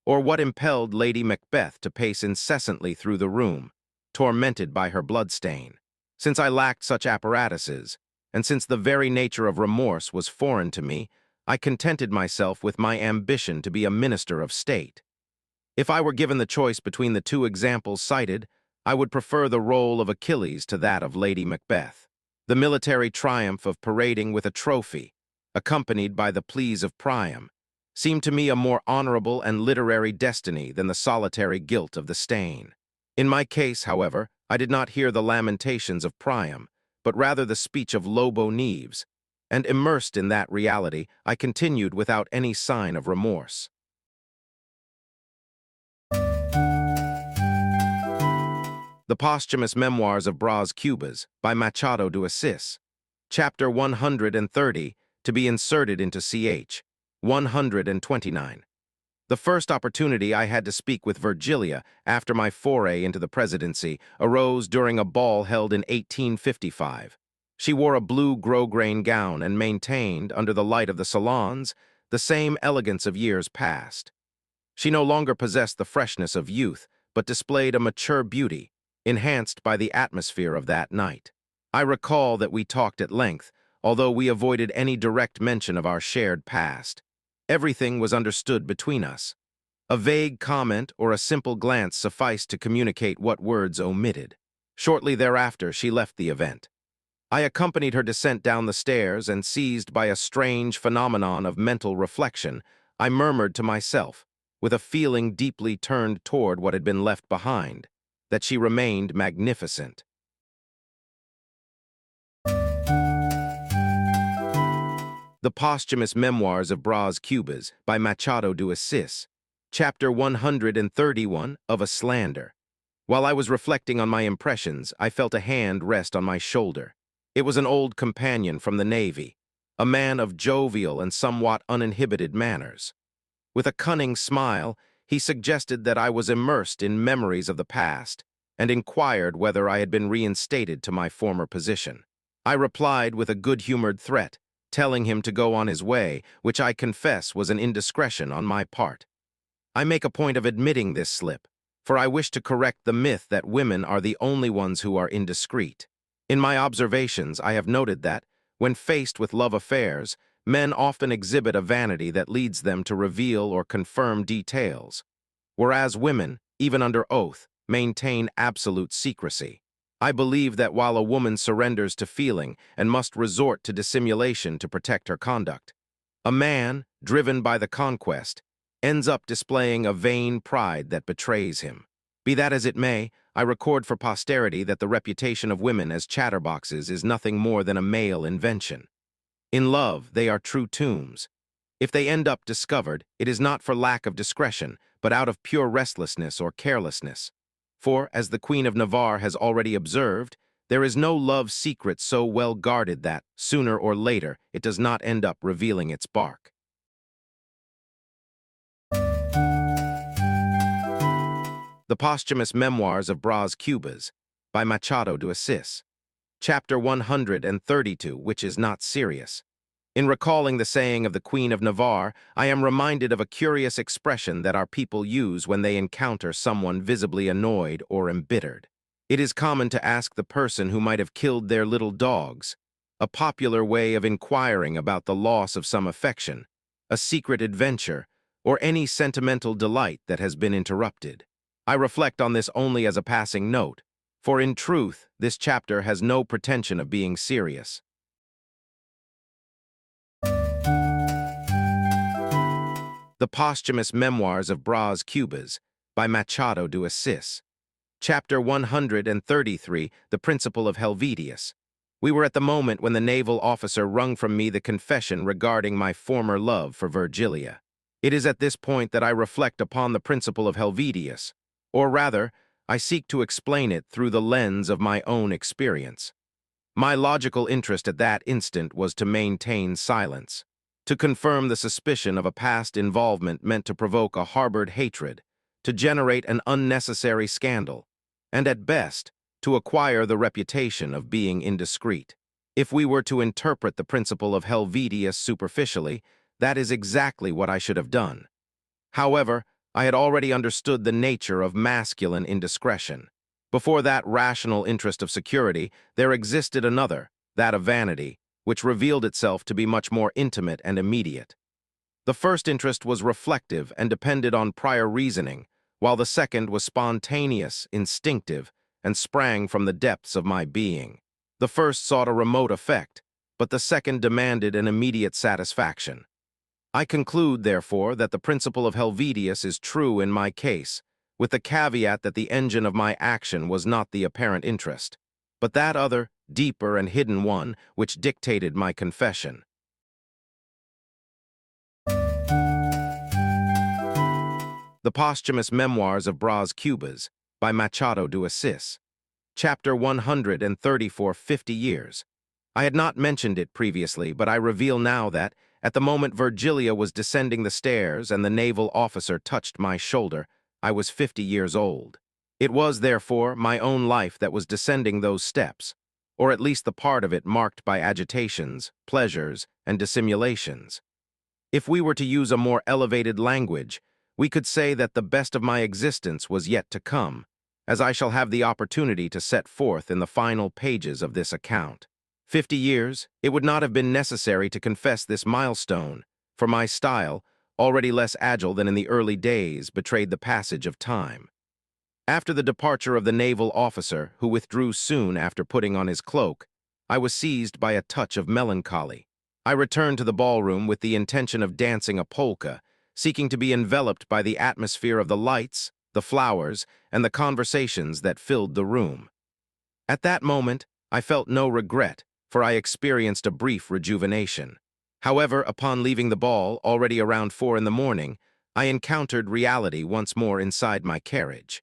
or what impelled Lady Macbeth to pace incessantly through the room, tormented by her bloodstain. Since I lacked such apparatuses, and since the very nature of remorse was foreign to me, I contented myself with my ambition to be a minister of state. If I were given the choice between the 2 examples cited, I would prefer the role of Achilles to that of Lady Macbeth. The military triumph of parading with a trophy, accompanied by the pleas of Priam, seemed to me a more honorable and literary destiny than the solitary guilt of the stain. In my case, however, I did not hear the lamentations of Priam, but rather the speech of Lobo Neves, and immersed in that reality, I continued without any sign of remorse. The Posthumous Memoirs of Brás Cubas by Machado de Assis. Chapter 130, to be inserted into ch. 129. The first opportunity I had to speak with Virgilia after my foray into the presidency arose during a ball held in 1855. She wore a blue grosgrain gown and maintained, under the light of the salons, the same elegance of years past. She no longer possessed the freshness of youth, but displayed a mature beauty, enhanced by the atmosphere of that night. I recall that we talked at length, although we avoided any direct mention of our shared past. Everything was understood between us. A vague comment or a simple glance sufficed to communicate what words omitted. Shortly thereafter, she left the event. I accompanied her descent down the stairs, and seized by a strange phenomenon of mental reflection, I murmured to myself, with a feeling deeply turned toward what had been left behind, that she remained magnificent. The Posthumous Memoirs of Brás Cubas by Machado de Assis, Chapter 131 of A Slander. While I was reflecting on my impressions, I felt a hand rest on my shoulder. It was an old companion from the Navy, a man of jovial and somewhat uninhibited manners. With a cunning smile, he suggested that I was immersed in memories of the past, and inquired whether I had been reinstated to my former position. I replied with a good-humored threat, telling him to go on his way, which I confess was an indiscretion on my part. I make a point of admitting this slip, for I wish to correct the myth that women are the only ones who are indiscreet. In my observations, I have noted that, when faced with love affairs, men often exhibit a vanity that leads them to reveal or confirm details, whereas women, even under oath, maintain absolute secrecy. I believe that while a woman surrenders to feeling and must resort to dissimulation to protect her conduct, a man, driven by the conquest, ends up displaying a vain pride that betrays him. Be that as it may, I record for posterity that the reputation of women as chatterboxes is nothing more than a male invention. In love, they are true tombs. If they end up discovered, it is not for lack of discretion, but out of pure restlessness or carelessness. For, as the Queen of Navarre has already observed, there is no love secret so well guarded that, sooner or later, it does not end up revealing its bark. The Posthumous Memoirs of Brás Cubas by Machado de Assis, Chapter 132, which is not serious. In recalling the saying of the Queen of Navarre, I am reminded of a curious expression that our people use when they encounter someone visibly annoyed or embittered. It is common to ask the person who might have killed their little dogs, a popular way of inquiring about the loss of some affection, a secret adventure, or any sentimental delight that has been interrupted. I reflect on this only as a passing note, for in truth, this chapter has no pretension of being serious. The Posthumous Memoirs of Brás Cubas by Machado de Assis, Chapter 133, The Principle of Helvetius. We were at the moment when the naval officer wrung from me the confession regarding my former love for Virgilia. It is at this point that I reflect upon the principle of Helvetius, or rather, I seek to explain it through the lens of my own experience. My logical interest at that instant was to maintain silence, to confirm the suspicion of a past involvement meant to provoke a harbored hatred, to generate an unnecessary scandal, and at best, to acquire the reputation of being indiscreet. If we were to interpret the principle of Helvetius superficially, that is exactly what I should have done. However, I had already understood the nature of masculine indiscretion. Before that rational interest of security, there existed another, that of vanity, which revealed itself to be much more intimate and immediate. The first interest was reflective and depended on prior reasoning, while the second was spontaneous, instinctive, and sprang from the depths of my being. The first sought a remote effect, but the second demanded an immediate satisfaction. I conclude, therefore, that the principle of Helvetius is true in my case, with the caveat that the engine of my action was not the apparent interest, but that other, deeper and hidden one, which dictated my confession. The Posthumous Memoirs of Brás Cubas by Machado de Assis, Chapter 134, 50 Years. I had not mentioned it previously, but I reveal now that, at the moment Virgilia was descending the stairs and the naval officer touched my shoulder, I was 50 years old. It was, therefore, my own life that was descending those steps, or at least the part of it marked by agitations, pleasures, and dissimulations. If we were to use a more elevated language, we could say that the best of my existence was yet to come, as I shall have the opportunity to set forth in the final pages of this account. 50 years, it would not have been necessary to confess this milestone, for my style, already less agile than in the early days, betrayed the passage of time. After the departure of the naval officer, who withdrew soon after putting on his cloak, I was seized by a touch of melancholy. I returned to the ballroom with the intention of dancing a polka, seeking to be enveloped by the atmosphere of the lights, the flowers, and the conversations that filled the room. At that moment, I felt no regret, for I experienced a brief rejuvenation. However, upon leaving the ball, already around 4 in the morning, I encountered reality once more inside my carriage.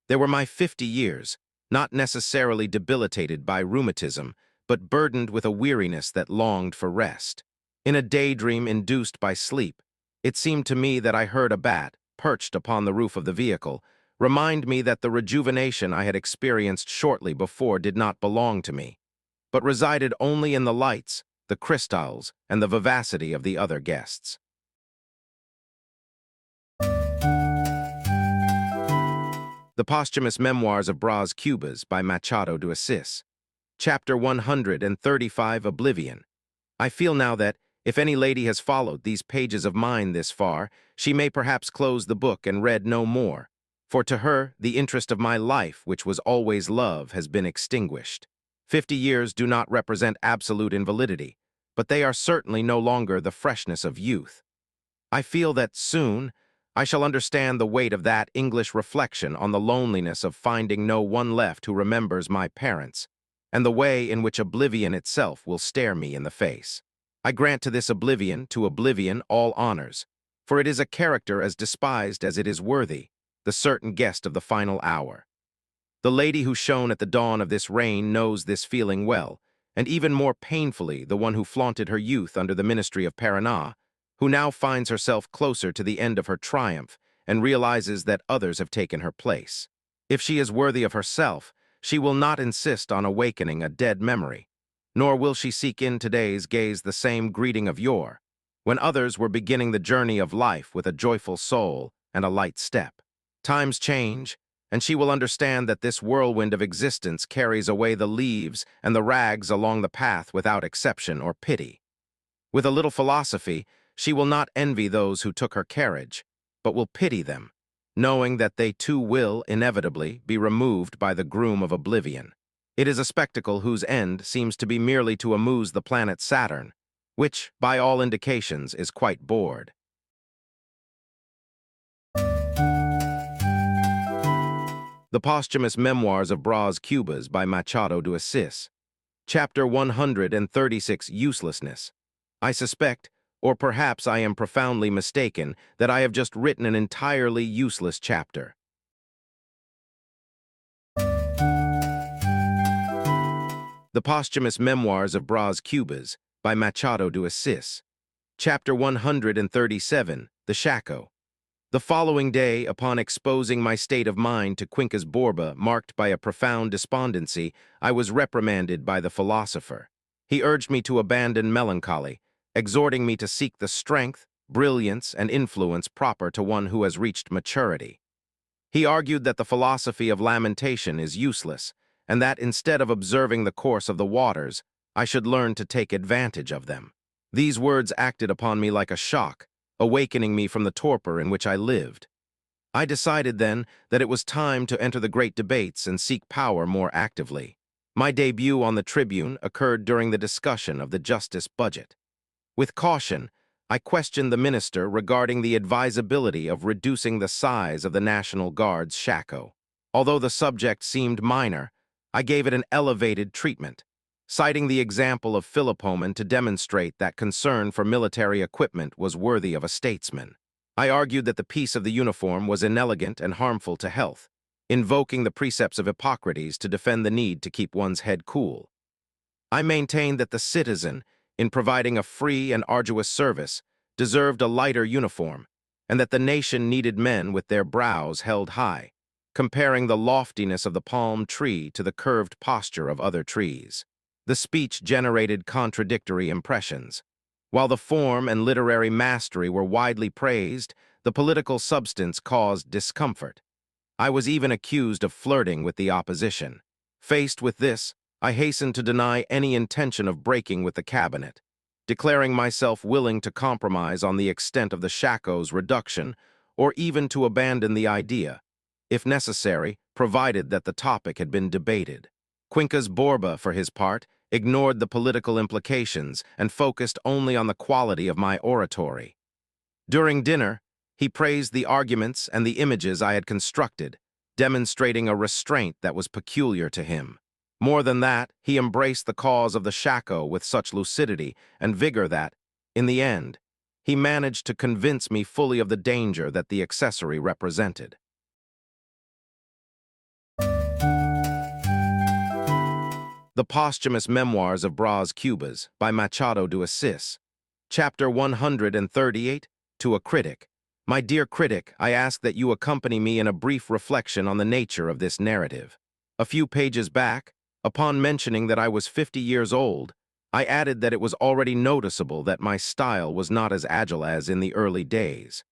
There were my 50 years, not necessarily debilitated by rheumatism, but burdened with a weariness that longed for rest. In a daydream induced by sleep, it seemed to me that I heard a bat, perched upon the roof of the vehicle, remind me that the rejuvenation I had experienced shortly before did not belong to me, but resided only in the lights, the crystals, and the vivacity of the other guests. The Posthumous Memoirs of Brás Cubas by Machado de Assis. Chapter 135, Oblivion. I feel now that, if any lady has followed these pages of mine this far, she may perhaps close the book and read no more, for to her the interest of my life, which was always love, has been extinguished. 50 years do not represent absolute invalidity, but they are certainly no longer the freshness of youth. I feel that soon I shall understand the weight of that English reflection on the loneliness of finding no one left who remembers my parents, and the way in which oblivion itself will stare me in the face. I grant to this oblivion, all honors, for it is a character as despised as it is worthy, the certain guest of the final hour. The lady who shone at the dawn of this reign knows this feeling well, and even more painfully the one who flaunted her youth under the ministry of Paraná, who now finds herself closer to the end of her triumph and realizes that others have taken her place. If she is worthy of herself, she will not insist on awakening a dead memory, nor will she seek in today's gaze the same greeting of yore, when others were beginning the journey of life with a joyful soul and a light step. Times change, and she will understand that this whirlwind of existence carries away the leaves and the rags along the path without exception or pity. With a little philosophy, she will not envy those who took her carriage, but will pity them, knowing that they too will, inevitably, be removed by the groom of oblivion. It is a spectacle whose end seems to be merely to amuse the planet Saturn, which, by all indications, is quite bored. The Posthumous Memoirs of Brás Cubas by Machado de Assis. Chapter 136, Uselessness. I suspect, or perhaps I am profoundly mistaken, that I have just written an entirely useless chapter. The Posthumous Memoirs of Brás Cubas by Machado de Assis. Chapter 137, The Shako. The following day, upon exposing my state of mind to Quincas Borba, marked by a profound despondency, I was reprimanded by the philosopher. He urged me to abandon melancholy, exhorting me to seek the strength, brilliance, and influence proper to one who has reached maturity. He argued that the philosophy of lamentation is useless, and that instead of observing the course of the waters, I should learn to take advantage of them. These words acted upon me like a shock, awakening me from the torpor in which I lived. I decided then that it was time to enter the great debates and seek power more actively. My debut on the tribune occurred during the discussion of the justice budget. With caution, I questioned the minister regarding the advisability of reducing the size of the National Guard's shako. Although the subject seemed minor, I gave it an elevated treatment, citing the example of Philippomen to demonstrate that concern for military equipment was worthy of a statesman. I argued that the piece of the uniform was inelegant and harmful to health, invoking the precepts of Hippocrates to defend the need to keep one's head cool. I maintained that the citizen, in providing a free and arduous service, deserved a lighter uniform, and that the nation needed men with their brows held high, comparing the loftiness of the palm tree to the curved posture of other trees. The speech generated contradictory impressions. While the form and literary mastery were widely praised, the political substance caused discomfort. I was even accused of flirting with the opposition. Faced with this, I hastened to deny any intention of breaking with the cabinet, declaring myself willing to compromise on the extent of the shakos reduction, or even to abandon the idea, if necessary, provided that the topic had been debated. Quincas Borba, for his part, ignored the political implications and focused only on the quality of my oratory. During dinner, he praised the arguments and the images I had constructed, demonstrating a restraint that was peculiar to him. More than that, he embraced the cause of the shako with such lucidity and vigor that, in the end, he managed to convince me fully of the danger that the accessory represented. The Posthumous Memoirs of Brás Cubas by Machado de Assis. Chapter 138, To a Critic. My dear critic, I ask that you accompany me in a brief reflection on the nature of this narrative. A few pages back, upon mentioning that I was 50 years old, I added that it was already noticeable that my style was not as agile as in the early days.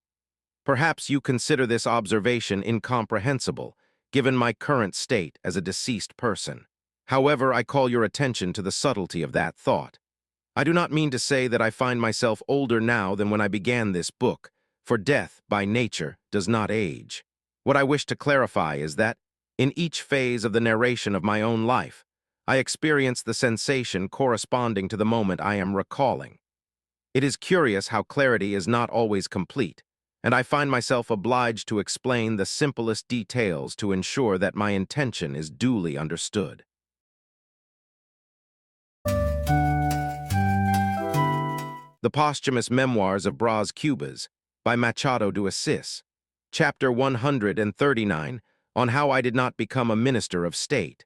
Perhaps you consider this observation incomprehensible, given my current state as a deceased person. However, I call your attention to the subtlety of that thought. I do not mean to say that I find myself older now than when I began this book, for death, by nature, does not age. What I wish to clarify is that, in each phase of the narration of my own life, I experience the sensation corresponding to the moment I am recalling. It is curious how clarity is not always complete, and I find myself obliged to explain the simplest details to ensure that my intention is duly understood. The Posthumous Memoirs of Brás Cubas by Machado de Assis. Chapter 139, On How I Did Not Become a Minister of State.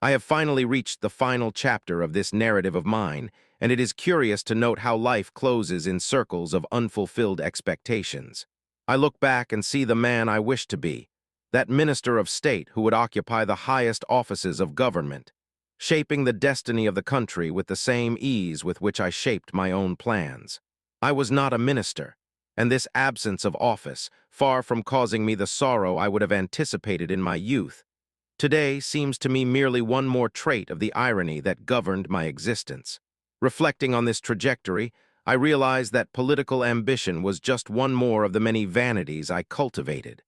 I have finally reached the final chapter of this narrative of mine, and it is curious to note how life closes in circles of unfulfilled expectations. I look back and see the man I wished to be, that minister of state who would occupy the highest offices of government, shaping the destiny of the country with the same ease with which I shaped my own plans. I was not a minister, and this absence of office, far from causing me the sorrow I would have anticipated in my youth, today seems to me merely one more trait of the irony that governed my existence. Reflecting on this trajectory, I realize that political ambition was just one more of the many vanities I cultivated.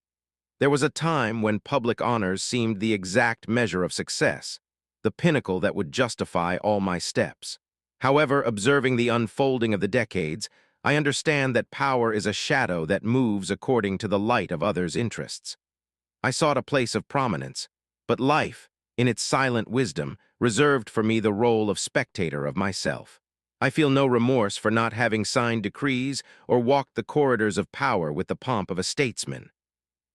There was a time when public honors seemed the exact measure of success, the pinnacle that would justify all my steps. However, observing the unfolding of the decades, I understand that power is a shadow that moves according to the light of others' interests. I sought a place of prominence, but life, in its silent wisdom, reserved for me the role of spectator of myself. I feel no remorse for not having signed decrees or walked the corridors of power with the pomp of a statesman.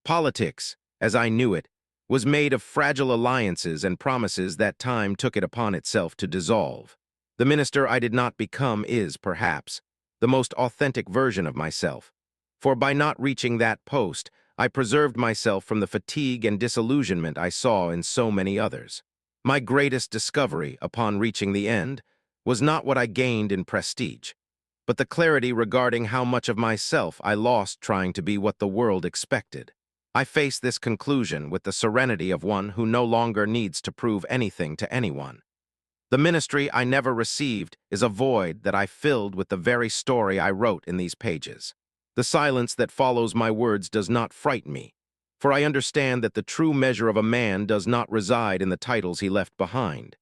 Politics, as I knew it, was made of fragile alliances and promises that time took it upon itself to dissolve. The minister I did not become is, perhaps, the most authentic version of myself, for by not reaching that post, I preserved myself from the fatigue and disillusionment I saw in so many others. My greatest discovery, upon reaching the end, was not what I gained in prestige, but the clarity regarding how much of myself I lost trying to be what the world expected. I face this conclusion with the serenity of one who no longer needs to prove anything to anyone. The ministry I never received is a void that I filled with the very story I wrote in these pages. The silence that follows my words does not frighten me, for I understand that the true measure of a man does not reside in the titles he left behind,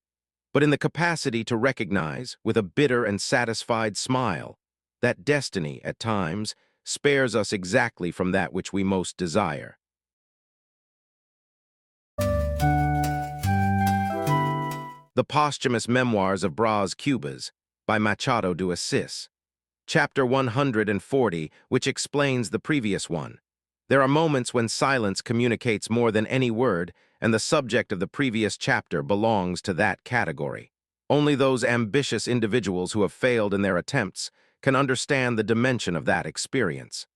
but in the capacity to recognize, with a bitter and satisfied smile, that destiny, at times, spares us exactly from that which we most desire. The Posthumous Memoirs of Brás Cubas by Machado de Assis. Chapter 140, which explains the previous one. There are moments when silence communicates more than any word, and the subject of the previous chapter belongs to that category. Only those ambitious individuals who have failed in their attempts can understand the dimension of that experience.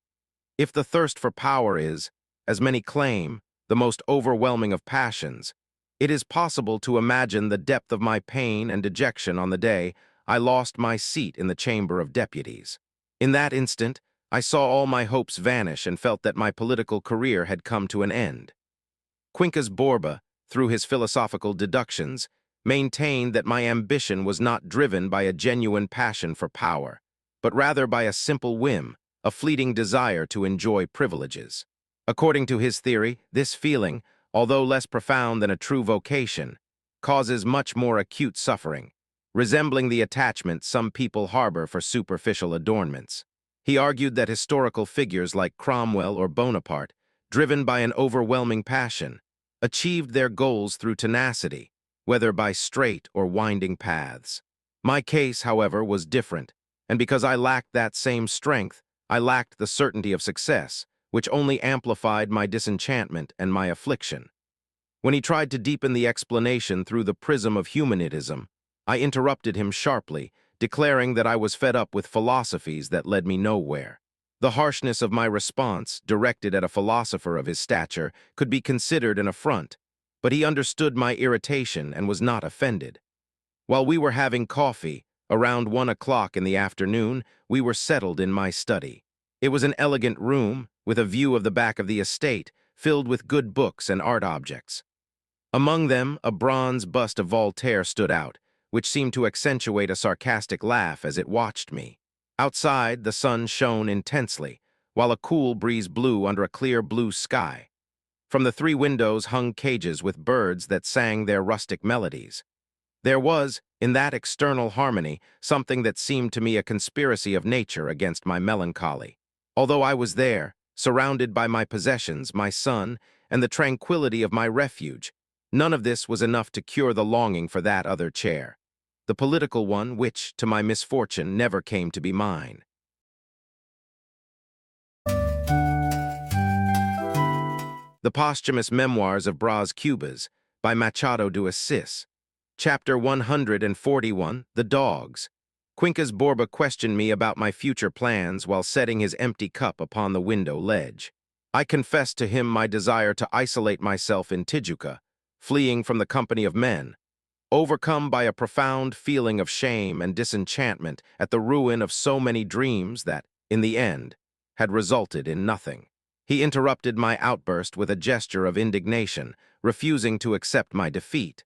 If the thirst for power is, as many claim, the most overwhelming of passions, it is possible to imagine the depth of my pain and dejection on the day I lost my seat in the Chamber of Deputies. In that instant, I saw all my hopes vanish and felt that my political career had come to an end. Quincas Borba, through his philosophical deductions, maintained that my ambition was not driven by a genuine passion for power, but rather by a simple whim, a fleeting desire to enjoy privileges. According to his theory, this feeling, although less profound than a true vocation, causes much more acute suffering, resembling the attachment some people harbor for superficial adornments. He argued that historical figures like Cromwell or Bonaparte, driven by an overwhelming passion, achieved their goals through tenacity, whether by straight or winding paths. My case, however, was different, and because I lacked that same strength, I lacked the certainty of success, which only amplified my disenchantment and my affliction. When he tried to deepen the explanation through the prism of humanism, I interrupted him sharply, declaring that I was fed up with philosophies that led me nowhere. The harshness of my response, directed at a philosopher of his stature, could be considered an affront, but he understood my irritation and was not offended. While we were having coffee, around 1 o'clock in the afternoon, we were settled in my study. It was an elegant room, with a view of the back of the estate, filled with good books and art objects. Among them, a bronze bust of Voltaire stood out, which seemed to accentuate a sarcastic laugh as it watched me. Outside, the sun shone intensely, while a cool breeze blew under a clear blue sky. From the 3 windows hung cages with birds that sang their rustic melodies. There was, in that external harmony, something that seemed to me a conspiracy of nature against my melancholy. Although I was there, surrounded by my possessions, my son, and the tranquility of my refuge, none of this was enough to cure the longing for that other chair, the political one which, to my misfortune, never came to be mine. The Posthumous Memoirs of Brás Cubas, by Machado de Assis. Chapter 141, The Dogs. Quincas Borba questioned me about my future plans while setting his empty cup upon the window ledge. I confessed to him my desire to isolate myself in Tijuca, fleeing from the company of men, overcome by a profound feeling of shame and disenchantment at the ruin of so many dreams that, in the end, had resulted in nothing. He interrupted my outburst with a gesture of indignation, refusing to accept my defeat.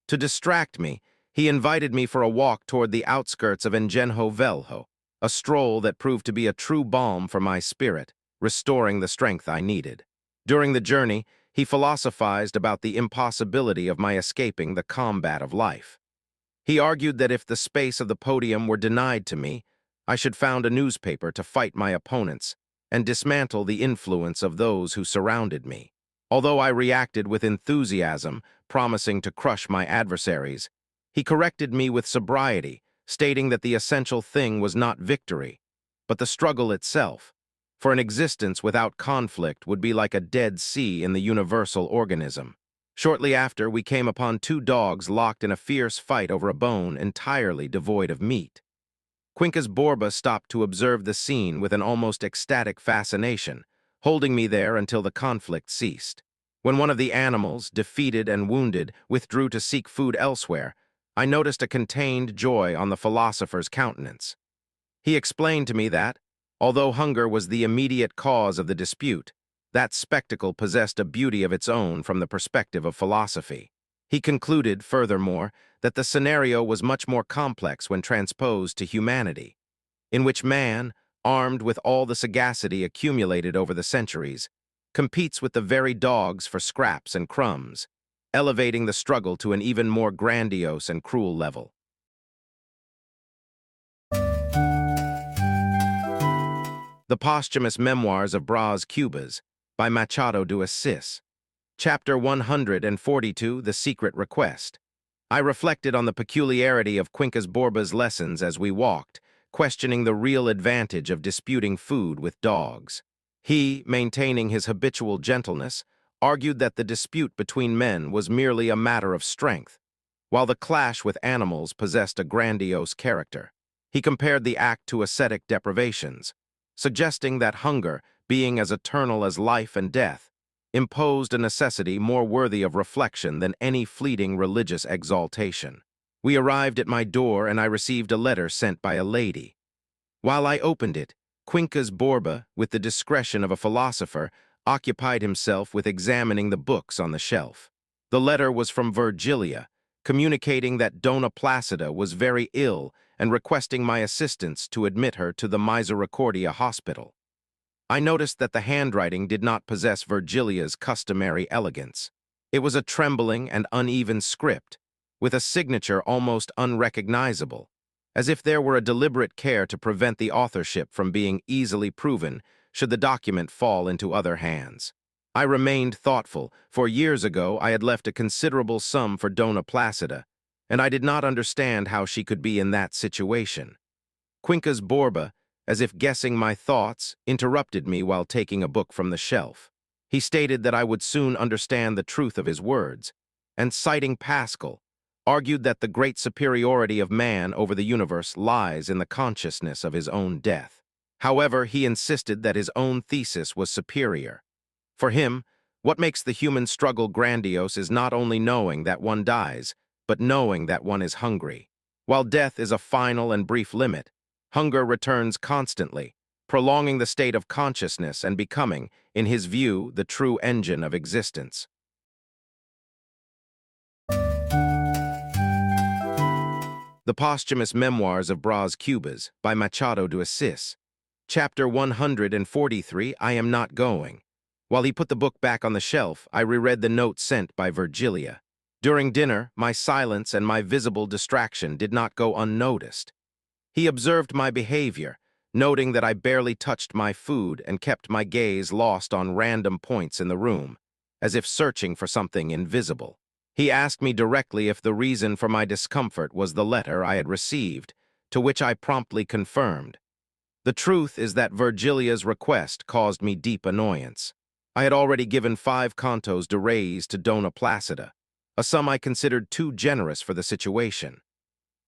To distract me, he invited me for a walk toward the outskirts of Engenho Velho, a stroll that proved to be a true balm for my spirit, restoring the strength I needed. During the journey, he philosophized about the impossibility of my escaping the combat of life. He argued that if the space of the podium were denied to me, I should found a newspaper to fight my opponents and dismantle the influence of those who surrounded me. Although I reacted with enthusiasm, promising to crush my adversaries, he corrected me with sobriety, stating that the essential thing was not victory, but the struggle itself, for an existence without conflict would be like a dead sea in the universal organism. Shortly after, we came upon 2 dogs locked in a fierce fight over a bone entirely devoid of meat. Quincas Borba stopped to observe the scene with an almost ecstatic fascination, holding me there until the conflict ceased. When one of the animals, defeated and wounded, withdrew to seek food elsewhere, I noticed a contained joy on the philosopher's countenance. He explained to me that, although hunger was the immediate cause of the dispute, that spectacle possessed a beauty of its own from the perspective of philosophy. He concluded, furthermore, that the scenario was much more complex when transposed to humanity, in which man, armed with all the sagacity accumulated over the centuries, competes with the very dogs for scraps and crumbs, elevating the struggle to an even more grandiose and cruel level. The Posthumous Memoirs of Brás Cubas, by Machado de Assis. Chapter 142, The Secret Request. I reflected on the peculiarity of Quincas Borba's lessons as we walked, questioning the real advantage of disputing food with dogs. He, maintaining his habitual gentleness, argued that the dispute between men was merely a matter of strength, while the clash with animals possessed a grandiose character. He compared the act to ascetic deprivations, suggesting that hunger, being as eternal as life and death, imposed a necessity more worthy of reflection than any fleeting religious exaltation. We arrived at my door and I received a letter sent by a lady. While I opened it, Quincas Borba, with the discretion of a philosopher, occupied himself with examining the books on the shelf. The letter was from Virgilia, communicating that Dona Placida was very ill and requesting my assistance to admit her to the Misericordia Hospital. I noticed that the handwriting did not possess Virgilia's customary elegance. It was a trembling and uneven script, with a signature almost unrecognizable, as if there were a deliberate care to prevent the authorship from being easily proven should the document fall into other hands. I remained thoughtful, for years ago I had left a considerable sum for Dona Placida, and I did not understand how she could be in that situation. Quincas Borba, as if guessing my thoughts, interrupted me while taking a book from the shelf. He stated that I would soon understand the truth of his words, and citing Pascal, argued that the great superiority of man over the universe lies in the consciousness of his own death. However, he insisted that his own thesis was superior. For him, what makes the human struggle grandiose is not only knowing that one dies, but knowing that one is hungry. While death is a final and brief limit, hunger returns constantly, prolonging the state of consciousness and becoming, in his view, the true engine of existence. The Posthumous Memoirs of Brás Cubas by Machado de Assis. Chapter 143, I Am Not Going. While he put the book back on the shelf, I reread the note sent by Virgilia. During dinner, my silence and my visible distraction did not go unnoticed. He observed my behavior, noting that I barely touched my food and kept my gaze lost on random points in the room, as if searching for something invisible. He asked me directly if the reason for my discomfort was the letter I had received, to which I promptly confirmed. The truth is that Virgilia's request caused me deep annoyance. I had already given 5 contos de reis to Dona Placida, a sum I considered too generous for the situation.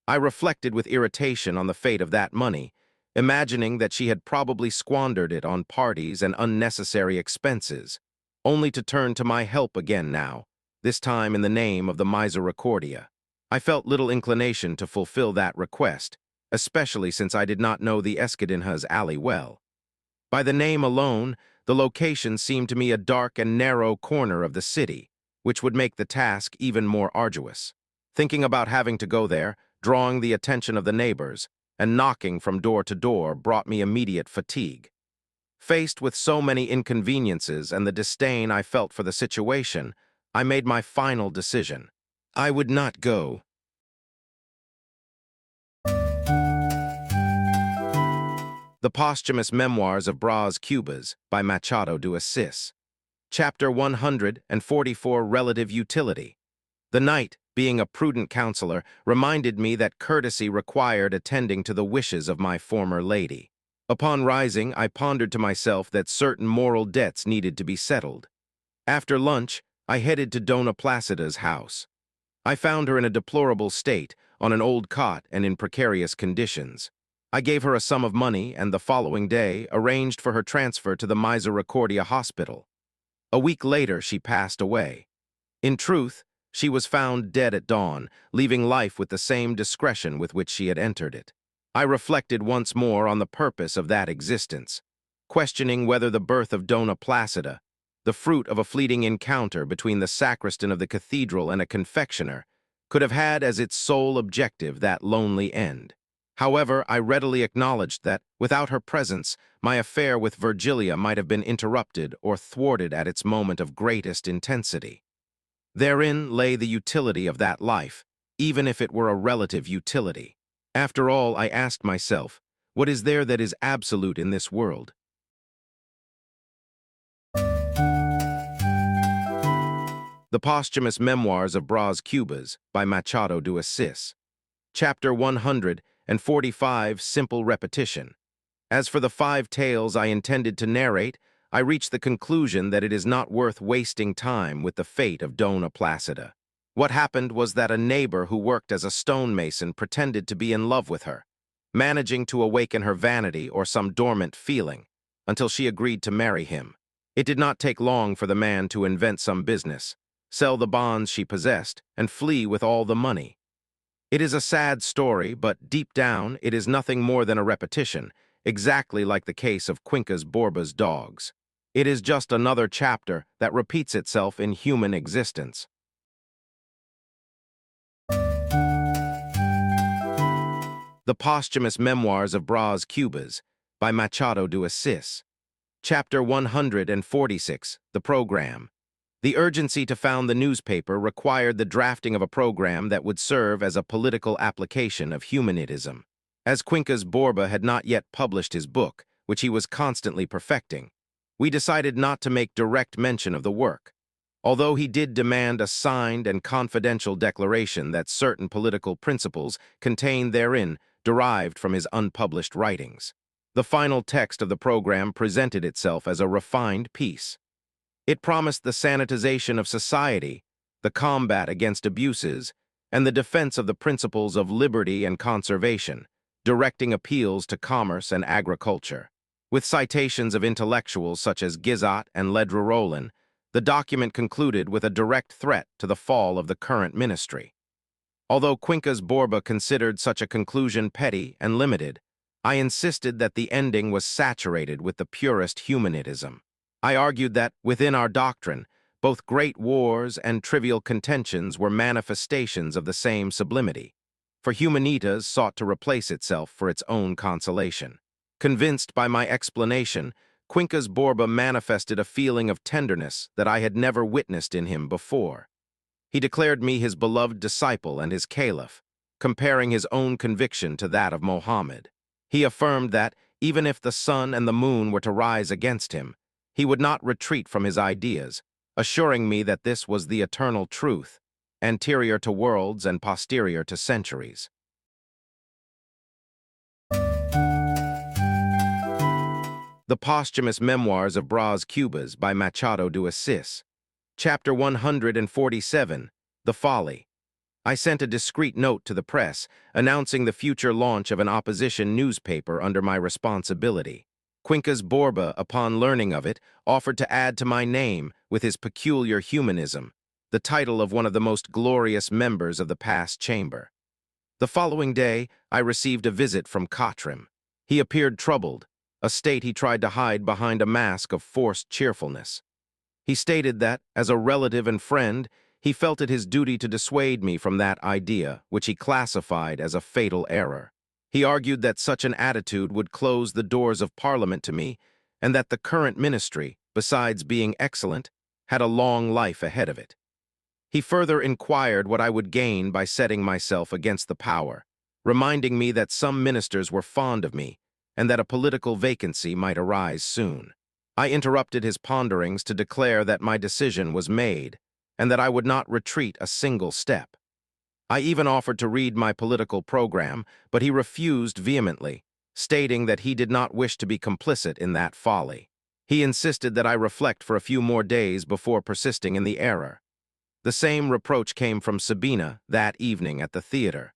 I reflected with irritation on the fate of that money, imagining that she had probably squandered it on parties and unnecessary expenses, only to turn to my help again now, this time in the name of the Misericordia. I felt little inclination to fulfill that request, especially since I did not know the Escadinha's alley well. By the name alone, the location seemed to me a dark and narrow corner of the city, which would make the task even more arduous. Thinking about having to go there, drawing the attention of the neighbors, and knocking from door to door brought me immediate fatigue. Faced with so many inconveniences and the disdain I felt for the situation, I made my final decision. I would not go. The Posthumous Memoirs of Brás Cubas by Machado de Assis. Chapter 144, Relative Utility. The knight, being a prudent counselor, reminded me that courtesy required attending to the wishes of my former lady. Upon rising, I pondered to myself that certain moral debts needed to be settled. After lunch, I headed to Dona Placida's house. I found her in a deplorable state, on an old cot and in precarious conditions. I gave her a sum of money and the following day arranged for her transfer to the Misericordia Hospital. A week later, she passed away. In truth, she was found dead at dawn, leaving life with the same discretion with which she had entered it. I reflected once more on the purpose of that existence, questioning whether the birth of Dona Placida, the fruit of a fleeting encounter between the sacristan of the cathedral and a confectioner, could have had as its sole objective that lonely end. However, I readily acknowledged that, without her presence, my affair with Virgilia might have been interrupted or thwarted at its moment of greatest intensity. Therein lay the utility of that life, even if it were a relative utility. After all, I asked myself, what is there that is absolute in this world? The Posthumous Memoirs of Brás Cubas by Machado de Assis. Chapter 145, Simple Repetition. As for the 5 tales I intended to narrate, I reached the conclusion that it is not worth wasting time with the fate of Dona Placida. What happened was that a neighbor who worked as a stonemason pretended to be in love with her, managing to awaken her vanity or some dormant feeling, until she agreed to marry him. It did not take long for the man to invent some business, sell the bonds she possessed, and flee with all the money. It is a sad story, but deep down it is nothing more than a repetition, exactly like the case of Quincas Borba's dogs. It is just another chapter that repeats itself in human existence. The Posthumous Memoirs of Brás Cubas by Machado de Assis. Chapter 146, The Program. The urgency to found the newspaper required the drafting of a program that would serve as a political application of humanism. As Quincas Borba had not yet published his book, which he was constantly perfecting, we decided not to make direct mention of the work, although he did demand a signed and confidential declaration that certain political principles contained therein derived from his unpublished writings. The final text of the program presented itself as a refined piece. It promised the sanitization of society, the combat against abuses, and the defense of the principles of liberty and conservation, directing appeals to commerce and agriculture. With citations of intellectuals such as Guizot and Ledru-Rollin, the document concluded with a direct threat to the fall of the current ministry. Although Quincas Borba considered such a conclusion petty and limited, I insisted that the ending was saturated with the purest humanism. I argued that, within our doctrine, both great wars and trivial contentions were manifestations of the same sublimity, for humanitas sought to replace itself for its own consolation. Convinced by my explanation, Quincas Borba manifested a feeling of tenderness that I had never witnessed in him before. He declared me his beloved disciple and his caliph, comparing his own conviction to that of Mohammed. He affirmed that, even if the sun and the moon were to rise against him, he would not retreat from his ideas, assuring me that this was the eternal truth, anterior to worlds and posterior to centuries. The Posthumous Memoirs of Brás Cubas by Machado de Assis. Chapter 147, The Folly. I sent a discreet note to the press, announcing the future launch of an opposition newspaper under my responsibility. Quincas Borba, upon learning of it, offered to add to my name, with his peculiar humanism, the title of one of the most glorious members of the past chamber. The following day, I received a visit from Cottrim. He appeared troubled, a state he tried to hide behind a mask of forced cheerfulness. He stated that, as a relative and friend, he felt it his duty to dissuade me from that idea, which he classified as a fatal error. He argued that such an attitude would close the doors of Parliament to me, and that the current ministry, besides being excellent, had a long life ahead of it. He further inquired what I would gain by setting myself against the power, reminding me that some ministers were fond of me, and that a political vacancy might arise soon. I interrupted his ponderings to declare that my decision was made, and that I would not retreat a single step. I even offered to read my political program, but he refused vehemently, stating that he did not wish to be complicit in that folly. He insisted that I reflect for a few more days before persisting in the error. The same reproach came from Sabina that evening at the theater.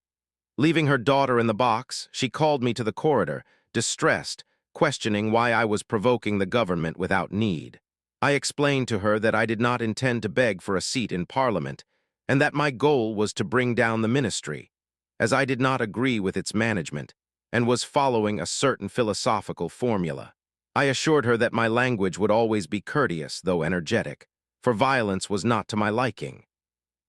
Leaving her daughter in the box, she called me to the corridor, distressed, questioning why I was provoking the government without need. I explained to her that I did not intend to beg for a seat in Parliament, and that my goal was to bring down the ministry, as I did not agree with its management, and was following a certain philosophical formula. I assured her that my language would always be courteous, though energetic, for violence was not to my liking.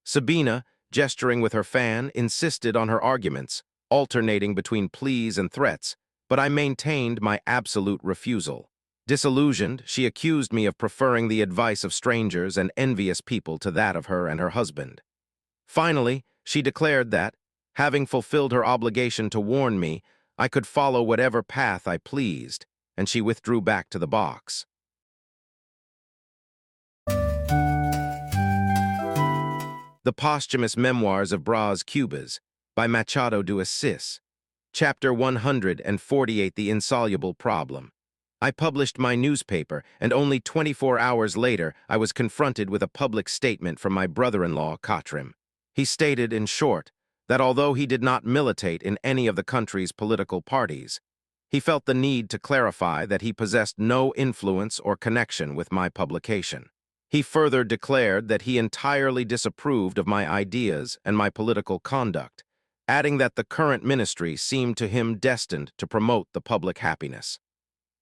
Sabina, gesturing with her fan, insisted on her arguments, alternating between pleas and threats, but I maintained my absolute refusal. Disillusioned, she accused me of preferring the advice of strangers and envious people to that of her and her husband. Finally, she declared that, having fulfilled her obligation to warn me, I could follow whatever path I pleased, and she withdrew back to the box. The Posthumous Memoirs of Brás Cubas by Machado de Assis. Chapter 148, The Insoluble Problem. I published my newspaper, and only 24 hours later I was confronted with a public statement from my brother-in-law, Cottrim. He stated, in short, that although he did not militate in any of the country's political parties, he felt the need to clarify that he possessed no influence or connection with my publication. He further declared that he entirely disapproved of my ideas and my political conduct, adding that the current ministry seemed to him destined to promote the public happiness.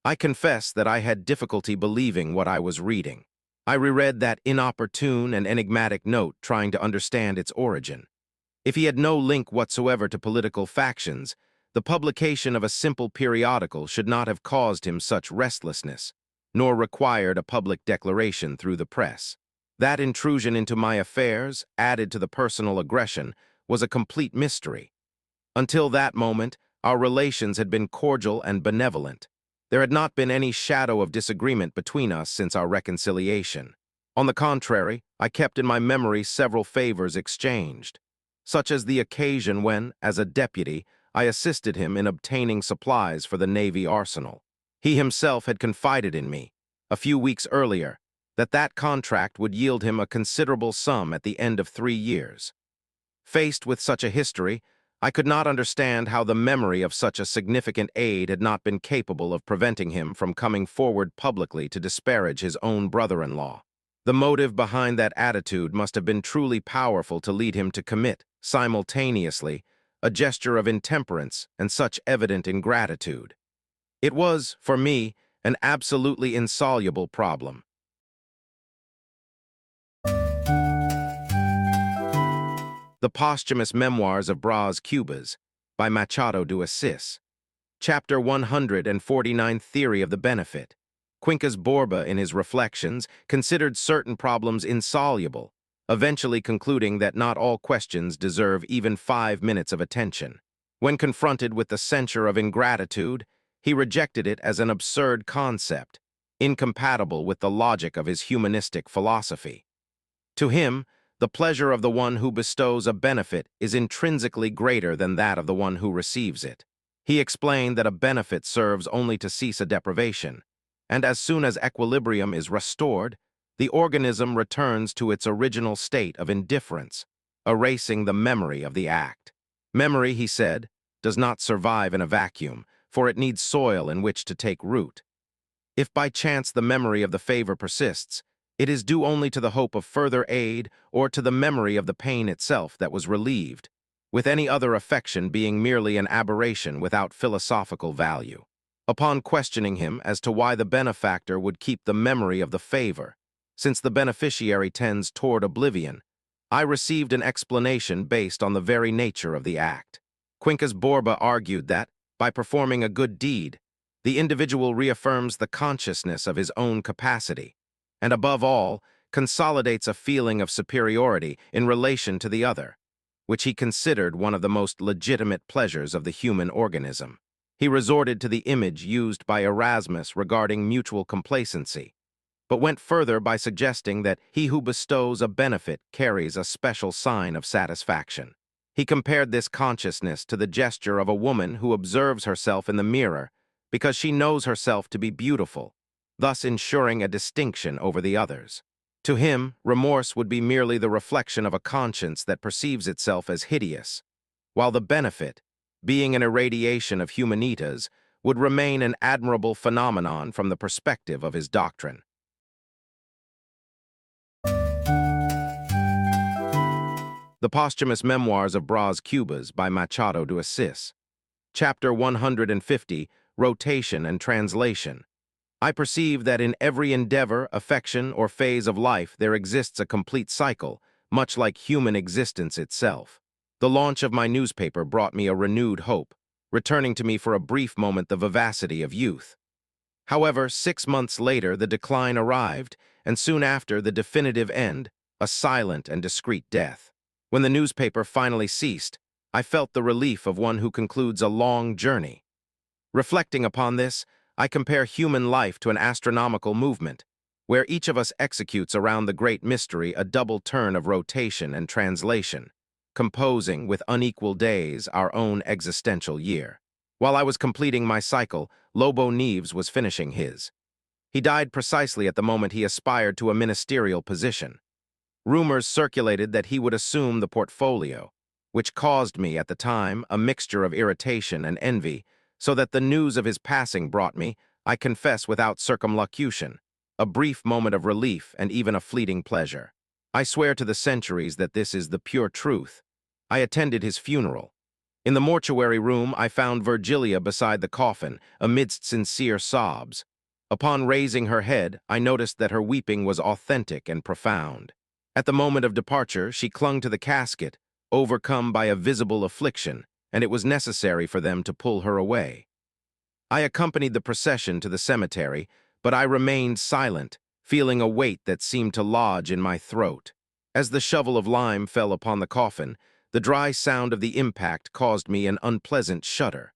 I confess that I had difficulty believing what I was reading. I reread that inopportune and enigmatic note, trying to understand its origin. If he had no link whatsoever to political factions, The publication of a simple periodical should not have caused him such restlessness, nor required a public declaration through the press. That intrusion into my affairs, added to the personal aggression, was a complete mystery. Until that moment, our relations had been cordial and benevolent. There had not been any shadow of disagreement between us since our reconciliation. On the contrary, I kept in my memory several favors exchanged, such as the occasion when, as a deputy, I assisted him in obtaining supplies for the Navy arsenal. He himself had confided in me, a few weeks earlier, that contract would yield him a considerable sum at the end of 3 years. Faced with such a history, I could not understand how the memory of such a significant aid had not been capable of preventing him from coming forward publicly to disparage his own brother-in-law. The motive behind that attitude must have been truly powerful to lead him to commit, simultaneously, a gesture of intemperance and such evident ingratitude. It was, for me, an absolutely insoluble problem. The Posthumous Memoirs of Brás Cubas, by Machado de Assis. Chapter 149, Theory of the Benefit. Quincas Borba, in his reflections, considered certain problems insoluble, eventually concluding that not all questions deserve even 5 minutes of attention. When confronted with the censure of ingratitude, he rejected it as an absurd concept, incompatible with the logic of his humanistic philosophy. To him, the pleasure of the one who bestows a benefit is intrinsically greater than that of the one who receives it. He explained that a benefit serves only to cease a deprivation, and as soon as equilibrium is restored, the organism returns to its original state of indifference, erasing the memory of the act. Memory, he said, does not survive in a vacuum, for it needs soil in which to take root. If by chance the memory of the favor persists, it is due only to the hope of further aid or to the memory of the pain itself that was relieved, with any other affection being merely an aberration without philosophical value. Upon questioning him as to why the benefactor would keep the memory of the favor, since the beneficiary tends toward oblivion, I received an explanation based on the very nature of the act. Quincas Borba argued that, by performing a good deed, the individual reaffirms the consciousness of his own capacity, and above all, consolidates a feeling of superiority in relation to the other, which he considered one of the most legitimate pleasures of the human organism. He resorted to the image used by Erasmus regarding mutual complacency, but went further by suggesting that he who bestows a benefit carries a special sign of satisfaction. He compared this consciousness to the gesture of a woman who observes herself in the mirror because she knows herself to be beautiful, thus ensuring a distinction over the others. To him, remorse would be merely the reflection of a conscience that perceives itself as hideous, while the benefit, being an irradiation of humanitas, would remain an admirable phenomenon from the perspective of his doctrine. The Posthumous Memoirs of Brás Cubas by Machado de Assis. Chapter 150, Rotation and Translation. I perceive that in every endeavor, affection, or phase of life there exists a complete cycle, much like human existence itself. The launch of my newspaper brought me a renewed hope, returning to me for a brief moment the vivacity of youth. However, 6 months later the decline arrived, and soon after the definitive end, a silent and discreet death. When the newspaper finally ceased, I felt the relief of one who concludes a long journey. Reflecting upon this, I compare human life to an astronomical movement, where each of us executes around the great mystery a double turn of rotation and translation, composing with unequal days our own existential year. While I was completing my cycle, Lobo Neves was finishing his. He died precisely at the moment he aspired to a ministerial position. Rumors circulated that he would assume the portfolio, which caused me, at the time, a mixture of irritation and envy, so that the news of his passing brought me, I confess without circumlocution, a brief moment of relief and even a fleeting pleasure. I swear to the centuries that this is the pure truth. I attended his funeral. In the mortuary room, I found Virgilia beside the coffin, amidst sincere sobs. Upon raising her head, I noticed that her weeping was authentic and profound. At the moment of departure, she clung to the casket, overcome by a visible affliction, and it was necessary for them to pull her away. I accompanied the procession to the cemetery, but I remained silent, feeling a weight that seemed to lodge in my throat. As the shovel of lime fell upon the coffin, the dry sound of the impact caused me an unpleasant shudder.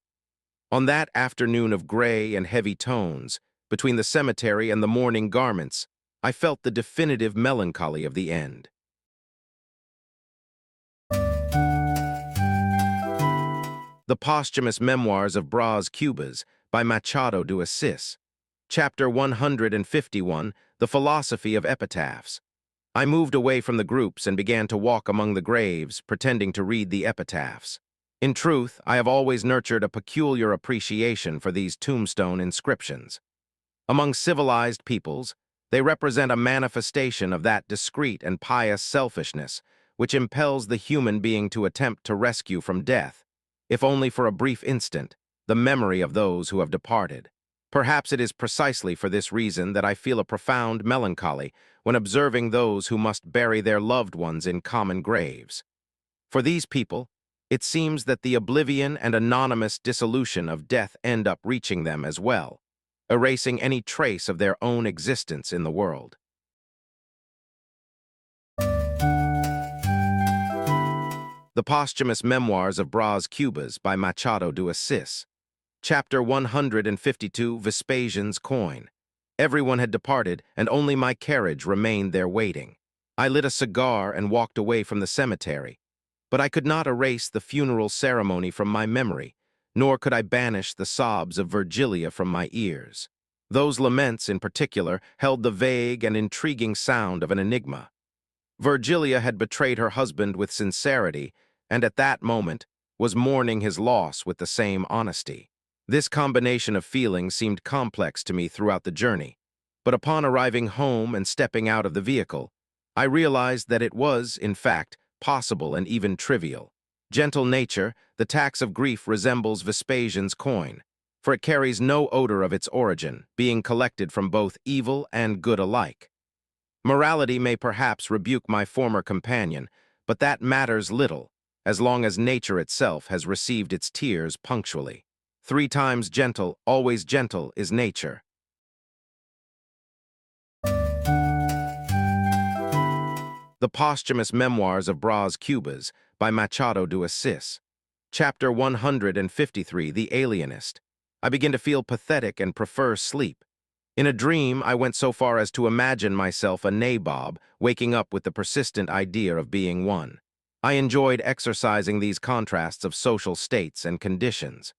On that afternoon of gray and heavy tones, between the cemetery and the mourning garments, I felt the definitive melancholy of the end. The Posthumous Memoirs of Brás Cubas by Machado de Assis. Chapter 151, The Philosophy of Epitaphs. I moved away from the groups and began to walk among the graves, pretending to read the epitaphs. In truth, I have always nurtured a peculiar appreciation for these tombstone inscriptions. Among civilized peoples, they represent a manifestation of that discreet and pious selfishness which impels the human being to attempt to rescue from death, if only for a brief instant, the memory of those who have departed. Perhaps it is precisely for this reason that I feel a profound melancholy when observing those who must bury their loved ones in common graves. For these people, it seems that the oblivion and anonymous dissolution of death end up reaching them as well, erasing any trace of their own existence in the world. The Posthumous Memoirs of Brás Cubas by Machado de Assis. Chapter 152, Vespasian's Coin. Everyone had departed, and only my carriage remained there waiting. I lit a cigar and walked away from the cemetery, but I could not erase the funeral ceremony from my memory, nor could I banish the sobs of Virgilia from my ears. Those laments, in particular, held the vague and intriguing sound of an enigma. Virgilia had betrayed her husband with sincerity, and at that moment was mourning his loss with the same honesty. This combination of feelings seemed complex to me throughout the journey, but upon arriving home and stepping out of the vehicle, I realized that it was, in fact, possible and even trivial. Gentle nature, the tax of grief resembles Vespasian's coin, for it carries no odor of its origin, being collected from both evil and good alike. Morality may perhaps rebuke my former companion, but that matters little, as long as nature itself has received its tears punctually. 3 times gentle, always gentle is nature. The Posthumous Memoirs of Brás Cubas by Machado de Assis. Chapter 153, The Alienist. I begin to feel pathetic and prefer sleep. In a dream, I went so far as to imagine myself a nabob, waking up with the persistent idea of being one. I enjoyed exercising these contrasts of social states and conditions.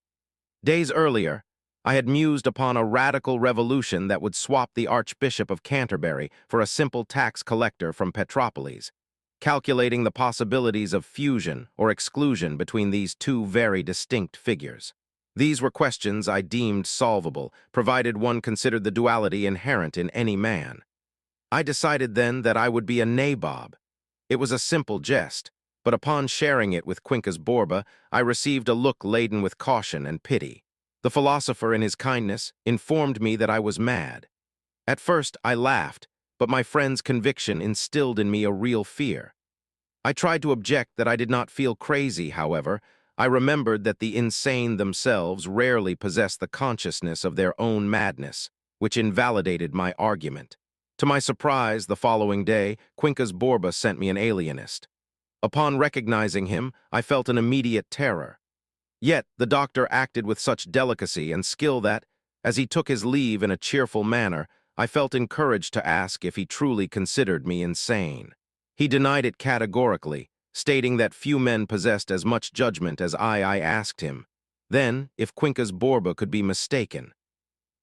Days earlier, I had mused upon a radical revolution that would swap the Archbishop of Canterbury for a simple tax collector from Petropolis, calculating the possibilities of fusion or exclusion between these two very distinct figures. These were questions I deemed solvable, provided one considered the duality inherent in any man. I decided then that I would be a nabob. It was a simple jest, but upon sharing it with Quincas Borba, I received a look laden with caution and pity. The philosopher, in his kindness, informed me that I was mad. At first, I laughed, but my friend's conviction instilled in me a real fear. I tried to object that I did not feel crazy, however. I remembered that the insane themselves rarely possess the consciousness of their own madness, which invalidated my argument. To my surprise, the following day, Quincas Borba sent me an alienist. Upon recognizing him, I felt an immediate terror. Yet the doctor acted with such delicacy and skill that, as he took his leave in a cheerful manner, I felt encouraged to ask if he truly considered me insane. He denied it categorically, stating that few men possessed as much judgment as I asked him. Then, if Quincas Borba could be mistaken.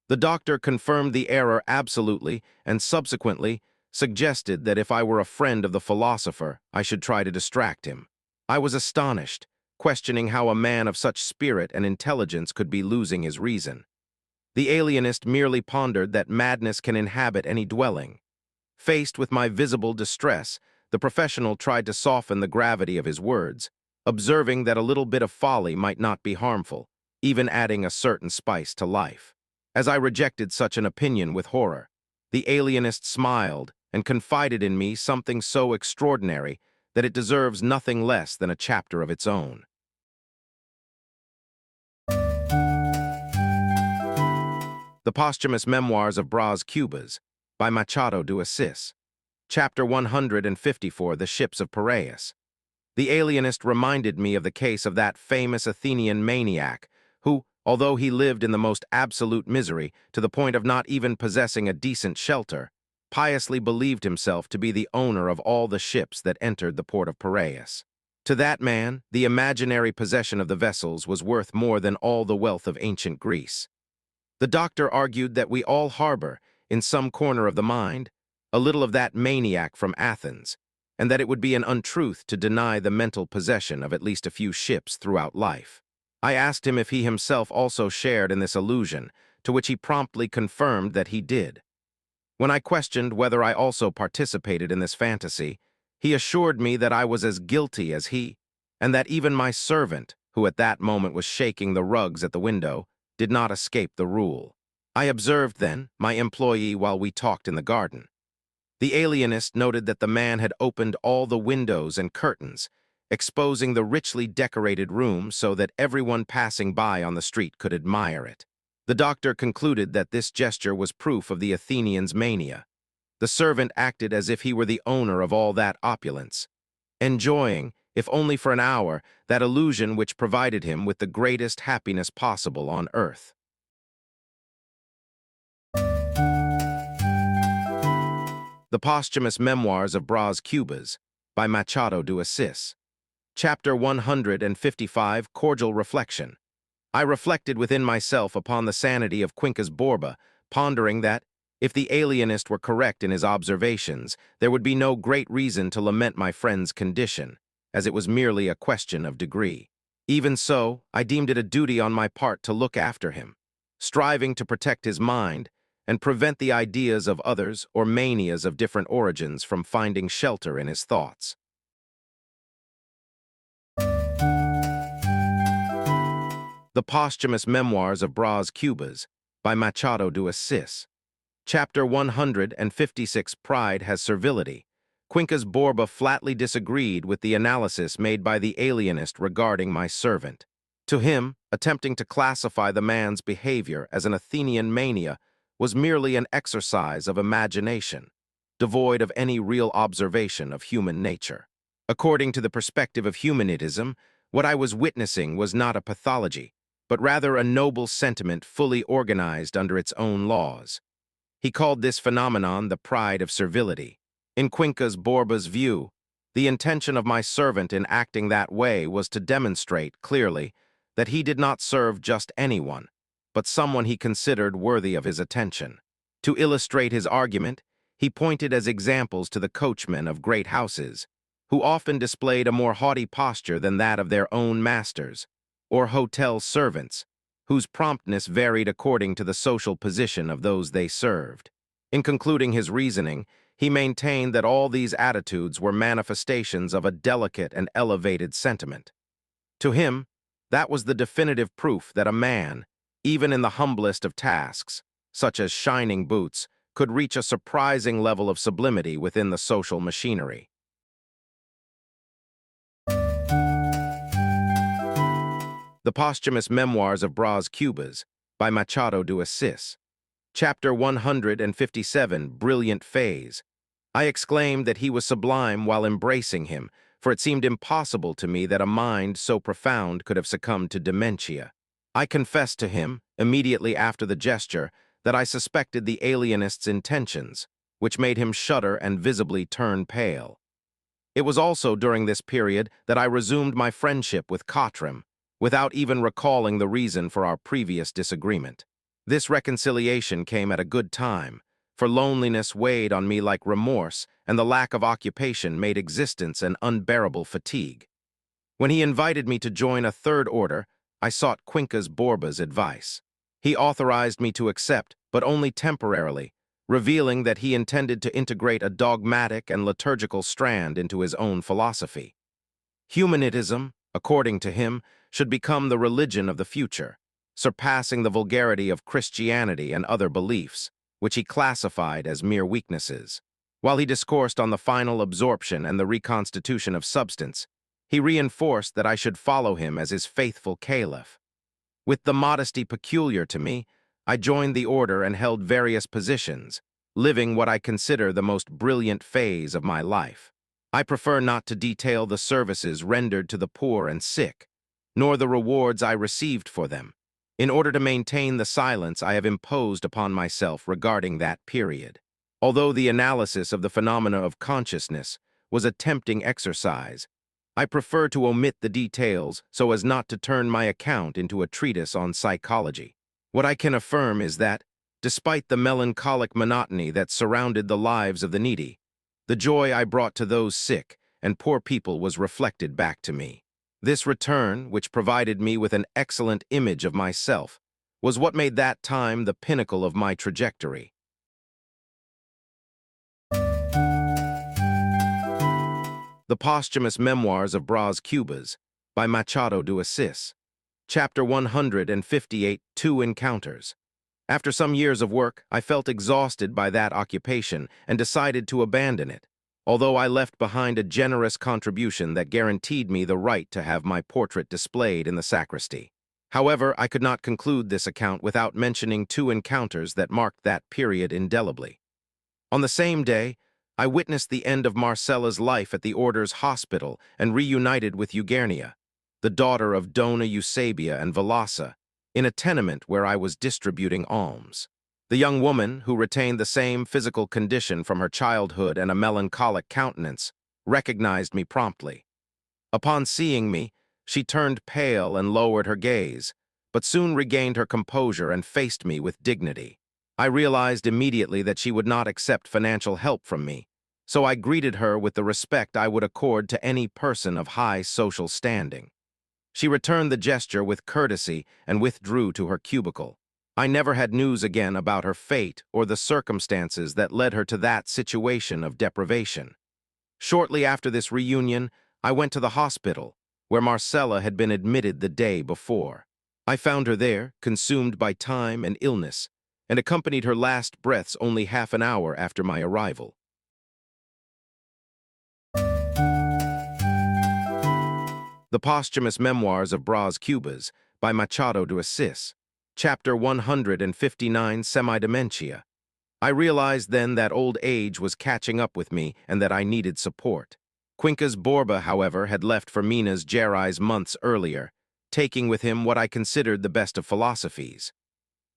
The doctor confirmed the error absolutely and subsequently suggested that if I were a friend of the philosopher, I should try to distract him. I was astonished, questioning how a man of such spirit and intelligence could be losing his reason. The alienist merely pondered that madness can inhabit any dwelling. Faced with my visible distress, the professional tried to soften the gravity of his words, observing that a little bit of folly might not be harmful, even adding a certain spice to life. As I rejected such an opinion with horror, the alienist smiled and confided in me something so extraordinary that it deserves nothing less than a chapter of its own. The Posthumous Memoirs of Brás Cubas, by Machado de Assis. Chapter 154, The Ships of Piraeus. The alienist reminded me of the case of that famous Athenian maniac who, although he lived in the most absolute misery, to the point of not even possessing a decent shelter, piously believed himself to be the owner of all the ships that entered the port of Piraeus. To that man, the imaginary possession of the vessels was worth more than all the wealth of ancient Greece. The doctor argued that we all harbor, in some corner of the mind, a little of that maniac from Athens, and that it would be an untruth to deny the mental possession of at least a few ships throughout life. I asked him if he himself also shared in this illusion, to which he promptly confirmed that he did. When I questioned whether I also participated in this fantasy, he assured me that I was as guilty as he, and that even my servant, who at that moment was shaking the rugs at the window, did not escape the rule. I observed, then, my employee while we talked in the garden. The alienist noted that the man had opened all the windows and curtains, exposing the richly decorated room so that everyone passing by on the street could admire it. The doctor concluded that this gesture was proof of the Athenian's mania. The servant acted as if he were the owner of all that opulence, enjoying, if only for an hour, that illusion which provided him with the greatest happiness possible on earth. The Posthumous Memoirs of Brás Cubas, by Machado de Assis. Chapter 155, Cordial Reflection. I reflected within myself upon the sanity of Quincus Borba, pondering that, if the alienist were correct in his observations, there would be no great reason to lament my friend's condition, as it was merely a question of degree. Even so, I deemed it a duty on my part to look after him, striving to protect his mind and prevent the ideas of others or manias of different origins from finding shelter in his thoughts. The Posthumous Memoirs of Brás Cubas, by Machado de Assis. Chapter 156, Pride Has Servility. Quincus Borba flatly disagreed with the analysis made by the alienist regarding my servant. To him, attempting to classify the man's behavior as an Athenian mania was merely an exercise of imagination, devoid of any real observation of human nature. According to the perspective of humanitism, what I was witnessing was not a pathology, but rather a noble sentiment fully organized under its own laws. He called this phenomenon the pride of servility. In Quincus Borba's view, the intention of my servant in acting that way was to demonstrate, clearly, that he did not serve just anyone, but someone he considered worthy of his attention. To illustrate his argument, he pointed as examples to the coachmen of great houses, who often displayed a more haughty posture than that of their own masters, or hotel servants, whose promptness varied according to the social position of those they served. In concluding his reasoning, he maintained that all these attitudes were manifestations of a delicate and elevated sentiment. To him, that was the definitive proof that a man, even in the humblest of tasks, such as shining boots, could reach a surprising level of sublimity within the social machinery. The Posthumous Memoirs of Brás Cubas, by Machado de Assis. Chapter 157, Brilliant Phase. I exclaimed that he was sublime while embracing him, for it seemed impossible to me that a mind so profound could have succumbed to dementia. I confessed to him, immediately after the gesture, that I suspected the alienist's intentions, which made him shudder and visibly turn pale. It was also during this period that I resumed my friendship with Cottram, without even recalling the reason for our previous disagreement. This reconciliation came at a good time, for loneliness weighed on me like remorse, and the lack of occupation made existence an unbearable fatigue. When he invited me to join a third order, I sought Quincus Borba's advice. He authorized me to accept, but only temporarily, revealing that he intended to integrate a dogmatic and liturgical strand into his own philosophy. Humanitism, according to him, should become the religion of the future, surpassing the vulgarity of Christianity and other beliefs, which he classified as mere weaknesses. While he discoursed on the final absorption and the reconstitution of substance, he reinforced that I should follow him as his faithful caliph. With the modesty peculiar to me, I joined the order and held various positions, living what I consider the most brilliant phase of my life. I prefer not to detail the services rendered to the poor and sick, nor the rewards I received for them. In order to maintain the silence I have imposed upon myself regarding that period. Although the analysis of the phenomena of consciousness was a tempting exercise, I prefer to omit the details so as not to turn my account into a treatise on psychology. What I can affirm is that, despite the melancholic monotony that surrounded the lives of the needy, the joy I brought to those sick and poor people was reflected back to me. This return, which provided me with an excellent image of myself, was what made that time the pinnacle of my trajectory. The Posthumous Memoirs of Brás Cubas by Machado de Assis. Chapter 158, Two Encounters. After some years of work, I felt exhausted by that occupation and decided to abandon it, although I left behind a generous contribution that guaranteed me the right to have my portrait displayed in the sacristy. However, I could not conclude this account without mentioning two encounters that marked that period indelibly. On the same day, I witnessed the end of Marcella's life at the order's hospital and reunited with Eugenia, the daughter of Dona Eusebia and Velasa, in a tenement where I was distributing alms. The young woman, who retained the same physical condition from her childhood and a melancholic countenance, recognized me promptly. Upon seeing me, she turned pale and lowered her gaze, but soon regained her composure and faced me with dignity. I realized immediately that she would not accept financial help from me, so I greeted her with the respect I would accord to any person of high social standing. She returned the gesture with courtesy and withdrew to her cubicle. I never had news again about her fate or the circumstances that led her to that situation of deprivation. Shortly after this reunion, I went to the hospital, where Marcella had been admitted the day before. I found her there, consumed by time and illness, and accompanied her last breaths only half an hour after my arrival. The Posthumous Memoirs of Brás Cubas by Machado de Assis. Chapter 159, Semi-Dementia. I realized then that old age was catching up with me and that I needed support. Quincas Borba, however, had left for Minas Gerais months earlier, taking with him what I considered the best of philosophies.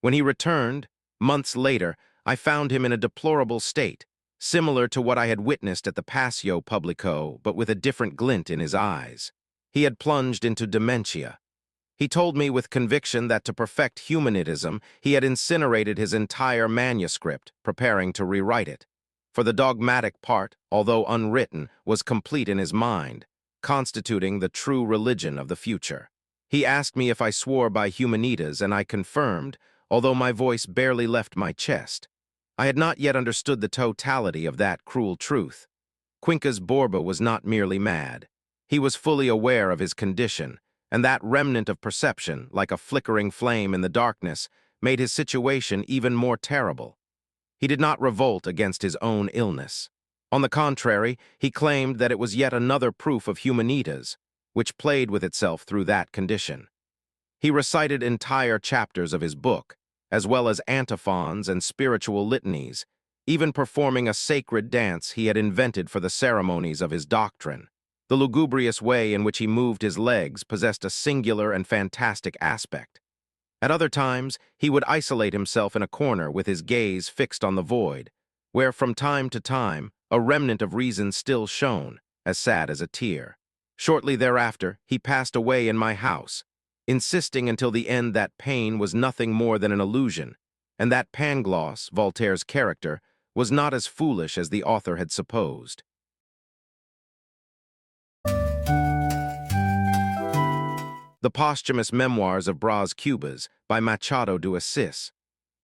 When he returned, months later, I found him in a deplorable state, similar to what I had witnessed at the Paseo Publico, but with a different glint in his eyes. He had plunged into dementia. He told me with conviction that to perfect humanism, he had incinerated his entire manuscript, preparing to rewrite it. For the dogmatic part, although unwritten, was complete in his mind, constituting the true religion of the future. He asked me if I swore by Humanitas, and I confirmed, although my voice barely left my chest. I had not yet understood the totality of that cruel truth. Quincas Borba was not merely mad. He was fully aware of his condition, and that remnant of perception, like a flickering flame in the darkness, made his situation even more terrible. He did not revolt against his own illness. On the contrary, he claimed that it was yet another proof of Humanitas, which played with itself through that condition. He recited entire chapters of his book, as well as antiphons and spiritual litanies, even performing a sacred dance he had invented for the ceremonies of his doctrine. The lugubrious way in which he moved his legs possessed a singular and fantastic aspect. At other times, he would isolate himself in a corner with his gaze fixed on the void, where from time to time a remnant of reason still shone, as sad as a tear. Shortly thereafter, he passed away in my house, insisting until the end that pain was nothing more than an illusion, and that Pangloss, Voltaire's character, was not as foolish as the author had supposed. The Posthumous Memoirs of Brás Cubas by Machado de Assis.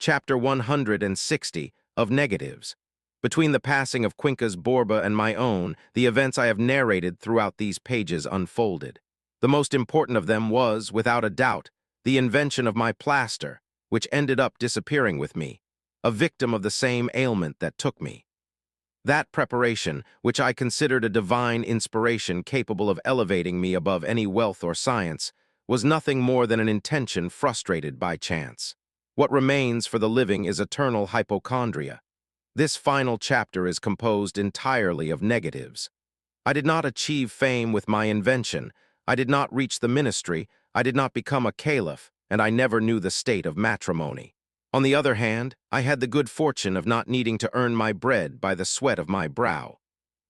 Chapter 160, of Negatives. Between the passing of Quincas Borba and my own, the events I have narrated throughout these pages unfolded. The most important of them was, without a doubt, the invention of my plaster, which ended up disappearing with me, a victim of the same ailment that took me. That preparation, which I considered a divine inspiration capable of elevating me above any wealth or science, was nothing more than an intention frustrated by chance. What remains for the living is eternal hypochondria. This final chapter is composed entirely of negatives. I did not achieve fame with my invention. I did not reach the ministry. I did not become a caliph, and I never knew the state of matrimony. On the other hand, I had the good fortune of not needing to earn my bread by the sweat of my brow.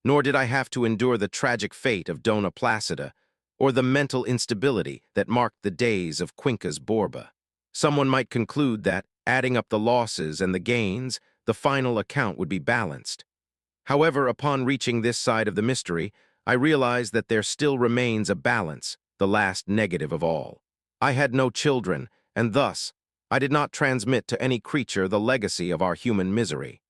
Nor did I have to endure the tragic fate of Dona Placida, or the mental instability that marked the days of Quincas Borba. Someone might conclude that, adding up the losses and the gains, the final account would be balanced. However, upon reaching this side of the mystery, I realized that there still remains a balance, the last negative of all. I had no children, and thus, I did not transmit to any creature the legacy of our human misery.